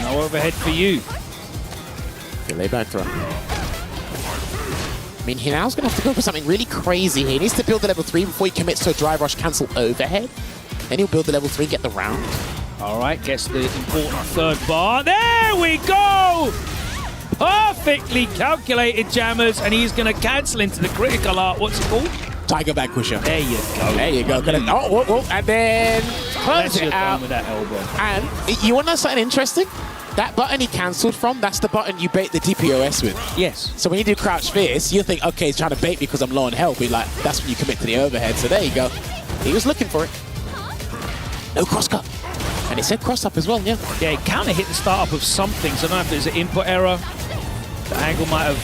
No overhead for you. Okay, lay back throw. I mean, Hinao's going to have to go for something really crazy here. He needs to build the level 3 before he commits to a drive rush cancel overhead. Then he'll build the level 3 and get the round. All right, gets the important third bar. There we go! Perfectly calculated jammers, and he's going to cancel into the critical art. What's it called? Tiger back pusher. There you go. There you go. And then close it out. With that elbow. And you want to know something interesting? That button he cancelled from, that's the button you bait the DPOS with. Yes. So when you do crouch fierce, you think, okay, he's trying to bait me because I'm low on health. But like, that's when you commit to the overhead. So there you go. He was looking for it. No cross cut. And it said cross up as well, yeah. Yeah, it counter hit the startup of something. So I don't know if there's an input error. The angle might have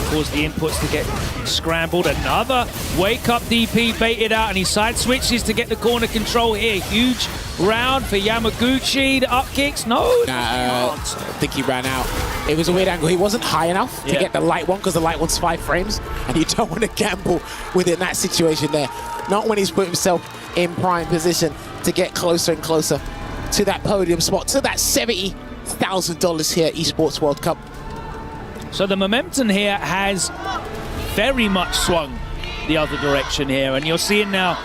caused the inputs to get scrambled. Another wake up DP baited out, and he side switches to get the corner control here. Huge round for Yamaguchi. The up kicks, no. I think he ran out. It was a weird angle. He wasn't high enough to get the light one because the light one's 5 frames, and you don't want to gamble within that situation there. Not when he's put himself in prime position to get closer and closer to that podium spot, to that $70,000 here at Esports World Cup. So the momentum here has very much swung the other direction here, and you're seeing now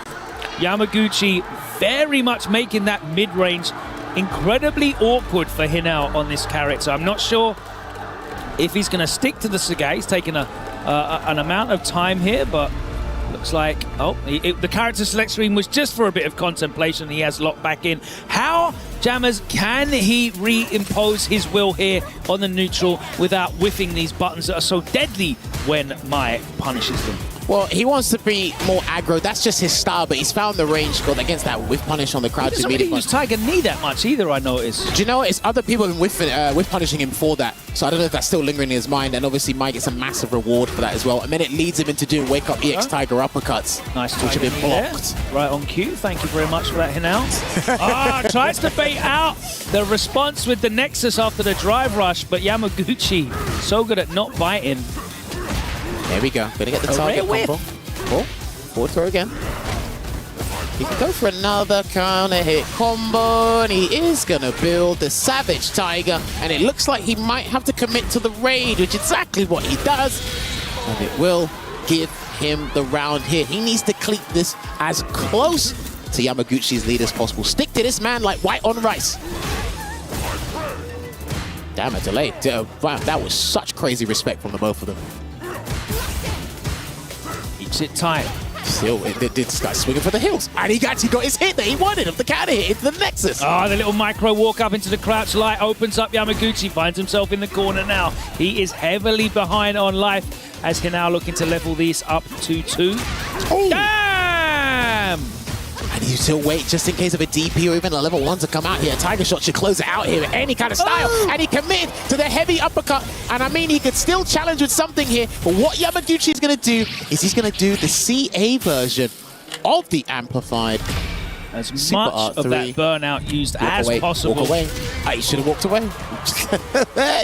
Yamaguchi very much making that mid-range incredibly awkward for Hinao on this character. I'm not sure if he's going to stick to the Sagai. He's taking an amount of time here, but looks like, the character select screen was just for a bit of contemplation. He has locked back in. How, Jammers, can he reimpose his will here on the neutral without whiffing these buttons that are so deadly when Mai punishes them? Well, he wants to be more aggro. That's just his style, but he's found the range against that whiff punish on the crouch. He doesn't really use Tiger Knee that much either, I noticed. Do you know what? It's other people whiff punishing him for that. So I don't know if that's still lingering in his mind. And obviously, Mike gets a massive reward for that as well. And then it leads him into doing wake up EX Tiger uppercuts. Nice, which have been blocked. There. Right on cue. Thank you very much for that, Hinao. Tries to bait out the response with the Nexus after the drive rush, but Yamaguchi so good at not biting. There we go. Gonna get the target combo. Oh, forward throw again. He can go for another counter hit combo, and he is gonna build the Savage Tiger, and it looks like he might have to commit to the raid, which is exactly what he does, and it will give him the round here. He needs to keep this as close to Yamaguchi's lead as possible. Stick to this man like white on rice. Damn, a delay. Wow, that was such crazy respect from the both of them. Keeps it tight. Still, it did start swinging for the hills. And he actually got his hit that he wanted of the counter hit into the Nexus. The little micro walk up into the crouch light opens up. Yamaguchi finds himself in the corner now. He is heavily behind on life as Hinao looking to level these up to 2. Oh. Damn! And you still wait just in case of a DP or even a level 1 to come out here. Tiger Shot should close it out here with any kind of style. And he committed to the heavy uppercut. And I mean, he could still challenge with something here. But what Yamaguchi is going to do is he's going to do the CA version of the Amplified. As much of that burnout used as possible. Walk away. He should have walked away.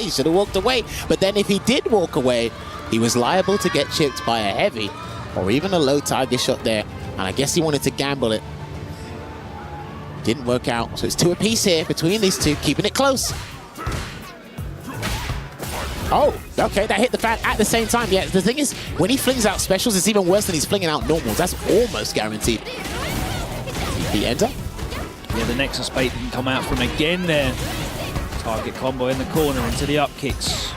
He should have walked away. But then if he did walk away, he was liable to get chipped by a heavy or even a low Tiger Shot there. And I guess he wanted to gamble it. Didn't work out, so it's 2 apiece here between these two, keeping it close. Oh, okay, that hit the fan at the same time. Yeah, the thing is, when he flings out specials, it's even worse than he's flinging out normals. That's almost guaranteed. The enter. Yeah, the Nexus bait can come out from again there. Target combo in the corner into the up kicks.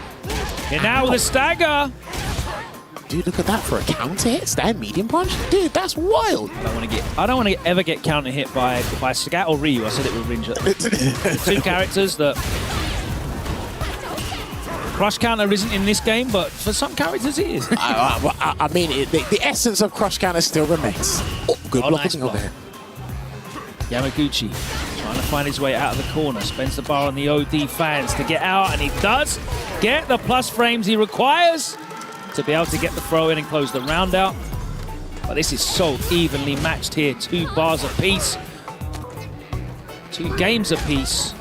And now with a stagger. Dude, look at that for a counter hit. Stand medium punch. Dude, that's wild. I don't want to ever get counter hit by Sagat or Ryu. I said it with Rinja. 2 characters that crush counter isn't in this game, but for some characters it is. I mean, the essence of crush counter still remains. Oh, good blocking over here. Yamaguchi trying to find his way out of the corner. Spends the bar on the OD fans to get out, and he does get the plus frames he requires to be able to get the throw in and close the round out. But this is so evenly matched here. 2 bars apiece. 2 games apiece.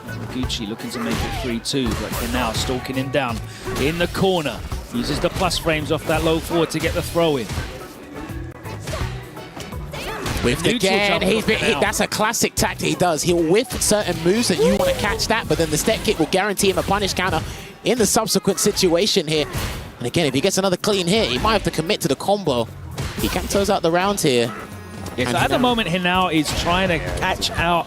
Yamaguchi looking to make it 3-2, but for now stalking him down in the corner. Uses the plus frames off that low forward to get the throw in. Whiffed again. That's a classic tactic he does. He'll whiff certain moves and you want to catch that, but then the step kick will guarantee him a punish counter in the subsequent situation here. And again, if he gets another clean hit, he might have to commit to the combo. He can close out the round here. Yeah, so at the moment, Hinao is trying to catch out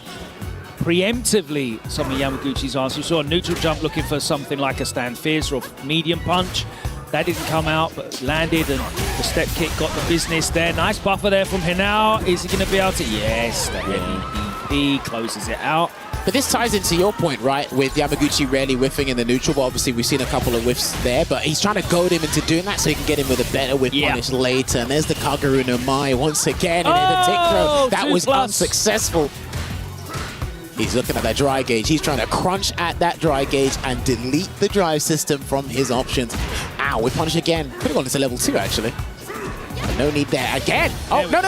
preemptively some of Yamaguchi's answers. We saw a neutral jump looking for something like a stand fierce or medium punch. That didn't come out, but landed, and the step kick got the business there. Nice buffer there from Hinao. Is he going to be able to? Yes, the heavy DP closes it out. But this ties into your point, right, with Yamaguchi rarely whiffing in the neutral, but obviously we've seen a couple of whiffs there, but he's trying to goad him into doing that so he can get him with a better whiff punish later. And there's the Kaguru no Mai once again, and the tick throw. That was unsuccessful. He's looking at that dry gauge. He's trying to crunch at that dry gauge and delete the drive system from his options. Ow, we punish again. Could have gone into level 2, actually. No need there. Again. Oh, no.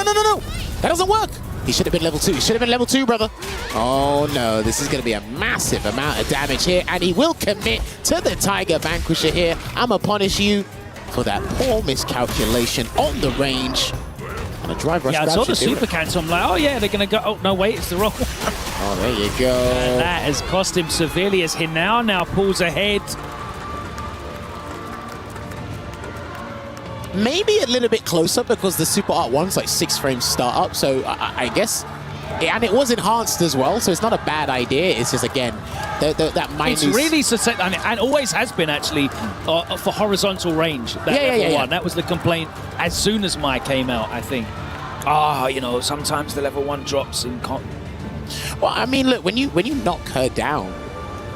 That doesn't work. He should have been level 2. He should have been level 2, brother. Oh, no. This is going to be a massive amount of damage here, and he will commit to the Tiger Vanquisher here. I'm going to punish you for that poor miscalculation on the range. And a drive rush. Yeah, I saw the super cancel. I'm like, oh, yeah, they're going to go. Oh, no, wait, it's the wrong one. Oh, there you go. And that has cost him severely as Hinao now pulls ahead. Maybe a little bit closer because the Super Art 1's like 6 frames startup, so I guess, and it was enhanced as well, so it's not a bad idea. It's just, again, that minus. It's really susceptible, and always has been actually for horizontal range. That level 1. That was the complaint as soon as Mai came out, I think. You know, sometimes the level 1 drops in. Well, I mean, look, when you knock her down,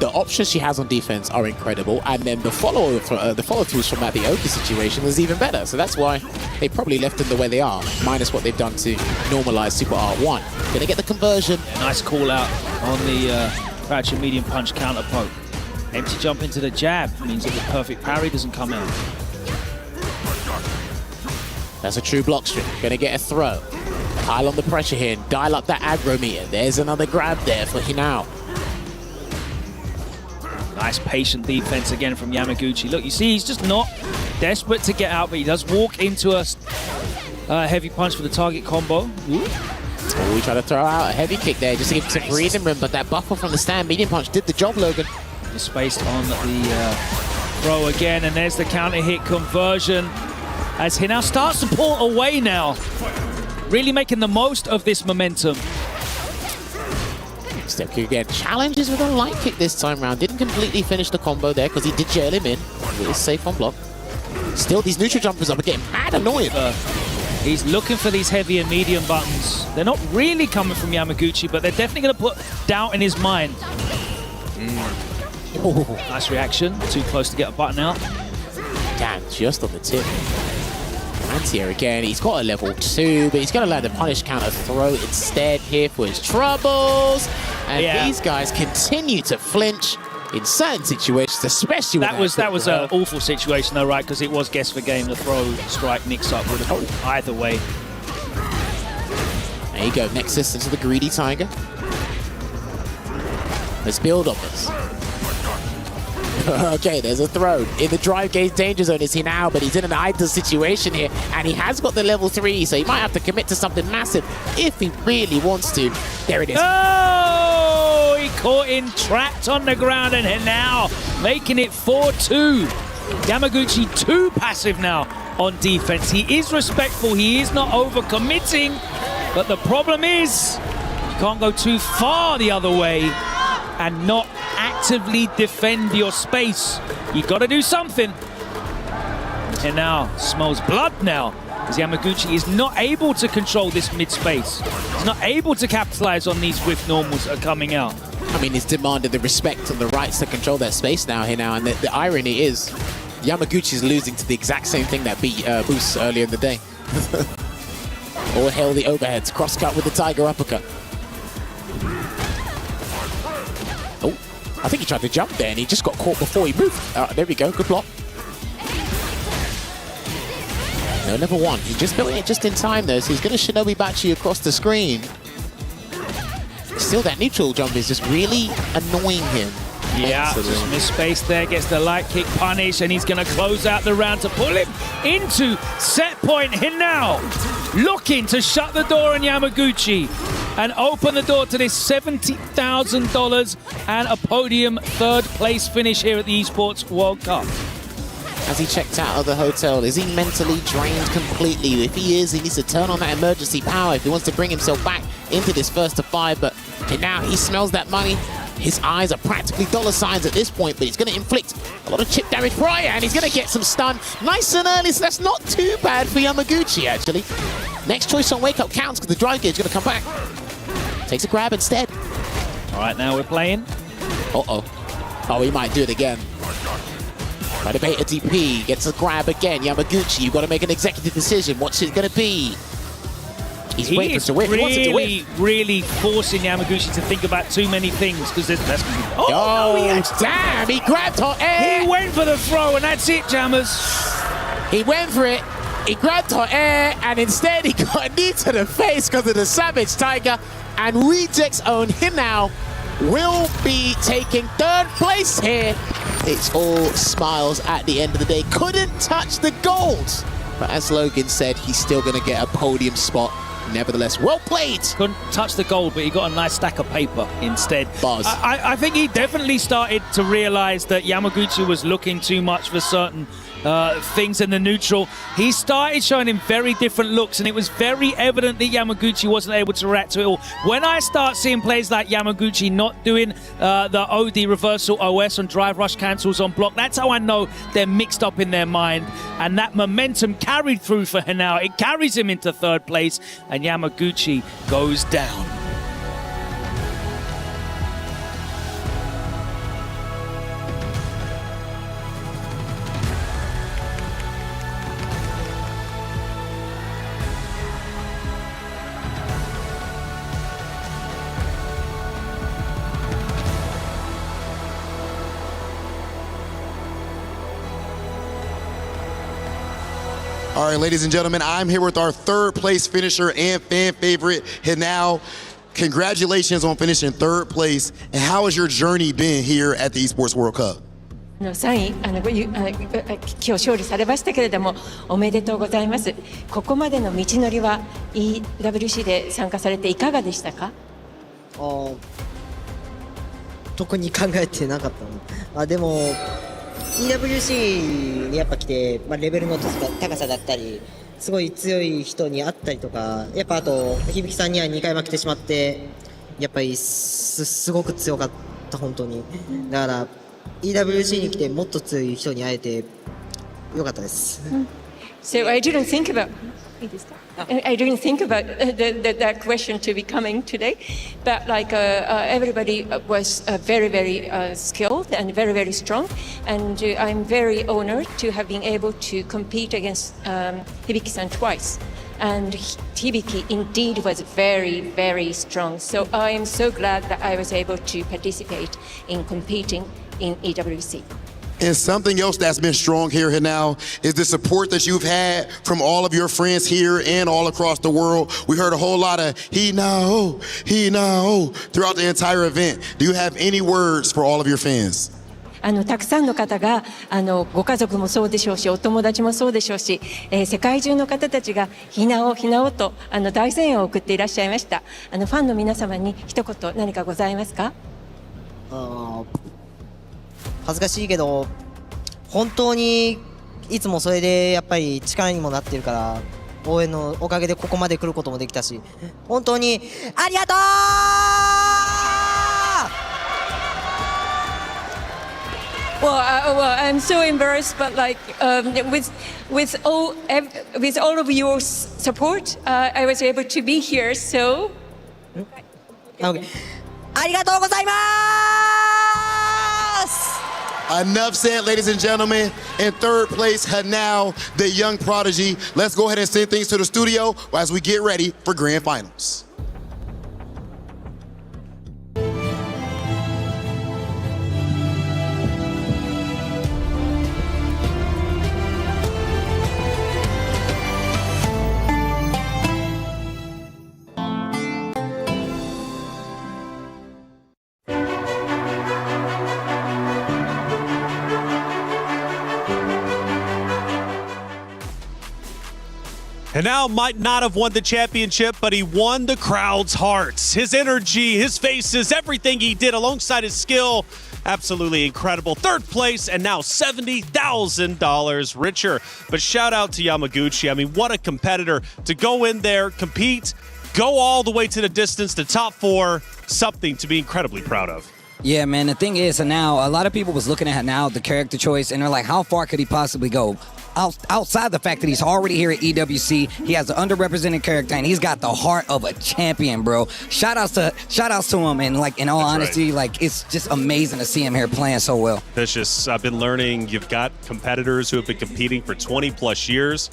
the options she has on defense are incredible, and then the follow-throughs from that the Oki situation is even better. So that's why they probably left them the way they are, minus what they've done to normalize Super Art 1. Gonna get the conversion. Nice call out on the crouching medium punch counter poke. Empty jump into the jab means that the perfect parry doesn't come out. That's a true block string. Gonna get a throw. Pile on the pressure here and dial up that aggro meter. There's another grab there for Hinao. Nice patient defense again from Yamaguchi. Look, you see, he's just not desperate to get out, but he does walk into a heavy punch for the target combo. Ooh. Oh, we try to throw out a heavy kick there just to give him some breathing room, but that buffer from the stand medium punch did the job, Logan. He's spaced on the throw again, and there's the counter hit conversion as Hinao starts to pull away now. Really making the most of this momentum. Step kick again. Challenges with a light kick this time round. Didn't completely finish the combo there because he did jail him in. It is safe on block. Still, these neutral jumpers are getting mad annoying. He's looking for these heavy and medium buttons. They're not really coming from Yamaguchi, but they're definitely going to put doubt in his mind. Oh, nice reaction. Too close to get a button out. Damn, just on the tip. Here again, he's got a level 2, but he's going to land a punish counter throw instead here for his troubles. And these guys continue to flinch in certain situations, especially with that was an awful situation though, right? Because it was guess for game. The throw strike mix up would have either way. There you go, Nexus into the greedy Tiger. Let's build on this. Okay, there's a throw. In the drive gauge danger zone is he now, but he's in an idle situation here, and he has got the level 3, so he might have to commit to something massive if he really wants to. There it is. Oh, he caught in, trapped on the ground, and now making it 4-2. Yamaguchi too passive now on defense. He is respectful, he is not overcommitting, but the problem is you can't go too far the other way and not actively defend your space. You got to do something. And now smells blood now, as Yamaguchi is not able to control this mid space. He's not able to capitalize on these whiff normals that are coming out. I mean, he's demanded the respect and the rights to control that space now here now, and the irony is Yamaguchi's losing to the exact same thing that beat Boost earlier in the day. All hail the overheads, cross-cut with the Tiger uppercut. Oh, I think he tried to jump there and he just got caught before he moved. There we go, good block. No, level 1. He just built it just in time though, so he's going to Shinobi Bachi across the screen. Still, that neutral jump is just really annoying him. Yeah, just missed space there, gets the light kick punish, and he's going to close out the round to pull him into set point. Here now, looking to shut the door on Yamaguchi and open the door to this $70,000 and a podium third place finish here at the Esports World Cup. Has he checked out of the hotel? Is he mentally drained completely? If he is, he needs to turn on that emergency power if he wants to bring himself back into this first to 5. But now he smells that money. His eyes are practically dollar signs at this point, but he's going to inflict a lot of chip damage prior, and he's going to get some stun nice and early, so that's not too bad for Yamaguchi, actually. Next choice on Wake Up counts because the drive gear is going to come back. Takes a grab instead. All right, now we're playing. Uh-oh. Oh, he might do it again. Try to bait a DP, gets a grab again. Yamaguchi, you've got to make an executive decision. What's it going to be? He's waiting to win. He wants it to win. Really forcing Yamaguchi to think about too many things because that's going to be... Oh, no, damn! He grabbed hot air. He went for the throw, and that's it, Jammers. He went for it. He grabbed hot air, and instead he got a knee to the face because of the Savage Tiger. And Reject's own Hinao will be taking third place here. It's all smiles at the end of the day. Couldn't touch the gold. But as Logan said, he's still going to get a podium spot. Nevertheless, well played. Couldn't touch the gold, but he got a nice stack of paper instead. Buzz. I think he definitely started to realize that Yamaguchi was looking too much for certain things in the neutral. He started showing him very different looks, and it was very evident that Yamaguchi wasn't able to react to it all. When I start seeing plays like Yamaguchi not doing the OD reversal OS on drive rush cancels on block, that's how I know they're mixed up in their mind. And that momentum carried through for Hinao. It carries him into third place, and Yamaguchi goes down. All right, ladies and gentlemen, I'm here with our third place finisher and fan favorite, Hinao. Congratulations on finishing third place. And how has your journey been here at the Esports World Cup? 3位今日勝利されましたけれども、おめでとうございます。ここまでの道のりは EWC で参加されていかがでしたか？特に考えてなかったの。でも EWC にやっぱ来て、レベルの高さだったり、すごい強い人に会ったりとか、やっぱあと響さんには2回負けてしまって、やっぱりすごく強かった本当に。だから EWC に来てもっと強い人に会えてよかったです。So I didn't think about that question to be coming today, but like everybody was very, very skilled and very, very strong, and I'm very honored to have been able to compete against Hibiki-san twice. And Hibiki indeed was very, very strong. So I am so glad that I was able to participate in competing in EWC. And something else that's been strong here now is the support that you've had from all of your friends here and all across the world. We heard a whole lot of Hinao throughout the entire event. Do you have any words for all of your fans? たくさんの方がご家族もそうでしょうし、お友達もそうでしょうし、世界中の方たちがひなおと大声援を送っていらっしゃいました。ファンの皆様に一言何かございますか？恥ずかしいけど本当にいつもそれでやっぱり力にもなってるから、応援のおかげでここまで来ることもできたし、本当にありがとう。Well, I'm so embarrassed, but like with all of your support, I was able to be here. So, okay. ありがとうございます。Enough said, ladies and gentlemen. In third place, Hanao, the young prodigy. Let's go ahead and send things to the studio as we get ready for grand finals. Hanao might not have won the championship, but he won the crowd's hearts. His energy, his faces, everything he did alongside his skill, absolutely incredible. Third place and now $70,000 richer. But shout out to Yamaguchi. I mean, what a competitor to go in there, compete, go all the way to the distance, the top four, something to be incredibly proud of. Yeah, man, the thing is, Hanao, a lot of people was looking at Hanao, the character choice, and they're like, how far could he possibly go? Outside the fact that he's already here at EWC, he has an underrepresented character, and he's got the heart of a champion, bro. Shout outs to him, and like in all honesty, like it's just amazing to see him here playing so well. Vicious, I've been learning you've got competitors who have been competing for 20 plus years.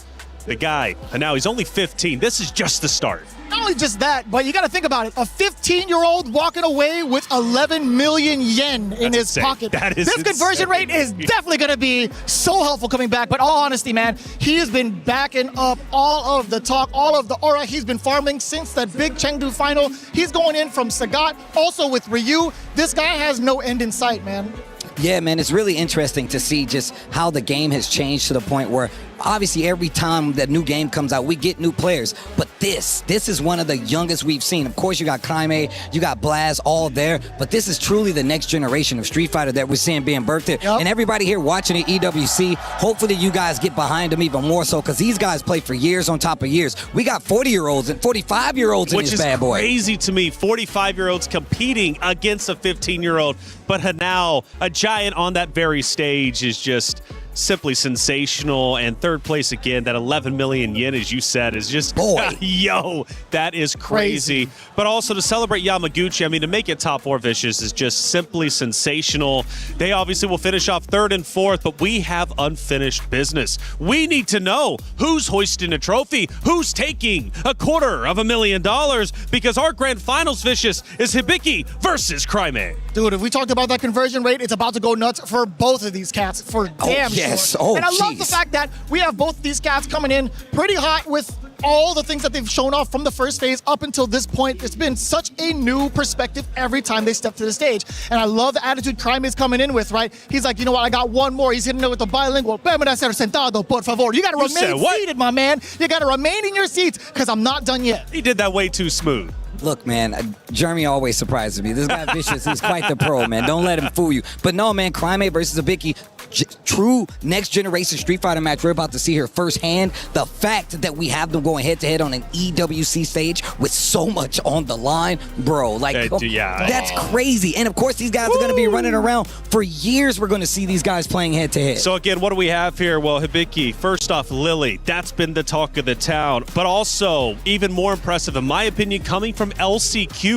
The guy, and now he's only 15. This is just the start. Not only just that, but you got to think about it. A 15-year-old walking away with 11 million yen in his pocket. That is this conversion rate is definitely going to be so helpful coming back. But all honesty, man, he has been backing up all of the talk, all of the aura. He's been farming since that big Chengdu final. He's going in from Sagat, also with Ryu. This guy has no end in sight, man. Yeah, man, it's really interesting to see just how the game has changed to the point where obviously every time that new game comes out, we get new players. But this is one of the youngest we've seen. Of course, you got Kaime, you got Blaz, all there. But this is truly the next generation of Street Fighter that we're seeing being birthed here. Yep. And everybody here watching at EWC, hopefully you guys get behind them even more so, because these guys play for years on top of years. We got 40-year-olds and 45-year-olds in this bad boy. Which is crazy to me, 45-year-olds competing against a 15-year-old. But Hanao, a giant on that very stage, is just simply sensational. And third place again, that 11 million yen, as you said, is just, yo, that is crazy. But also to celebrate Yamaguchi, I mean, to make it top four, Vicious, is just simply sensational. They obviously will finish off third and fourth, but we have unfinished business. We need to know who's hoisting a trophy, who's taking $250,000, because our grand finals, Vicious, is Hibiki versus Kaime. Dude, if we talked about that conversion rate, it's about to go nuts for both of these cats, for damn sure. Oh, and I love the fact that we have both these cats coming in pretty hot with all the things that they've shown off from the first phase up until this point. It's been such a new perspective every time they step to the stage. And I love the attitude Crime is coming in with, right? He's like, you know what, I got one more. He's hitting it with the bilingual. Permanecer sentado, por favor. You got to remain seated, my man. You got to remain in your seats, because I'm not done yet. He did that way too smooth. Look, man, Jeremy always surprises me. This guy Vicious, he's quite the pro, man. Don't let him fool you. But no, man, Kaime versus Hibiki, true next generation Street Fighter match we're about to see here firsthand. The fact that we have them going head to head on an EWC stage with so much on the line, bro, like that's crazy. And of course, these guys are going to be running around for years. We're going to see these guys playing head to head. So again, what do we have here? Well, Hibiki, first off, Lily, that's been the talk of the town. But also, even more impressive, in my opinion, coming from LCQ,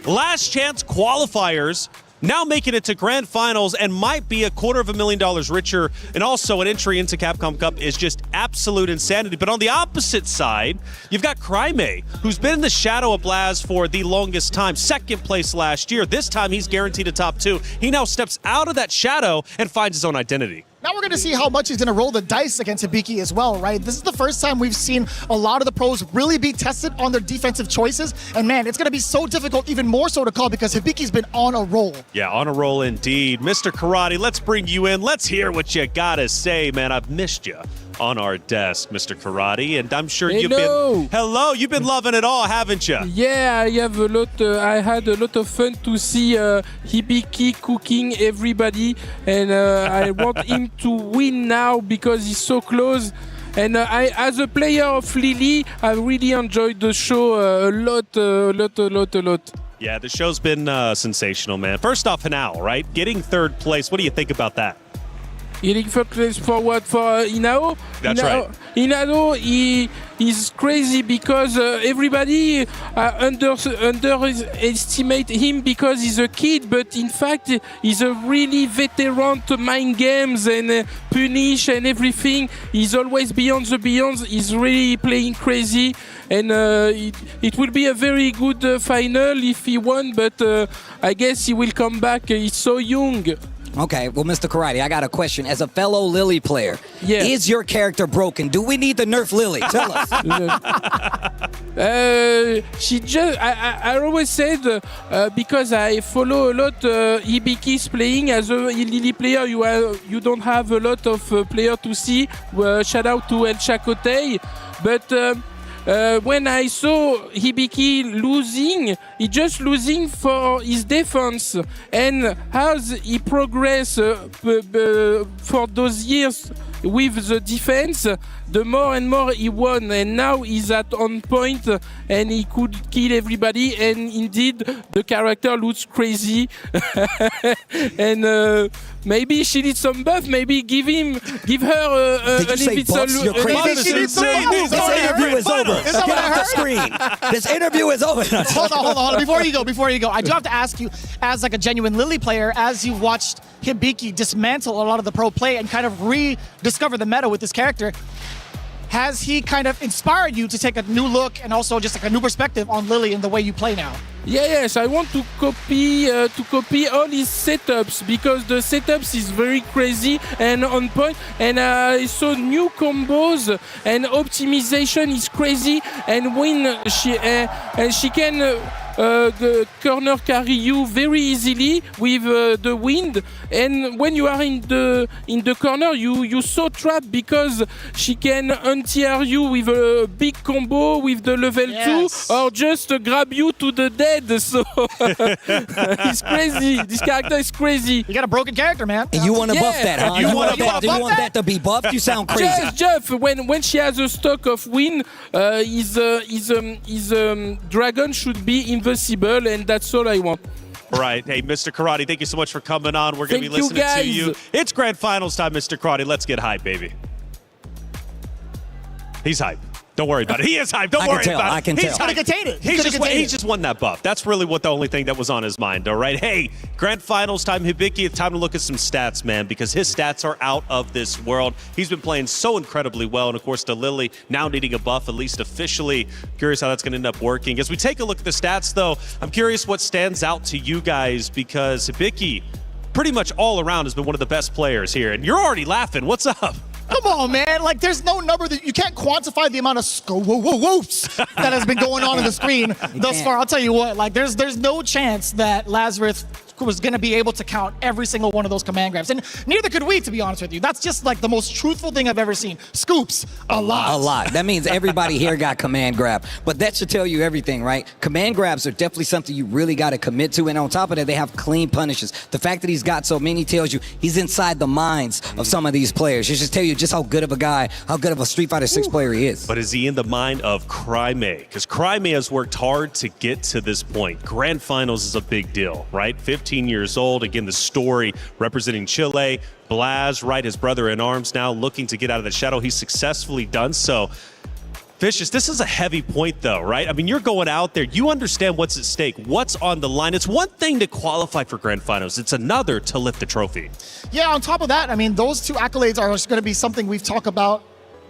last chance qualifiers, now making it to grand finals and might be $250,000 richer. And also an entry into Capcom Cup is just absolute insanity. But on the opposite side, you've got Kaime, who's been in the shadow of Blaz for the longest time, second place last year. This time he's guaranteed a top two. He now steps out of that shadow and finds his own identity. Now we're going going to see how much he's going to roll the dice against Hibiki as well, right? This is the first time we've seen a lot of the pros really be tested on their defensive choices. And man, it's going to be so difficult, even more so to call, because Hibiki's been on a roll. Yeah, on a roll indeed. Mr. Karate, let's bring you in. Let's hear what you got to say, man. I've missed you on our desk, Mr. Karate, and I'm sure you've been loving it all, haven't you? Yeah, I have a lot. I had a lot of fun to see Hibiki cooking everybody, and I want him to win now because he's so close. And as a player of Lily, I really enjoyed the show a lot. Yeah, the show's been sensational, man. First off, Hinao, right? Getting third place. What do you think about that? Getting third place for what? For Hinao? That's right. Hinao, he's crazy because everybody underestimate him because he's a kid, but in fact, he's a really veteran to mind games and punish and everything. He's always beyond the beyond. He's really playing crazy, and it will be a very good final if he won, but I guess he will come back. He's so young. Okay, well, Mr. Karate, I got a question. As a fellow Lily player, is your character broken? Do we need to nerf Lily? Tell us. I always said, because I follow a lot Hibiki's playing, as a Lily player, you don't have a lot of player to see. Shout out to El Chacote. But when I saw Hibiki losing, he just losing for his defense. And as he progressed for those years with the defense, the more and more he won. And now he's on point and he could kill everybody. And indeed, the character looks crazy. And maybe she needs some buff. Maybe give her Did you say buffs? You're crazy. This interview is over. Get off the screen. This interview is over. Hold on. Before you go, I do have to ask you, as like a genuine Lily player, as you watched Hibiki dismantle a lot of the pro play and kind of rediscover the meta with this character, has he kind of inspired you to take a new look and also just like a new perspective on Lily and the way you play now? Yes, I want to copy all his setups because the setups is very crazy and on point. And I saw new combos and optimization is crazy. And when she can the corner carry you very easily with the wind. And when you are in the corner, you so trapped because she can anti-air you with a big combo with the level 2 or just grab you to the dead. So it's crazy. This character is crazy. You got a broken character, man. And you want to buff that, huh? You want that to be buffed? You sound crazy. Jeff, when she has a stock of wind, his dragon should be invincible, and that's all I want. Right. Hey, Mr. Karate, thank you so much for coming on. We're going to be listening to you. It's grand finals time, Mr. Karate. Let's get hype, baby. He's hype. Don't worry about it. He is hype. Don't worry about it. I can tell. He's going to contain it. He just won that buff. That's really what the only thing that was on his mind, all right? Hey, grand finals time, Hibiki. It's time to look at some stats, man, because his stats are out of this world. He's been playing so incredibly well, and of course, the Lily now needing a buff, at least officially. Curious how that's going to end up working. As we take a look at the stats, though, I'm curious what stands out to you guys, because Hibiki, pretty much all around, has been one of the best players here, and you're already laughing. What's up? Come on, man. Like, there's no number that you can't quantify the amount of whoops that has been going on the screen thus far. I'll tell you what, like, there's no chance that Lazarus was going to be able to count every single one of those command grabs. And neither could we, to be honest with you. That's just like the most truthful thing I've ever seen. Scoops, a lot. A lot. That means everybody here got command grab. But that should tell you everything, right? Command grabs are definitely something you really got to commit to. And on top of that, they have clean punishes. The fact that he's got so many tells you he's inside the minds of some of these players. It just tell you just how good of a guy, how good of a Street Fighter 6 player he is. But is he in the mind of Cryme? Because Cryme has worked hard to get to this point. Grand Finals is a big deal, right? 15 years old. Again, the story representing Chile. Blaz, right, his brother in arms now, looking to get out of the shadow. He's successfully done so. Vicious, this is a heavy point, though, right? I mean, you're going out there. You understand what's at stake, what's on the line. It's one thing to qualify for Grand Finals. It's another to lift the trophy. Yeah, on top of that, I mean, those two accolades are going to be something we've talked about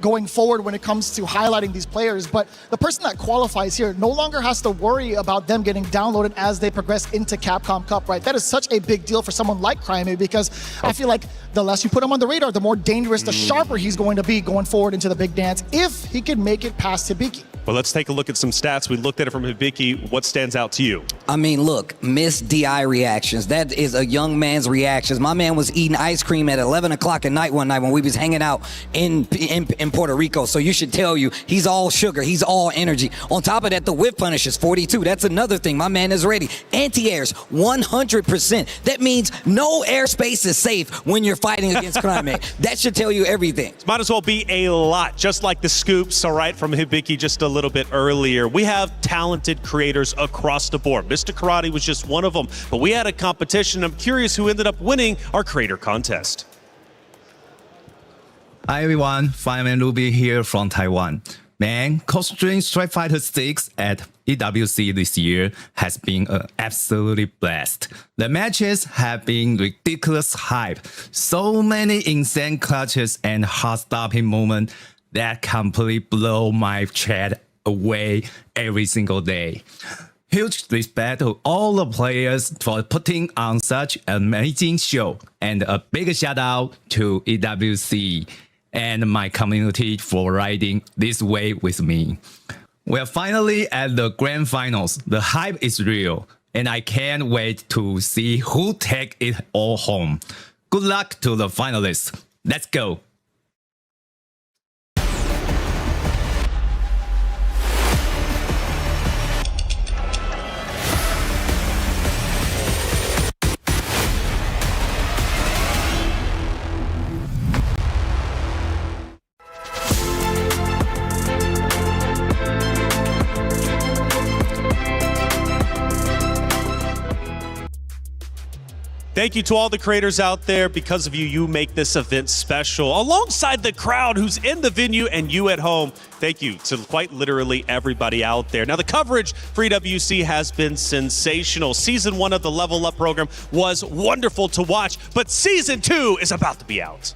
going forward when it comes to highlighting these players. But the person that qualifies here no longer has to worry about them getting downloaded as they progress into Capcom Cup, right? That is such a big deal for someone like Crimea, because I feel like the less you put him on the radar, the more dangerous, the sharper he's going to be going forward into the big dance if he can make it past Hibiki. Well, let's take a look at some stats. We looked at it from Hibiki. What stands out to you? I mean, look, missed DI reactions. That is a young man's reactions. My man was eating ice cream at 11 o'clock at night one night when we was hanging out in Puerto Rico. So you should tell you, he's all sugar. He's all energy. On top of that, the whip punish is 42. That's another thing. My man is ready. Anti-airs, 100%. That means no airspace is safe when you're fighting against Crimea. That should tell you everything. Might as well be a lot, just like the scoops, all right, from Hibiki just a little bit earlier. We have talented creators across the board. Mr. Karate was just one of them, but we had a competition. I'm curious who ended up winning our creator contest. Hi everyone, Fireman Ruby here from Taiwan. Man, cosplay Street Fighter 6 at EWC this year has been an absolutely blast. The matches have been ridiculous hype. So many insane clutches and heart-stopping moments that completely blow my chat away every single day. Huge respect to all the players for putting on such an amazing show, and a big shout out to EWC and my community for riding this way with me. We're finally at the grand finals. The hype is real, and I can't wait to see who take it all home. Good luck to the finalists. Let's go. Thank you to all the creators out there. Because of you, you make this event special. Alongside the crowd who's in the venue and you at home, thank you to quite literally everybody out there. Now, the coverage for EWC has been sensational. Season 1 of the Level Up program was wonderful to watch, but Season 2 is about to be out.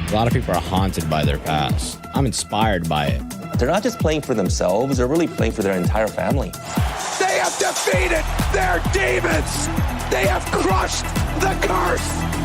A lot of people are haunted by their past. I'm inspired by it. They're not just playing for themselves, they're really playing for their entire family. They have defeated their demons! They have crushed the curse!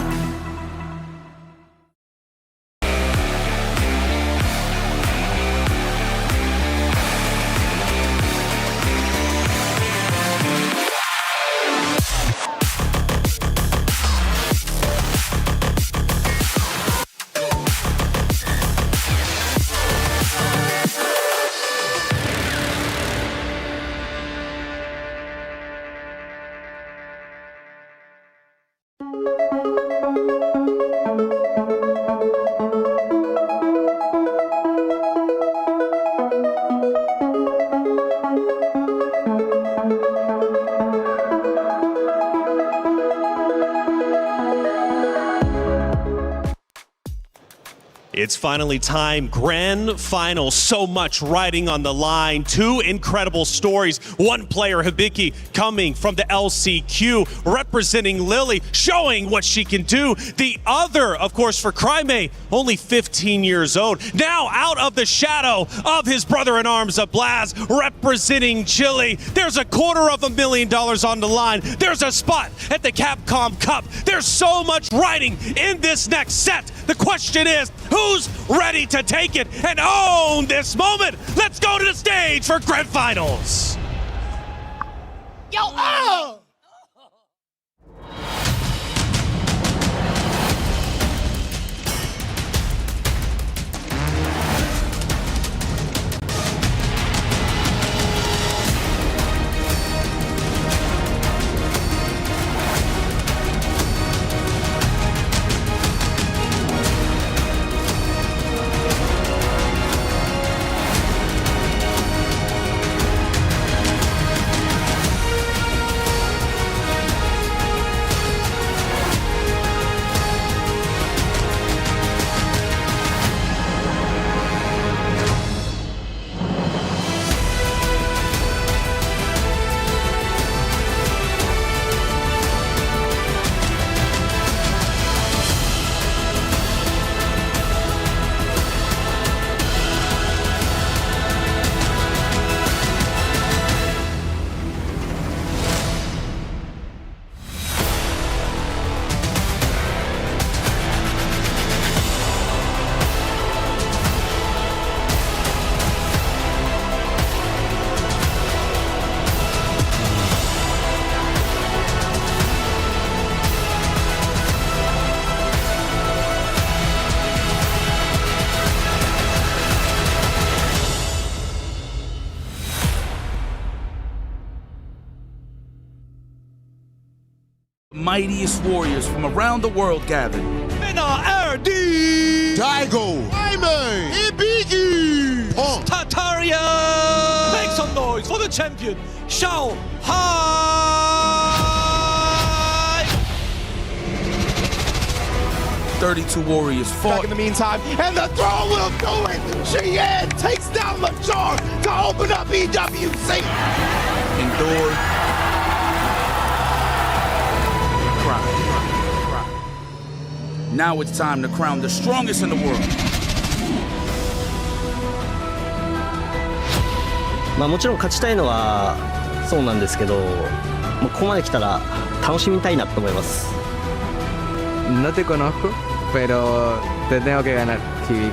It's finally time, grand final. So much riding on the line. Two incredible stories. One player, Hibiki, coming from the LCQ, representing Lily, showing what she can do. The other, of course, for Crimea, only 15 years old. Now out of the shadow of his brother-in-arms, Blaz, representing Chile. There's $250,000 on the line. There's a spot at the Capcom Cup. There's so much riding in this next set. The question is, who's ready to take it and own this moment? Let's go to the stage for grand finals. Yo, oh! mightiest warriors from around the world gathered. NRD! Daigo! Jaime! Ibiki! Punk! Tataria! Make some noise for the champion, Shao Hai! 32 warriors fought. Back in the meantime, and the throw will do it! Cheyenne takes down LeJar to open up EWC! Endured. Cry. Now it's time to crown the strongest in the world. まあもちろん勝ちたいのはそうなんですけど、もうここまで来たら楽しみたいなと思います。No te conozco, pero te tengo que ganar, Hibiki.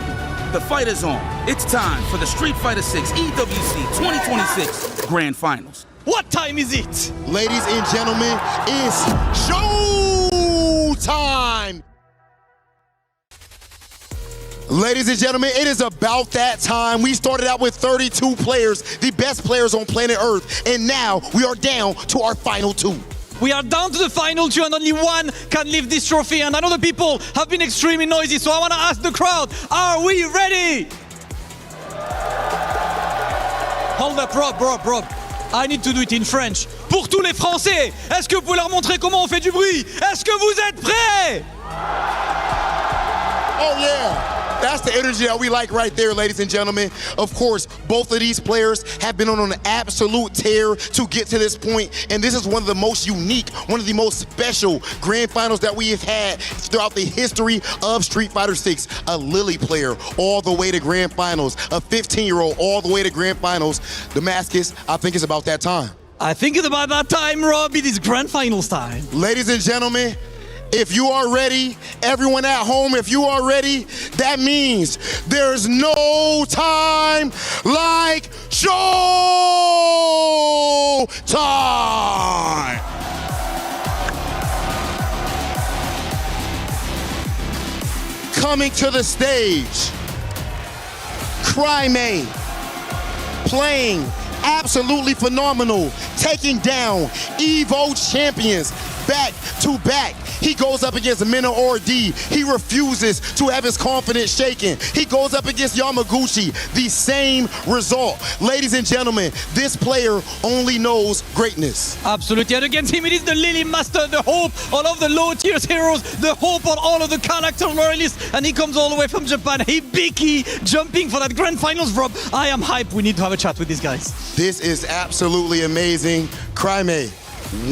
The fight is on. It's time for the Street Fighter 6 EWC 2026 Grand Finals. What time is it? Ladies and gentlemen, it's show time! Ladies and gentlemen, it is about that time. We started out with 32 players, the best players on planet Earth, and now we are down to our final two. We are down to the final two and only one can lift this trophy, and I know the people have been extremely noisy, so I want to ask the crowd, are we ready? Hold up, Rob. I need to do it in French. Pour tous les Français, est-ce que vous pouvez leur montrer comment on fait du bruit? Est-ce que vous êtes prêts? Oh yeah! That's the energy that we like right there, ladies and gentlemen. Of course, both of these players have been on an absolute tear to get to this point, and this is one of the most unique, one of the most special grand finals that we have had throughout the history of Street Fighter 6. A Lily player all the way to grand finals, a 15-year-old all the way to grand finals. Damascus, I think it's about that time. I think it's about that time, Rob. It is grand finals time. Ladies and gentlemen, if you are ready, everyone at home, if you are ready, that means there's no time like show time. Coming to the stage, Cryme, playing absolutely phenomenal, taking down Evo champions back to back. He goes up against Minna Ordi. He refuses to have his confidence shaken. He goes up against Yamaguchi. The same result. Ladies and gentlemen, this player only knows greatness. Absolutely. And against him, it is the Lily Master, the hope all of the low tier heroes, the hope on all of the character loyalists. And he comes all the way from Japan. Hibiki jumping for that grand finals, Rob. I am hyped. We need to have a chat with these guys. This is absolutely amazing. Cryme,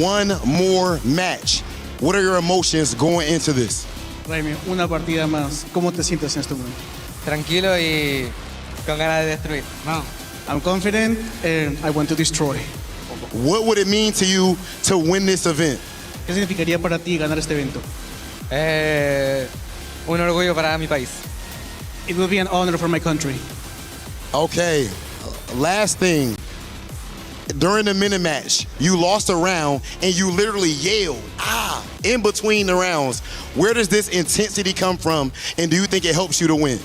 one more match. What are your emotions going into this? Jaime, una partida más. ¿Cómo te sientes en este momento? Tranquilo y con ganas de destruir. No. I'm confident and I want to destroy. What would it mean to you to win this event? ¿Qué significaría para ti ganar este evento? Un orgullo para mi país. It will be an honor for my country. Okay, last thing. During the minute match, you lost a round and you literally yelled, in between the rounds. Where does this intensity come from, and do you think it helps you to win?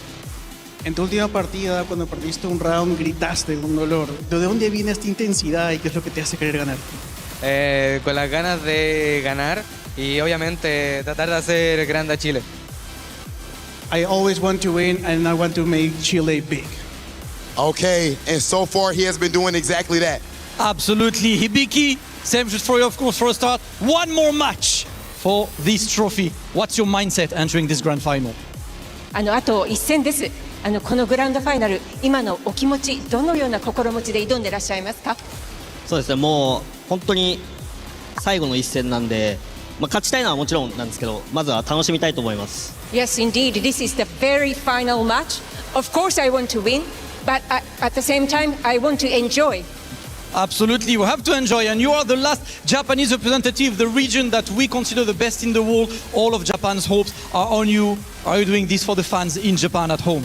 En tu última partida, cuando perdiste un round, gritaste con dolor. ¿De dónde viene esta intensidad y qué es lo que te hace querer ganar? Con las ganas de ganar y obviamente tratar de hacer grande a Chile. I always want to win and I want to make Chile big. Okay, and so far he has been doing exactly that. Absolutely. Hibiki, same for you, of course, for a start. One more match for this trophy. What's your mindset entering this grand final? あと一戦です。このグランドファイナル、今のお気持ち、どのような心持ちで挑んでらっしゃいますか？そうですね、もう本当に最後の一戦なんで、勝ちたいのはもちろんなんですけど、まずは楽しみたいと思います。Yes, indeed. This is the very final match. Of course, I want to win, but at the same time, I want to enjoy. Absolutely, we have to enjoy, and you are the last Japanese representative, the region that we consider the best in the world. All of Japan's hopes are on you. Are you doing this for the fans in Japan at home?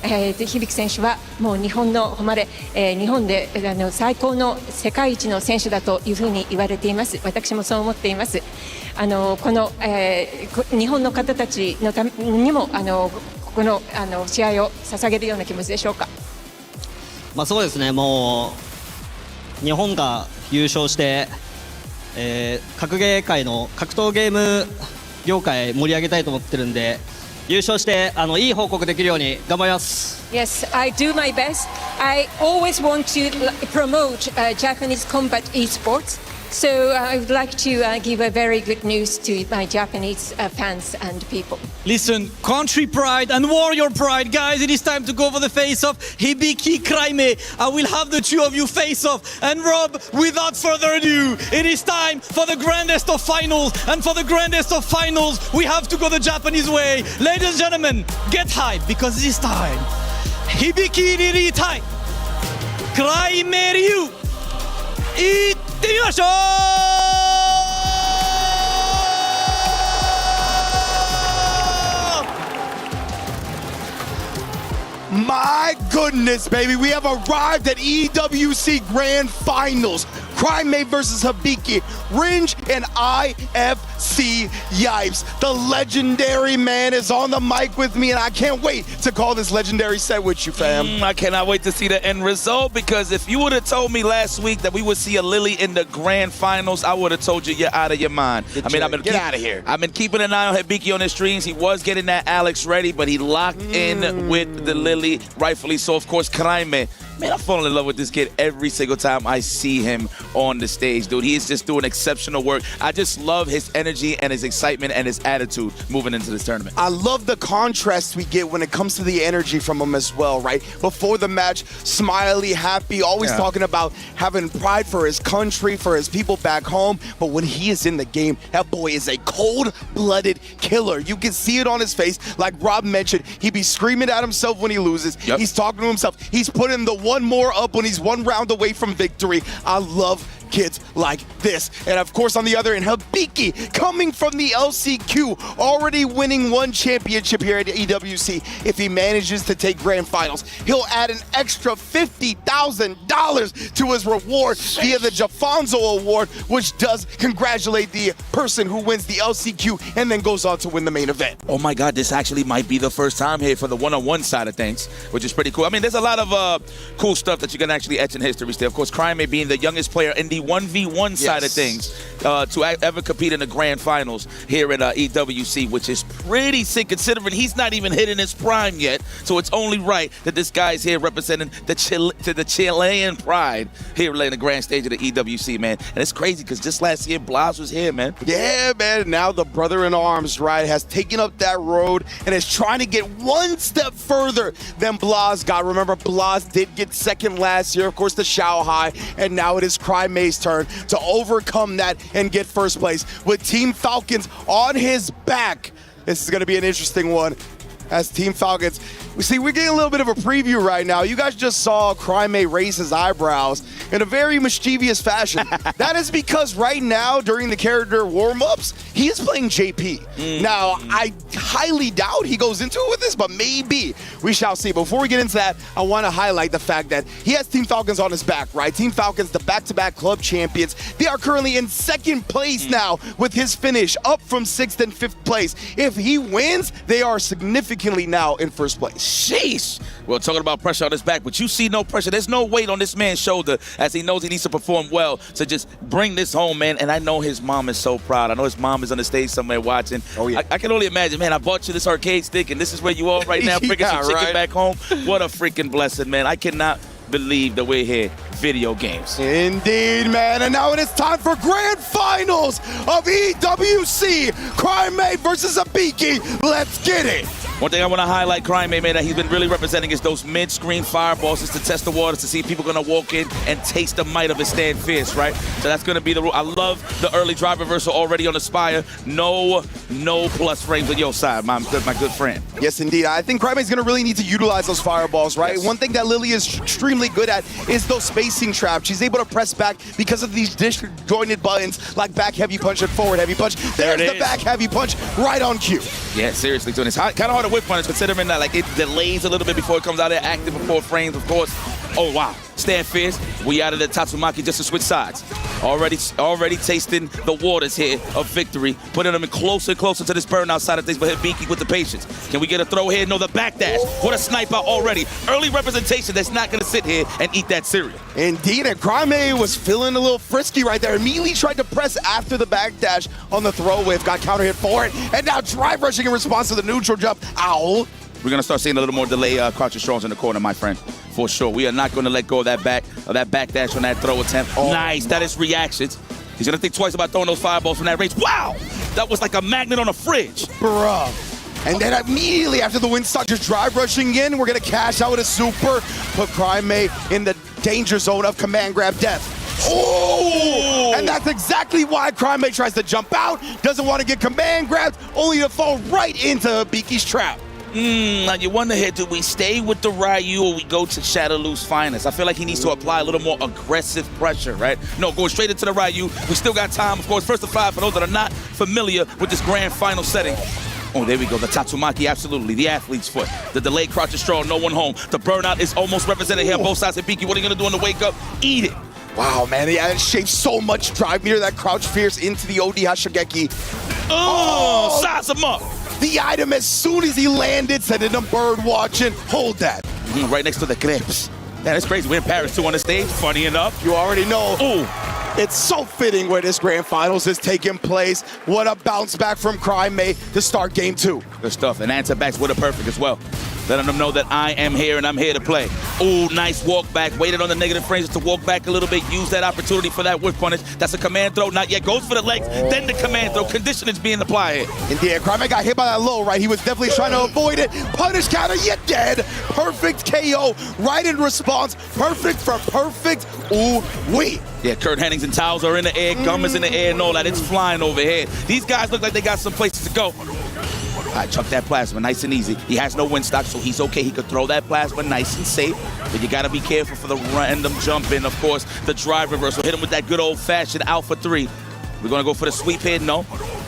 響選手はもう日本の誉れ、日本で最高の世界一の選手だというふうに言われています。私もそう思っています。この、日本の方たちのためにもこの試合を捧げるような気持ちでしょうか。そうですね、もう日本が優勝して格ゲー界の格闘ゲーム業界盛り上げたいと思ってるんで、優勝していい報告できるように頑張ります。Yes, I do my best. I always want to promote Japanese combat esports. So I would like to give a very good news to my Japanese fans and people. Listen, country pride and warrior pride, guys. It is time to go for the face-off. Hibiki Kraime, I will have the two of you face-off. And Rob, without further ado, it is time for the grandest of finals. And for the grandest of finals, we have to go the Japanese way. Ladies and gentlemen, get hyped because this time, Hibiki Riri Tai, Kraime Ryu, いってみましょう。My goodness, baby. We have arrived at EWC Grand Finals. Crime versus Hibiki. Ringe and IFC Yipes. The legendary man is on the mic with me, and I can't wait to call this legendary set with you, fam. I cannot wait to see the end result, because if you would have told me last week that we would see a Lily in the Grand Finals, I would have told you you're out of your mind. Get out of here. I've been keeping an eye on Hibiki on his streams. He was getting that Alex ready, but he locked in with the Lily, rightfully so. Of course, Kraime. Man, I'm falling in love with this kid every single time I see him on the stage, dude. He is just doing exceptional work. I just love his energy and his excitement and his attitude moving into this tournament. I love the contrast we get when it comes to the energy from him as well, right? Before the match, smiley, happy, always talking about having pride for his country, for his people back home. But when he is in the game, that boy is a cold-blooded killer. You can see it on his face. Like Rob mentioned, he be screaming at himself when he loses. He's talking to himself. He's putting the one more up when he's one round away from victory. I love kids like this. And of course, on the other end, Hibiki coming from the LCQ, already winning one championship here at EWC. If he manages to take grand finals, he'll add an extra $50,000 to his reward via the Jafonzo Award, which does congratulate the person who wins the LCQ and then goes on to win the main event. Oh my God, this actually might be the first time here for the one-on-one side of things, which is pretty cool. I mean, there's a lot of cool stuff that you can actually etch in history still. Of course, Kraime being the youngest player in the 1v1 side of things to ever compete in the grand finals here at EWC, which is pretty sick considering he's not even hitting his prime yet. So it's only right that this guy's here representing the Chilean pride here in the grand stage of the EWC, man. And it's crazy because just last year, Blas was here, man. Yeah, man. Now the brother-in-arms, right, has taken up that road and is trying to get one step further than Blas got. Remember, Blas did get second last year, of course, the Shanghai, and now it is Craime's turn to overcome that and get first place with Team Falcons on his back. This is going to be an interesting one as Team Falcons. See, we're getting a little bit of a preview right now. You guys just saw Kraime raise his eyebrows in a very mischievous fashion. That is because right now, during the character warm-ups, he is playing JP. Now, I highly doubt he goes into it with this, but maybe. We shall see. Before we get into that, I want to highlight the fact that he has Team Falcons on his back, right? Team Falcons, the back-to-back club champions. They are currently in second place now with his finish, up from 6th and 5th place. If he wins, they are significantly now in first place. Sheesh. Well, talking about pressure on his back, but you see no pressure. There's no weight on this man's shoulder as he knows he needs to perform well to just bring this home, man. And I know his mom is so proud. I know his mom is on the stage somewhere watching. Oh, yeah. I can only imagine, man, I bought you this arcade stick, and this is where you are right now, bringing some chicken back home. What a freaking blessing, man. I cannot believe that we're here. Video games. Indeed, man. And now it is time for grand finals of EWC. Kraime versus Hibiki. Let's get it. One thing I want to highlight, Kraime, man, that he's been really representing is those mid-screen fireballs just to test the waters, to see if people are going to walk in and taste the might of his stand fierce, right? So that's going to be the rule. I love the early drive reversal already on the Spire. No plus frames on your side, my good friend. Yes, indeed. I think Kraime is going to really need to utilize those fireballs, right? Yes. One thing that Lily is extremely good at is those spacing traps. She's able to press back because of these disjointed buttons like back heavy punch and forward heavy punch. There's the back heavy punch right on cue. Yeah, seriously, so it's kind of hard to whip punish considering that like it delays a little bit before it comes out there active for 4 frames, of course. Oh, wow. Stand fierce. We out of the Tatsumaki just to switch sides. Already tasting the waters here of victory, putting them in closer and closer to this burnout side of things, but Hibiki with the patience. Can we get a throw here? No, the backdash. What a sniper already. Early representation that's not going to sit here and eat that cereal. Indeed, and Crime was feeling a little frisky right there. Immediately tried to press after the backdash on the throw wave, got counter hit for it, and now drive rushing in response to the neutral jump. Ow. We're going to start seeing a little more delay crouching strolls in the corner, my friend, for sure. We are not going to let go of that backdash on that throw attempt. Oh. Nice. That is reactions. He's going to think twice about throwing those fireballs from that range. Wow. That was like a magnet on a fridge. Bruh. And then immediately after the Windstock just drive rushing in, we're going to cash out with a super, put Crime in the danger zone of command grab death. Oh! And that's exactly why Crime tries to jump out, doesn't want to get command grabbed, only to fall right into Biki's trap. Now you wonder here, do we stay with the Ryu or we go to Shadowloo's finest? I feel like he needs to apply a little more aggressive pressure, right? No, going straight into the Ryu. We still got time, of course. First to 5 for those that are not familiar with this grand final setting. Oh, there we go. The Tatsumaki, absolutely. The athlete's foot. The delayed crouch straw, no one home. The burnout is almost represented here on both sides of Hibiki. What are you going to do on the wake up? Eat it. Wow, man, yeah, it shapes so much drive meter, that crouch fierce into the OD Hashigeki. Oh, size him up. The item as soon as he landed, sending him bird watching. Hold that. Right next to the clips. Man, that's crazy. We're in Paris too on the stage. Funny enough. You already know. Ooh. It's so fitting where this grand finals is taking place. What a bounce back from Crime to start game 2. Good stuff. And answer backs with a perfect as well. Letting them know that I am here and I'm here to play. Ooh, nice walk back. Waited on the negative frames to walk back a little bit. Use that opportunity for that whip punish. That's a command throw. Not yet. Goes for the legs. Then the command throw. Conditioning's being applied here. Indeed. Crime got hit by that low, right? He was definitely trying to avoid it. Punish counter. You're dead. Perfect KO. Right in response. Perfect for perfect. Ooh, wait. Yeah, Kurt Hennings and towels are in the air. Gum is in the air and all that. It's flying overhead. These guys look like they got some places to go. All right, chuck that plasma nice and easy. He has no wind stock, so he's okay. He could throw that plasma nice and safe. But you got to be careful for the random jump in. Of course, the drive reversal. Hit him with that good old-fashioned Alpha 3. We're going to go for the sweep here. No.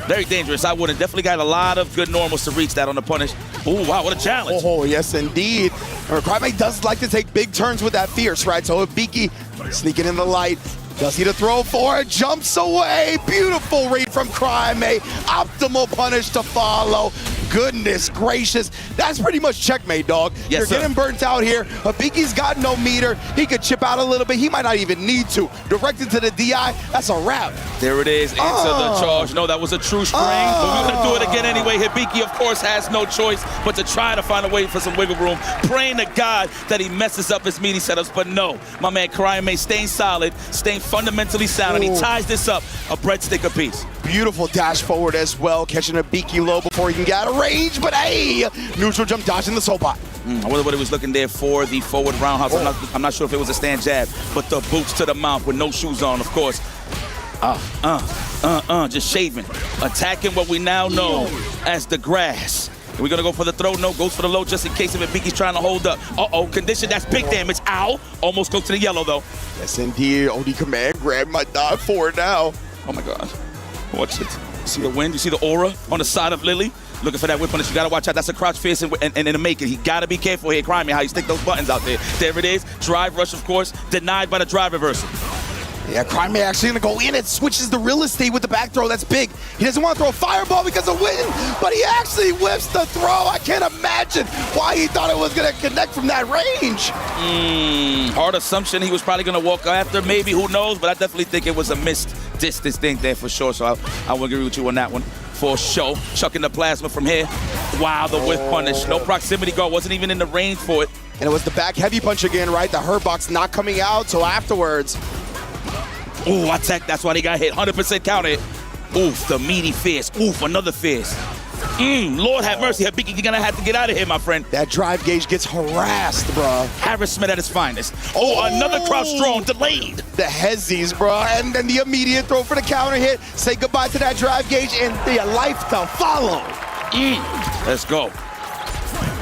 Very dangerous. I wouldn't. Definitely got a lot of good normals to reach that on the punish. Oh, wow, what a challenge. Oh, yes, indeed. Crime does like to take big turns with that fierce, right? So Hibiki sneaking in the light. Does he to throw for it? Jumps away. Beautiful read from Crime. Optimal punish to follow. Goodness gracious. That's pretty much checkmate, dog. Yes, You're getting burnt out here. Hibiki's got no meter. He could chip out a little bit. He might not even need to. Directed to the DI. That's a wrap. There it is. Answer the charge. No, that was a true string. But we're going to do it again anyway. Hibiki, of course, has no choice but to try to find a way for some wiggle room. Praying to God that he messes up his meaty setups. But no, my man Crime staying solid, staying fundamentally sound, and he ties this up a breadstick apiece. Beautiful dash forward as well, catching Hibiki low before he can get out of range, but hey, neutral jump dodging the Sobot. I wonder what he was looking there for, the forward roundhouse. I'm not sure if it was a stand jab, but the boots to the mouth with no shoes on, of course. Just shaving. Attacking what we now know as the grass. We're going to go for the throw. No, goes for the low just in case if Hibiki's trying to hold up. Condition. That's big damage. Ow. Almost goes to the yellow, though. Yes, indeed. OD command grab might die for it now. Oh, my God. Watch it. You see the wind? You see the aura on the side of Lily? Looking for that whip punish. You got to watch out. That's a crouch fierce and in the making. He got to be careful here. Crime how you stick those buttons out there. There it is. Drive rush, of course. Denied by the drive reversal. Yeah, Crime actually going to go in and switches the real estate with the back throw. That's big. He doesn't want to throw a fireball because of wind, but he actually whips the throw. I can't imagine why he thought it was going to connect from that range. Hard assumption. He was probably going to walk after. Maybe. Who knows? But I definitely think it was a missed distance thing there for sure. So I will agree with you on that one for sure. Chucking the plasma from here. Wow, the whip punish. No proximity guard. Wasn't even in the range for it. And it was the back heavy punch again, right? The hurt box not coming out till afterwards. Ooh, attack. That's why they got hit. 100% counted. Oof, the meaty fist. Oof, another fist. Lord have mercy. Hibiki, you're going to have to get out of here, my friend. That drive gauge gets harassed, bro. Harassment at its finest. Another crouch strong, delayed. The hezzies, bro. And then the immediate throw for the counter hit. Say goodbye to that drive gauge and the life to follow. Let's go.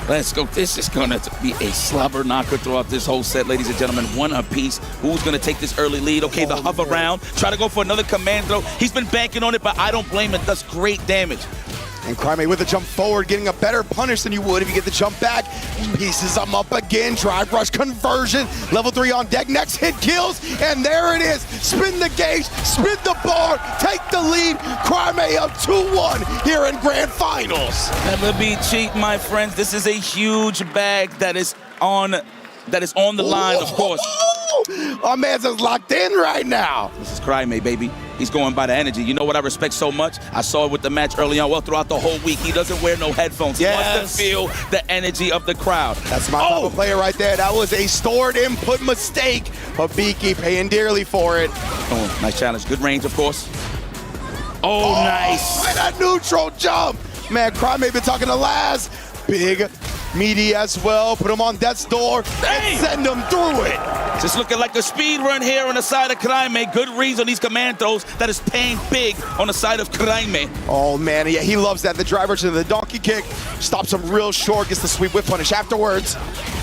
Let's go. This is going to be a slobber knocker throughout this whole set, ladies and gentlemen. One apiece. Who's going to take this early lead? Okay, the hover round. Try to go for another command throw. He's been banking on it, but I don't blame him. It does great damage. And Crime with a jump forward, getting a better punish than you would if you get the jump back. Pieces them up again, drive rush conversion. Level 3 on deck, next hit kills, and there it is. Spin the gauge, spin the bar, take the lead. Crime up 2-1 here in Grand Finals. Never be cheap, my friends. This is a huge bag that is on the line, of course. Our man's just locked in right now. This is Crime, baby. He's going by the energy. You know what I respect so much? I saw it with the match early on. Well, throughout the whole week, he doesn't wear no headphones. Yes. He wants to feel the energy of the crowd. That's my type of player right there. That was a stored input mistake. Habiki paying dearly for it. Oh, nice challenge. Good range, of course. Oh, nice. And a neutral jump. Man, Crime been talking to Laz. Big, meaty as well. Put him on death's door and send him through it. Just looking like a speed run here on the side of Crime. Good reads on these command throws. That is paying big on the side of Crime. Oh, man, yeah, he loves that. The driver to the donkey kick. Stops him real short. Gets the sweep whip punish afterwards.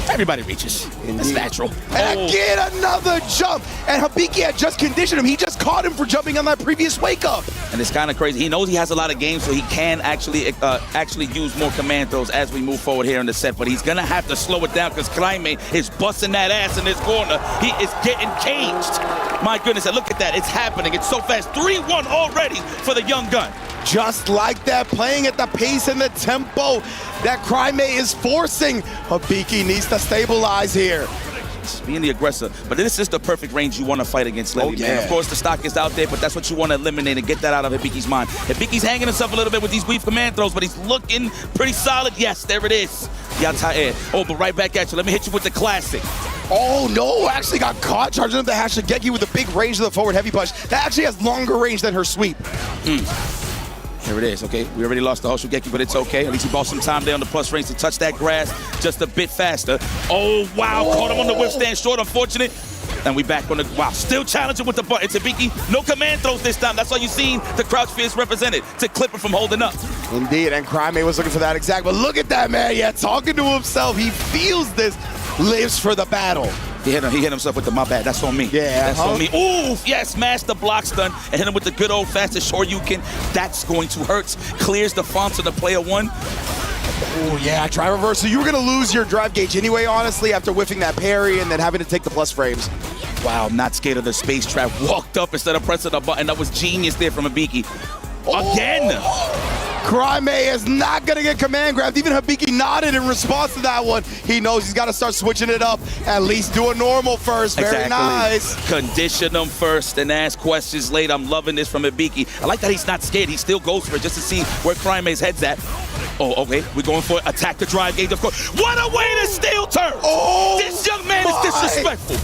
Everybody reaches. It's natural. And again, another jump. And Habiki had just conditioned him. He just caught him for jumping on that previous wake up. And it's kind of crazy. He knows he has a lot of games, so he can actually use more command throws as we move forward here in the set. But he's going to have to slow it down because Crime is busting that ass in this corner. He is getting caged. My goodness, and look at that. It's happening. It's so fast. 3-1 already for the young gun. Just like that, playing at the pace and the tempo that Crime is forcing. Habiki needs to stabilize here. Being the aggressor, but this is the perfect range you want to fight against Levy, man. Of course, the stock is out there, but that's what you want to eliminate and get that out of Habiki's mind. Habiki's hanging himself a little bit with these weave command throws, but he's looking pretty solid. Yes, there it is. Yatae. Oh, but right back at you. Let me hit you with the classic. Oh, no, actually got caught charging up the Hashigeki with a big range of the forward heavy punch. That actually has longer range than her sweep. Here it is, okay? We already lost the Hoshigeki, but it's okay. At least he bought some time there on the plus range to touch that grass just a bit faster. Oh, wow, caught him on the whip stand short, unfortunate. And we back on the, wow, still challenging with the button. It's Habiki, no command throws this time. That's all you've seen the crouch fierce represented to clip him from holding up. Indeed, and Crime was looking for that exact, but look at that, man. Yeah, talking to himself. He feels this, lives for the battle. He hit himself with the, my bad, that's on me. Yeah. That's on me. Ooh, yes, smash the block stun and hit him with the good old fastest Shoryuken. That's going to hurt. Clears the font to the player one. Oh, yeah, drive reversal. You were going to lose your drive gauge anyway, honestly, after whiffing that parry and then having to take the plus frames. Wow, not scared of the space trap. Walked up instead of pressing the button. That was genius there from Habiki. Again! Crime is not going to get command grabbed. Even Habiki nodded in response to that one. He knows he's got to start switching it up. At least do a normal first. Very nice. Condition them first and ask questions later. I'm loving this from Habiki. I like that he's not scared. He still goes for it just to see where Crime's head's at. Oh, okay. We're going for it. Attack the drive gauge, of course. What a way to steal turn! Oh, this young man is disrespectful.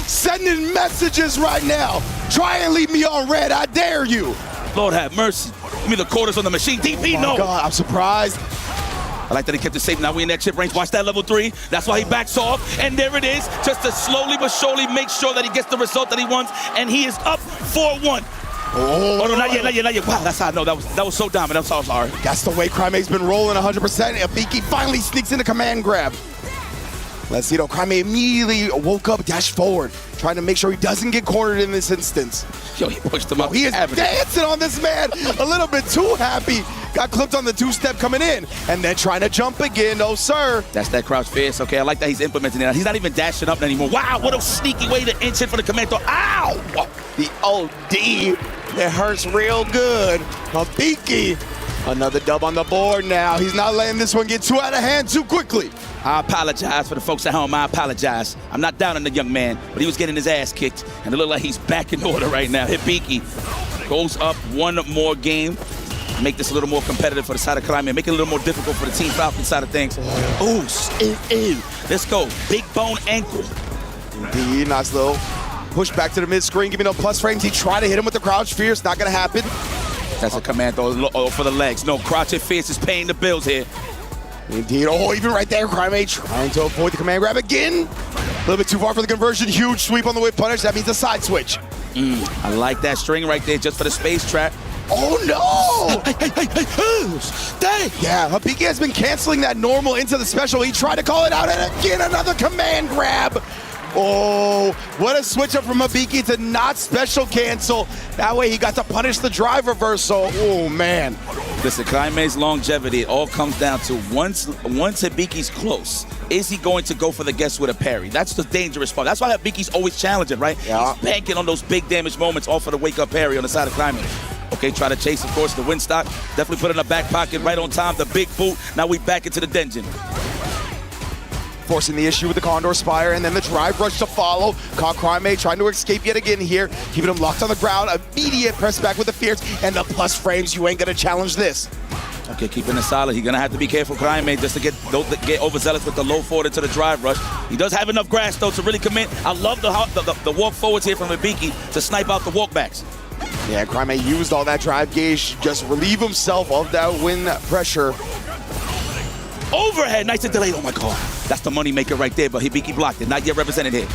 Sending messages right now. Try and leave me on red. I dare you. Lord have mercy. Give me the quarters on the machine. DP, no. Oh, God, I'm surprised. I like that he kept it safe. Now we in that chip range. Watch that level 3. That's why he backs off. And there it is. Just to slowly but surely make sure that he gets the result that he wants. And he is up 4-1. Oh, no, not yet, not yet, not yet. Wow, that's how I know. That was so dominant. I'm so sorry. That's the way Crime's been rolling 100%. Habiki finally sneaks in a command grab. Let's see, though. Crime immediately woke up, dashed forward, trying to make sure he doesn't get cornered in this instance. Yo, he pushed him up. He is dancing on this man, a little bit too happy. Got clipped on the two-step coming in, and then trying to jump again. Oh, sir. That's that crouch fierce. Okay, I like that he's implementing it. He's not even dashing up anymore. Wow, what a sneaky way to inch in for the command throw. Ow! The OD. It hurts real good. Habiki. Another dub on the board now. He's not letting this one get too out of hand too quickly. I apologize for the folks at home. I apologize. I'm not down on the young man, but he was getting his ass kicked, and it looked like he's back in order right now. Habiki goes up one more game. Make this a little more competitive for the side of Crime, make it a little more difficult for the Team Falcon side of things. Ooh, let's go. Big bone ankle. Indeed, nice little push back to the mid-screen, giving him plus frames. He tried to hit him with the crouch fierce. Not going to happen. That's a command throw for the legs. No, crouch fierce is paying the bills here. Indeed. Oh, even right there, Crime trying to avoid the command grab again. A little bit too far for the conversion. Huge sweep on the whip punish. That means a side switch. I like that string right there just for the space trap. Oh, no! Hey, stay! Yeah, Habiki has been canceling that normal into the special. He tried to call it out, and again, another command grab. Oh, what a switch up from Hibiki to not special cancel. That way he got to punish the drive reversal. Oh, man. Listen, Kaime's longevity, it all comes down to once Hibiki's close, is he going to go for the guess with a parry? That's the dangerous part. That's why Hibiki's always challenging, right? Yeah. He's banking on those big damage moments off of the wake-up parry on the side of Kaime. Okay, try to chase, of course, the win stock. Definitely put it in the back pocket right on time. The big boot. Now we back into the dungeon. Forcing the issue with the Condor Spire, and then the drive rush to follow. Caught Kaime trying to escape yet again here, keeping him locked on the ground. Immediate press back with the fierce, and the plus frames. You ain't gonna challenge this. Okay, keeping it solid. He's gonna have to be careful, Kaime, just to get overzealous with the low forward into the drive rush. He does have enough grass though to really commit. I love the walk forwards here from Hibiki to snipe out the walkbacks. Yeah, Kaime used all that drive gauge, just relieve himself of that win pressure. Overhead, nice and delayed. Oh my God, that's the money maker right there. But Hibiki blocked it. Not yet represented here.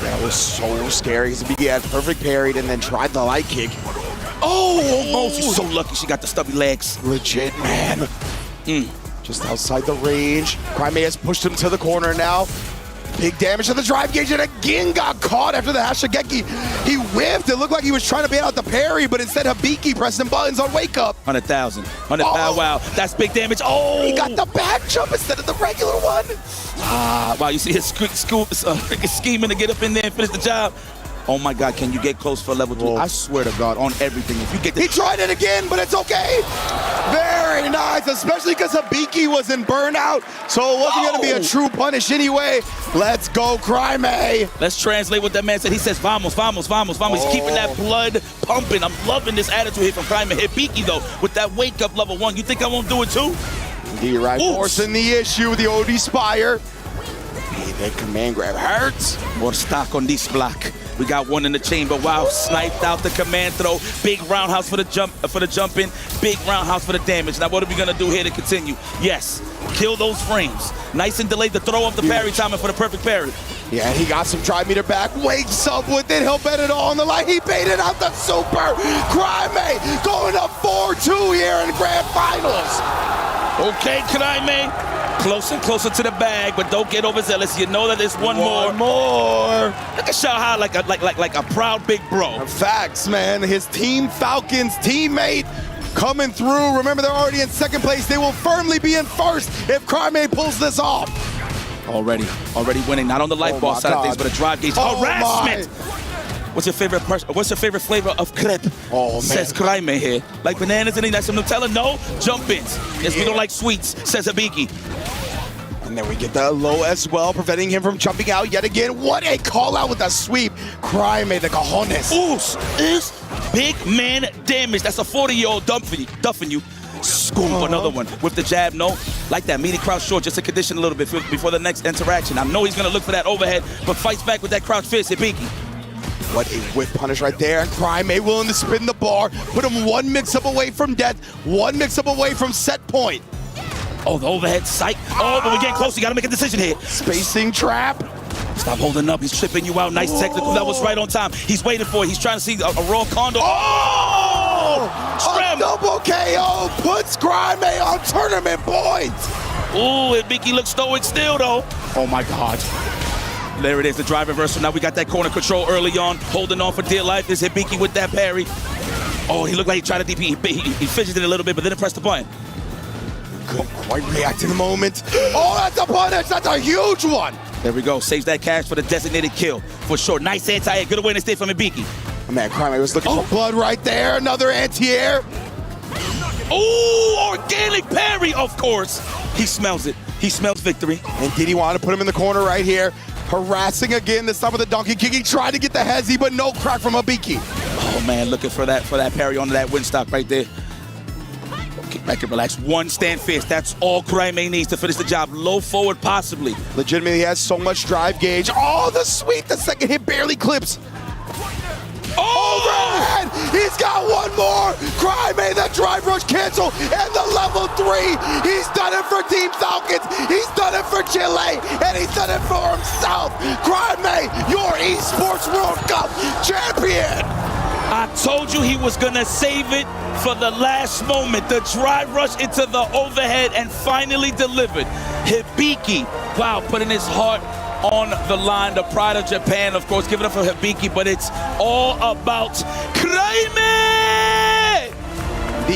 That was so scary. Hibiki had perfect parried and then tried the light kick. Oh, almost. She's so lucky she got the stubby legs. Legit, man. Just outside the range. Kaime has pushed him to the corner now. Big damage to the drive gauge and again got caught after the Hashigeki. He whiffed. It looked like he was trying to bail out the parry, but instead Hibiki pressing buttons on wake up. 100,000. 100 pow wow. That's big damage. Oh! He got the back jump instead of the regular one. Wow, you see his scheming to get up in there and finish the job. Oh my God, can you get close for level 2? I swear to God, on everything. If you get this. He tried it again, but it's okay. Very nice, especially because Hibiki was in burnout, so it wasn't going to be a true punish anyway. Let's go, Kaime. Let's translate what that man said. He says, vamos, vamos, vamos, vamos. He's keeping that blood pumping. I'm loving this attitude here from Kaime. Hibiki, though, with that wake-up level 1. You think I won't do it, too? Indeed, right. Forcing the issue with the OD Spire. Hey, that command grab hurts. More stock on this block. We got one in the chamber. Wow, sniped out the command throw. Big roundhouse for the jump in. Big roundhouse for the damage. Now what are we gonna do here to continue? Yes, kill those frames. Nice and delayed the throw of the parry timing for the perfect parry. Yeah, he got some drive meter back. Wakes up with it. He'll bet it all on the line. He baited out the super. Kaime going up 4-2 here in grand finals. Okay, Kaime. Closer and closer to the bag, but don't get overzealous. You know that there's one more. Look at Shahai like a proud big bro. Facts, man. His Team Falcons teammate coming through. Remember, they're already in second place. They will firmly be in first if Kaime pulls this off. Already winning. Not on the life ball side of things, but a drive gauge. Harassment. What's your favorite flavor of crepe? Oh, man. Says Kaime here. Like bananas and that's some Nutella? No, jump-ins. Yes, we don't like sweets, says Hibiki. And then we get the low as well, preventing him from jumping out yet again. What a call out with a sweep. Kaime, the cojones. Ooh, is big man damage. That's a 40-year-old duffing you. Scoop, another one with the jab, no. Like that, meaty crouch short, just to condition a little bit before the next interaction. I know he's gonna look for that overhead, but fights back with that crouch fist, Hibiki. What a whip punish right there. And Kaime willing to spin the bar, put him one mix-up away from death, one mix-up away from set point. Oh, the overhead sight. Oh, but we're getting close. You got to make a decision here. Spacing trap. Stop holding up. He's tripping you out. Nice technical. That was right on time. He's waiting for it. He's trying to see a raw condor. Oh! A double KO puts Kaime on tournament points. Ooh, Hibiki looks stoic still, though. Oh, my God. There it is, the drive reversal. Now we got that corner control early on. Holding on for dear life. There's Hibiki with that parry. Oh, he looked like he tried to DP. He fidgeted a little bit, but then pressed the button. Couldn't quite react in the moment. Oh, that's a punish. That's a huge one. There we go. Saves that cash for the designated kill. For sure. Nice anti-air. Good awareness there from Hibiki. Man, Kaime was looking for blood right there. Another anti-air. Ooh, organic parry, of course. He smells it. He smells victory. And did he want to put him in the corner right here? Harassing again, this time with the donkey kick. He tried to get the hezzy, but no crack from Hibiki. Oh, man, looking for that parry onto that win stock right there. Kick back and relax. One stand fist. That's all Kaime needs to finish the job. Low forward, possibly. Legitimately, he has so much drive gauge. Oh, the sweep. The second hit barely clips. Overhead! He's got one more! Kaime, the drive rush cancel, and the level 3! He's done it for Team Falcons, he's done it for Chile, and he's done it for himself! Kaime, your Esports World Cup champion! I told you he was gonna save it for the last moment. The drive rush into the overhead and finally delivered. Hibiki, wow, putting his heart on the line. The pride of Japan, of course. Give it up for Hibiki, but it's all about Kraime!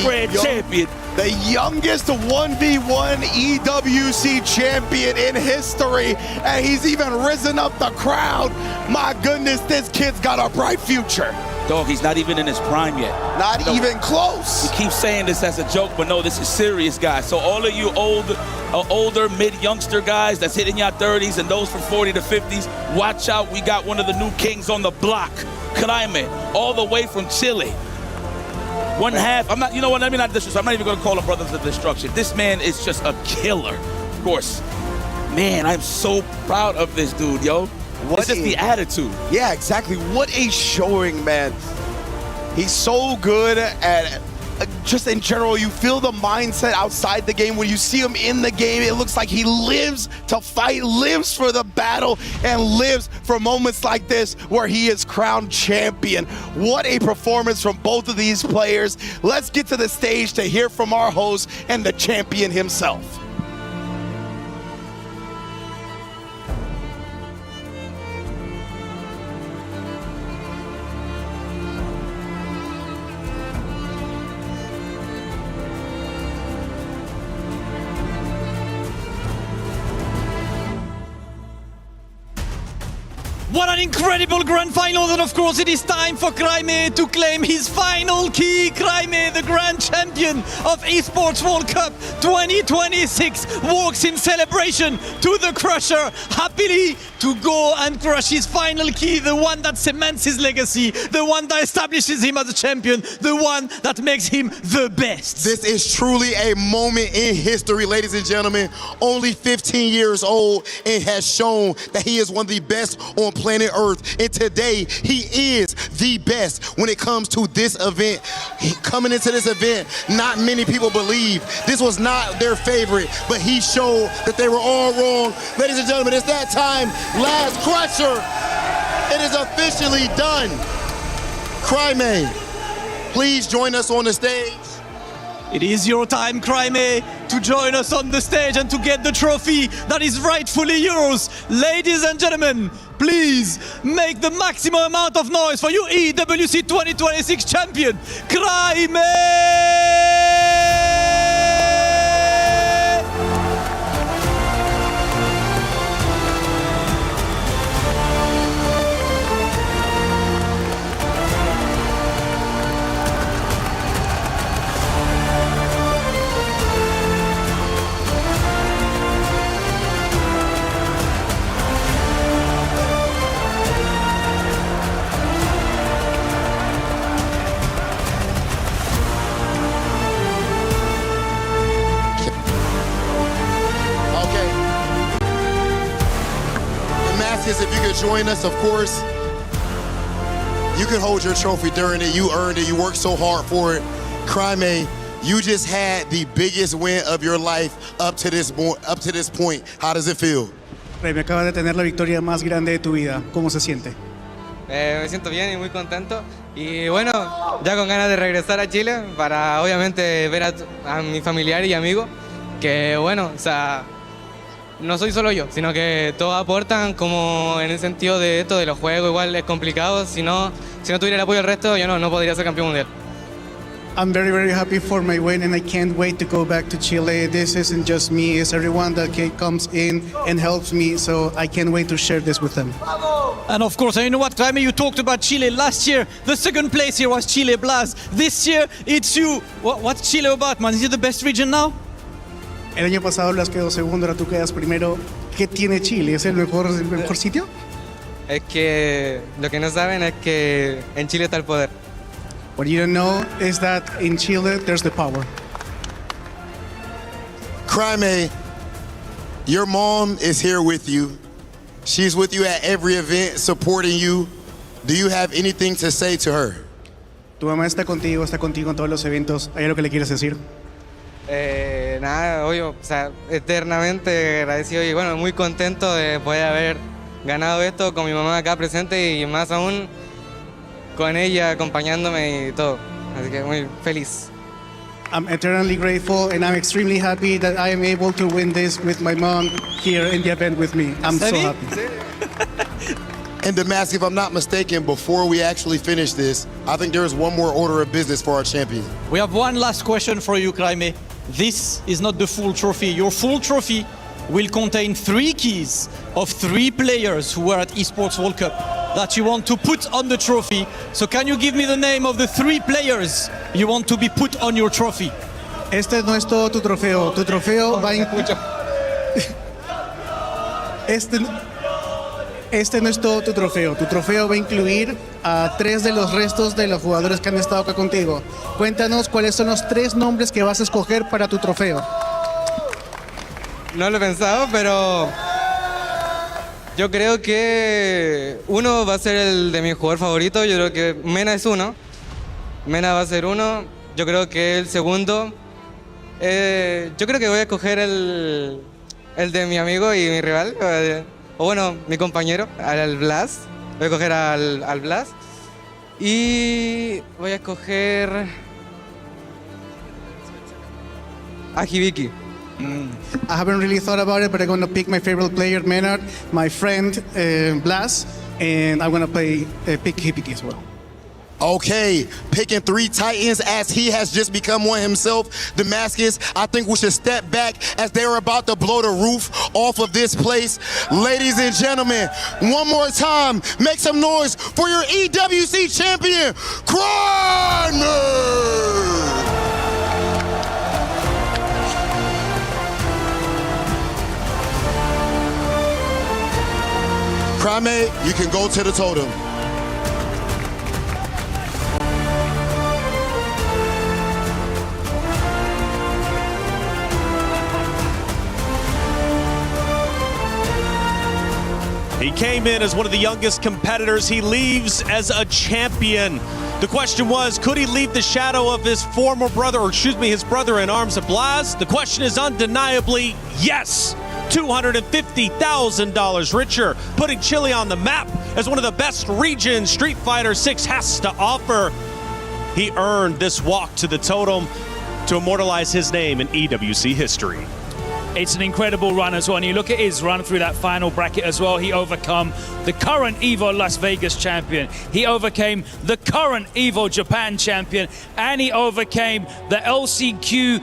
Grand champion. The youngest 1v1 EWC champion in history, and he's even risen up the crowd. My goodness, this kid's got a bright future. Dog, he's not even in his prime yet. Not even close. We keep saying this as a joke, but no, this is serious, guys. So all of you older, mid-youngster guys that's hitting your 30s and those from 40 to 50s, watch out. We got one of the new kings on the block, Kraime, all the way from Chile. One half, I'm not, you know what, let me not disrespect. I'm not even gonna call him Brothers of Destruction. This man is just a killer, of course. Man, I'm so proud of this dude, yo. It's just the attitude. Yeah, exactly. What a showing, man. He's so good at, just in general, you feel the mindset outside the game. When you see him in the game, it looks like he lives to fight, lives for the battle, and lives for moments like this where he is crowned champion. What a performance from both of these players. Let's get to the stage to hear from our host and the champion himself. What an incredible grand final, and of course it is time for Kraime to claim his final key. Kraime, the grand champion of Esports World Cup 2026, walks in celebration to the Crusher, happily to go and crush his final key, the one that cements his legacy, the one that establishes him as a champion, the one that makes him the best. This is truly a moment in history, ladies and gentlemen. Only 15 years old and has shown that he is one of the best on planet Earth. And today, he is the best when it comes to this event. Coming into this event, not many people believe this was not their favorite, but he showed that they were all wrong. Ladies and gentlemen, it's that time. Last Crusher. It is officially done. Kraime, please join us on the stage. It is your time, Kraime, to join us on the stage and to get the trophy that is rightfully yours. Ladies and gentlemen, please make the maximum amount of noise for you EWC 2026 champion, Kraime! If you could join us, of course, you can hold your trophy during it. You earned it. You worked so hard for it. Kraime, you just had the biggest win of your life up to this point. How does it feel? Kraime, acabas de tener la victoria más grande de tu vida. ¿Cómo se siente? Me siento bien y muy contento. Y bueno, ya con ganas de regresar a Chile para obviamente ver a mi familiar y amigo. Que bueno, o sea, no soy solo yo, sino que todos aportan, como en el sentido de esto de los juegos. Igual es complicado, si no tuviera el apoyo del resto, yo no podría ser campeón mundial. I'm very, very happy for my win, and I can't wait to go back to Chile. This isn't just me, it's everyone that comes in and helps me, so I can't wait to share this with them. And of course, you know what, Kraime, you talked about Chile last year. The second place here was Chile Blast. This year, it's you. What's Chile about, man? Is it the best region now? El año pasado Blas quedó segundo, ahora tú quedas primero. ¿Qué tiene Chile? ¿Es el mejor sitio? Es que lo que no saben es que en Chile está el poder. What you don't know is that in Chile there's the power. Kraime, your mom is here with you. She's with you at every event, supporting you. Do you have anything to say to her? Tu mamá está contigo en todos los eventos. ¿Hay algo que le quieres decir? Nada, obvio, o sea, eternamente agradecido y bueno, muy contento de poder haber ganado esto con mi mamá acá presente y más aún con ella acompañándome y todo. Así que muy feliz. I'm eternally grateful, and I'm extremely happy that I am able to win this with my mom here in the event with me. I'm so happy. And Damask, if I'm not mistaken, before we actually finish this, I think there is one more order of business for our champion. We have one last question for you, Crimey. This is not the full trophy. Your full trophy will contain 3 keys of 3 players who were at Esports World Cup that you want to put on the trophy. So can you give me the name of the 3 players you want to be put on your trophy? Este no es todo tu trofeo. Tu trofeo va Este no es todo tu trofeo. Tu trofeo va a incluir a 3 de los restos de los jugadores que han estado acá contigo. Cuéntanos cuáles son los 3 nombres que vas a escoger para tu trofeo. No lo he pensado, pero yo creo que uno va a ser el de mi jugador favorito. Yo creo que Mena es uno. Mena va a ser uno. Yo creo que el segundo. Yo creo que voy a escoger el de mi amigo y mi rival. O bueno, mi compañero, al Blas. Voy a escoger al Blas. Y voy a escoger a Hibiki. I haven't really thought about it, but I'm going to pick my favorite player, Menard, my friend, Blas, and I'm going to pick Hibiki as well. Okay, picking 3 Titans as he has just become one himself. Damascus, I think we should step back as they're about to blow the roof off of this place. Ladies and gentlemen, one more time, make some noise for your EWC champion, Crime! Crime, you can go to the totem. He came in as one of the youngest competitors. He leaves as a champion. The question was, could he leave the shadow of his former brother, or excuse me, his brother in arms of Blas? The question is undeniably yes. $250,000 richer, putting Chile on the map as one of the best regions Street Fighter 6 has to offer. He earned this walk to the totem to immortalize his name in EWC history. It's an incredible run as well. And you look at his run through that final bracket as well. He overcome the current EVO Las Vegas champion. He overcame the current EVO Japan champion. And he overcame the LCQ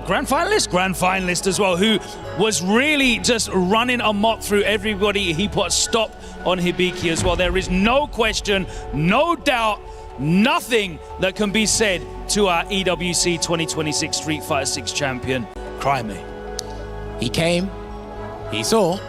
grand finalist as well, who was really just running amok through everybody. He put a stop on Hibiki as well. There is no question, no doubt, nothing that can be said to our EWC 2026 Street Fighter 6 champion. Crimey. He came, he saw,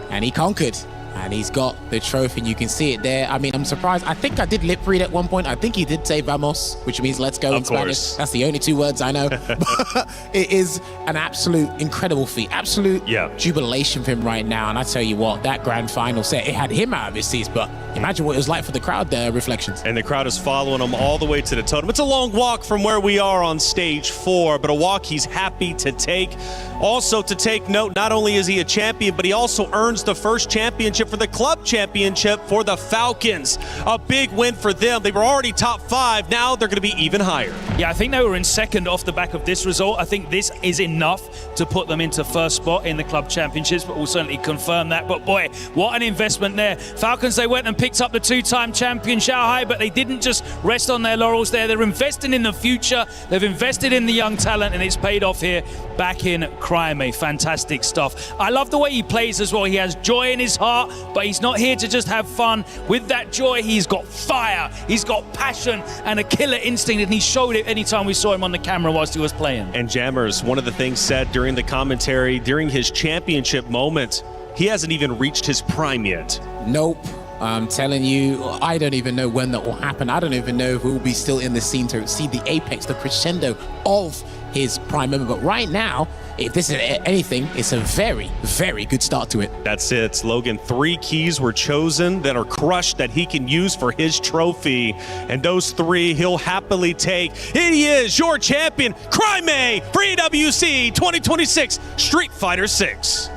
and he conquered. And he's got the trophy, and you can see it there. I mean, I'm surprised. I think I did lip read at one point. I think he did say vamos, which means let's go in Spanish. That's the only 2 words I know. But it is an absolute incredible feat. Absolute jubilation for him right now. And I tell you what, that grand final set, it had him out of his seats, but imagine what it was like for the crowd there, Reflections. And the crowd is following him all the way to the totem. It's a long walk from where we are on stage 4, but a walk he's happy to take. Also to take note, not only is he a champion, but he also earns the first championship for the club championship for the Falcons. A big win for them. They were already top 5. Now they're going to be even higher. Yeah, I think they were in second off the back of this result. I think this is enough to put them into first spot in the club championships, but we'll certainly confirm that. But boy, what an investment there. Falcons, they went and picked up the 2-time champion Shanghai, but they didn't just rest on their laurels there. They're investing in the future. They've invested in the young talent, and it's paid off here back in Crimey. Fantastic stuff. I love the way he plays as well. He has joy in his heart, but he's not here to just have fun. With that joy, he's got fire, he's got passion, and a killer instinct, and he showed it anytime we saw him on the camera whilst he was playing. And Jammers, one of the things said during the commentary, during his championship moment, he hasn't even reached his prime yet. Nope. I'm telling you, I don't even know when that will happen. I don't even know who will be still in the scene to see the apex, the crescendo of his prime moment. But right now, if this is anything, it's a very, very good start to it. That's it, Logan. 3 keys were chosen that are crushed that he can use for his trophy. And those 3 he'll happily take. He is your champion, Crimey, for EWC 2026 Street Fighter 6.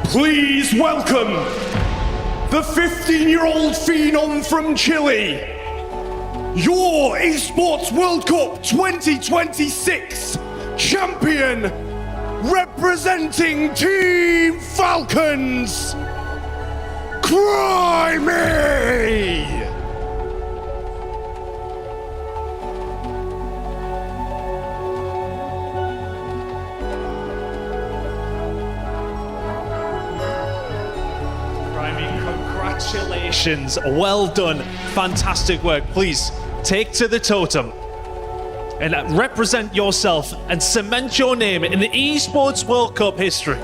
Please welcome the 15-year-old phenom from Chile, your Esports World Cup 2026 champion, representing Team Falcons, Crimey! Congratulations, well done, fantastic work. Please take to the totem and represent yourself and cement your name in the Esports World Cup history.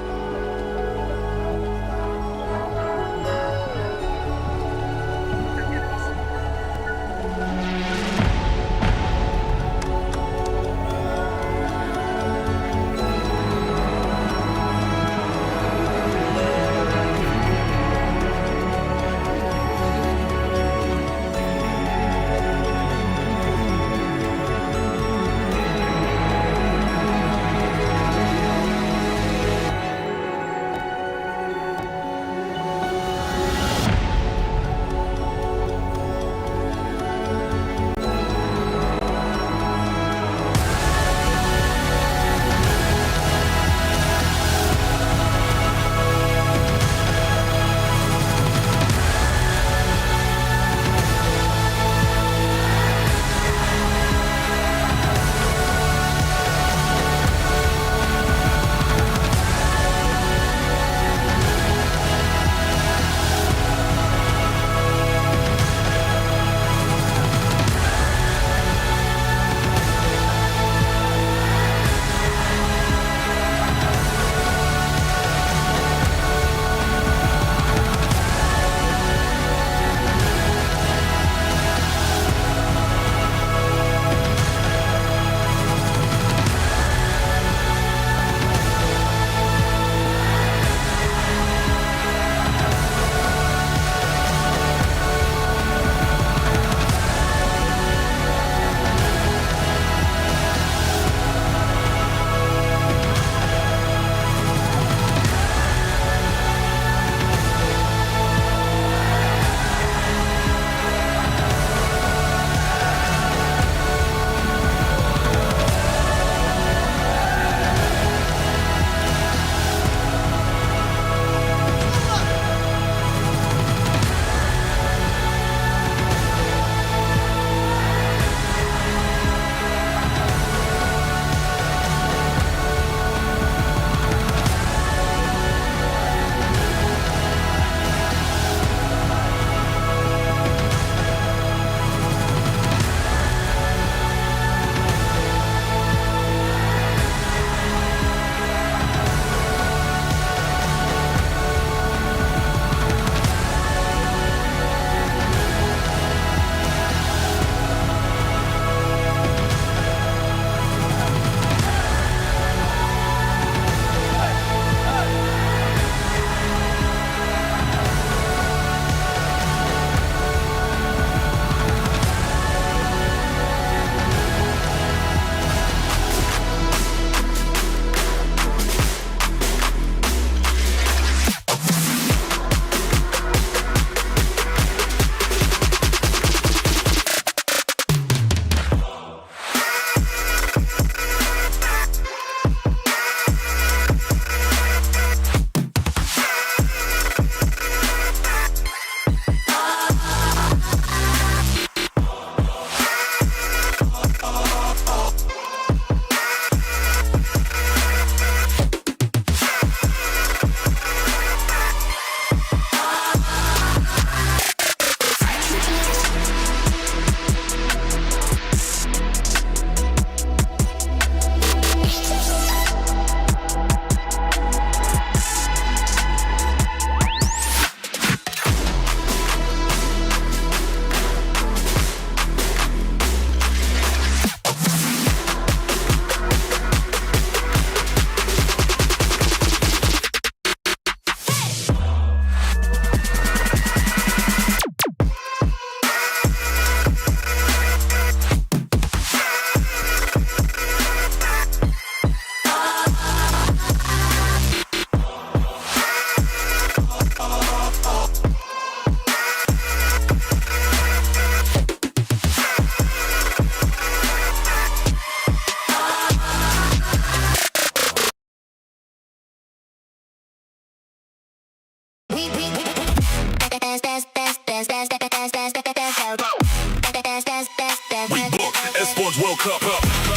Esports World Cup.